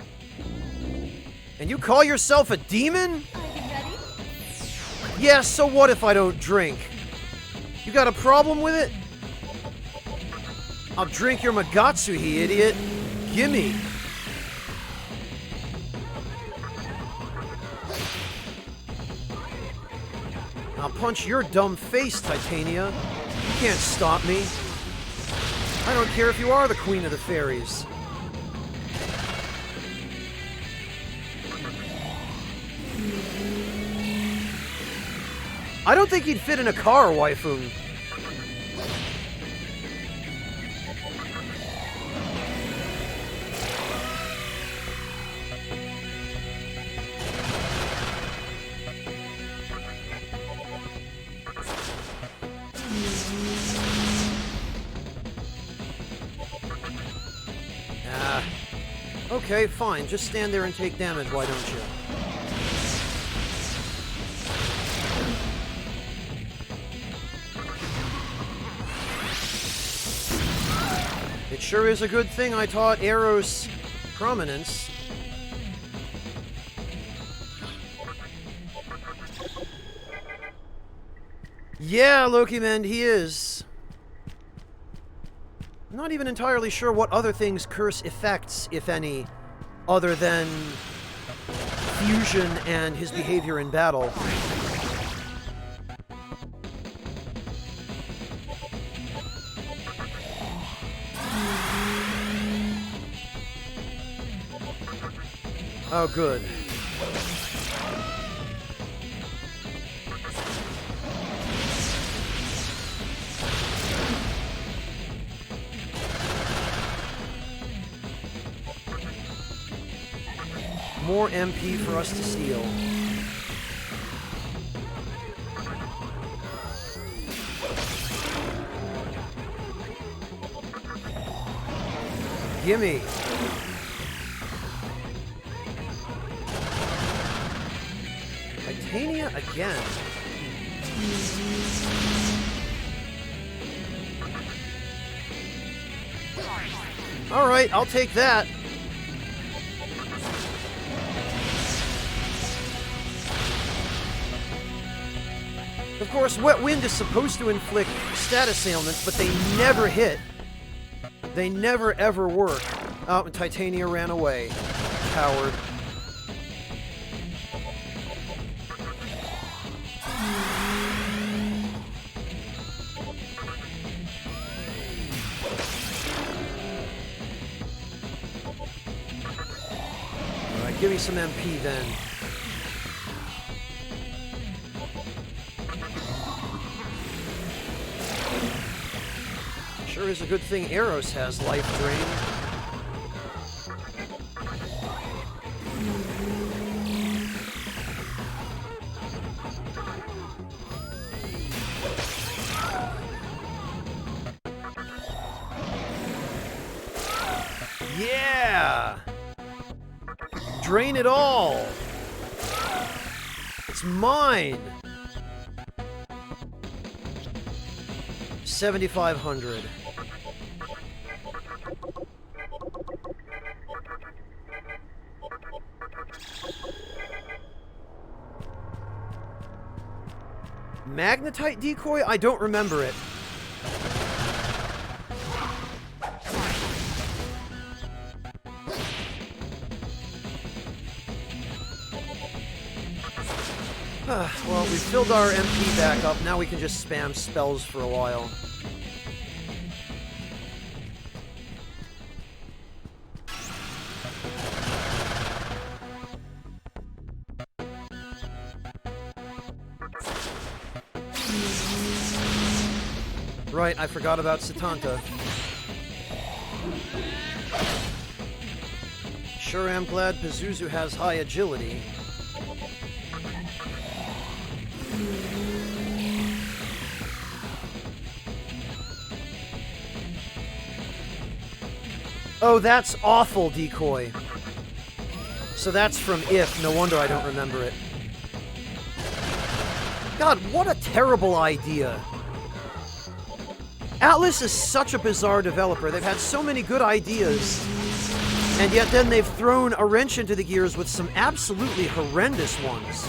And you call yourself a demon? Are you ready? Yeah, so what if I don't drink? You got a problem with it? I'll drink your Magatsuhi, idiot. Gimme. I'll punch your dumb face, Titania. You can't stop me. I don't care if you are the Queen of the Fairies. I don't think he'd fit in a car, waifu. Okay, fine. Just stand there and take damage, why don't you? It sure is a good thing I taught Eros prominence. Yeah, Loki Man, he is. I'm not even entirely sure what other things curse affects, if any, other than fusion and his behavior in battle. Oh, good. More MP for us to steal. Gimme. Titania again. Alright, I'll take that. Of course, Wet Wind is supposed to inflict status ailments, but they never hit. They never ever work. Oh, and Titania ran away. Coward. Alright, give me some MP then. Sure is a good thing Eros has life drain. Yeah! Drain it all! It's mine! 7,500. Magnetite decoy? I don't remember it. Well, we've filled our MP back up. Now we can just spam spells for a while. Right, I forgot about Satanta. Sure am glad Pazuzu has high agility. Oh, that's awful, decoy. So that's from If. No wonder I don't remember it. God, what a terrible idea. Atlas is such a bizarre developer. They've had so many good ideas, and yet then they've thrown a wrench into the gears with some absolutely horrendous ones.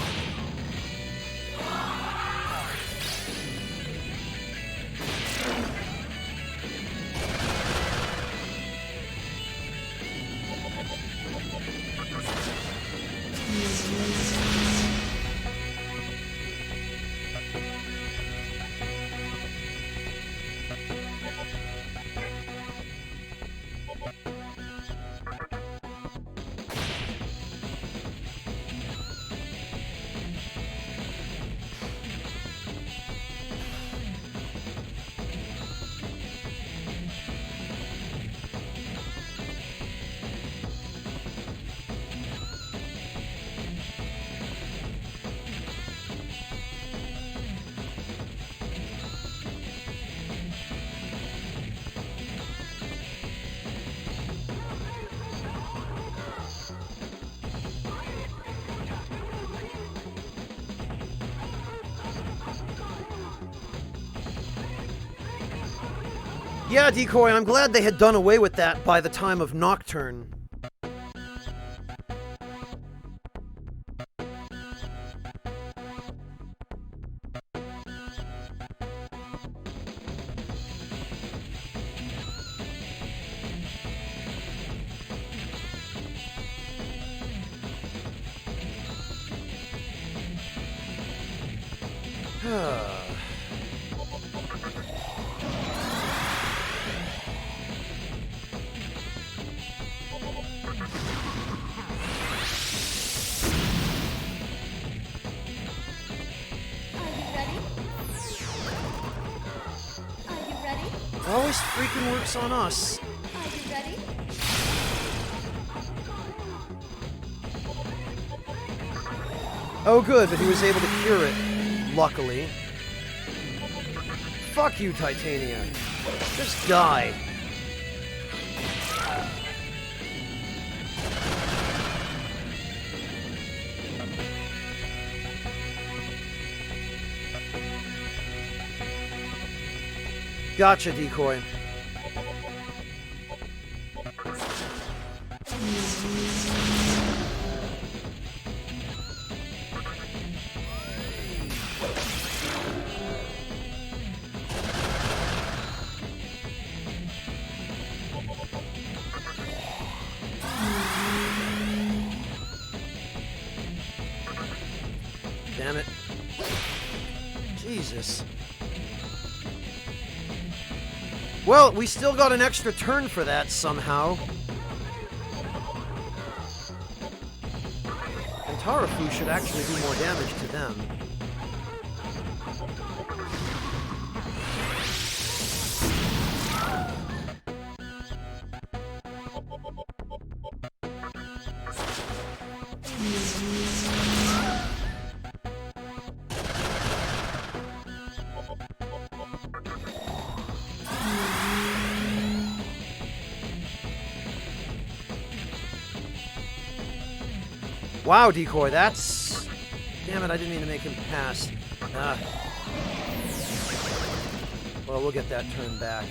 Yeah, Decoy, I'm glad they had done away with that by the time of Nocturne. Always freaking works on us. Are you ready? Oh good, but he was able to cure it, luckily. Fuck you, Titania. Just die. Gotcha, Decoy. Damn it. Jesus. Well, we still got an extra turn for that somehow. And Tarafu should actually do more damage to them. Wow, Decoy, that's... Damn it, I didn't mean to make him pass. Well, we'll get that turn back.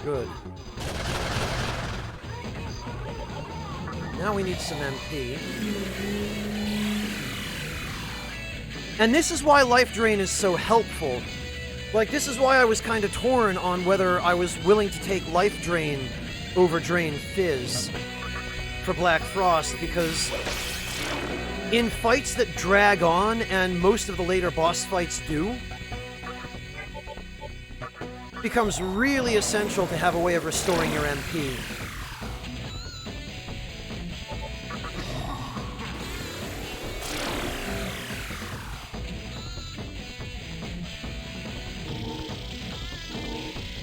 Good. Now we need some MP. And this is why Life Drain is so helpful. Like, this is why I was kind of torn on whether I was willing to take Life Drain over Drain Fizz for Black Frost, because in fights that drag on, and most of the later boss fights do, it becomes really essential to have a way of restoring your MP.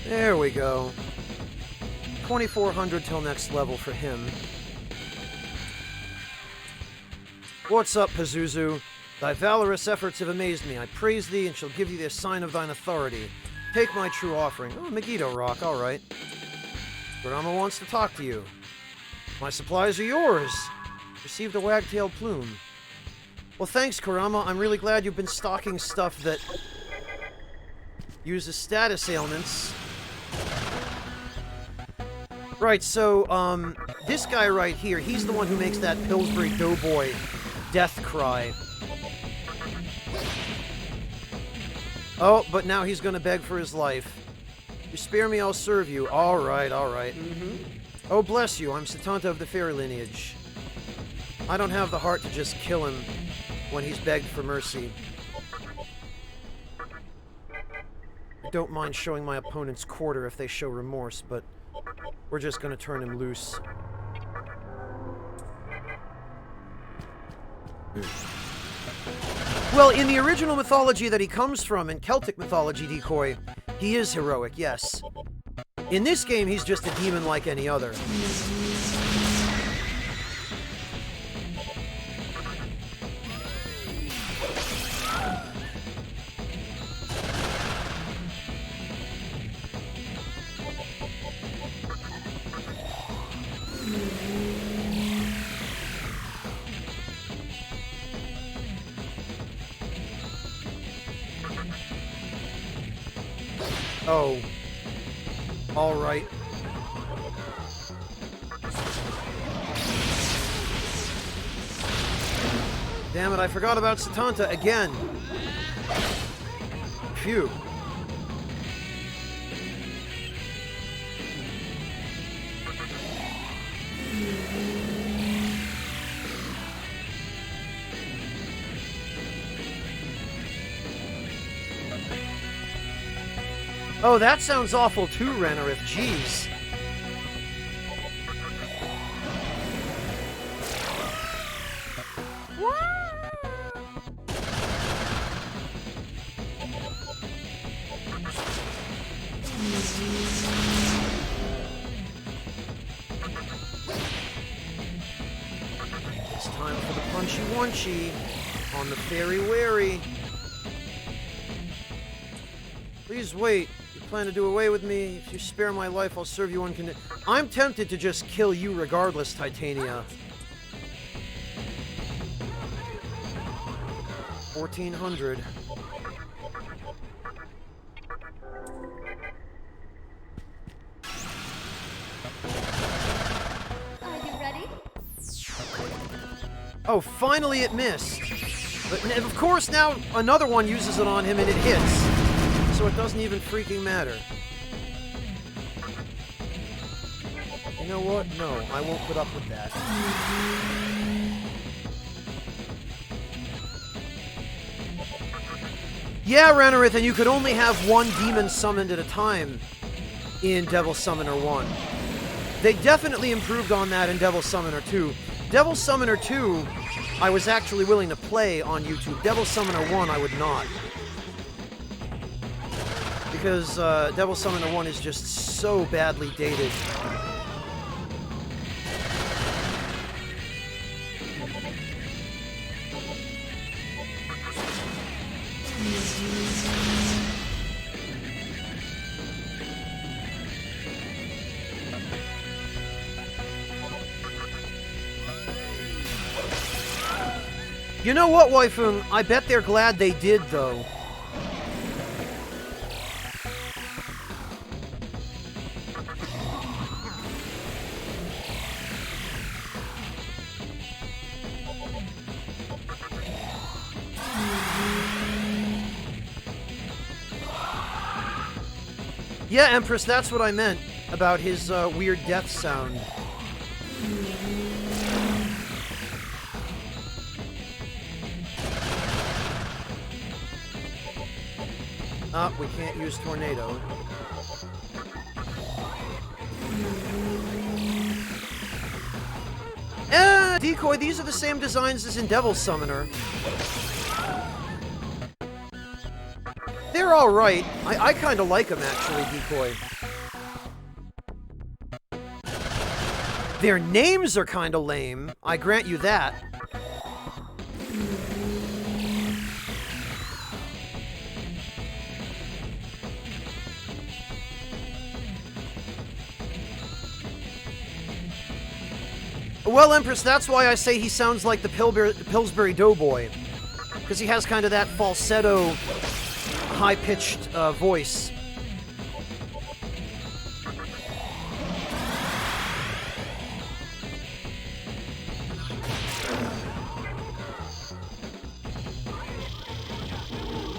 There we go. 2400 till next level for him. What's up, Pazuzu? Thy valorous efforts have amazed me. I praise thee and shall give thee the sign of thine authority. Take my true offering. Oh, Megiddo Rock, alright. Kurama wants to talk to you. My supplies are yours. Received a wagtail plume. Well, thanks, Kurama. I'm really glad you've been stocking stuff that uses status ailments. Right, so, this guy right here, he's the one who makes that Pillsbury Doughboy death cry. Oh, but now he's gonna beg for his life. You spare me, I'll serve you. Alright, alright. Oh, bless you, I'm Satanta of the Fairy lineage. I don't have the heart to just kill him when he's begged for mercy. I don't mind showing my opponent's quarter if they show remorse, but we're just gonna turn him loose. Well, in the original mythology that he comes from, in Celtic mythology, Decoy, he is heroic, yes. In this game, he's just a demon like any other. Oh. Alright. Damn it, I forgot about Satanta again. Phew. Oh, that sounds awful too, Rennerith. Jeez. It's time for the punchy-wunchy on the Fairy Wary. Please wait. You plan to do away with me? If you spare my life, I'll serve you unconditionally. I'm tempted to just kill you regardless, Titania. 1400. Are you ready? Oh, finally it missed. But of course now another one uses it on him and it hits. So it doesn't even freaking matter. You know what? No, I won't put up with that. Yeah, Rennerith, and you could only have one demon summoned at a time in Devil Summoner 1. They definitely improved on that in Devil Summoner 2. Devil Summoner 2, I was actually willing to play on YouTube. Devil Summoner 1, I would not. Because Devil Summoner 1 is just so badly dated. You know what, Waifung? I bet they're glad they did, though. Yeah, Empress, that's what I meant about his weird death sound. We can't use Tornado. Decoy, these are the same designs as in Devil Summoner. They're alright. I kind of like them, actually, Decoy. Their names are kind of lame. I grant you that. Well, Empress, that's why I say he sounds like the Pillsbury Doughboy. Because he has kind of that falsetto, high-pitched voice.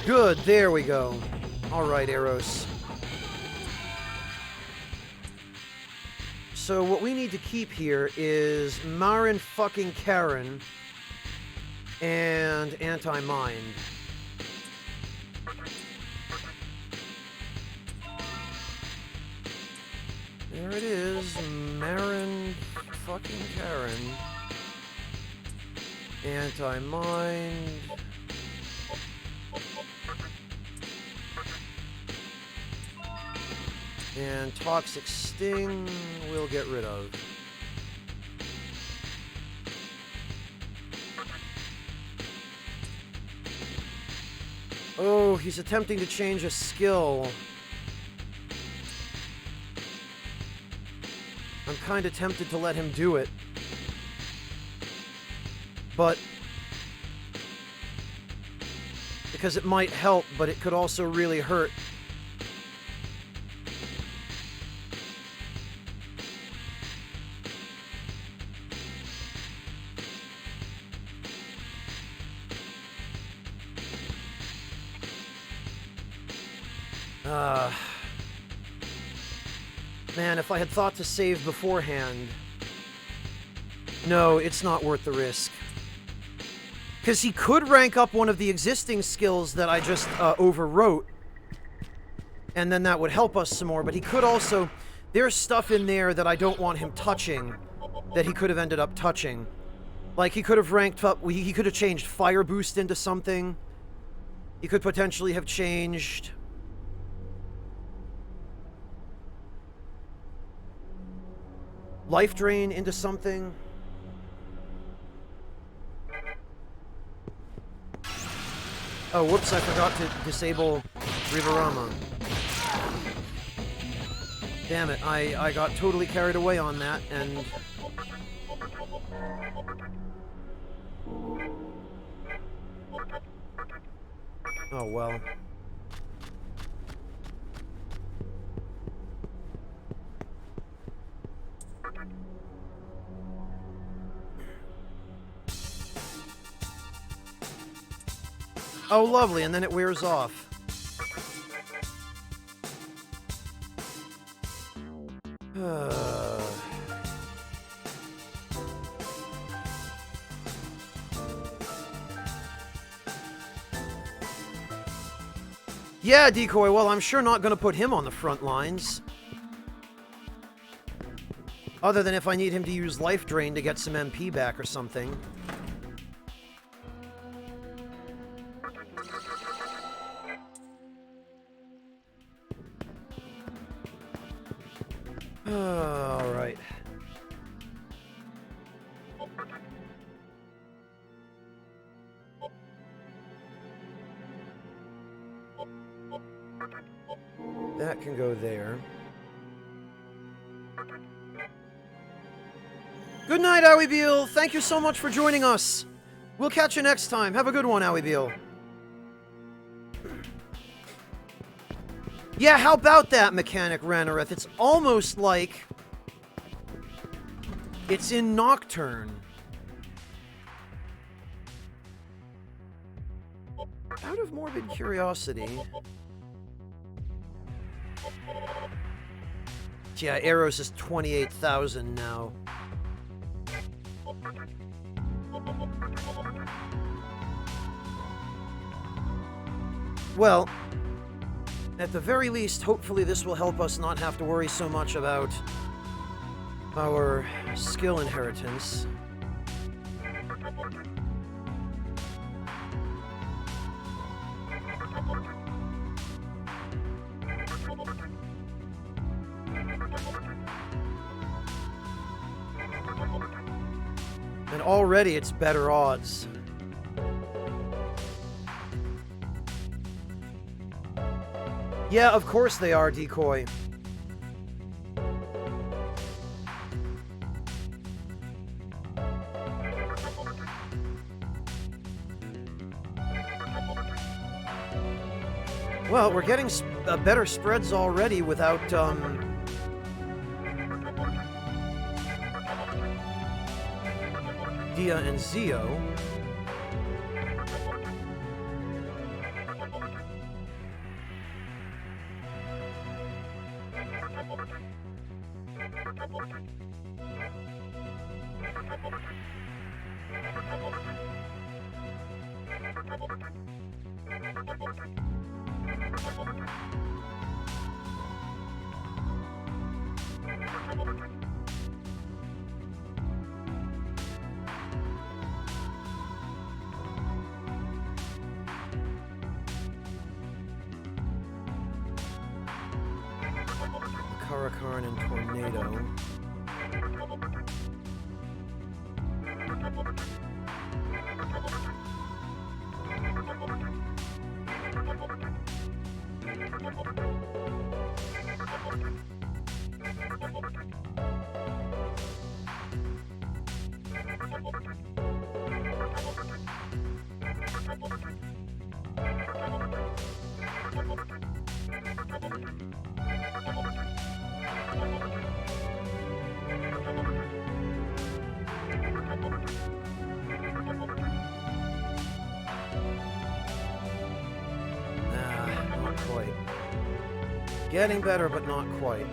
Good, there we go. Alright, Eros. So what we need to keep here is Marin fucking Karen and Anti-Mind. There it is, Marin fucking Karen. Anti-Mind. And Toxic Sting, we'll get rid of. Oh, he's attempting to change a skill. I'm kind of tempted to let him do it. But because it might help, but it could also really hurt. Man, if I had thought to save beforehand... No, it's not worth the risk. Because he could rank up one of the existing skills that I just overwrote, and then that would help us some more, but he could also... There's stuff in there that I don't want him touching, that he could have ended up touching. Like, he could have ranked up... He could have changed Fire Boost into something. He could potentially have changed... Life Drain into something. Oh, whoops, I forgot to disable Riverama. Damn it, I got totally carried away on that, and... Oh, well. Oh, lovely, and then it wears off. Yeah, Decoy, well, I'm sure not going to put him on the front lines. Other than if I need him to use Life Drain to get some MP back or something. Alright. That can go there. Good night, Owie Beal. Thank you so much for joining us. We'll catch you next time. Have a good one, Owie Beal. Yeah, how about that, Mechanic Ranareth? It's almost like it's in Nocturne. Out of morbid curiosity. Yeah, Arrows is 28,000 now. Well, at the very least, hopefully this will help us not have to worry so much about our skill inheritance. And already it's better odds. Yeah, of course they are, Decoy. Well, we're getting better spreads already without, Dia and Zio. Karakarn and Tornado. Getting better, but not quite.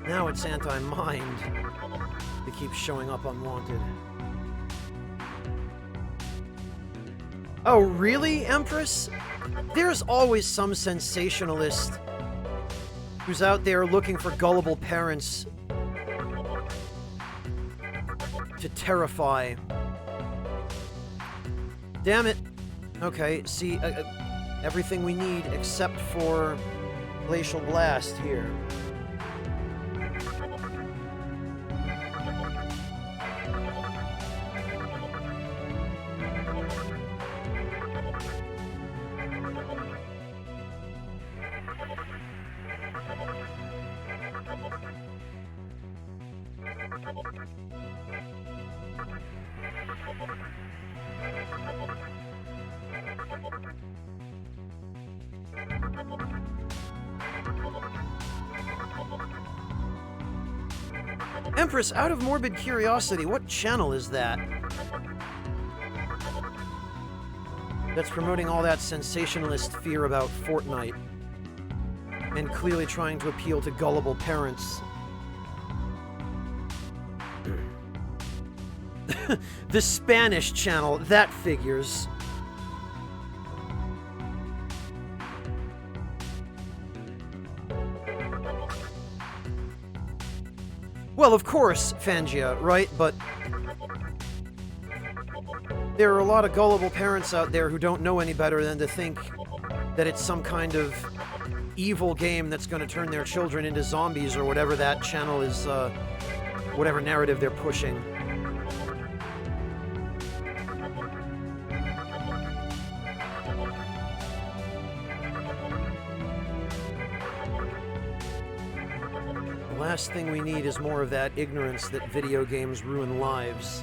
Now it's anti-mind. It keeps showing up unwanted. Oh, really, Empress? There's always some sensationalist who's out there looking for gullible parents to terrify. Damn it. Okay, see, everything we need except for Glacial Blast here. Empress, out of morbid curiosity, what channel is that? That's promoting all that sensationalist fear about Fortnite. And clearly trying to appeal to gullible parents. The Spanish channel, that figures. Well, of course, Fangia, right? But there are a lot of gullible parents out there who don't know any better than to think that it's some kind of evil game that's going to turn their children into zombies or whatever that channel is, whatever narrative they're pushing. The last thing we need is more of that ignorance that video games ruin lives.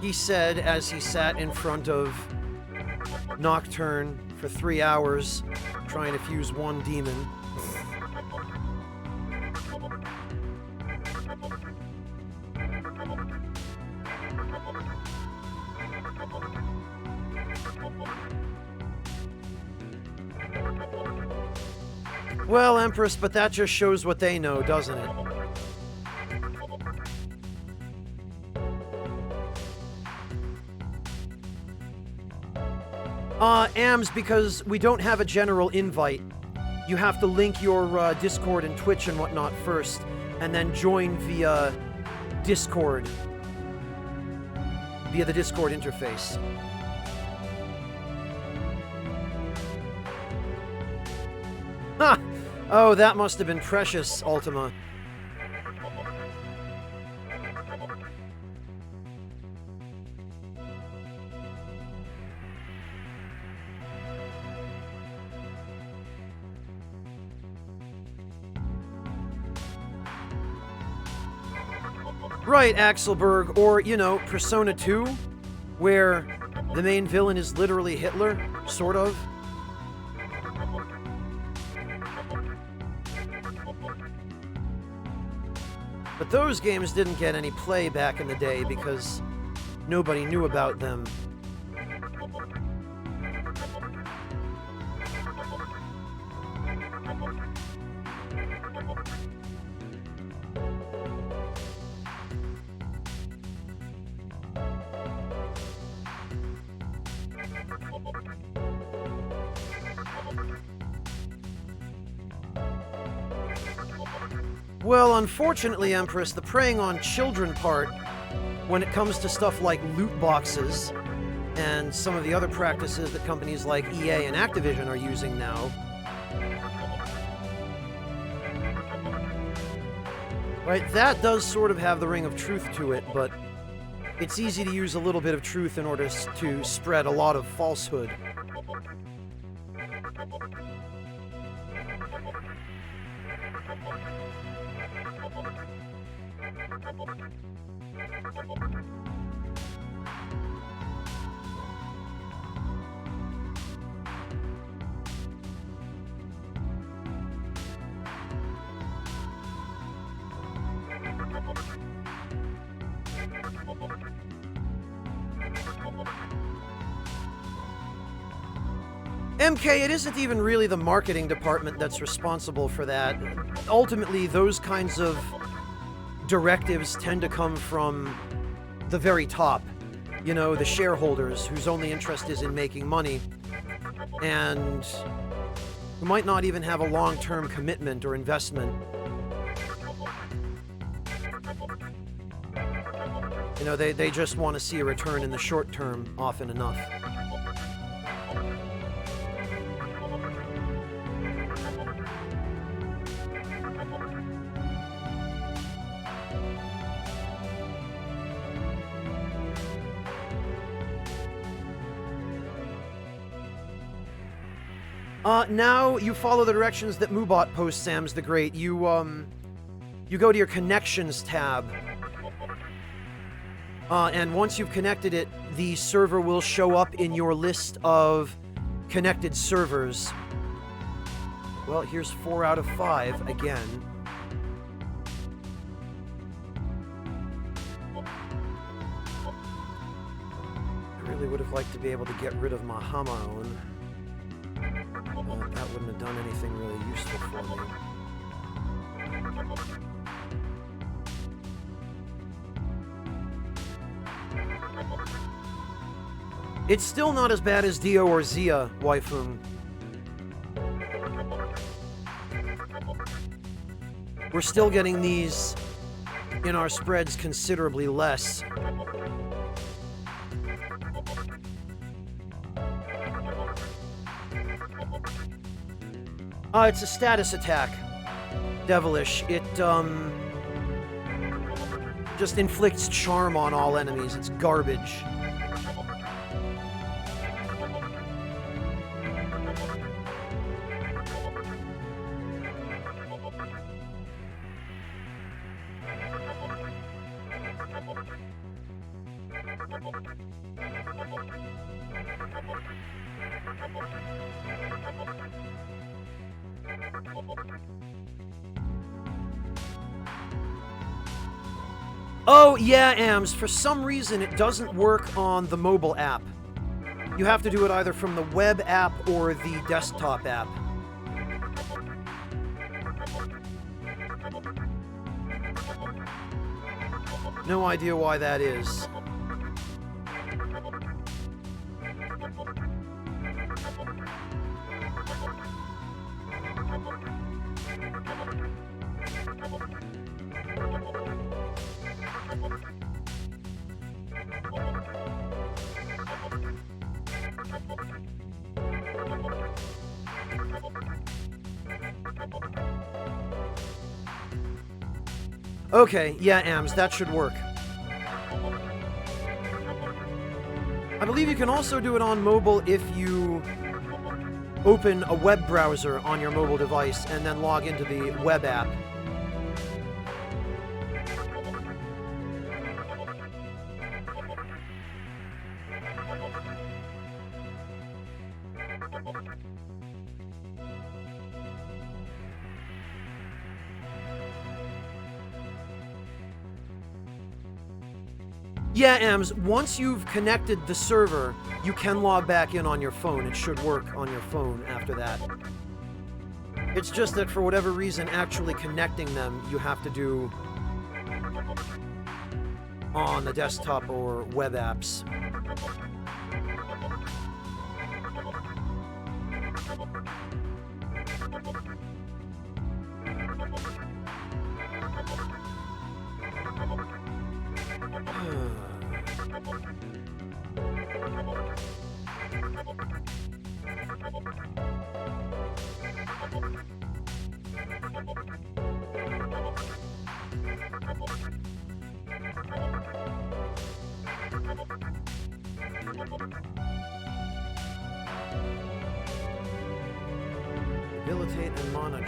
He said as he sat in front of Nocturne for 3 hours, trying to fuse one demon. Well, Empress, but that just shows what they know, doesn't it? AMS, because we don't have a general invite. You have to link your Discord and Twitch and whatnot first, and then join via Discord. Via the Discord interface. Ha! Oh, that must have been precious, Ultima. Right, Axelberg, or, you know, Persona 2, where the main villain is literally Hitler, sort of. But those games didn't get any play back in the day because nobody knew about them. Well, unfortunately, Empress, the preying on children part, when it comes to stuff like loot boxes and some of the other practices that companies like EA and Activision are using now, right, that does sort of have the ring of truth to it, but it's easy to use a little bit of truth in order to spread a lot of falsehood. MK, it isn't even really the marketing department that's responsible for that. Ultimately, those kinds of directives tend to come from the very top. You know, the shareholders whose only interest is in making money, and who might not even have a long-term commitment or investment. You know, they just want to see a return in the short term often enough. Now you follow the directions that Moobot posts, Sam's the Great. You go to your Connections tab. And once you've connected it, the server will show up in your list of connected servers. Well, here's 4 out of 5 again. I really would have liked to be able to get rid of my Hamaon. That wouldn't have done anything really useful for me. It's still not as bad as Dio or Zia, Waifun. We're still getting these in our spreads considerably less. It's a status attack. Devilish. It, just inflicts charm on all enemies. It's garbage. Oh, yeah, AMS. For some reason, it doesn't work on the mobile app. You have to do it either from the web app or the desktop app. No idea why that is. Okay, yeah, Ams, that should work. I believe you can also do it on mobile if you open a web browser on your mobile device and then log into the web app. Yeah, Ams, once you've connected the server, you can log back in on your phone. It should work on your phone after that. It's just that for whatever reason, actually connecting them, you have to do on the desktop or web apps. Rehabilitate and monitor.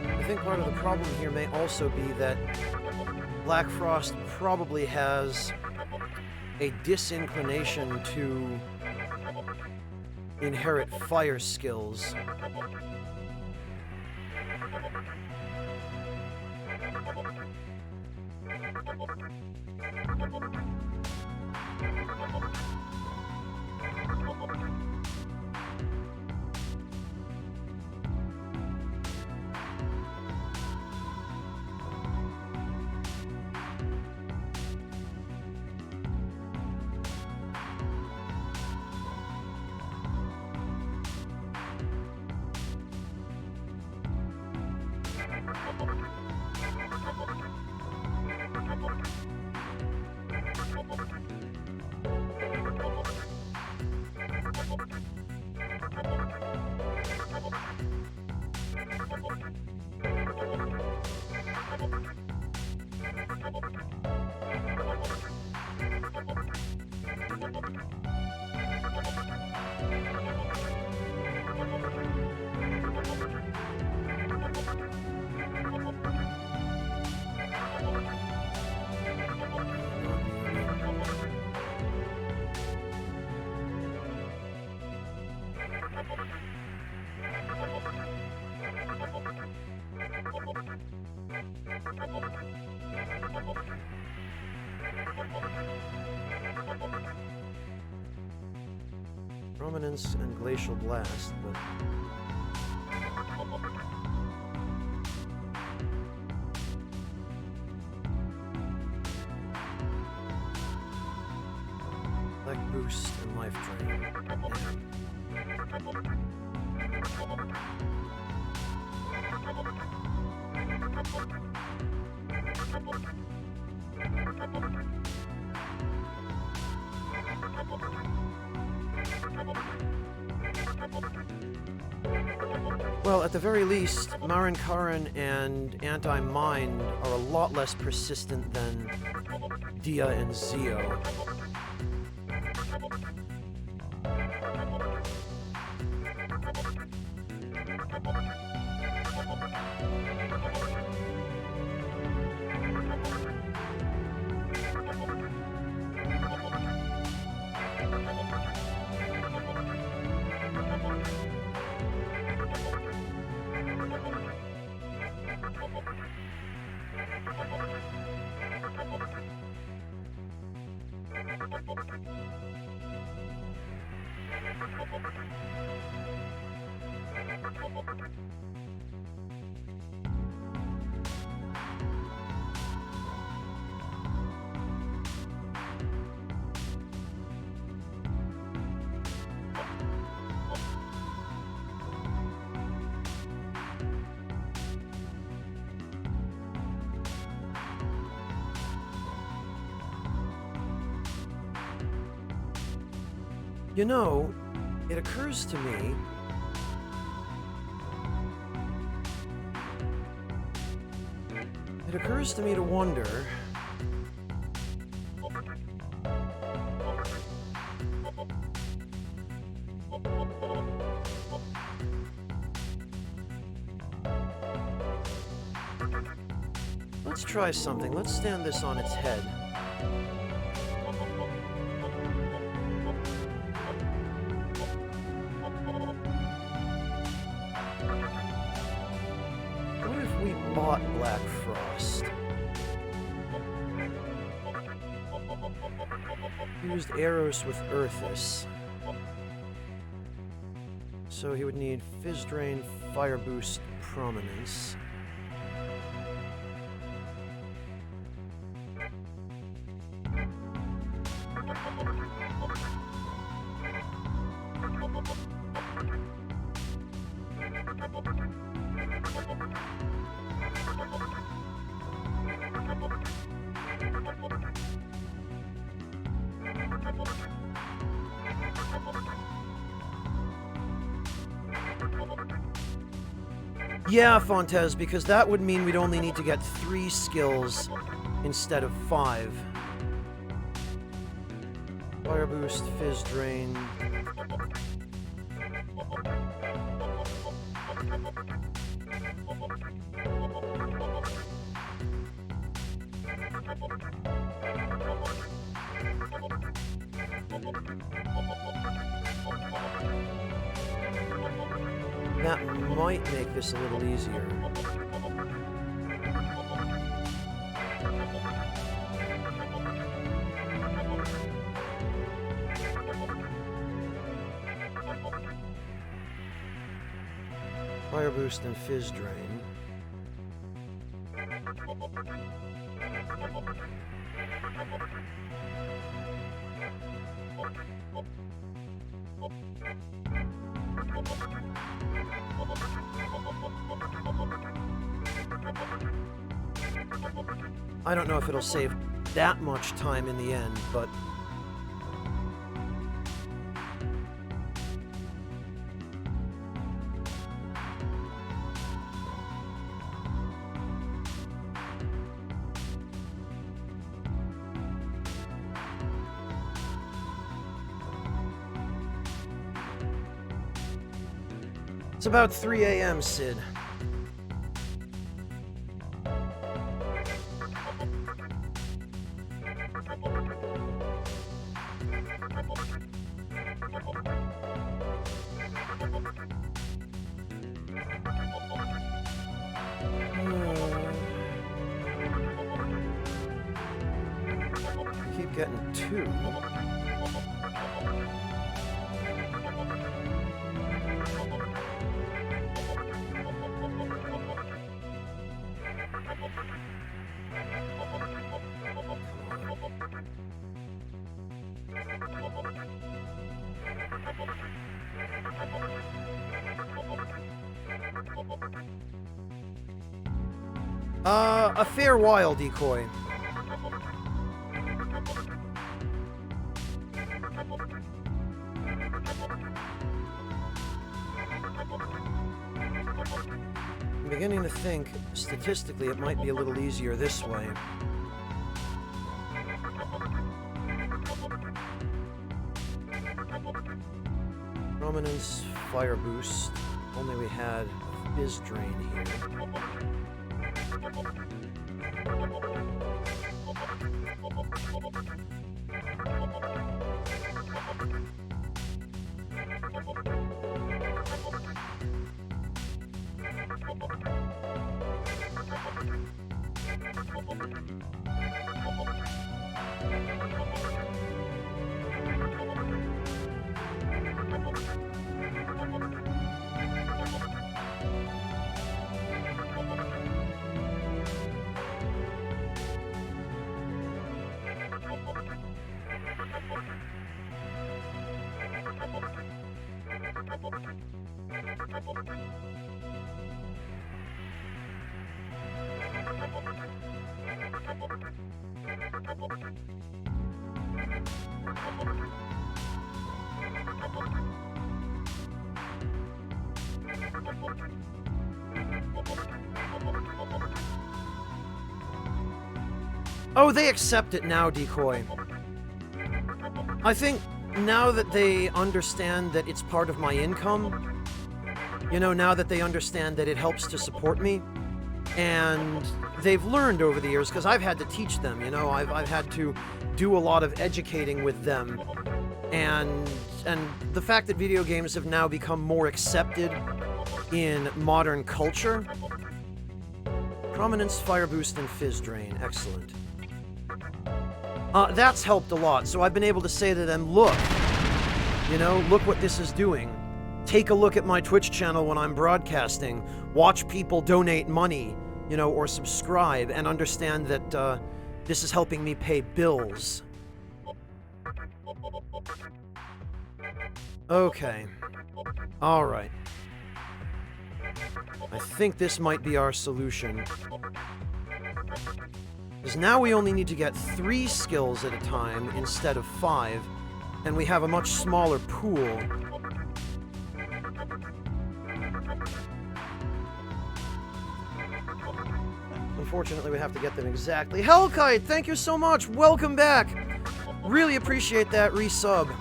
I think part of the problem here may also be that Black Frost probably has a disinclination to inherit fire skills. Prominence and Glacial Blast, but... boost and life drain. Damn. Well, at the very least, Marin Karin and Anti-Mind are a lot less persistent than Dia and Zio. You know, it occurs to me to wonder let's try something. Let's stand this on its head. Bought Black Frost. Used Eros with Earthus. So he would need Fizz Drain, Fire Boost, Prominence. Yeah, Fontes, because that would mean we'd only need to get 3 skills instead of 5. Fire Boost, Fizz Drain. That might make this a little easier. Fire Boost and Fizz Drain. I don't know if it'll save that much time in the end, but it's about 3 a.m., Sid. Keep getting 2. A fair while, Decoy. I'm beginning to think, statistically, it might be a little easier this way. Prominence, fire boost. Only we had a fizz drain here. Oh, they accept it now, Decoy. I think now that they understand that it's part of my income, you know, now that they understand that it helps to support me, and they've learned over the years, because I've had to teach them, you know, I've had to do a lot of educating with them, and the fact that video games have now become more accepted in modern culture. Prominence, fire boost, and fizz drain. Excellent. That's helped a lot, so I've been able to say to them, look, you know, look what this is doing. Take a look at my Twitch channel when I'm broadcasting. Watch people donate money, you know, or subscribe, and understand that this is helping me pay bills. Okay. Alright. I think this might be our solution. Because now we only need to get 3 skills at a time instead of 5, and we have a much smaller pool. Unfortunately, we have to get them exactly. Hellkite, thank you so much! Welcome back! Really appreciate that resub.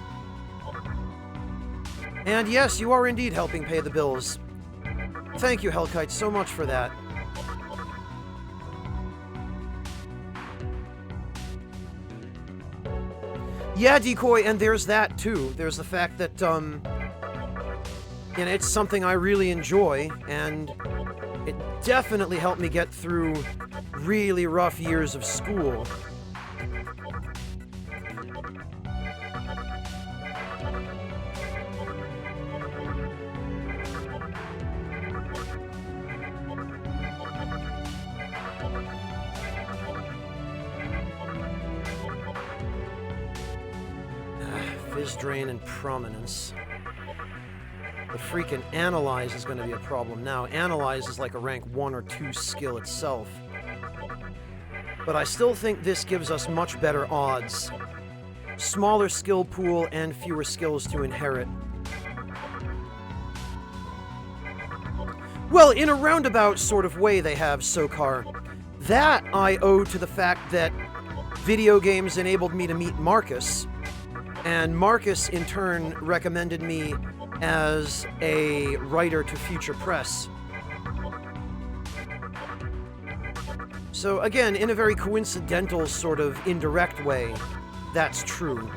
And yes, you are indeed helping pay the bills. Thank you, Hellkite, so much for that. Yeah, Decoy, and there's that, too. There's the fact that, you know, it's something I really enjoy, and it definitely helped me get through really rough years of school. Fizz drain and prominence. The freaking Analyze is going to be a problem now. Analyze is like a rank 1 or 2 skill itself. But I still think this gives us much better odds. Smaller skill pool and fewer skills to inherit. Well, in a roundabout sort of way they have, Sokar. That I owe to the fact that video games enabled me to meet Marcus, and Marcus in turn recommended me as a writer to Future Press. So again, in a very coincidental sort of indirect way, that's true.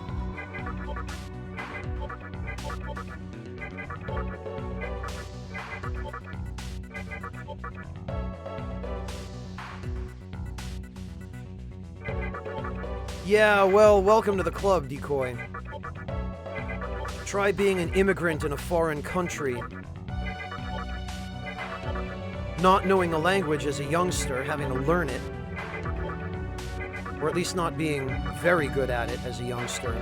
Yeah, well, welcome to the club, Decoy. Try being an immigrant in a foreign country. Not knowing the language as a youngster, having to learn it. Or at least not being very good at it as a youngster.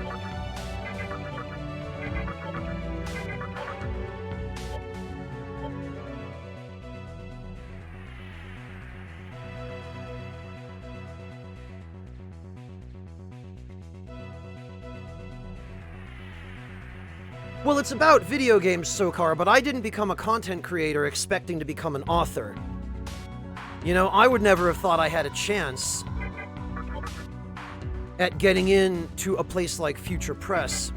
Well, it's about video games, Sokar, but I didn't become a content creator expecting to become an author. You know, I would never have thought I had a chance at getting into a place like Future Press.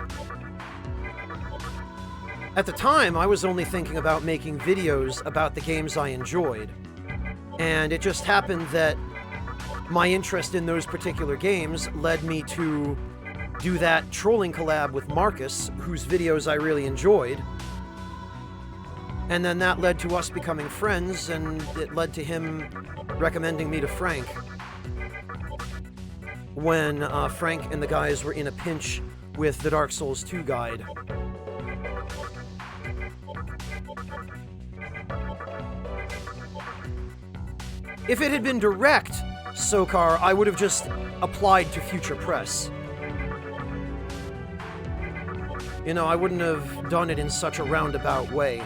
At the time, I was only thinking about making videos about the games I enjoyed. And it just happened that my interest in those particular games led me to do that trolling collab with Marcus, whose videos I really enjoyed. And then that led to us becoming friends, and it led to him recommending me to Frank when Frank and the guys were in a pinch with the Dark Souls 2 guide. If it had been direct, Sokar, I would have just applied to Future Press. You know, I wouldn't have done it in such a roundabout way.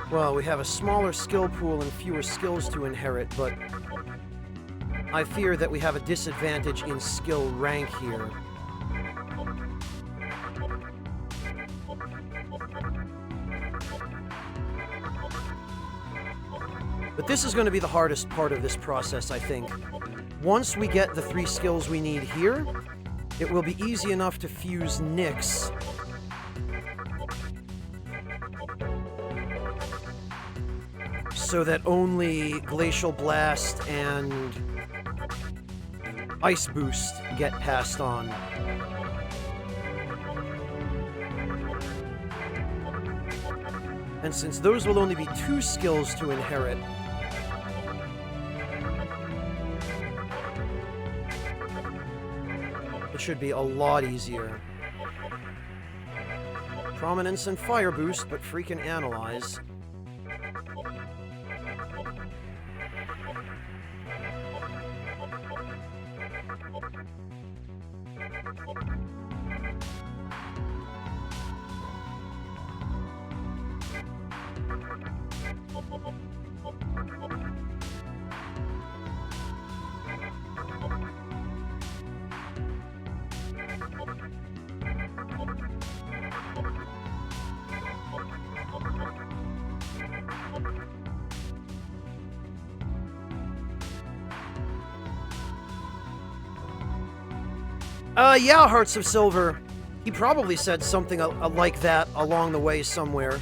Well, we have a smaller skill pool and fewer skills to inherit, but I fear that we have a disadvantage in skill rank here. But this is going to be the hardest part of this process, I think. Once we get the 3 skills we need here, it will be easy enough to fuse Nyx so that only Glacial Blast and Ice Boost get passed on. And since those will only be 2 skills to inherit, it should be a lot easier. Prominence and Fire Boost, but freaking Analyze. Yeah, Hearts of Silver. He probably said something like that along the way somewhere.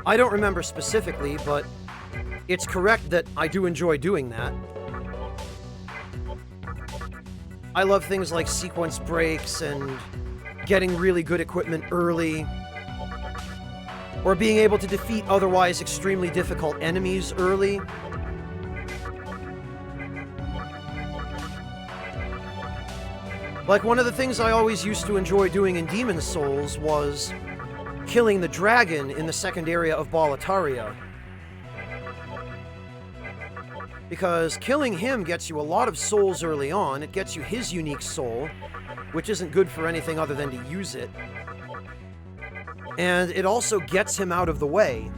I don't remember specifically, but it's correct that I do enjoy doing that. I love things like sequence breaks and getting really good equipment early, or being able to defeat otherwise extremely difficult enemies early. Like, one of the things I always used to enjoy doing in Demon's Souls was killing the dragon in the second area of Boletaria. Because killing him gets you a lot of souls early on. It gets you his unique soul, which isn't good for anything other than to use it. And it also gets him out of the way.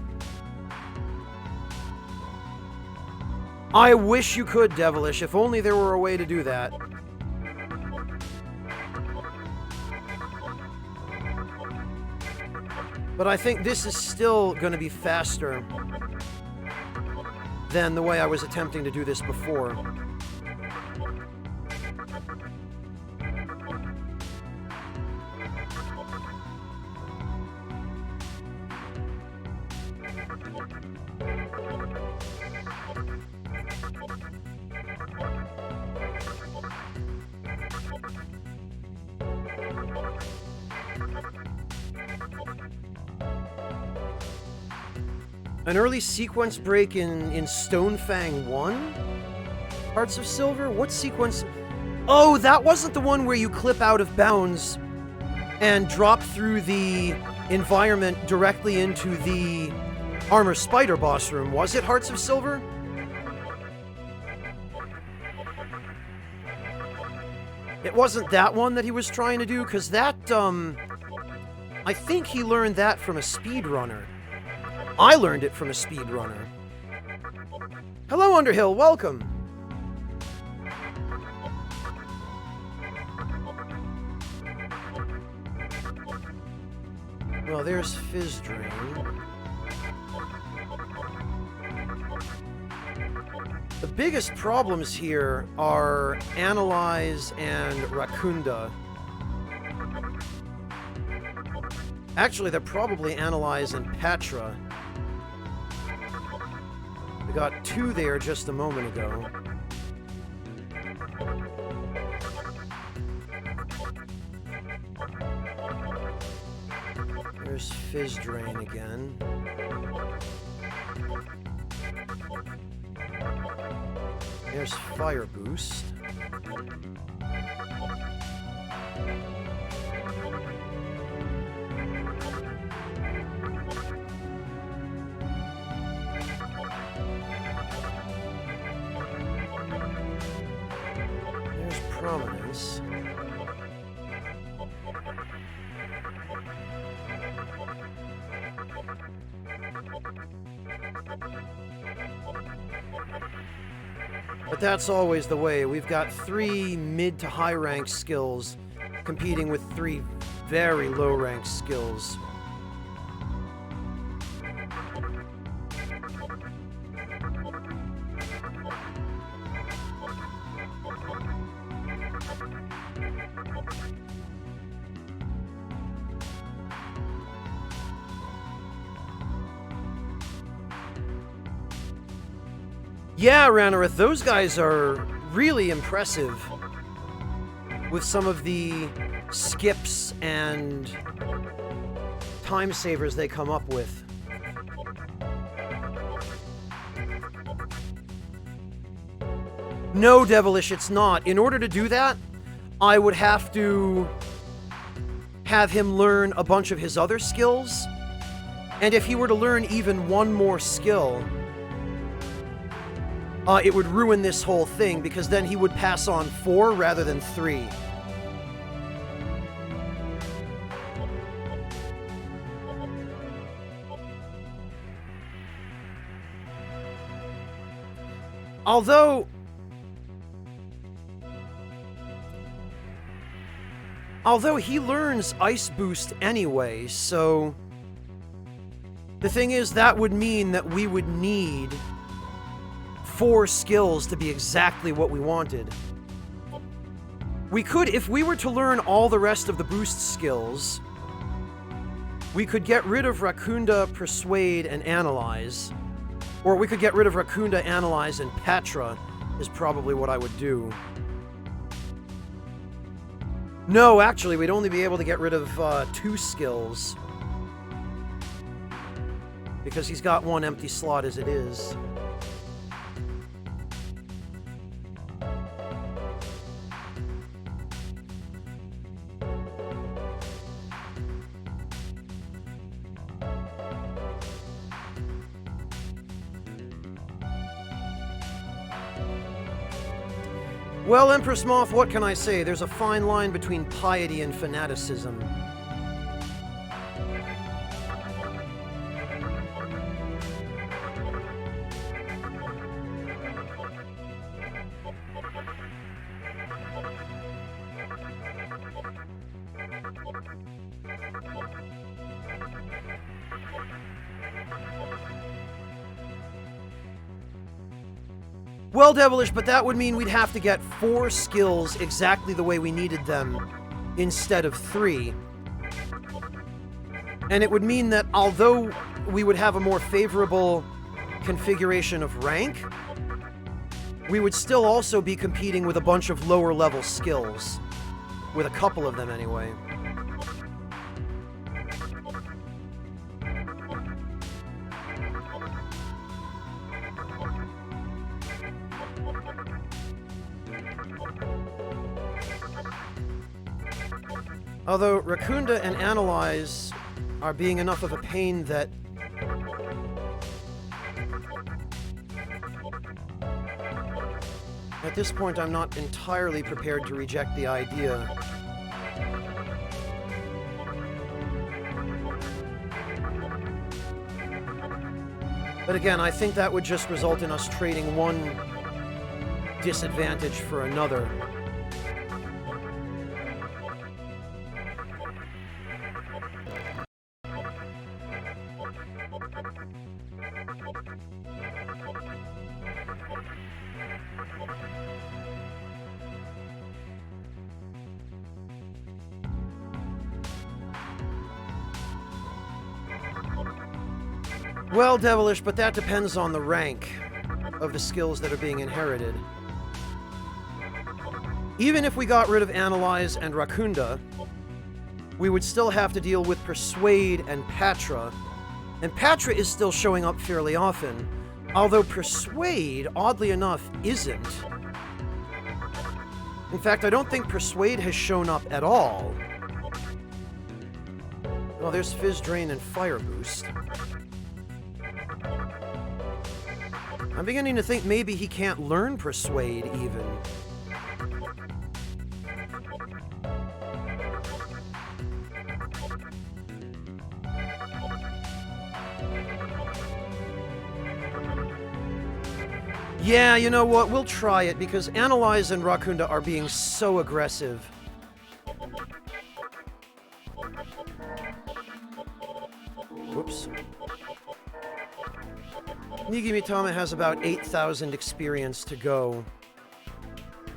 I wish you could, Devilish. If only there were a way to do that. But I think this is still going to be faster than the way I was attempting to do this before. An early sequence break in Stonefang 1? Hearts of Silver? What sequence? Oh, that wasn't the one where you clip out of bounds and drop through the environment directly into the Armor Spider boss room, was it, Hearts of Silver? It wasn't that one that he was trying to do, because that, I think he learned that from a speedrunner. I learned it from a speedrunner. Hello, Underhill, welcome! Well, there's Fizz Drain. The biggest problems here are Analyze and Rakunda. Actually, they're probably Analyze and Patra. We got 2 there just a moment ago. There's Fizz Drain again. There's Fire Boost. There's Prominence. But that's always the way. We've got 3 mid to high rank skills competing with 3 very low rank skills. Yeah, Ranarith, those guys are really impressive with some of the skips and time savers they come up with. No, Devilish, it's not. In order to do that, I would have to have him learn a bunch of his other skills. And if he were to learn even one more skill, it would ruin this whole thing, because then he would pass on 4 rather than 3. Although he learns Ice Boost anyway, so the thing is, that would mean that we would need 4 skills to be exactly what we wanted. We could, if we were to learn all the rest of the boost skills, we could get rid of Rakunda, Persuade, and Analyze. Or we could get rid of Rakunda, Analyze, and Patra, is probably what I would do. No, actually, we'd only be able to get rid of 2 skills. Because he's got 1 empty slot as it is. Well, Empress Moth, what can I say? There's a fine line between piety and fanaticism. Well, Devilish, but that would mean we'd have to get 4 skills exactly the way we needed them, instead of 3. And it would mean that although we would have a more favorable configuration of rank, we would still also be competing with a bunch of lower level skills. With a couple of them, anyway. Although Rakunda and Analyze are being enough of a pain that at this point I'm not entirely prepared to reject the idea. But again, I think that would just result in us trading one disadvantage for another. Well, Devilish, but that depends on the rank of the skills that are being inherited. Even if we got rid of Analyze and Rakunda, we would still have to deal with Persuade and Patra. And Patra is still showing up fairly often, although Persuade, oddly enough, isn't. In fact, I don't think Persuade has shown up at all. Well, there's Fizz Drain and Fire Boost. I'm beginning to think maybe he can't learn Persuade, even. Yeah, you know what? We'll try it, because Analyze and Rakunda are being so aggressive. Whoops. Nigimitama has about 8,000 experience to go,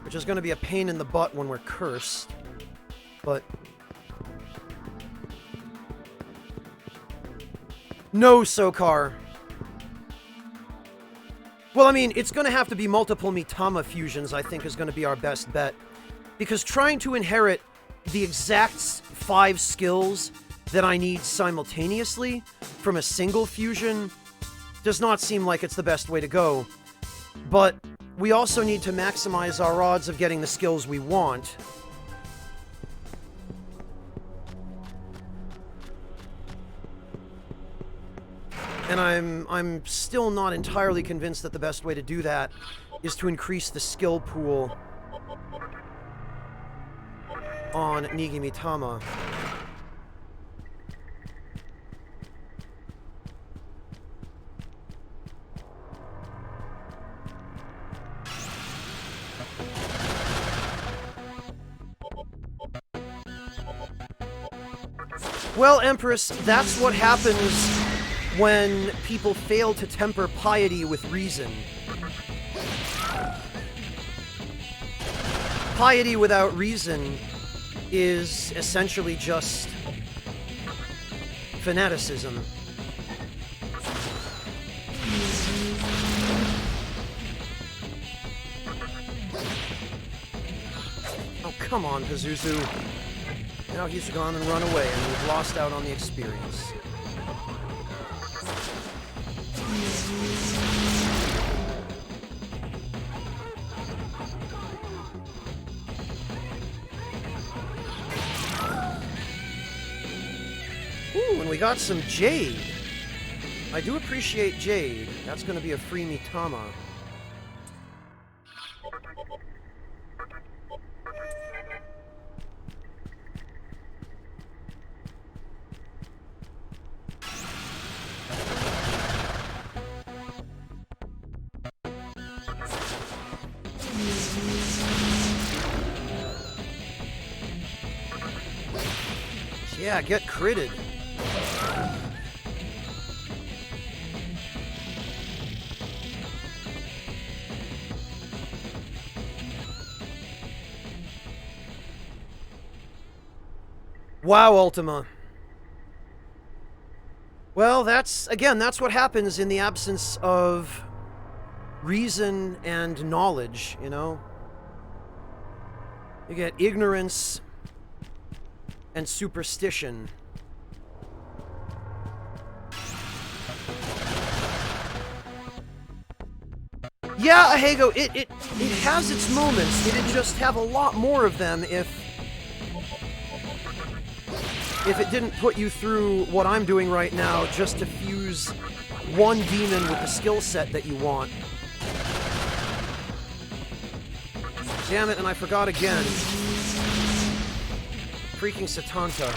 which is going to be a pain in the butt when we're cursed, but... No, Sokar! Well, I mean, it's going to have to be multiple Mitama fusions, I think, is going to be our best bet. Because trying to inherit the exact 5 skills that I need simultaneously from a single fusion does not seem like it's the best way to go. But we also need to maximize our odds of getting the skills we want. And I'm still not entirely convinced that the best way to do that is to increase the skill pool on Nigimitama. Well, Empress, that's what happens when people fail to temper piety with reason. Piety without reason is essentially just fanaticism. Oh, come on, Pazuzu. Now he's gone and run away, and we've lost out on the experience. Ooh, and we got some Jade. I do appreciate Jade. That's going to be a free Mitama. Yeah, get critted. Wow, Ultima. Well, that's what happens in the absence of reason and knowledge, you know? You get ignorance and superstition. Yeah, Ahego, it has its moments. It'd just have a lot more of them if if it didn't put you through what I'm doing right now just to fuse one demon with the skill set that you want. Damn it, and I forgot again. Freaking Satanta.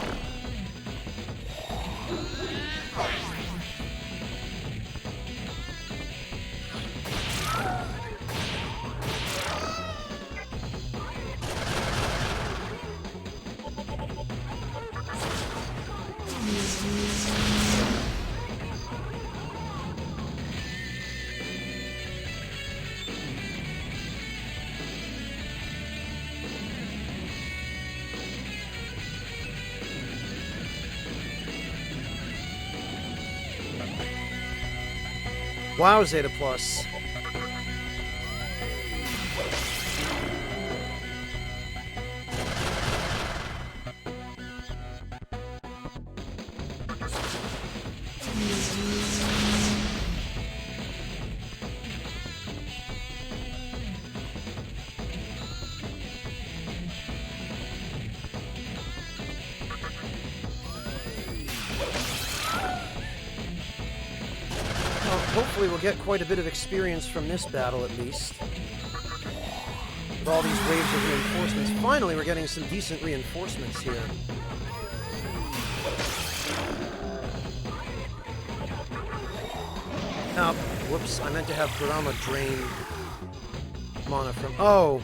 Wow, Zeta Plus. Hopefully we'll get quite a bit of experience from this battle, at least. With all these waves of reinforcements. Finally, we're getting some decent reinforcements here. Oh, whoops, I meant to have Kurama drain mana from... Oh!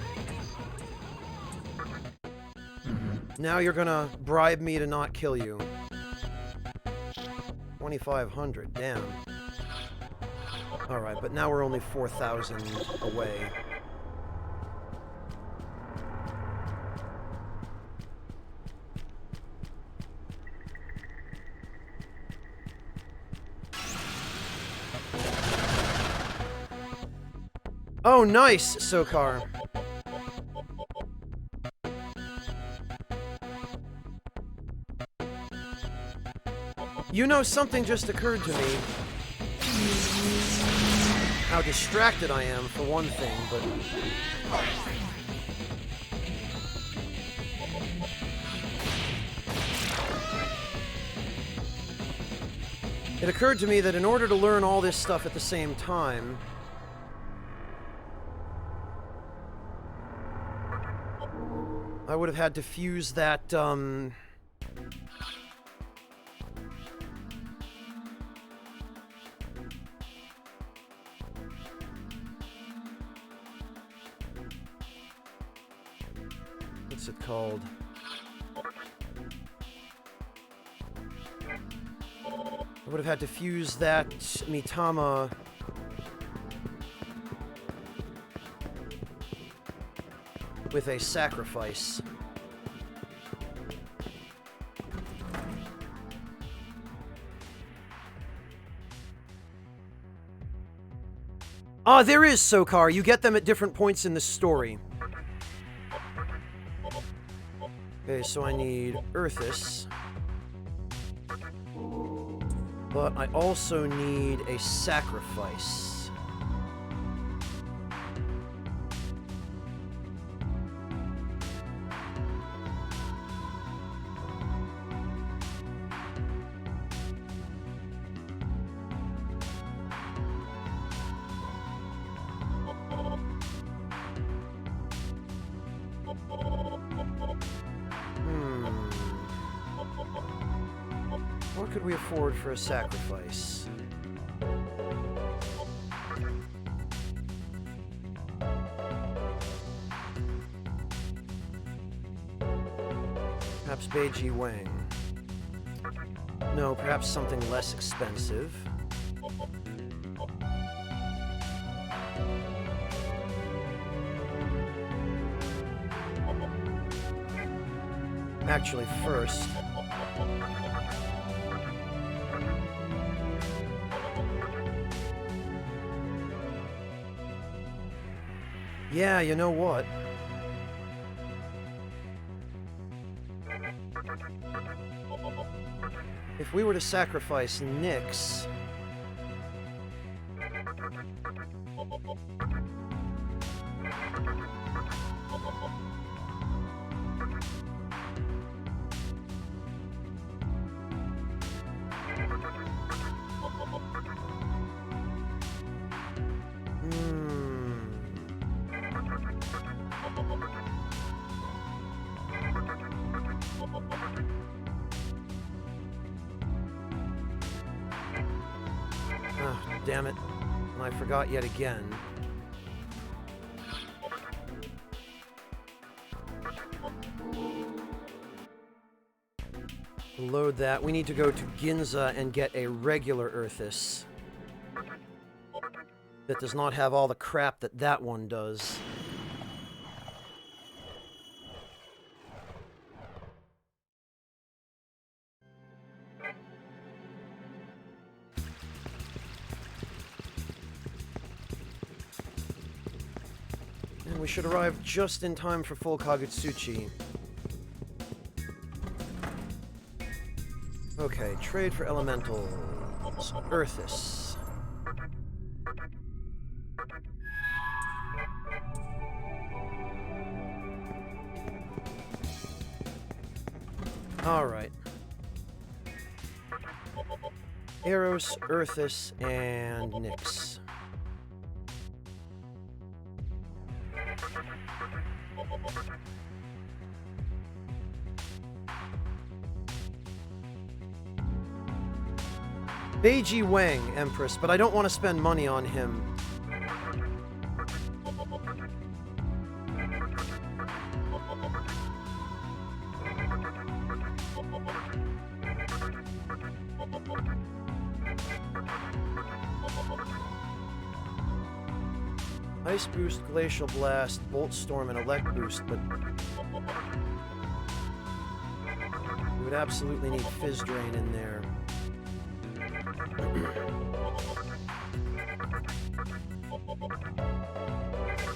Now you're gonna bribe me to not kill you. 2,500, damn. Alright, but now we're only 4,000 away. Oh, nice, Sokar. You know, something just occurred to me. How distracted I am, for one thing, but... It occurred to me that in order to learn all this stuff at the same time... I would have had to fuse that, what's it called? I would have had to fuse that Mitama with a sacrifice. Ah, there is Sokar. You get them at different points in the story. Okay, so I need Earthus. But I also need a sacrifice. What could we afford for a sacrifice? Perhaps Beiji Wang. No, perhaps something less expensive. Actually, first... Yeah, you know what? If we were to sacrifice Nyx... damn it. And I forgot yet again. Load that. We need to go to Ginza and get a regular Earthis. That does not have all the crap that that one does. And we should arrive just in time for full Kagutsuchi. Okay, trade for elementals. Earthis. Alright. Eros, Earthis, and Nyx. Beiji Wang, Empress, but I don't want to spend money on him. Ice Boost, Glacial Blast, Bolt Storm, and Elect Boost, but we would absolutely need Fizz Drain in there.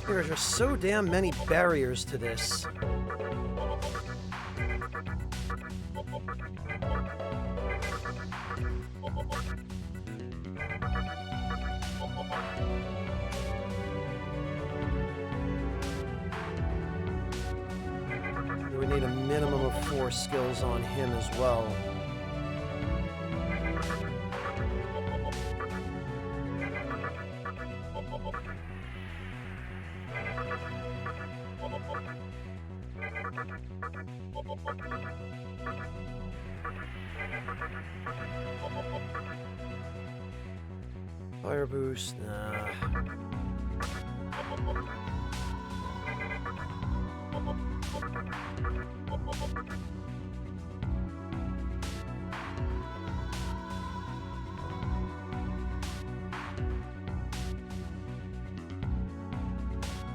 There are just so damn many barriers to this. We would need a minimum of 4 skills on him as well. Fire boost, nah.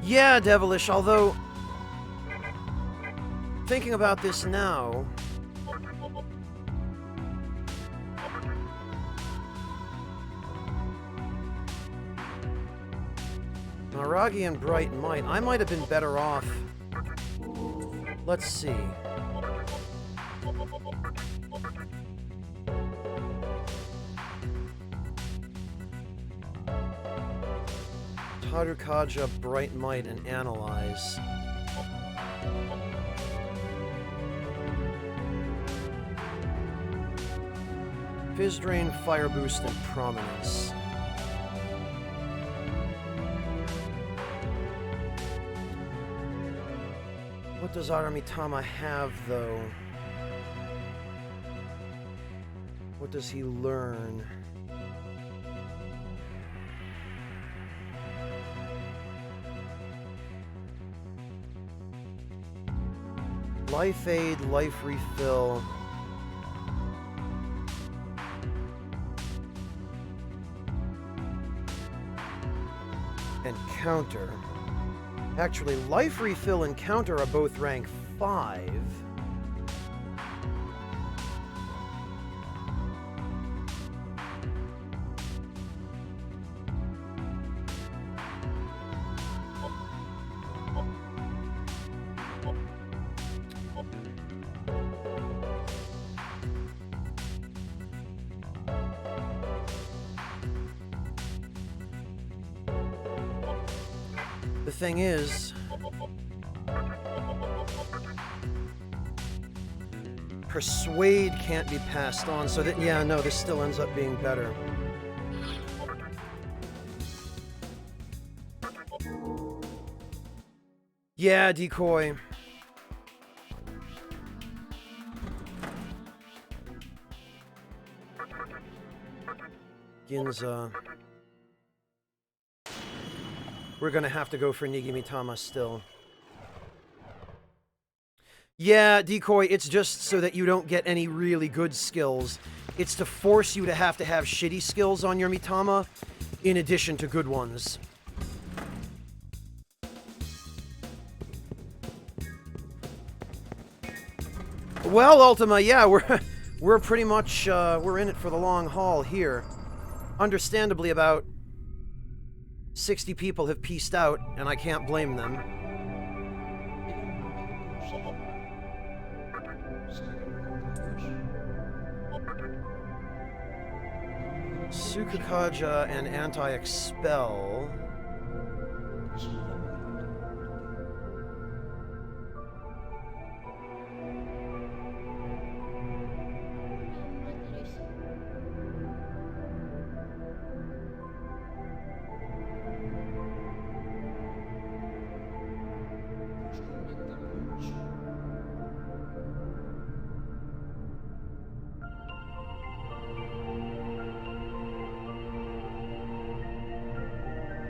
Yeah, Devilish, although thinking about this now, Aragi and Bright Might, I might have been better off. Let's see. Harukaja, Bright Might, and Analyze. Fizz Drain, Fire Boost, and Prominence. What does Aramitama have, though? What does he learn? Life Aid, Life Refill. And Counter. Actually, Life Refill and Counter are both rank 5. The thing is, Persuade can't be passed on, so that, yeah, no, this still ends up being better. Yeah, Decoy. Ginza. we're gonna have to go for Nigimitama still. Yeah, Decoy, it's just so that you don't get any really good skills. It's to force you to have shitty skills on your Mitama, in addition to good ones. Well, Ultima, yeah, we're pretty much, we're in it for the long haul here. Understandably, about 60 people have pieced out, and I can't blame them. Sukakaja and Anti-Expel.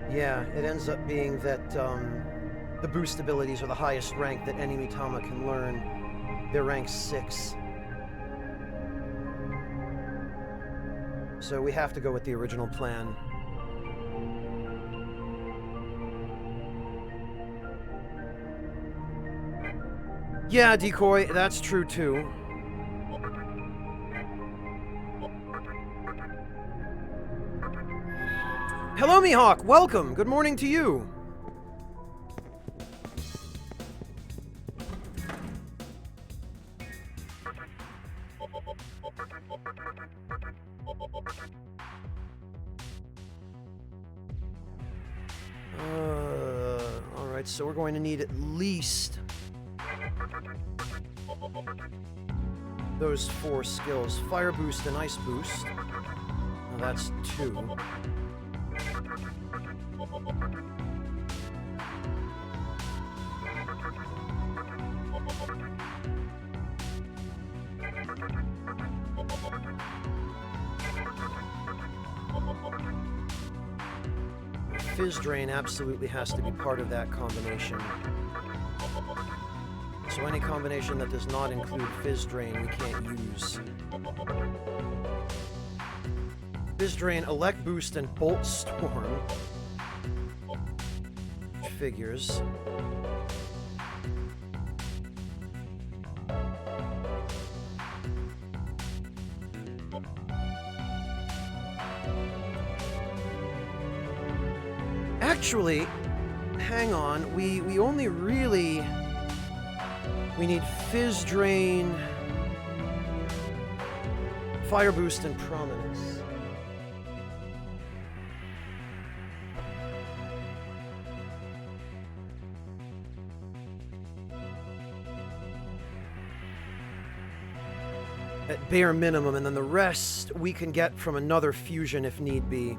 Yeah, it ends up being that the boost abilities are the highest rank that any Mitama can learn. They're rank 6. So we have to go with the original plan. Yeah, Decoy, that's true too. Hello, Mihawk! Welcome! Good morning to you! Alright, so we're going to need at least those 4 skills. Fire Boost and Ice Boost. Now that's 2. Fizz Drain absolutely has to be part of that combination. So any combination that does not include Fizz Drain, we can't use. Fizz Drain, Elect Boost, and Bolt Storm. Figures. Actually, hang on, we only really... We need Fizz Drain, Fire Boost, and Prominence. At bare minimum, and then the rest we can get from another fusion if need be.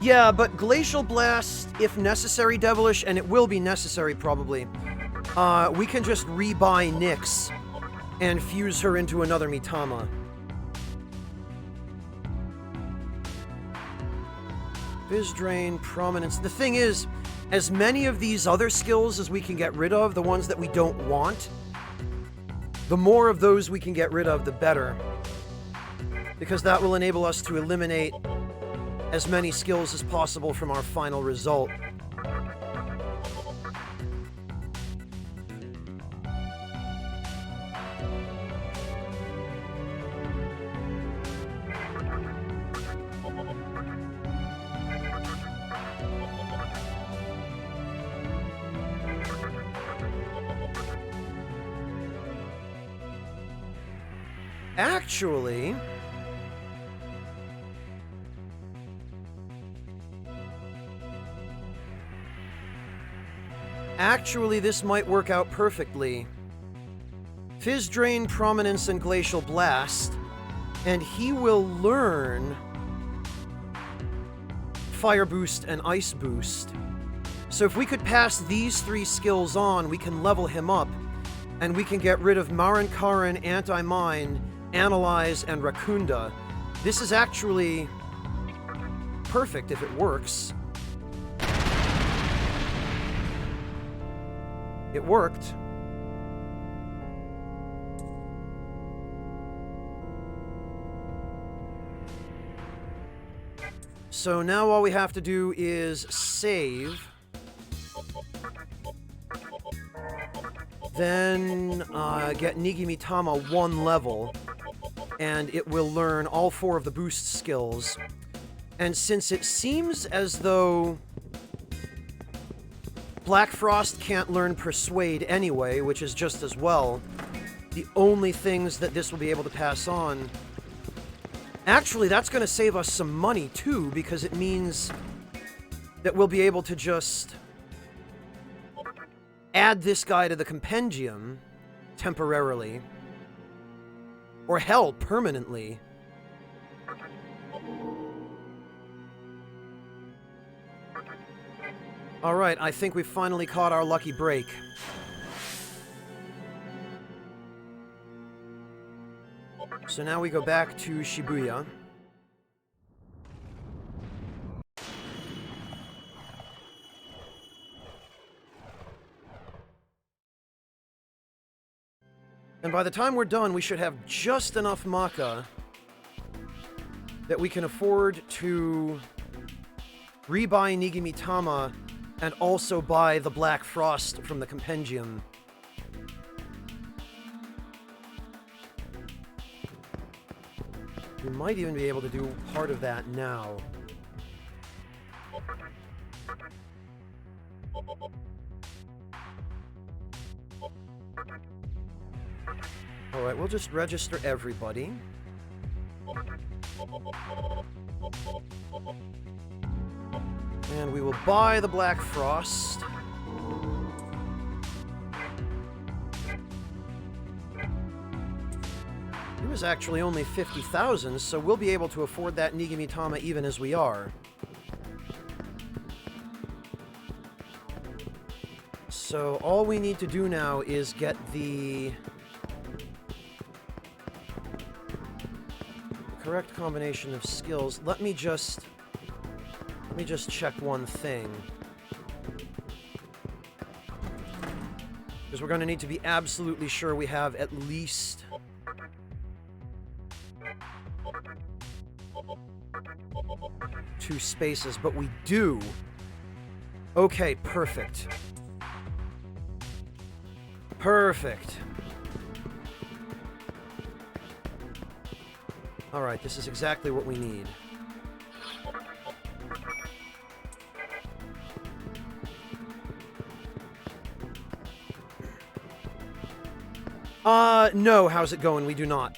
Yeah, but Glacial Blast, if necessary, Devilish, and it will be necessary probably, we can just rebuy Nyx and fuse her into another Mitama. Fizz Drain, Prominence. The thing is, as many of these other skills as we can get rid of, the ones that we don't want, the more of those we can get rid of, the better. Because that will enable us to eliminate as many skills as possible from our final result. Actually, this might work out perfectly. Fizz Drain, Prominence, and Glacial Blast, and he will learn Fire Boost and Ice Boost. So if we could pass these 3 skills on, we can level him up, and we can get rid of Marinkaran, Anti-Mind, Analyze, and Rakunda. This is actually perfect if it works. It worked. So now all we have to do is save. Then get Nigimitama 1 level, and it will learn all 4 of the boost skills. And since it seems as though Black Frost can't learn Persuade anyway, which is just as well, the only things that this will be able to pass on... Actually, that's going to save us some money, too, because it means that we'll be able to just add this guy to the compendium temporarily. Or hell, permanently. Alright, I think we finally caught our lucky break. So now we go back to Shibuya. And by the time we're done, we should have just enough Maka that we can afford to rebuy Nigimitama and also buy the Black Frost from the compendium. We might even be able to do part of that now. Alright, we'll just register everybody. And we will buy the Black Frost. It was actually only 50,000, so we'll be able to afford that Nigimitama even as we are. So all we need to do now is get the correct combination of skills. Let me just check one thing. Because we're going to need to be absolutely sure we have at least 2 spaces, but we do. Okay, perfect. Perfect. Alright, this is exactly what we need. No, how's it going? We do not.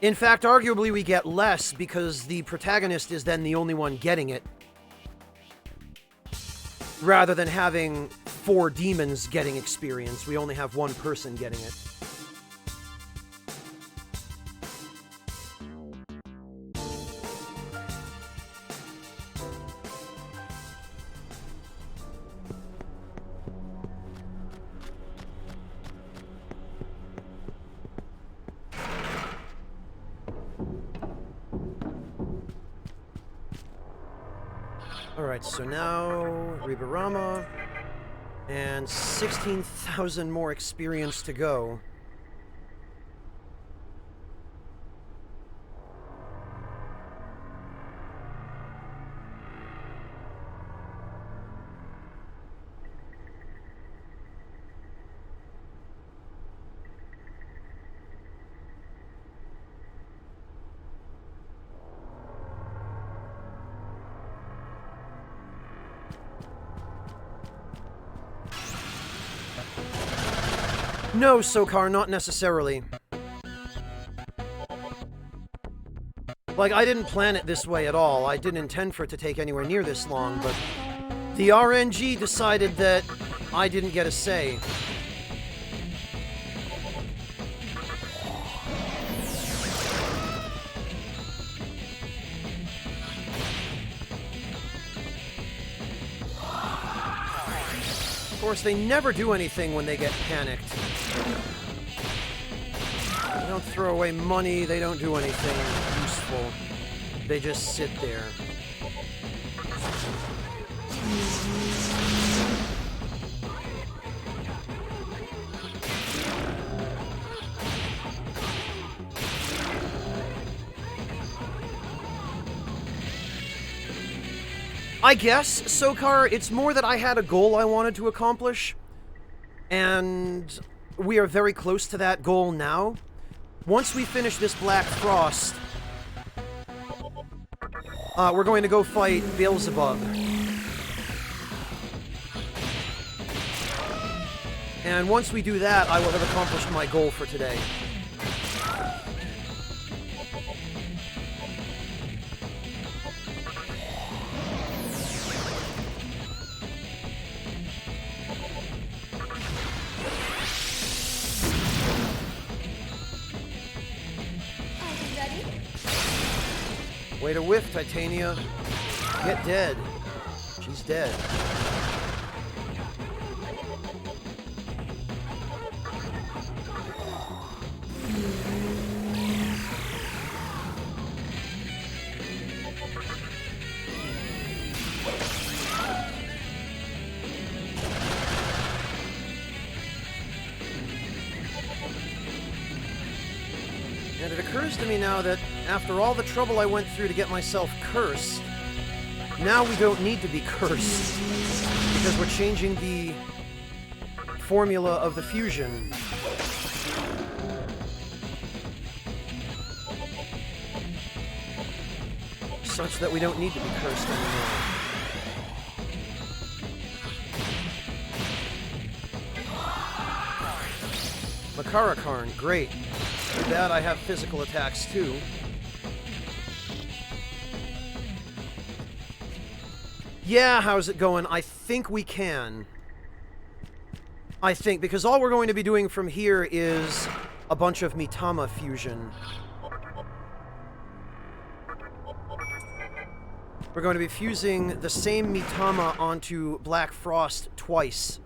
In fact, arguably we get less because the protagonist is then the only one getting it. Rather than having 4 demons getting experience, we only have 1 person getting it. Alright, so now Ribarama, and 16,000 more experience to go. No, Sokar, not necessarily. Like, I didn't plan it this way at all. I didn't intend for it to take anywhere near this long, but the RNG decided that I didn't get a say. course, they never do anything when they get panicked. They don't throw away money, they don't do anything useful. They just sit there. I guess, Sokar, it's more that I had a goal I wanted to accomplish, and we are very close to that goal now. Once we finish this Black Frost, we're going to go fight Beelzebub. And once we do that, I will have accomplished my goal for today. Way to whiff, Titania. Get dead. She's dead. And it occurs to me now that after all the trouble I went through to get myself cursed, now we don't need to be cursed, because we're changing the formula of the fusion. Such that we don't need to be cursed anymore. Makarakarn, great. Too bad I have physical attacks too. Yeah, how's it going? I think we can. I think, because all we're going to be doing from here is a bunch of Mitama fusion. We're going to be fusing the same Mitama onto Black Frost twice.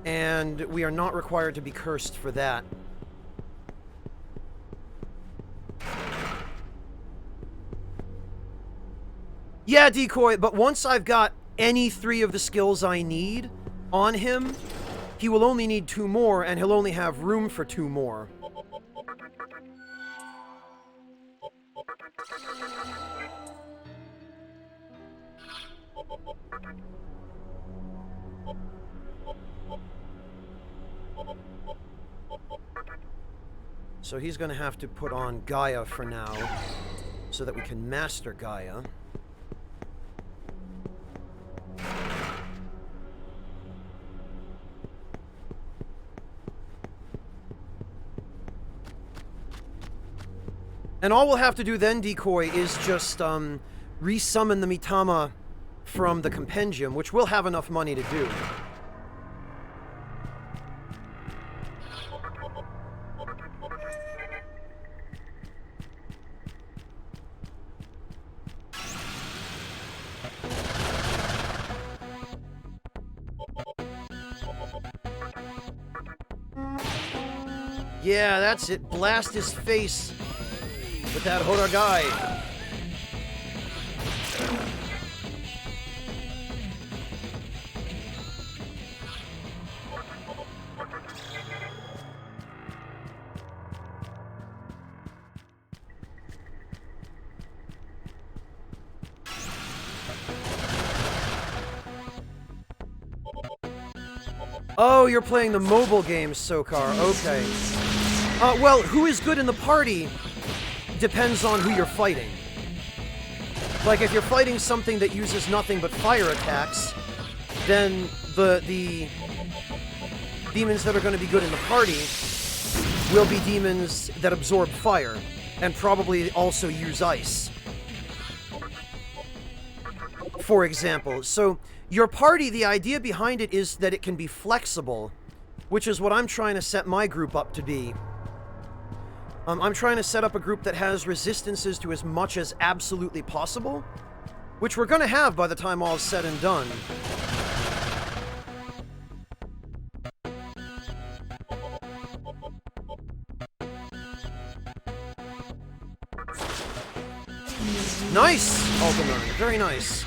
And we are not required to be cursed for that. Yeah, Decoy, but once I've got any 3 of the skills I need on him, he will only need 2 more, and he'll only have room for 2 more. So he's going to have to put on Gaia for now, so that we can master Gaia. And all we'll have to do then, Decoy, is just resummon the Mitama from the compendium, which we'll have enough money to do. Yeah, that's it. Blast his face with that Horagai. Oh, you're playing the mobile game, Sokar. Okay. Well, who is good in the party depends on who you're fighting. Like, if you're fighting something that uses nothing but fire attacks, then the demons that are going to be good in the party will be demons that absorb fire, and probably also use ice. For example. So, your party, the idea behind it is that it can be flexible, which is what I'm trying to set my group up to be. I'm trying to set up a group that has resistances to as much as absolutely possible, which we're going to have by the time all is said and done. Nice, Ultimate. Very nice.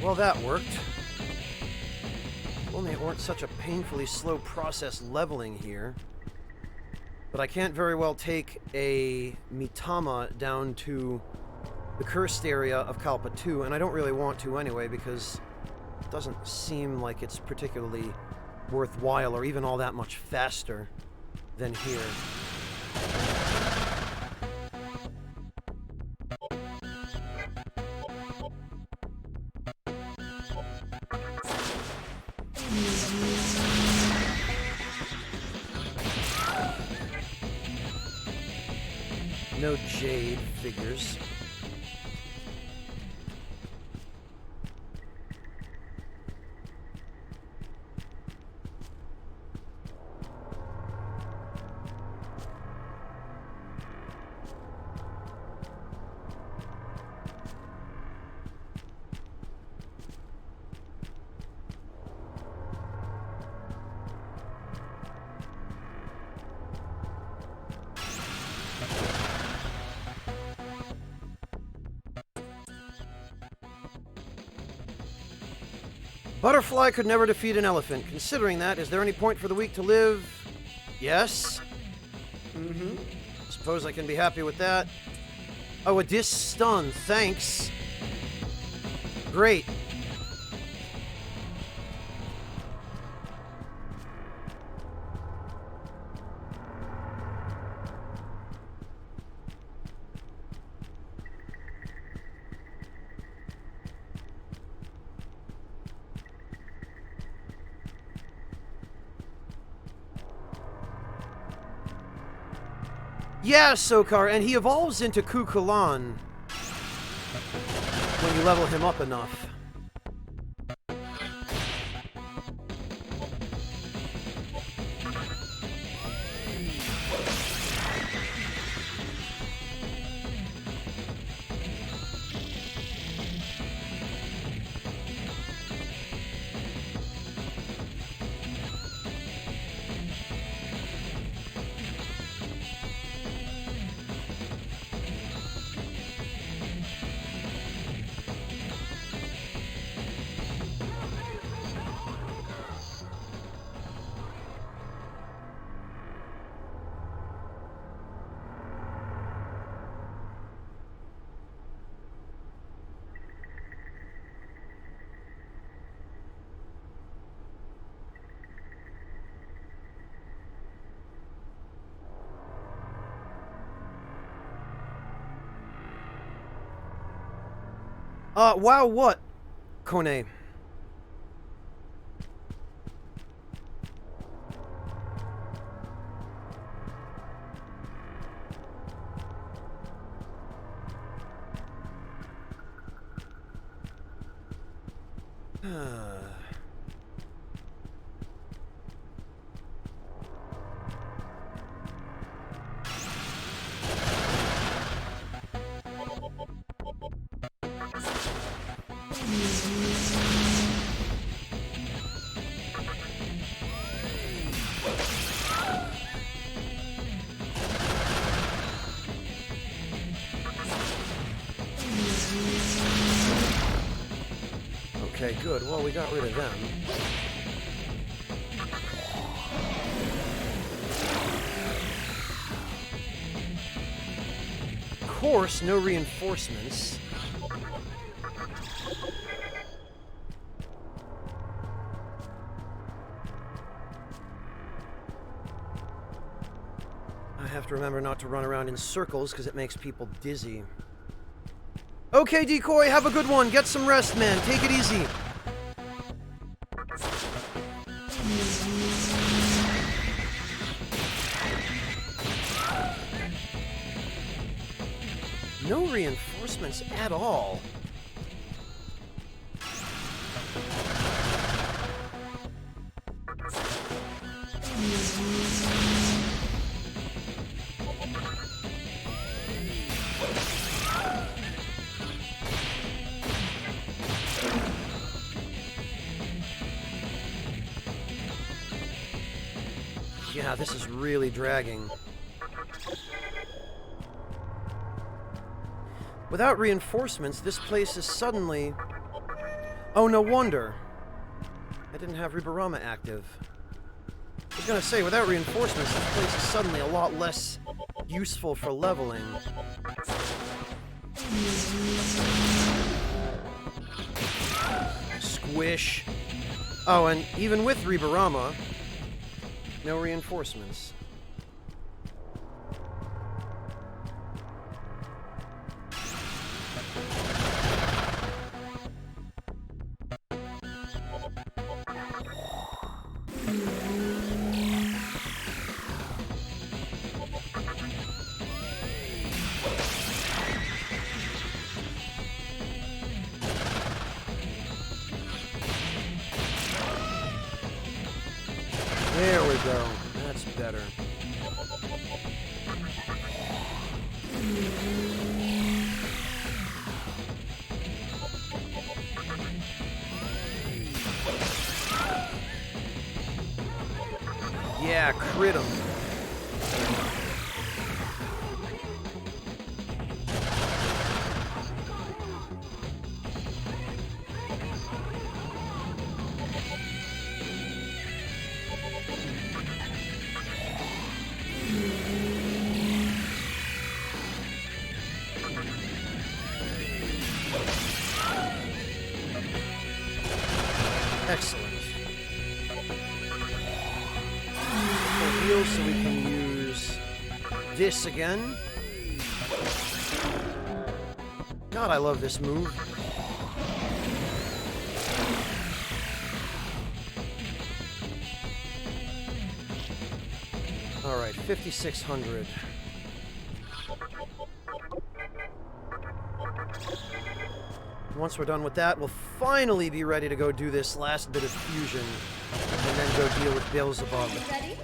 Well, that worked. If only it weren't such a painfully slow process leveling here. But I can't very well take a Mitama down to the cursed area of Kalpa 2, and I don't really want to anyway, because it doesn't seem like it's particularly worthwhile or even all that much faster than here. No jade figures. Butterfly could never defeat an elephant. Considering that, is there any point for the week to live? Yes. Suppose I can be happy with that. Oh, a dis stun. Thanks. Great. Yeah, Sokar, and he evolves into Kukulan when you level him up enough. Wow, what? Kone. Okay, good. Well, we got rid of them. Of course, no reinforcements. I have to remember not to run around in circles because it makes people dizzy. Okay, Decoy, have a good one. Get some rest, man. Take it easy. No reinforcements at all. Yeah, this is really dragging. Without reinforcements, this place is suddenly... Oh, no wonder. I didn't have Ribarama active. I was gonna say, without reinforcements, this place is suddenly a lot less useful for leveling. Squish. Oh, and even with Ribarama, no reinforcements. There we go. That's better. Yeah, crit him. Excellent. Full heal so we can use this again. God, I love this move. Alright, 5,600. Once we're done with that, we'll finally be ready to go do this last bit of fusion, and then go deal with Beelzebub. Ready?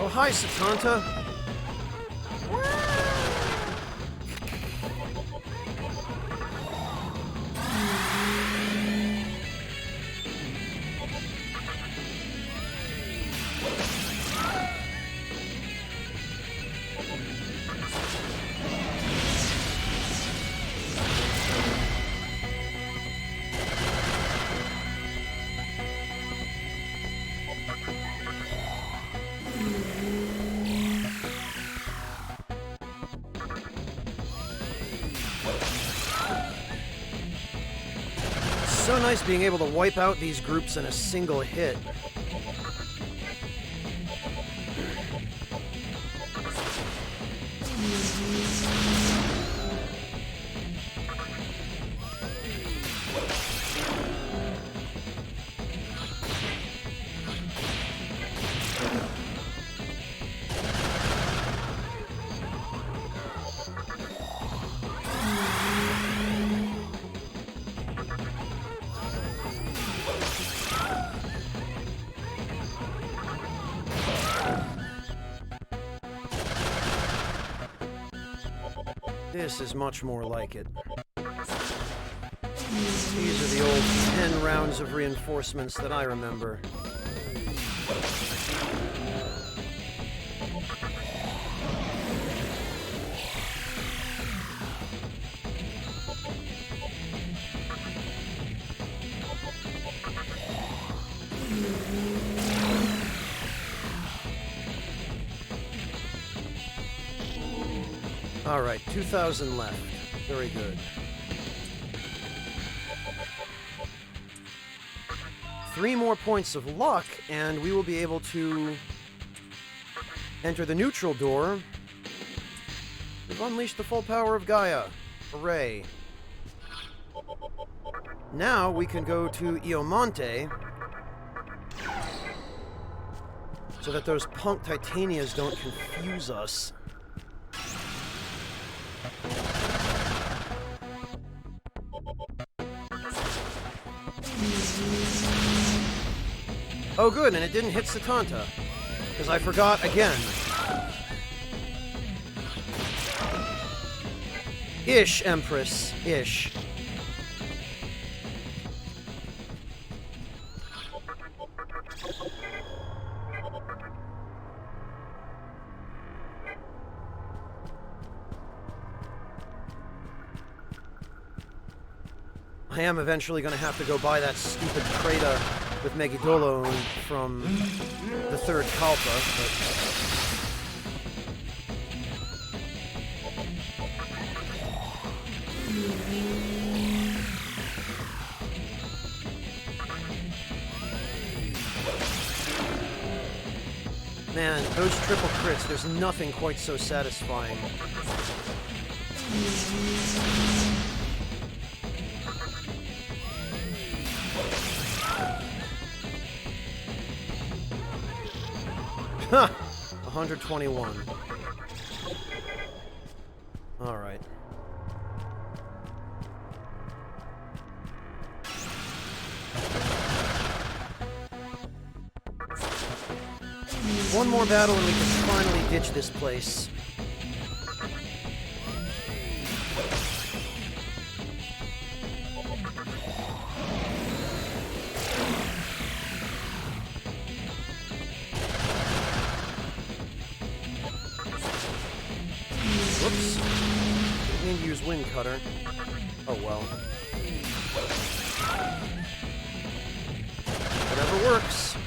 Oh, hi, Satanta. So nice being able to wipe out these groups in a single hit. This is much more like it. These are the old 10 rounds of reinforcements that I remember. All right, 2,000 left. Very good. 3 more points of luck, and we will be able to enter the neutral door. We've unleashed the full power of Gaia. Hooray. Now we can go to Iomonte so that those punk Titanias don't confuse us. Oh good, and it didn't hit Satanta, because I forgot again. Ish, Empress. Ish. I am eventually going to have to go buy that stupid Crata with Megidolo from the third Kalpa, but... Man, those triple crits, there's nothing quite so satisfying. Ha! 121. Alright. One more battle and we can finally ditch this place. Whoops. Didn't mean to use Wind Cutter. Oh well. Whatever works.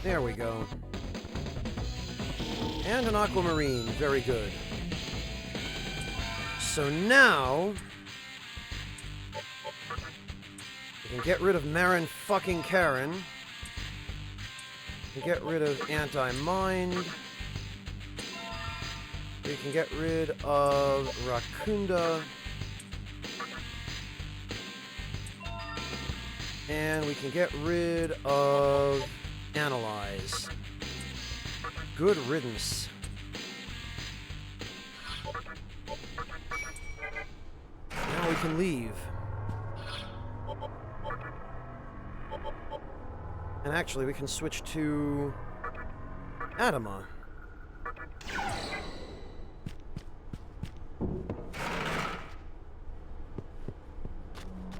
There we go. And an Aquamarine. Very good. So now... we can get rid of Marin fucking Karen. We can get rid of Anti-Mind. We can get rid of Rakunda. And we can get rid of... Analyze. Good riddance. Now we can leave. And actually, we can switch to Adama.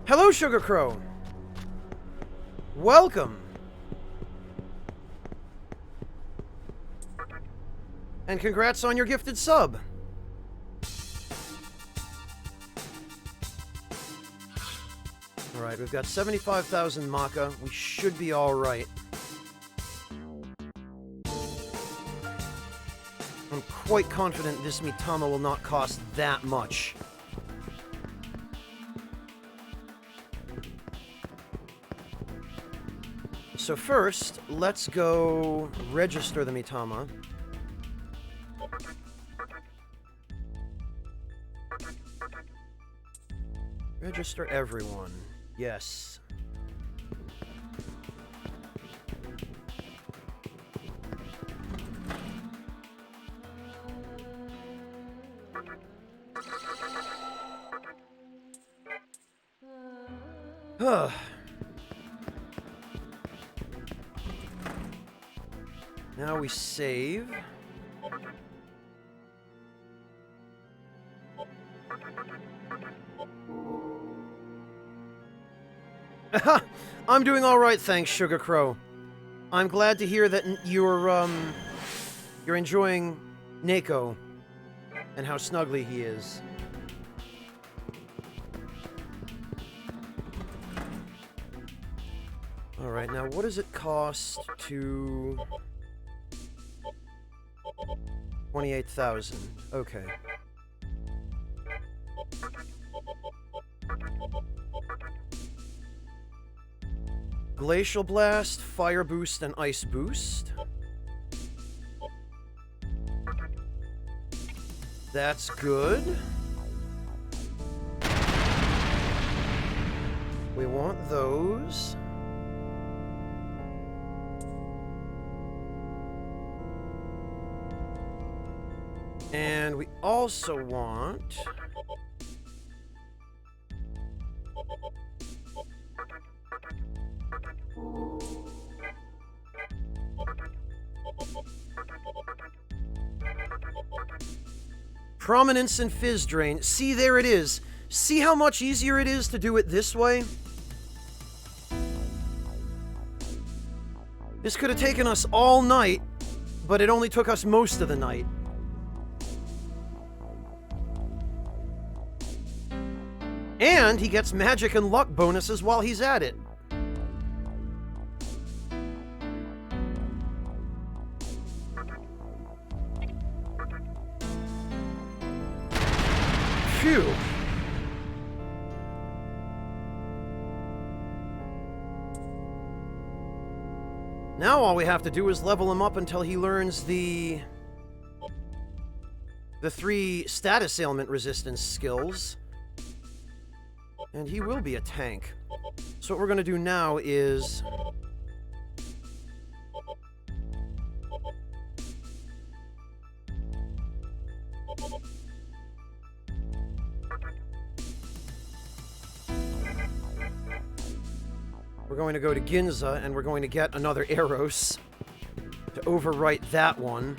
Hello, Sugar Crow. Welcome. And congrats on your gifted sub. Alright, we've got 75,000 Maka. We should be alright. I'm quite confident this Mitama will not cost that much. So first, let's go register the Mitama. Register everyone. Yes. Now we save. I'm doing all right, thanks, Sugar Crow. I'm glad to hear that You're enjoying Neko and how snuggly he is. Alright, now what does it cost to... 28,000. Okay. Glacial Blast, Fire Boost, and Ice Boost. That's good. We want those. And we also want... Prominence and Fizz Drain. See, there it is. See how much easier it is to do it this way? This could have taken us all night, but it only took us most of the night. And he gets magic and luck bonuses while he's at it. Phew. Now all we have to do is level him up until he learns the 3 status ailment resistance skills. And he will be a tank. So what we're going to do now is... we're going to go to Ginza, and we're going to get another Eros to overwrite that one.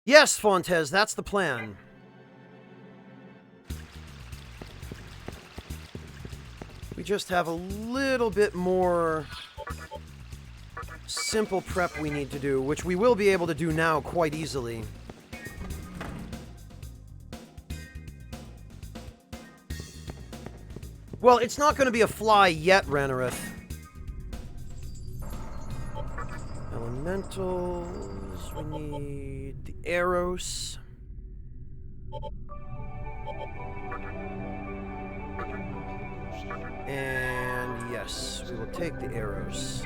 Yes, Fontes, that's the plan. We just have a little bit more simple prep we need to do, which we will be able to do now quite easily. Well, it's not going to be a fly yet, Ranarith. Elementals, we need the Eros. And yes, we will take the Eros.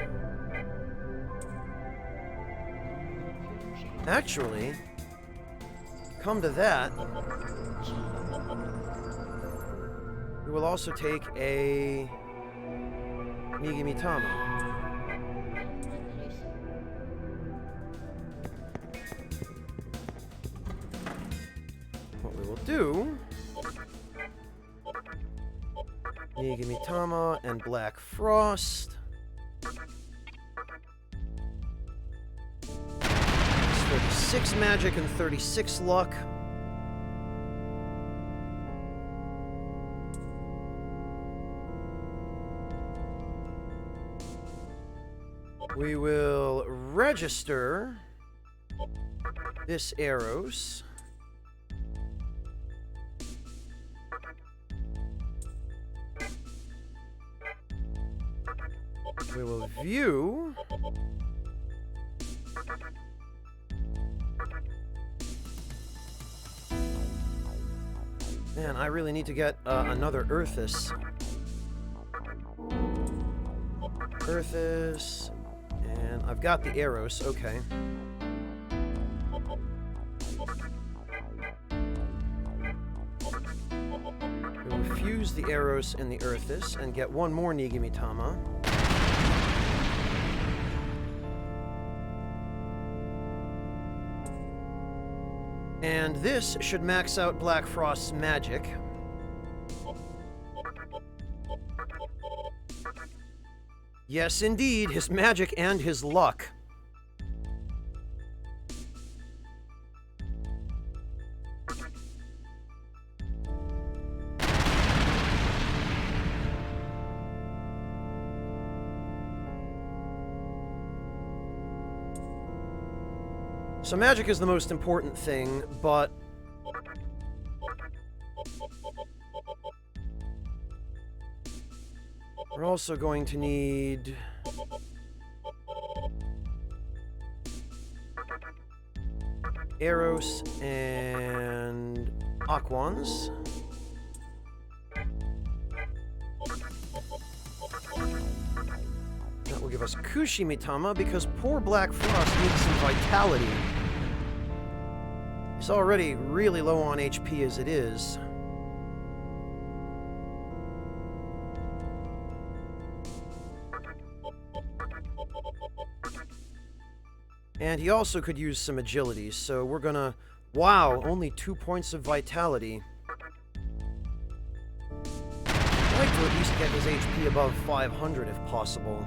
Actually, come to that, we will also take a Megami Tama. What we will do, Megami Tama and Black Frost. 36 magic and 36 luck. We will register this Eros. We will view. Man, I really need to get another Earthus. Earthus, and I've got the Eros, okay. We will fuse the Eros and the Earthus and get one more Megami Tama. And this should max out Black Frost's magic. Yes, indeed, his magic and his luck. So magic is the most important thing, but... we're also going to need... Eros and Aquans. That will give us Kushimitama, because poor Black Frost needs some vitality. He's already really low on HP as it is. And he also could use some agility, so we're gonna... wow, only 2 points of vitality. I'd like to at least get his HP above 500 if possible.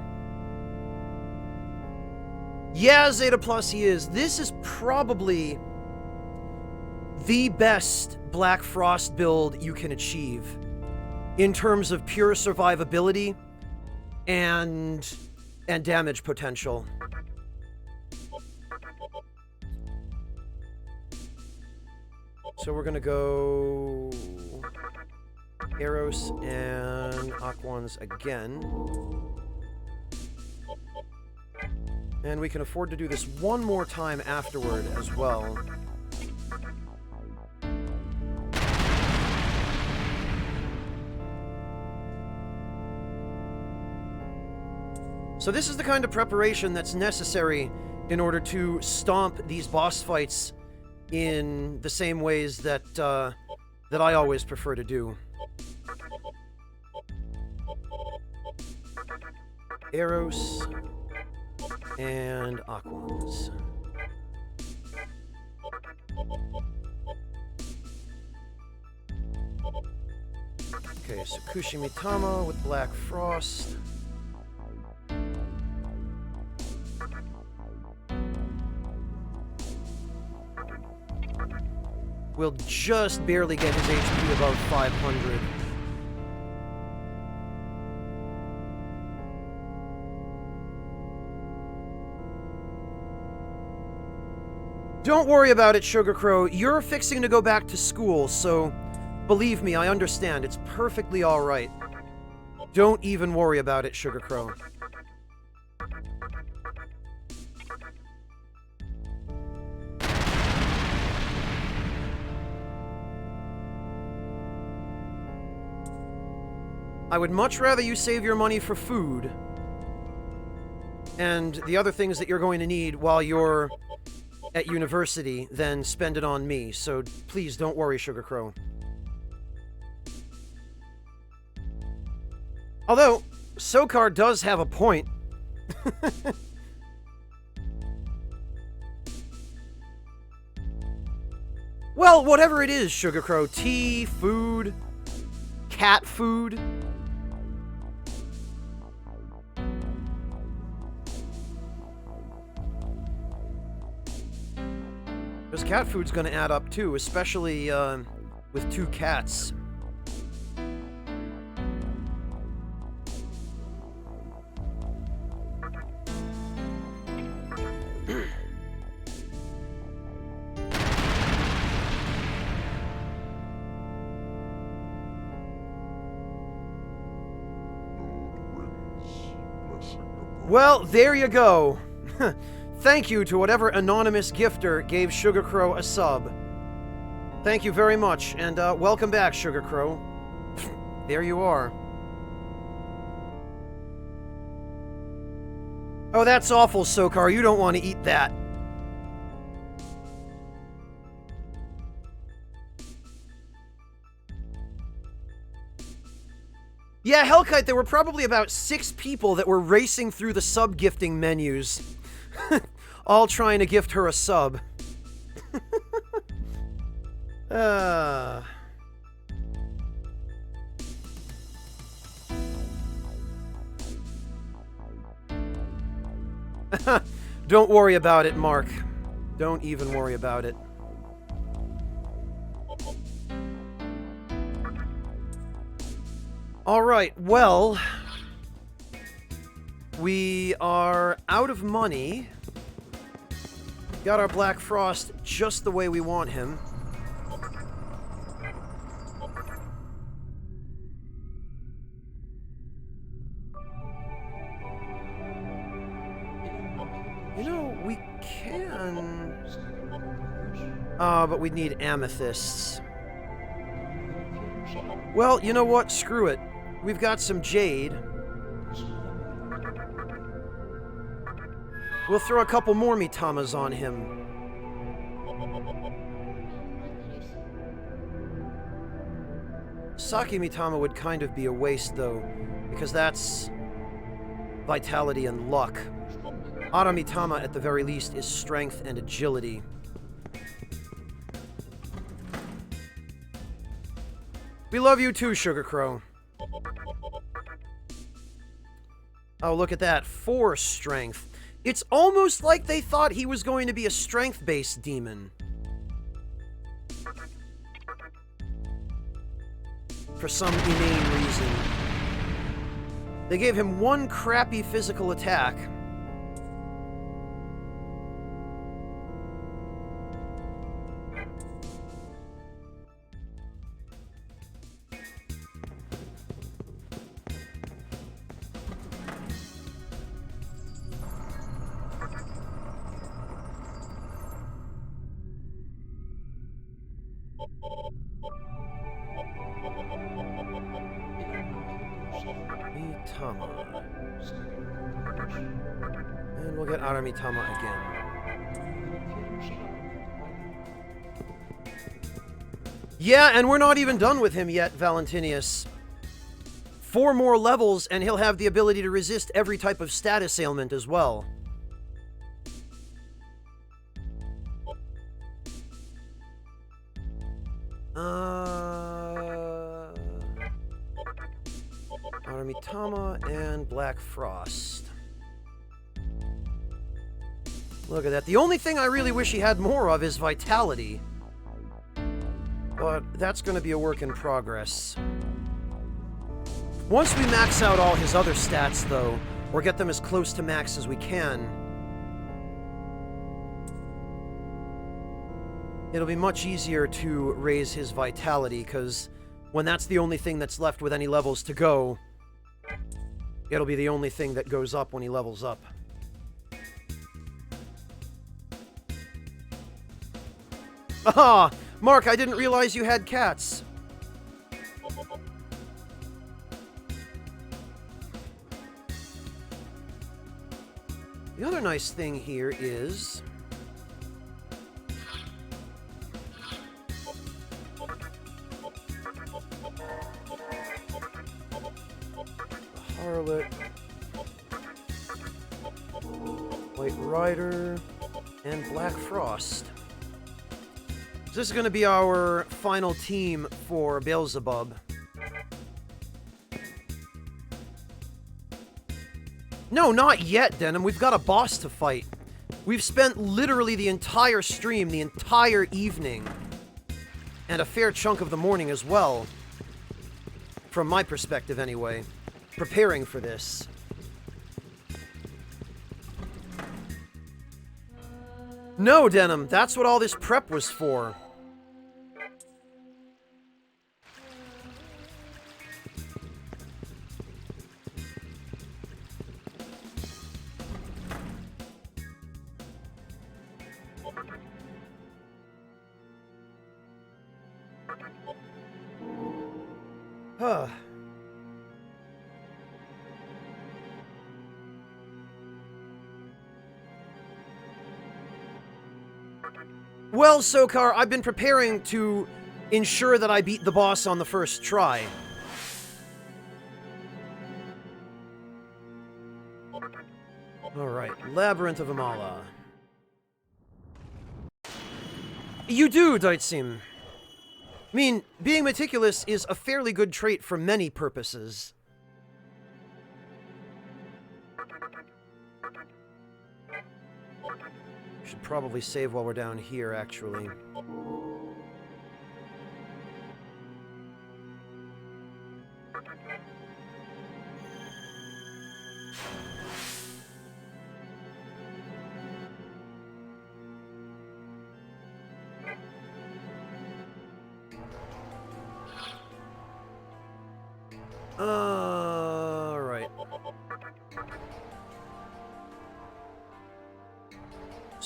Yeah, Zeta Plus he is. This is probably the best Black Frost build you can achieve in terms of pure survivability and damage potential. So we're gonna go Eros and Aquans again. And we can afford to do this one more time afterward as well. So this is the kind of preparation that's necessary in order to stomp these boss fights in the same ways that that I always prefer to do. Eros and Aquans. Okay, so Kushimitama with Black Frost. We'll just barely get his HP above 500. Don't worry about it, Sugar Crow. You're fixing to go back to school, so believe me, I understand. It's perfectly alright. Don't even worry about it, Sugar Crow. I would much rather you save your money for food and the other things that you're going to need while you're at university than spend it on me, so please don't worry, Sugar Crow. Although, Sokar does have a point. Well, whatever it is, Sugar Crow. Tea, food, cat food. Because cat food's gonna add up too, especially with 2 cats. Well, there you go. Thank you to whatever anonymous gifter gave Sugar Crow a sub. Thank you very much, and welcome back, Sugar Crow. There you are. Oh, that's awful, Sokar. You don't want to eat that. Yeah, Hellkite, there were probably about 6 people that were racing through the sub-gifting menus. All trying to gift her a sub. Don't worry about it, Mark. Don't even worry about it. Alright, well... we are out of money. got our Black Frost just the way we want him. You know, we can... but we'd need amethysts. Well, you know what? Screw it. We've got some jade. We'll throw a couple more Mitamas on him. Saki Mitama would kind of be a waste, though, because that's vitality and luck. Ara Mitama, at the very least, is strength and agility. We love you too, Sugar Crow. Oh, look at that. 4 strength. It's almost like they thought he was going to be a strength-based demon. For some inane reason. They gave him 1 crappy physical attack. And we'll get Aramitama again. Yeah, and we're not even done with him yet, Valentinius. 4 more levels, and he'll have the ability to resist every type of status ailment as well. Aramitama and Black Frost. Look at that. The only thing I really wish he had more of is vitality. But that's going to be a work in progress. Once we max out all his other stats, though, or get them as close to max as we can, it'll be much easier to raise his vitality, because when that's the only thing that's left with any levels to go, it'll be the only thing that goes up when he levels up. Ah! Mark, I didn't realize you had cats. The other nice thing here is... the Harlot... White Rider... and Black Frost. This is going to be our final team for Beelzebub. No, not yet, Denim. We've got a boss to fight. We've spent literally the entire stream, the entire evening, and a fair chunk of the morning as well, from my perspective anyway, preparing for this. No, Denim, that's what all this prep was for. Huh. Well, Sokar, I've been preparing to ensure that I beat the boss on the first try. Alright, Labyrinth of Amala. You do, Deitsim. I mean, being meticulous is a fairly good trait for many purposes. Should probably save while we're down here, actually.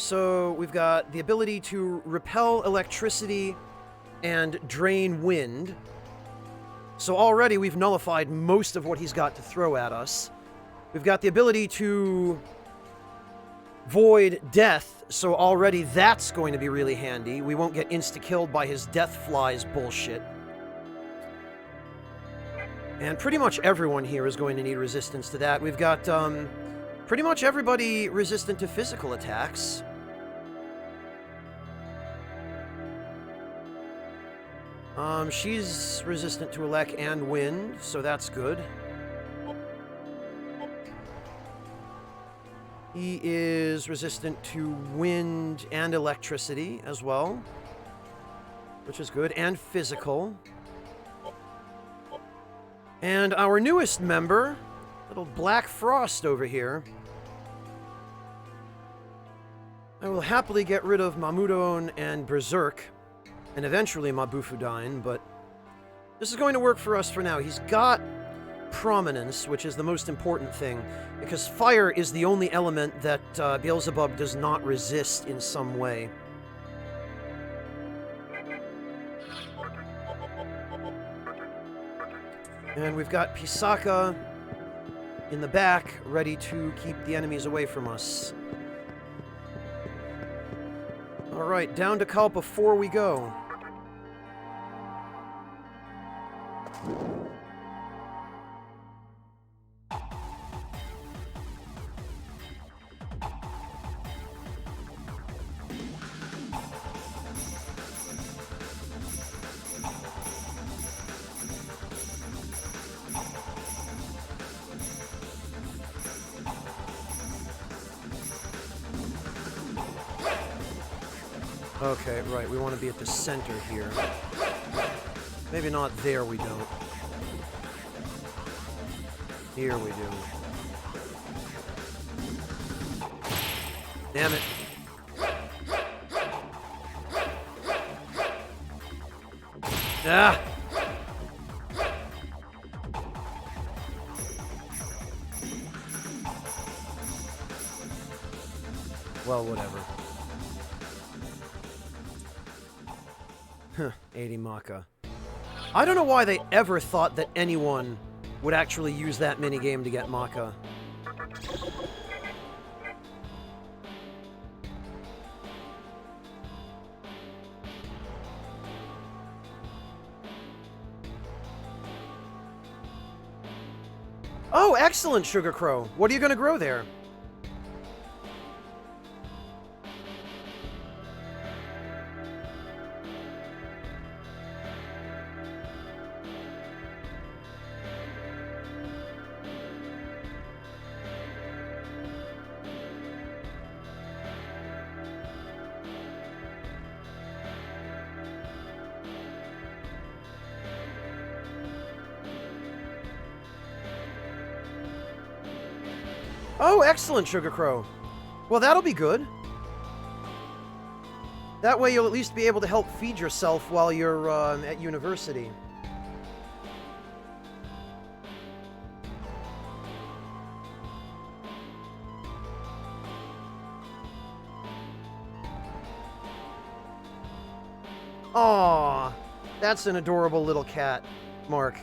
So we've got the ability to repel electricity and drain wind. So already we've nullified most of what he's got to throw at us. We've got the ability to void death, so already that's going to be really handy. We won't get insta-killed by his death flies bullshit. And pretty much everyone here is going to need resistance to that. We've got pretty much everybody resistant to physical attacks. She's resistant to elect and wind, so that's good. He is resistant to wind and electricity as well, which is good, and physical. And our newest member, little Black Frost over here. I will happily get rid of Mamudon and Berserk, and eventually Mabufudine, but this is going to work for us for now. He's got prominence, which is the most important thing, because fire is the only element that Beelzebub does not resist in some way. And we've got Pisaka in the back, ready to keep the enemies away from us. Alright, down to Kalpa 4 we go. Okay, right, we want to be at the center here. Maybe not there, we don't. Here we do. Damn it. Ah! Well, whatever. 80 Maka. I don't know why they ever thought that anyone would actually use that minigame to get Maka. Oh, excellent, Sugar Crow. What are you going to grow there? Oh, excellent, Sugar Crow. Well, that'll be good. That way you'll at least be able to help feed yourself while you're at university. Aww, that's an adorable little cat, Mark.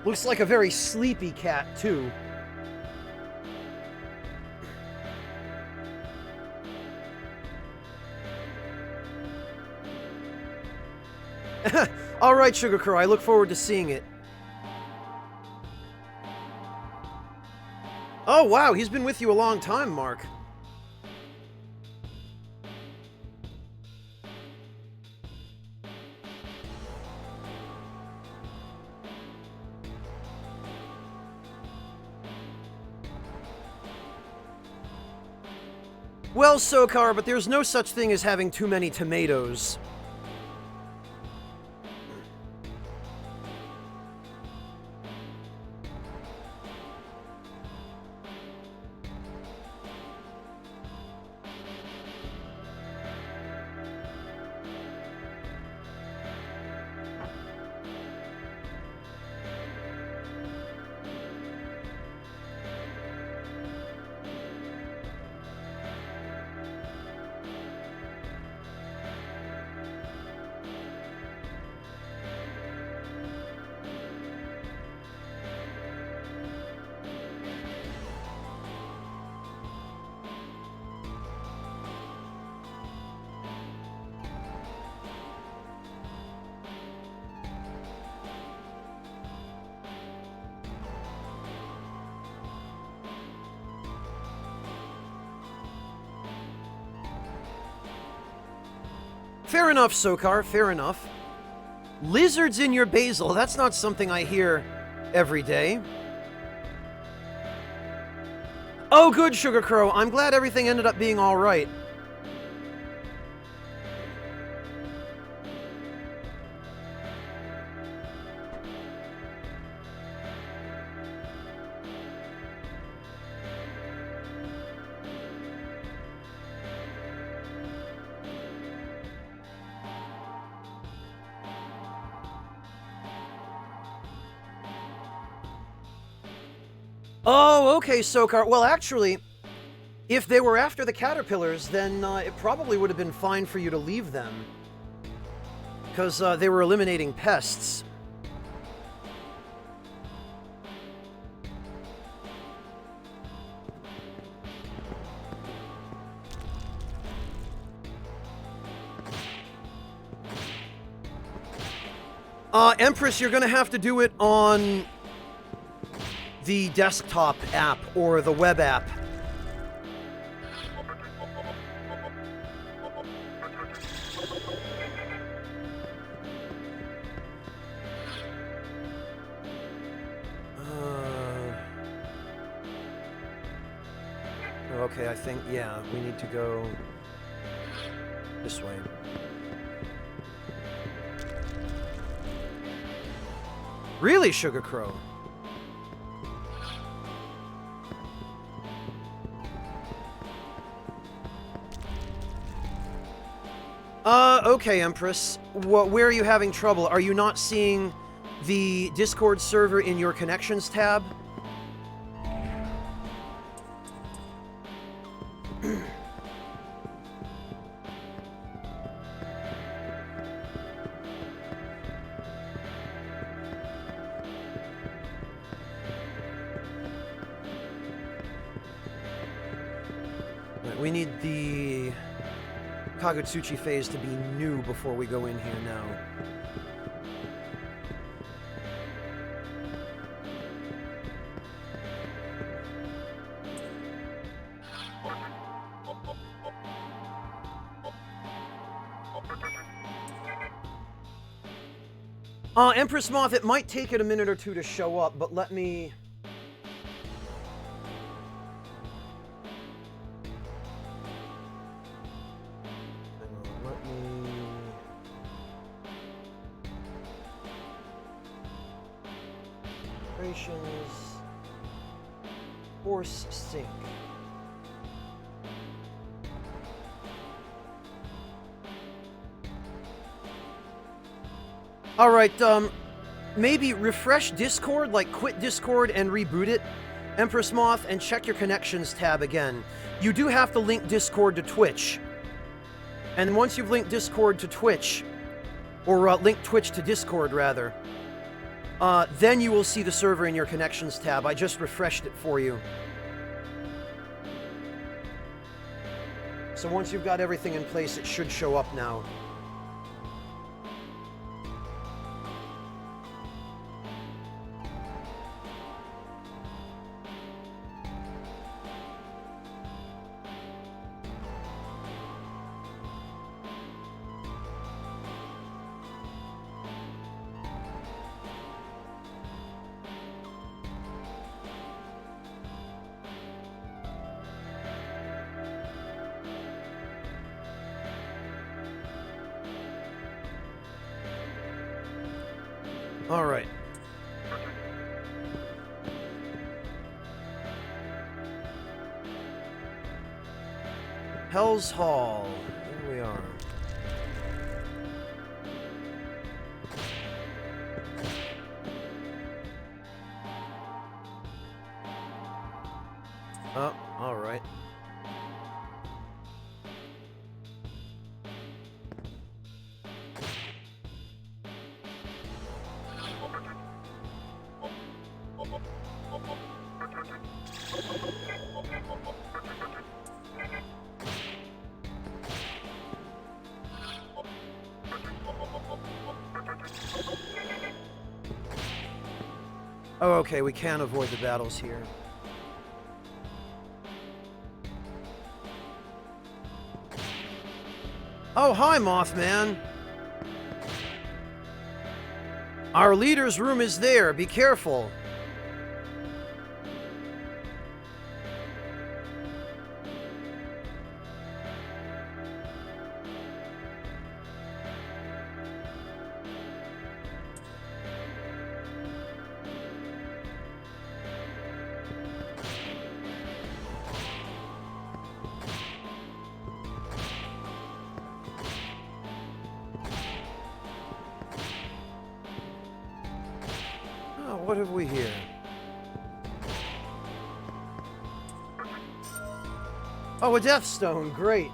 Looks like a very sleepy cat, too. All right, Sugar Crow, I look forward to seeing it. Oh, wow, he's been with you a long time, Mark. Well, Sokar, but there's no such thing as having too many tomatoes. Fair enough, Sokar, fair enough. Lizards in your basil, that's not something I hear every day. Oh, good, Sugar Crow. I'm glad everything ended up being all right. Oh, okay, Sokar. Well, actually, if they were after the caterpillars, then it probably would have been fine for you to leave them. Because they were eliminating pests. Empress, you're gonna have to do it on the desktop app or the web app. Okay, I think, yeah, we need to go this way. Really, Sugar Crow? Okay, Empress. Where are you having trouble? Are you not seeing the Discord server in your connections tab? We need the Kagutsuchi phase to be new before we go in here now. Empress Moth, it might take it a minute or two to show up, but let me... Force sync. Alright, maybe refresh Discord, like quit Discord and reboot it, Empress Moth, and check your connections tab again. You do have to link Discord to Twitch. And once you've linked Discord to Twitch, or link Twitch to Discord, rather, then you will see the server in your connections tab. I just refreshed it for you. So once you've got everything in place, it should show up now. All right. Hell's Hall. Here we are. Oh, all right. Oh, okay, we can avoid the battles here. Oh, hi, Mothman. Our leader's room is there. Be careful. What have we here? Oh, a Death Stone. Great.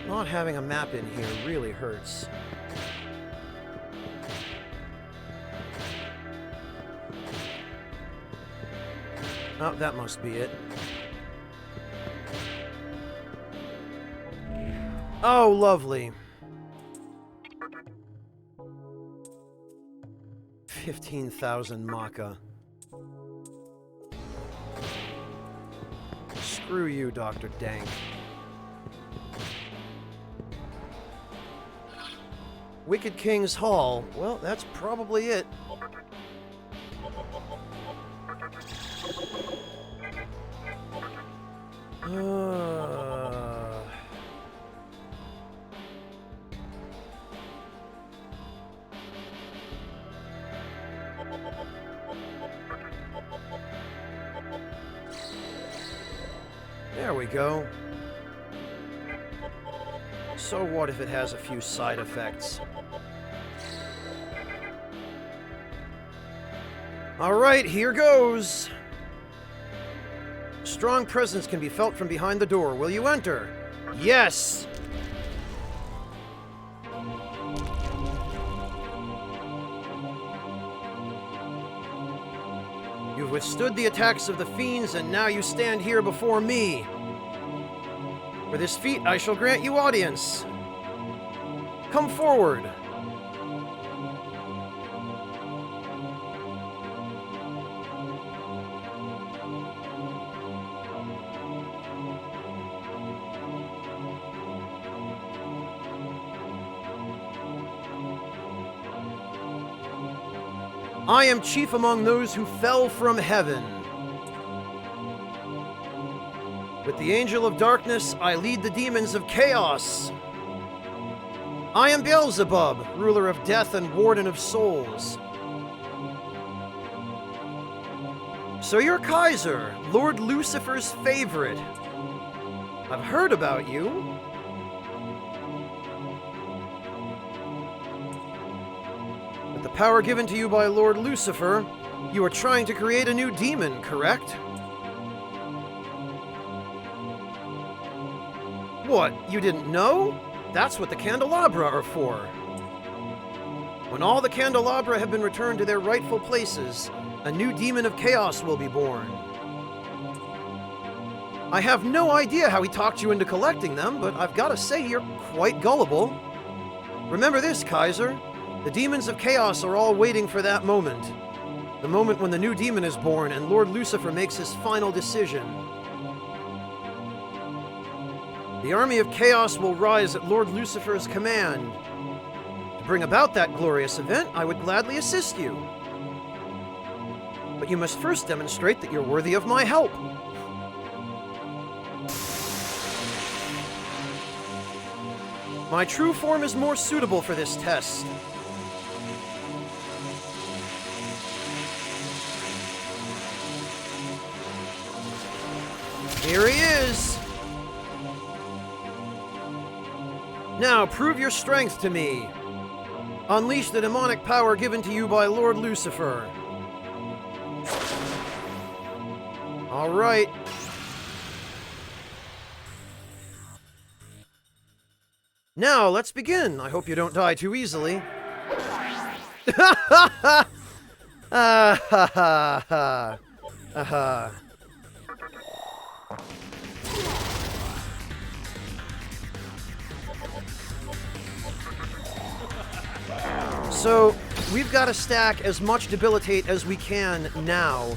Not having a map in here really hurts. Oh, that must be it. Oh, lovely. 15,000 Maka. Screw you, Dr. Dank. Wicked King's Hall. Well, that's probably it. There we go. So what if it has a few side effects? All right, here goes. Strong presence can be felt from behind the door. Will you enter? Yes! You've withstood the attacks of the fiends, and now you stand here before me. For this feat, I shall grant you audience. Come forward. I am chief among those who fell from heaven. With the angel of darkness, I lead the demons of chaos. I am Beelzebub, ruler of death and warden of souls. So you're Kaiser, Lord Lucifer's favorite. I've heard about you. With the power given to you by Lord Lucifer, you are trying to create a new demon, correct? What, you didn't know? That's what the candelabra are for. When all the candelabra have been returned to their rightful places, a new demon of chaos will be born. I have no idea how he talked you into collecting them, but I've got to say you're quite gullible. Remember this, Kaiser. The demons of chaos are all waiting for that moment. The moment when the new demon is born and Lord Lucifer makes his final decision. The army of chaos will rise at Lord Lucifer's command. To bring about that glorious event, I would gladly assist you. But you must first demonstrate that you're worthy of my help. My true form is more suitable for this test. Here he is! Now, prove your strength to me. Unleash the demonic power given to you by Lord Lucifer. All right. Now, let's begin. I hope you don't die too easily. So, we've got to stack as much debilitate as we can now.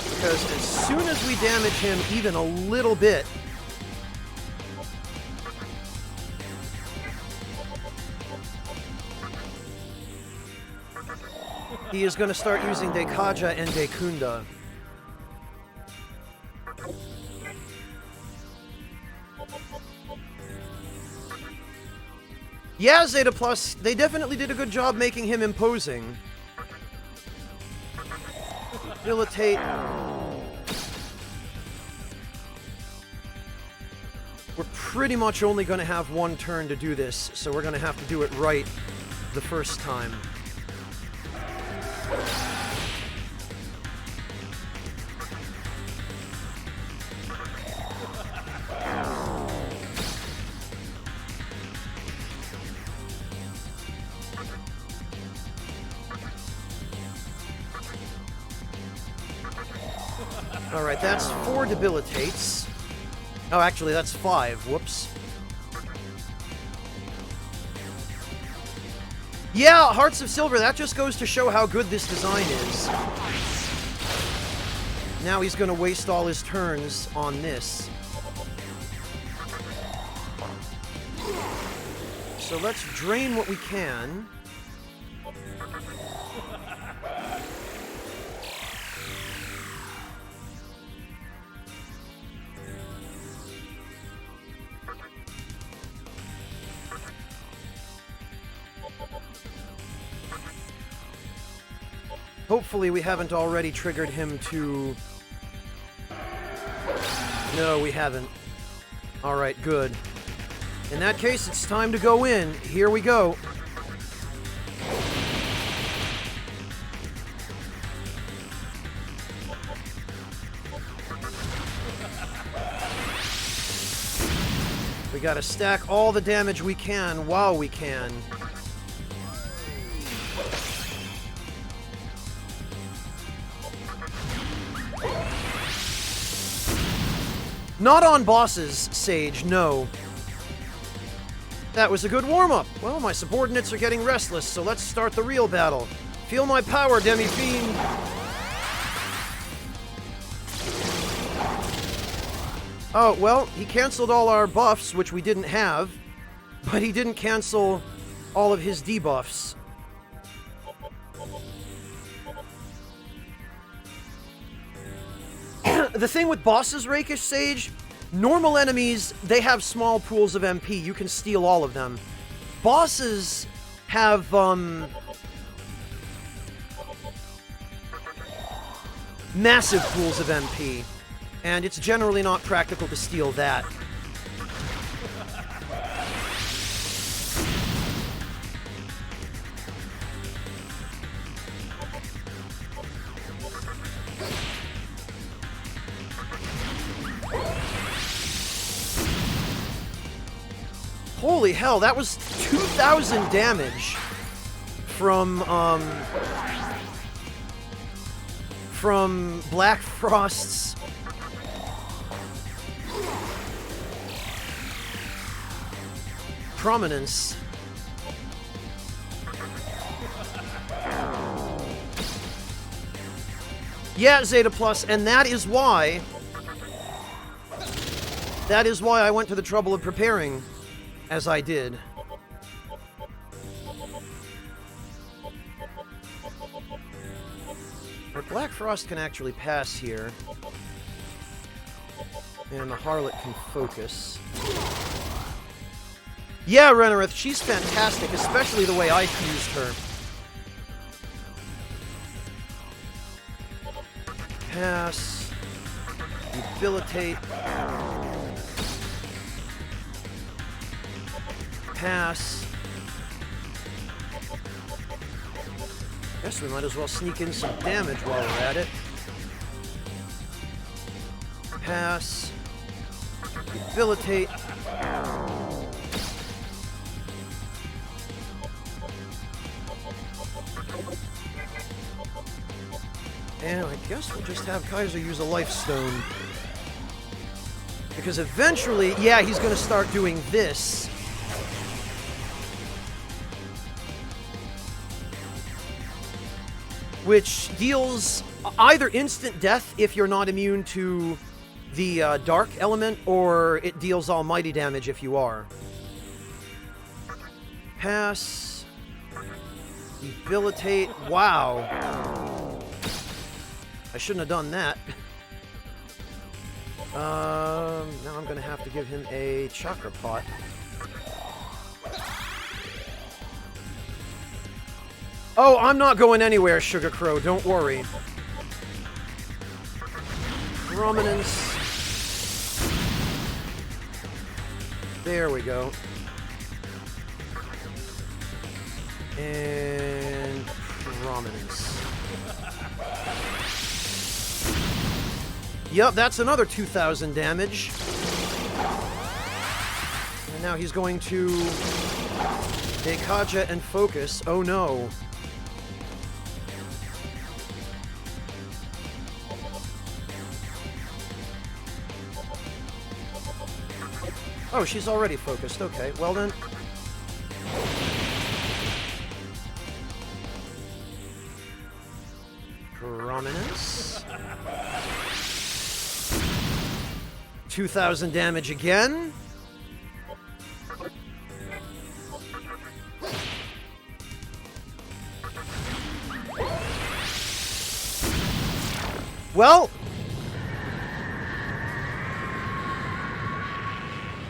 Because as soon as we damage him even a little bit, he is going to start using Dekaja and Dekunda. Yeah, Zeta Plus, they definitely did a good job making him imposing. Debilitate. We're pretty much only going to have one turn to do this, so we're going to have to do it right the first time. Alright, that's 4 debilitates. Oh, actually, that's 5. Whoops. Yeah, Hearts of Silver, that just goes to show how good this design is. Now he's going to waste all his turns on this. So let's drain what we can. Hopefully we haven't already triggered him to... No, we haven't. Alright, good. In that case, it's time to go in. Here we go. We gotta stack all the damage we can while we can. Not on bosses, Sage, no. That was a good warm-up. Well, my subordinates are getting restless, so let's start the real battle. Feel my power, Demi-Fiend! Oh, well, he canceled all our buffs, which we didn't have, but he didn't cancel all of his debuffs. The thing with bosses, Rakish Sage, normal enemies, they have small pools of MP. You can steal all of them. Bosses have, massive pools of MP. And it's generally not practical to steal that. Holy hell, that was 2,000 damage from Black Frost's prominence. Yeah, Zeta Plus, and that is why I went to the trouble of preparing as I did. But Black Frost can actually pass here. And the Harlot can focus. Yeah, Rennerith, she's fantastic, especially the way I fused her. Pass. Debilitate. Pass. Guess we might as well sneak in some damage while we're at it. Pass. Debilitate. And I guess we'll just have Kaiser use a life stone. Because eventually, yeah, he's going to start doing this. Which deals either instant death if you're not immune to the dark element, or it deals almighty damage if you are. Pass. Debilitate. Wow. I shouldn't have done that. Now I'm going to have to give him a chakra pot. Oh, I'm not going anywhere, Sugar Crow. Don't worry. Prominence. There we go. And prominence. Yep, that's another 2,000 damage. And now he's going to take Kaja and focus. Oh no. Oh, she's already focused. Okay, well then. Prominence. 2,000 damage again. Well,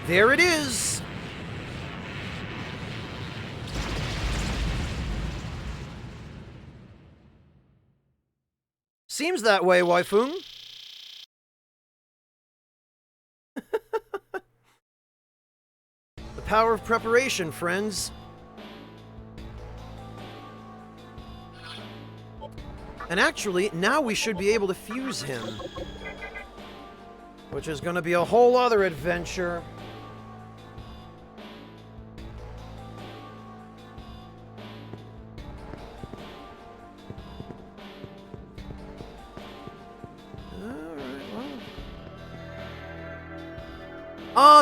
there it is. Seems that way, Waifung. The power of preparation, friends. And actually, now we should be able to fuse him. Which is going to be a whole other adventure.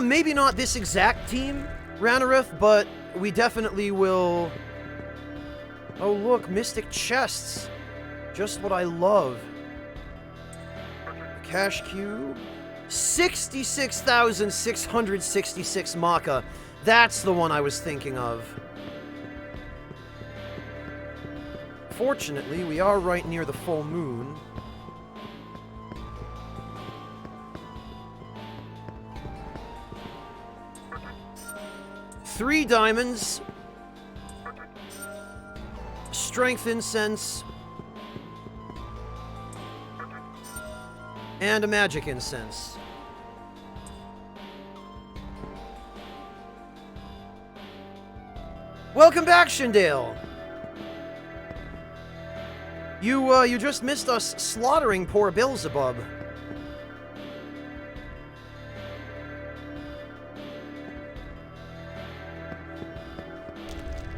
Maybe not this exact team, Ranarith, but we definitely will... Oh, look, Mystic Chests. Just what I love. Cash cube. 66,666 Maka. That's the one I was thinking of. Fortunately, we are right near the full moon. Three diamonds, strength incense, and a magic incense. Welcome back, Shindale. You just missed us slaughtering poor Beelzebub.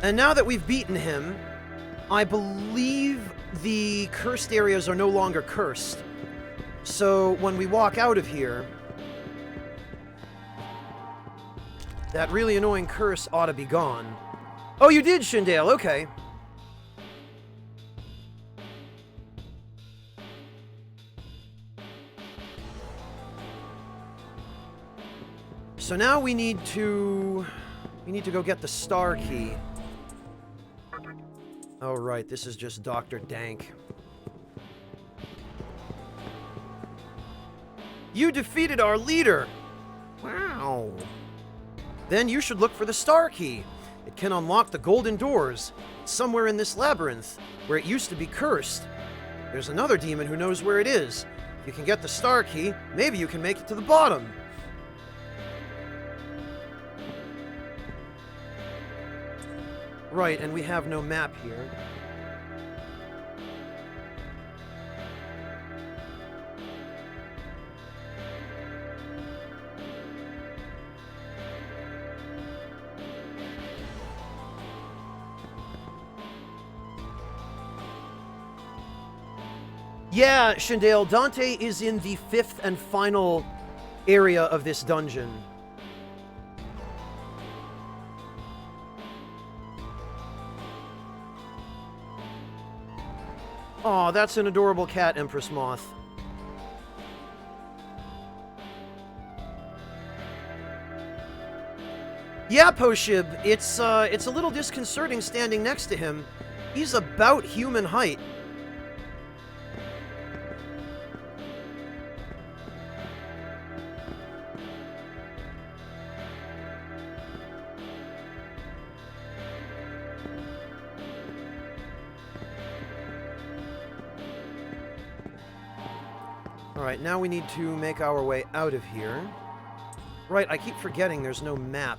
And now that we've beaten him, I believe the cursed areas are no longer cursed. So when we walk out of here, that really annoying curse ought to be gone. Oh, you did, Shindale. Okay. So now we need to go get the star key. Oh, right, this is just Dr. Dank. You defeated our leader! Wow. Then you should look for the star key. It can unlock the golden doors. It's somewhere in this labyrinth, where it used to be cursed. There's another demon who knows where it is. If you can get the star key, maybe you can make it to the bottom. Right, and we have no map here. Yeah, Shindale, Dante is in the 5th and final area of this dungeon. Aw, that's an adorable cat, Empress Moth. Yeah, Poshib, it's a little disconcerting standing next to him. He's about human height. Alright, now we need to make our way out of here. Right, I keep forgetting there's no map.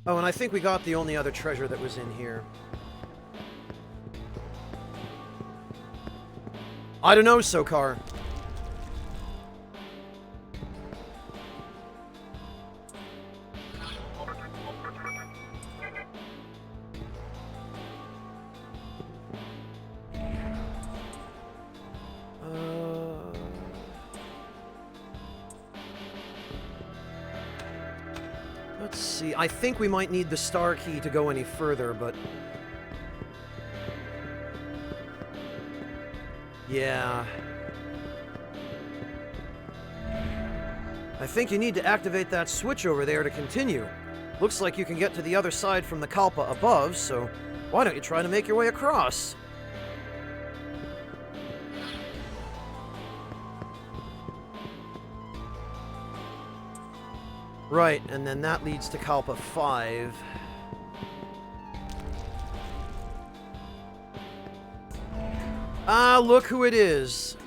Oh, and I think we got the only other treasure that was in here. I don't know, Sokar. Let's see. I think we might need the star key to go any further, but... yeah. I think you need to activate that switch over there to continue. Looks like you can get to the other side from the Kalpa above, so why don't you try to make your way across? Right, and then that leads to Kalpa 5. Ah, look who it is.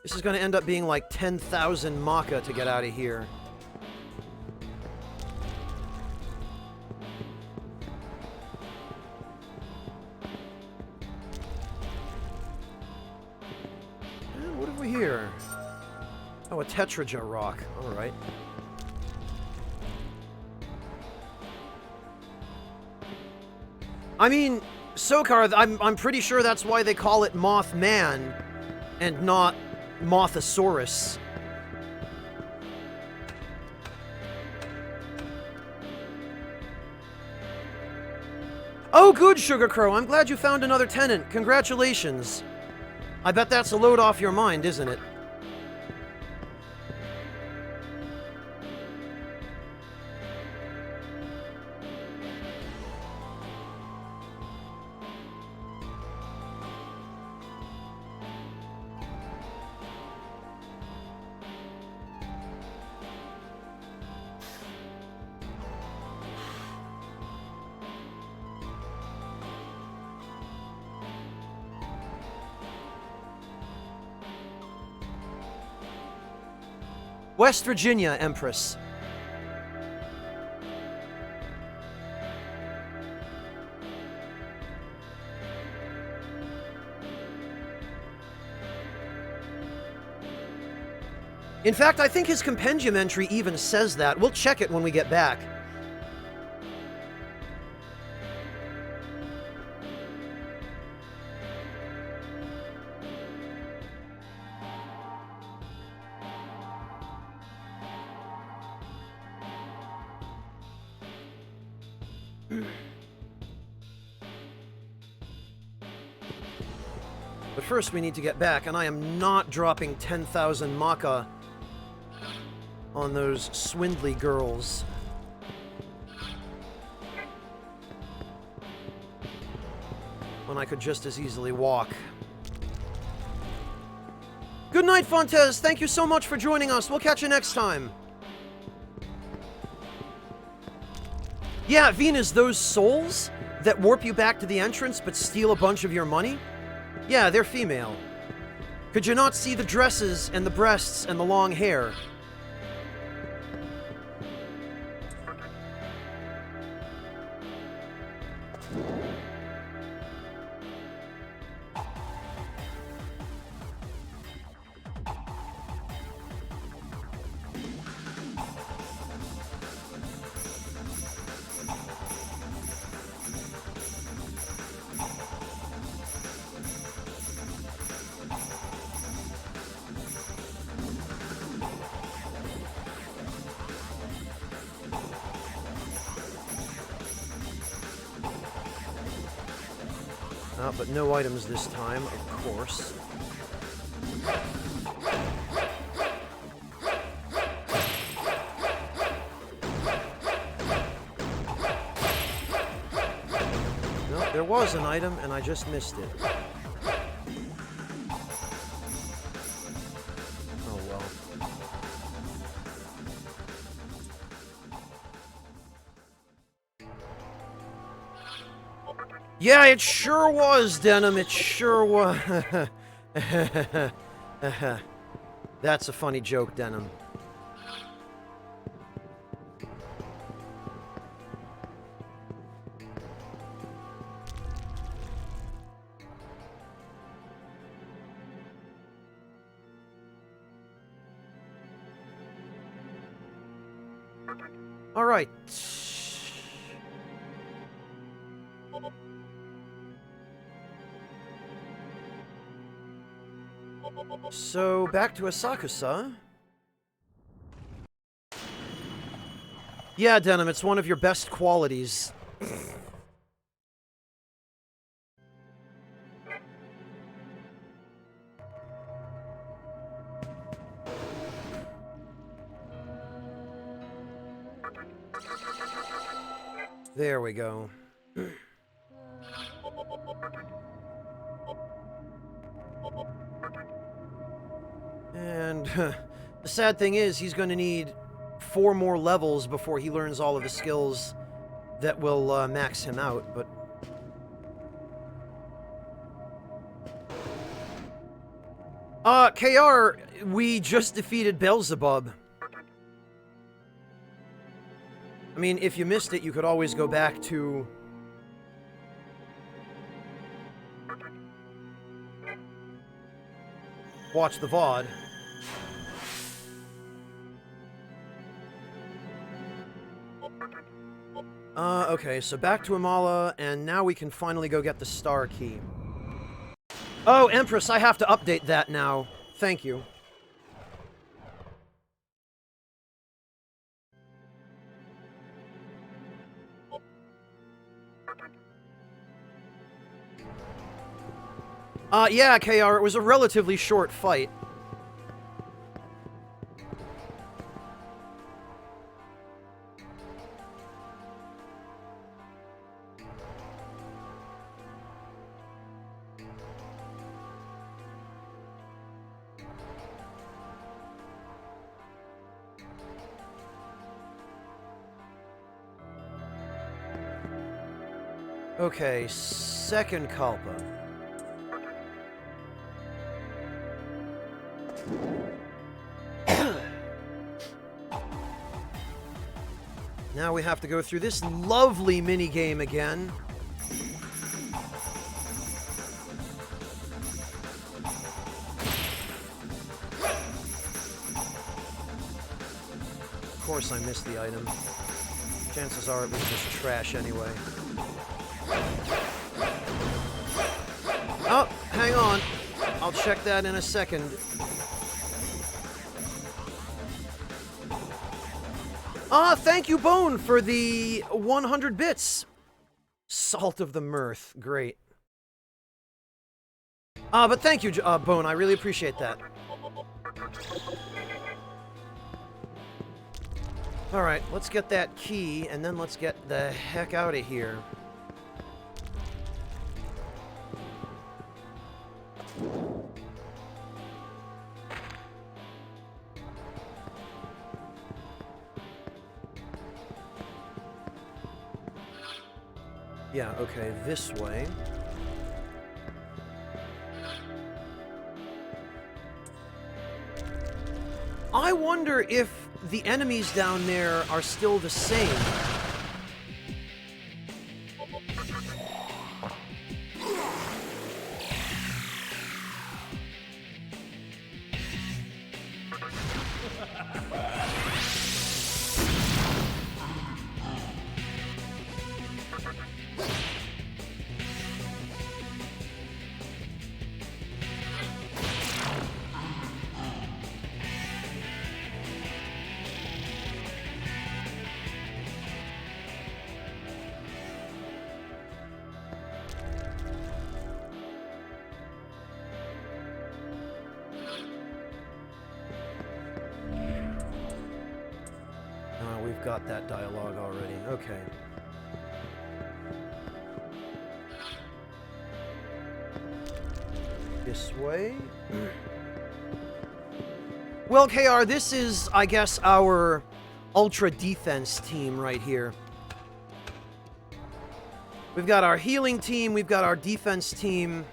This is going to end up being like 10,000 Maka to get out of here. And what have we here? Oh, a Tetraja rock. All right. I mean, Sokar, I'm pretty sure that's why they call it Mothman and not Mothosaurus. Oh, good, Sugar Crow. I'm glad you found another tenant. Congratulations. I bet that's a load off your mind, isn't it? West Virginia, Empress. In fact, I think his compendium entry even says that. We'll check it when we get back. But first we need to get back, and I am not dropping 10,000 Maka on those swindly girls. When I could just as easily walk. Good night, Fontes. Thank you so much for joining us. We'll catch you next time. Yeah, Venus, those souls that warp you back to the entrance but steal a bunch of your money? Yeah, they're female. Could you not see the dresses and the breasts and the long hair? But no items this time, of course. No, there was an item, and I just missed it. Oh, well. Yeah, it sure was, Denim. It sure was. That's a funny joke, Denim. All right. So, back to Asakusa. Yeah, Denim, it's one of your best qualities. There we go. And the sad thing is, he's going to need 4 more levels before he learns all of the skills that will max him out, but... KR, we just defeated Beelzebub. I mean, if you missed it, you could always go back to... watch the VOD. Okay, so back to Amala, and now we can finally go get the star key. Oh, Empress, I have to update that now. Thank you. Yeah, KR, it was a relatively short fight. Okay, second Kalpa. Now we have to go through this lovely mini-game again. Of course I missed the item. Chances are it was just trash anyway. Oh, hang on. I'll check that in a second. Thank you, Bone, for the 100 bits. Salt of the Mirth. Great. But thank you, Bone. I really appreciate that. Alright, let's get that key, and then let's get the heck out of here. Yeah, okay, this way. I wonder if the enemies down there are still the same. we've got that dialogue already. Okay. This way. Well, KR, this is, I guess, our ultra defense team right here. We've got our healing team, we've got our defense team.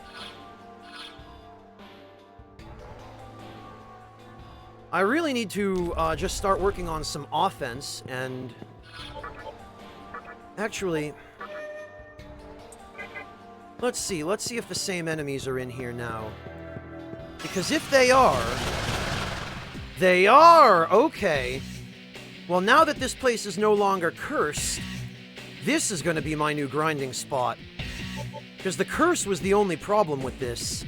I really need to just start working on some offense, and actually, let's see if the same enemies are in here now. Because if they are, okay. Well, now that this place is no longer cursed, this is going to be my new grinding spot. Because the curse was the only problem with this.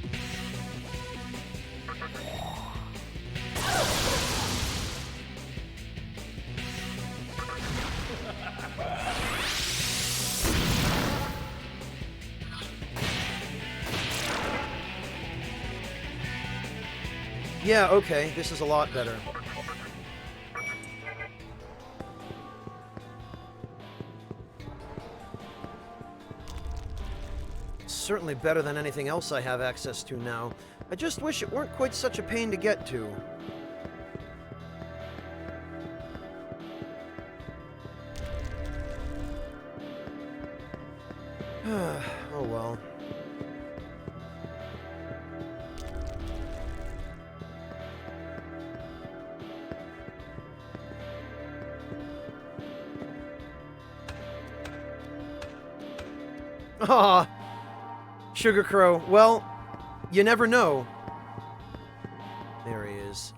Yeah, okay, this is a lot better. Certainly better than anything else I have access to now. I just wish it weren't quite such a pain to get to. Oh well. Ah, Sugar Crow. Well, you never know. There he is.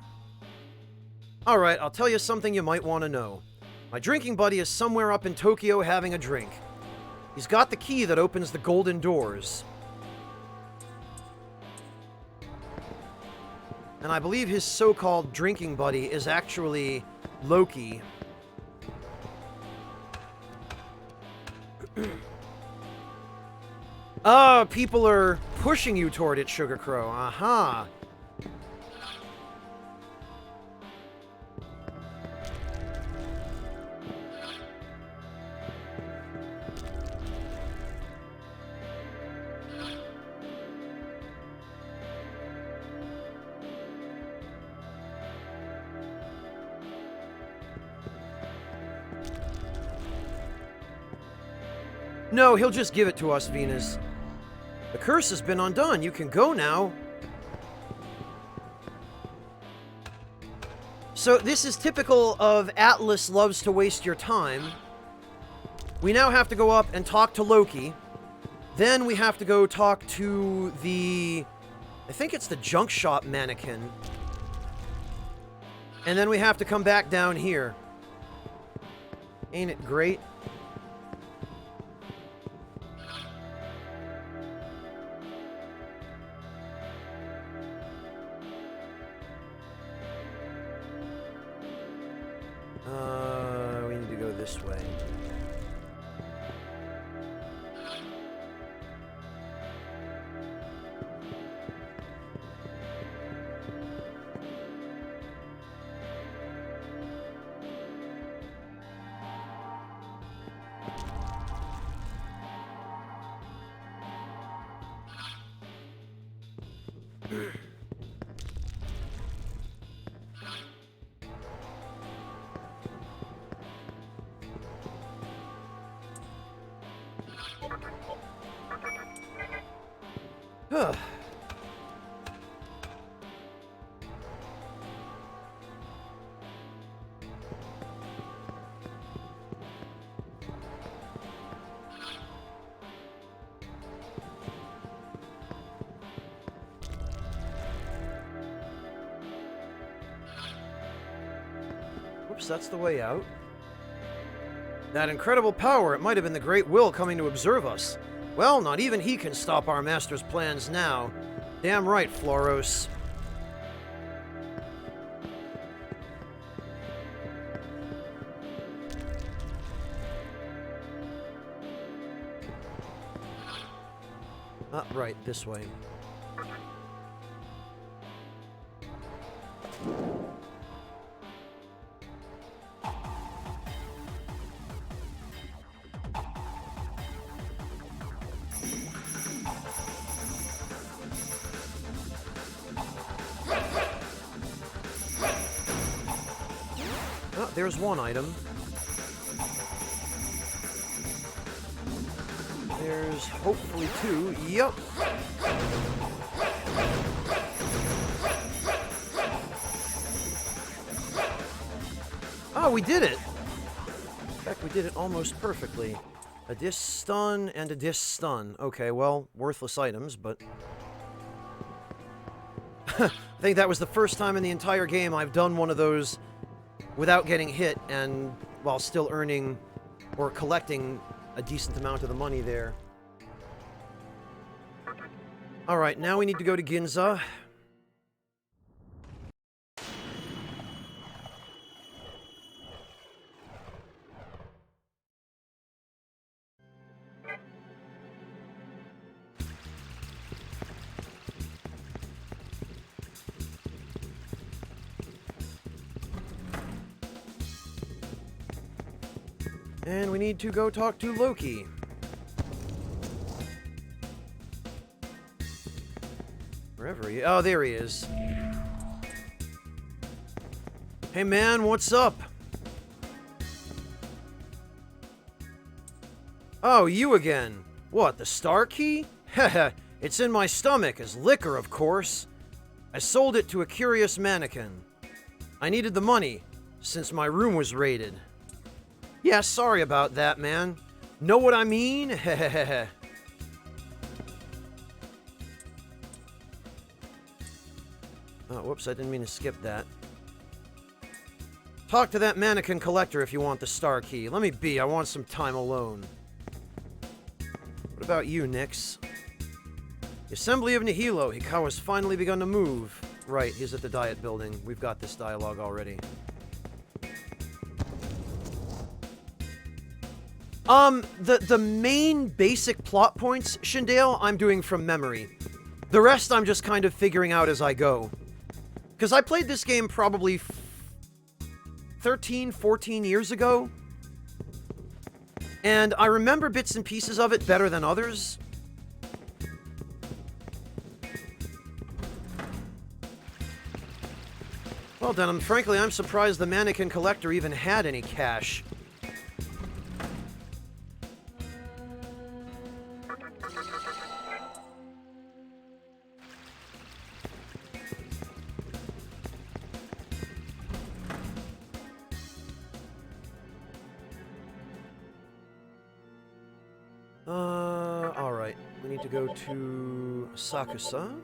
Alright, I'll tell you something you might want to know. My drinking buddy is somewhere up in Tokyo having a drink. He's got the key that opens the golden doors. And I believe his so-called drinking buddy is actually Loki. People are pushing you toward it, Sugar Crow. Aha. No, he'll just give it to us, Venus. The curse has been undone. You can go now. So this is typical of Atlas loves to waste your time. We now have to go up and talk to Loki. Then we have to go talk to the... I think it's the junk shop mannequin. And then we have to come back down here. Ain't it great? We need to go this way. Huh. Whoops, that's the way out. That incredible power, it might have been the Great Will coming to observe us. Well, not even he can stop our master's plans now. Damn right, Floros. Right, this way. there's one item. There's hopefully two. Yup. Oh, we did it! In fact, we did it almost perfectly. A dis stun and a dis stun. Okay, well, worthless items, but... I think that was the first time in the entire game I've done one of those without getting hit and while still earning or collecting a decent amount of the money there. Alright, now we need to go to Ginza. And we need to go talk to Loki. Wherever he... Oh, there he is. Hey, man, what's up? Oh, you again. What, the star key? Heh, it's in my stomach as liquor, of course. I sold it to a curious mannequin. I needed the money, since my room was raided. Yeah, sorry about that, man. Know what I mean? Hehehe. Oh, whoops, I didn't mean to skip that. Talk to that mannequin collector if you want the star key. Let me be, I want some time alone. What about you, Nyx? The Assembly of Nihilo. Hikawa's finally begun to move. Right, he's at the Diet Building. We've got this dialogue already. The main basic plot points, Shindale, I'm doing from memory. The rest I'm just kind of figuring out as I go. Because I played this game probably 13, 14 years ago. And I remember bits and pieces of it better than others. Well, then, frankly, I'm surprised the mannequin collector even had any cash. Alright. We need to go to Sakusa.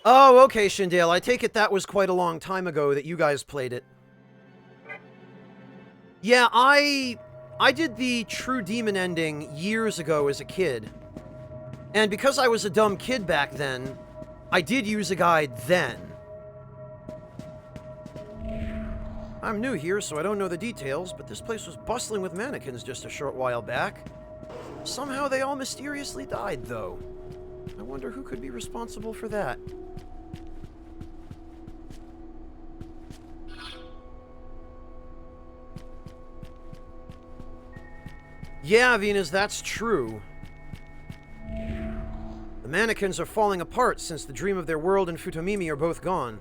Oh, okay, Shindale. I take it that was quite a long time ago that you guys played it. Yeah, I did the True Demon ending years ago as a kid. And because I was a dumb kid back then, I did use a guide then. I'm new here, so I don't know the details, but this place was bustling with mannequins just a short while back. Somehow they all mysteriously died, though. I wonder who could be responsible for that. Yeah, Venus, that's true. The mannequins are falling apart since the dream of their world and Futomimi are both gone.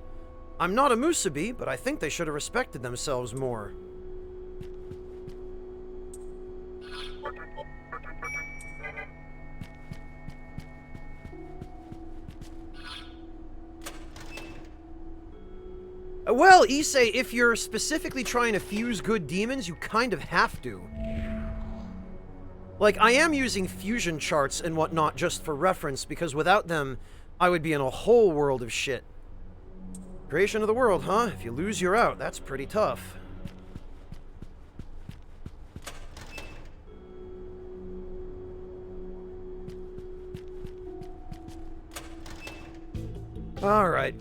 I'm not a Musubi, but I think they should have respected themselves more. Well, Issei, if you're specifically trying to fuse good demons, you kind of have to. Like, I am using fusion charts and whatnot just for reference, because without them, I would be in a whole world of shit. Creation of the world, huh? If you lose, you're out. That's pretty tough. Alright.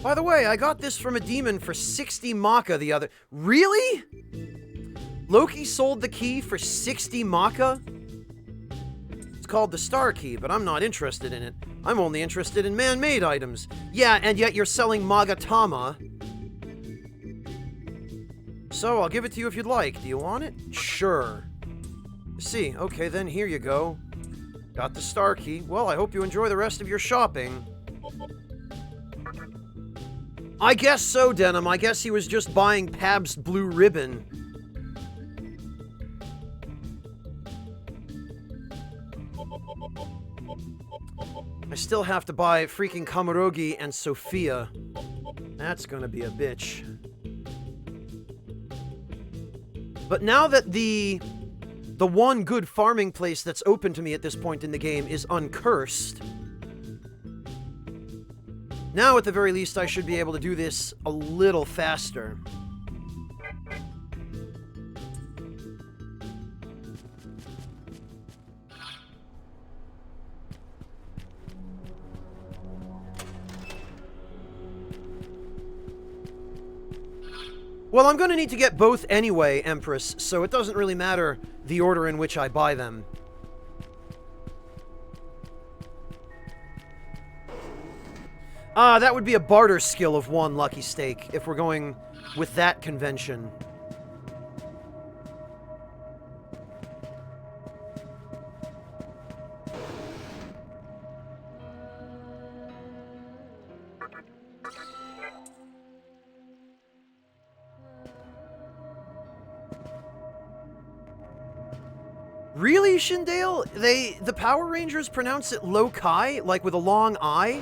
By the way, I got this from a demon for 60 Maka the other... Really? Loki sold the key for 60 Maka? It's called the Star Key, but I'm not interested in it. I'm only interested in man-made items. Yeah, and yet you're selling Magatama. So, I'll give it to you if you'd like. Do you want it? Sure. See, okay, then here you go. Got the star key. Well, I hope you enjoy the rest of your shopping. I guess so, Denim. I guess he was just buying Pabst Blue Ribbon. I still have to buy freaking Kamurogi and Sophia. That's gonna be a bitch. But now that the one good farming place that's open to me at this point in the game is uncursed, now at the very least I should be able to do this a little faster. Well, I'm going to need to get both anyway, Empress, so it doesn't really matter the order in which I buy them. That would be a barter skill of 1 lucky steak, if we're going with that convention. Really, Shindale? The Power Rangers pronounce it Lokai, like with a long I?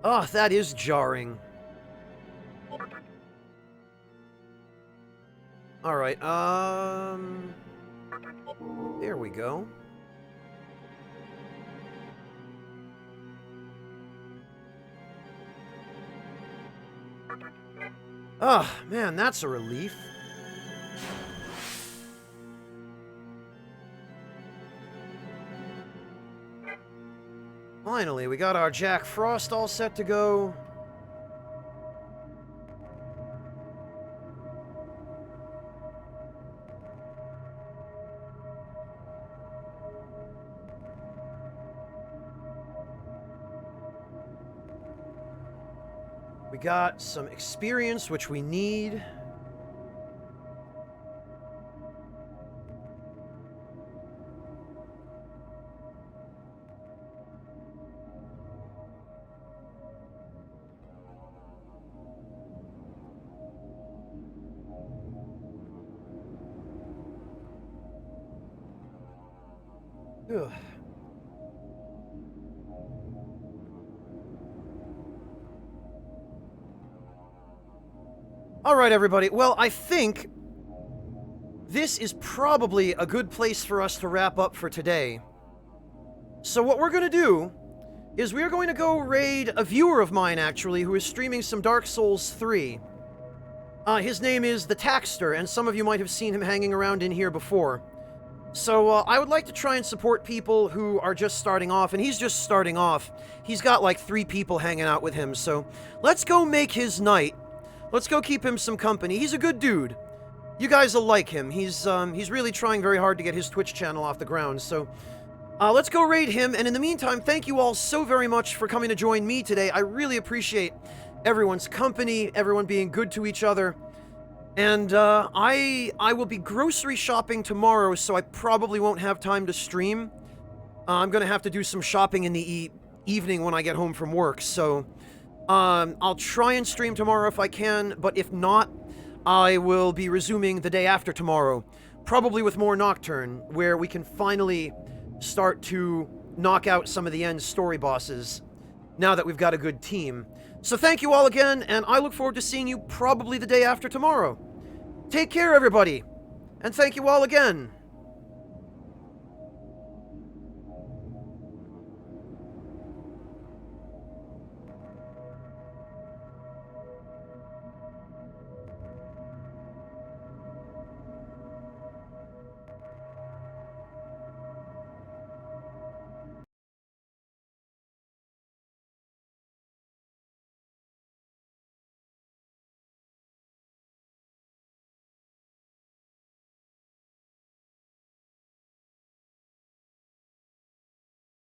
Ugh, that is jarring. Alright, there we go. Ugh, man, that's a relief. Finally, we got our Jack Frost all set to go. We got some experience, which we need. Ugh. All right, everybody. Well, I think this is probably a good place for us to wrap up for today. So what we're going to do is we're going to go raid a viewer of mine, actually, who is streaming some Dark Souls 3. His name is The Taxter, and some of you might have seen him hanging around in here before. So, I would like to try and support people who are just starting off, and he's just starting off. He's got like 3 people hanging out with him, so let's go make his night. Let's go keep him some company. He's a good dude. You guys will like him. He's really trying very hard to get his Twitch channel off the ground, so let's go raid him, and in the meantime, thank you all so very much for coming to join me today. I really appreciate everyone's company, everyone being good to each other. And, I will be grocery shopping tomorrow, so I probably won't have time to stream. I'm gonna have to do some shopping in the evening when I get home from work, so, I'll try and stream tomorrow if I can, but if not, I will be resuming the day after tomorrow, probably with more Nocturne, where we can finally start to knock out some of the end story bosses, now that we've got a good team. So thank you all again, and I look forward to seeing you probably the day after tomorrow. Take care, everybody, and thank you all again.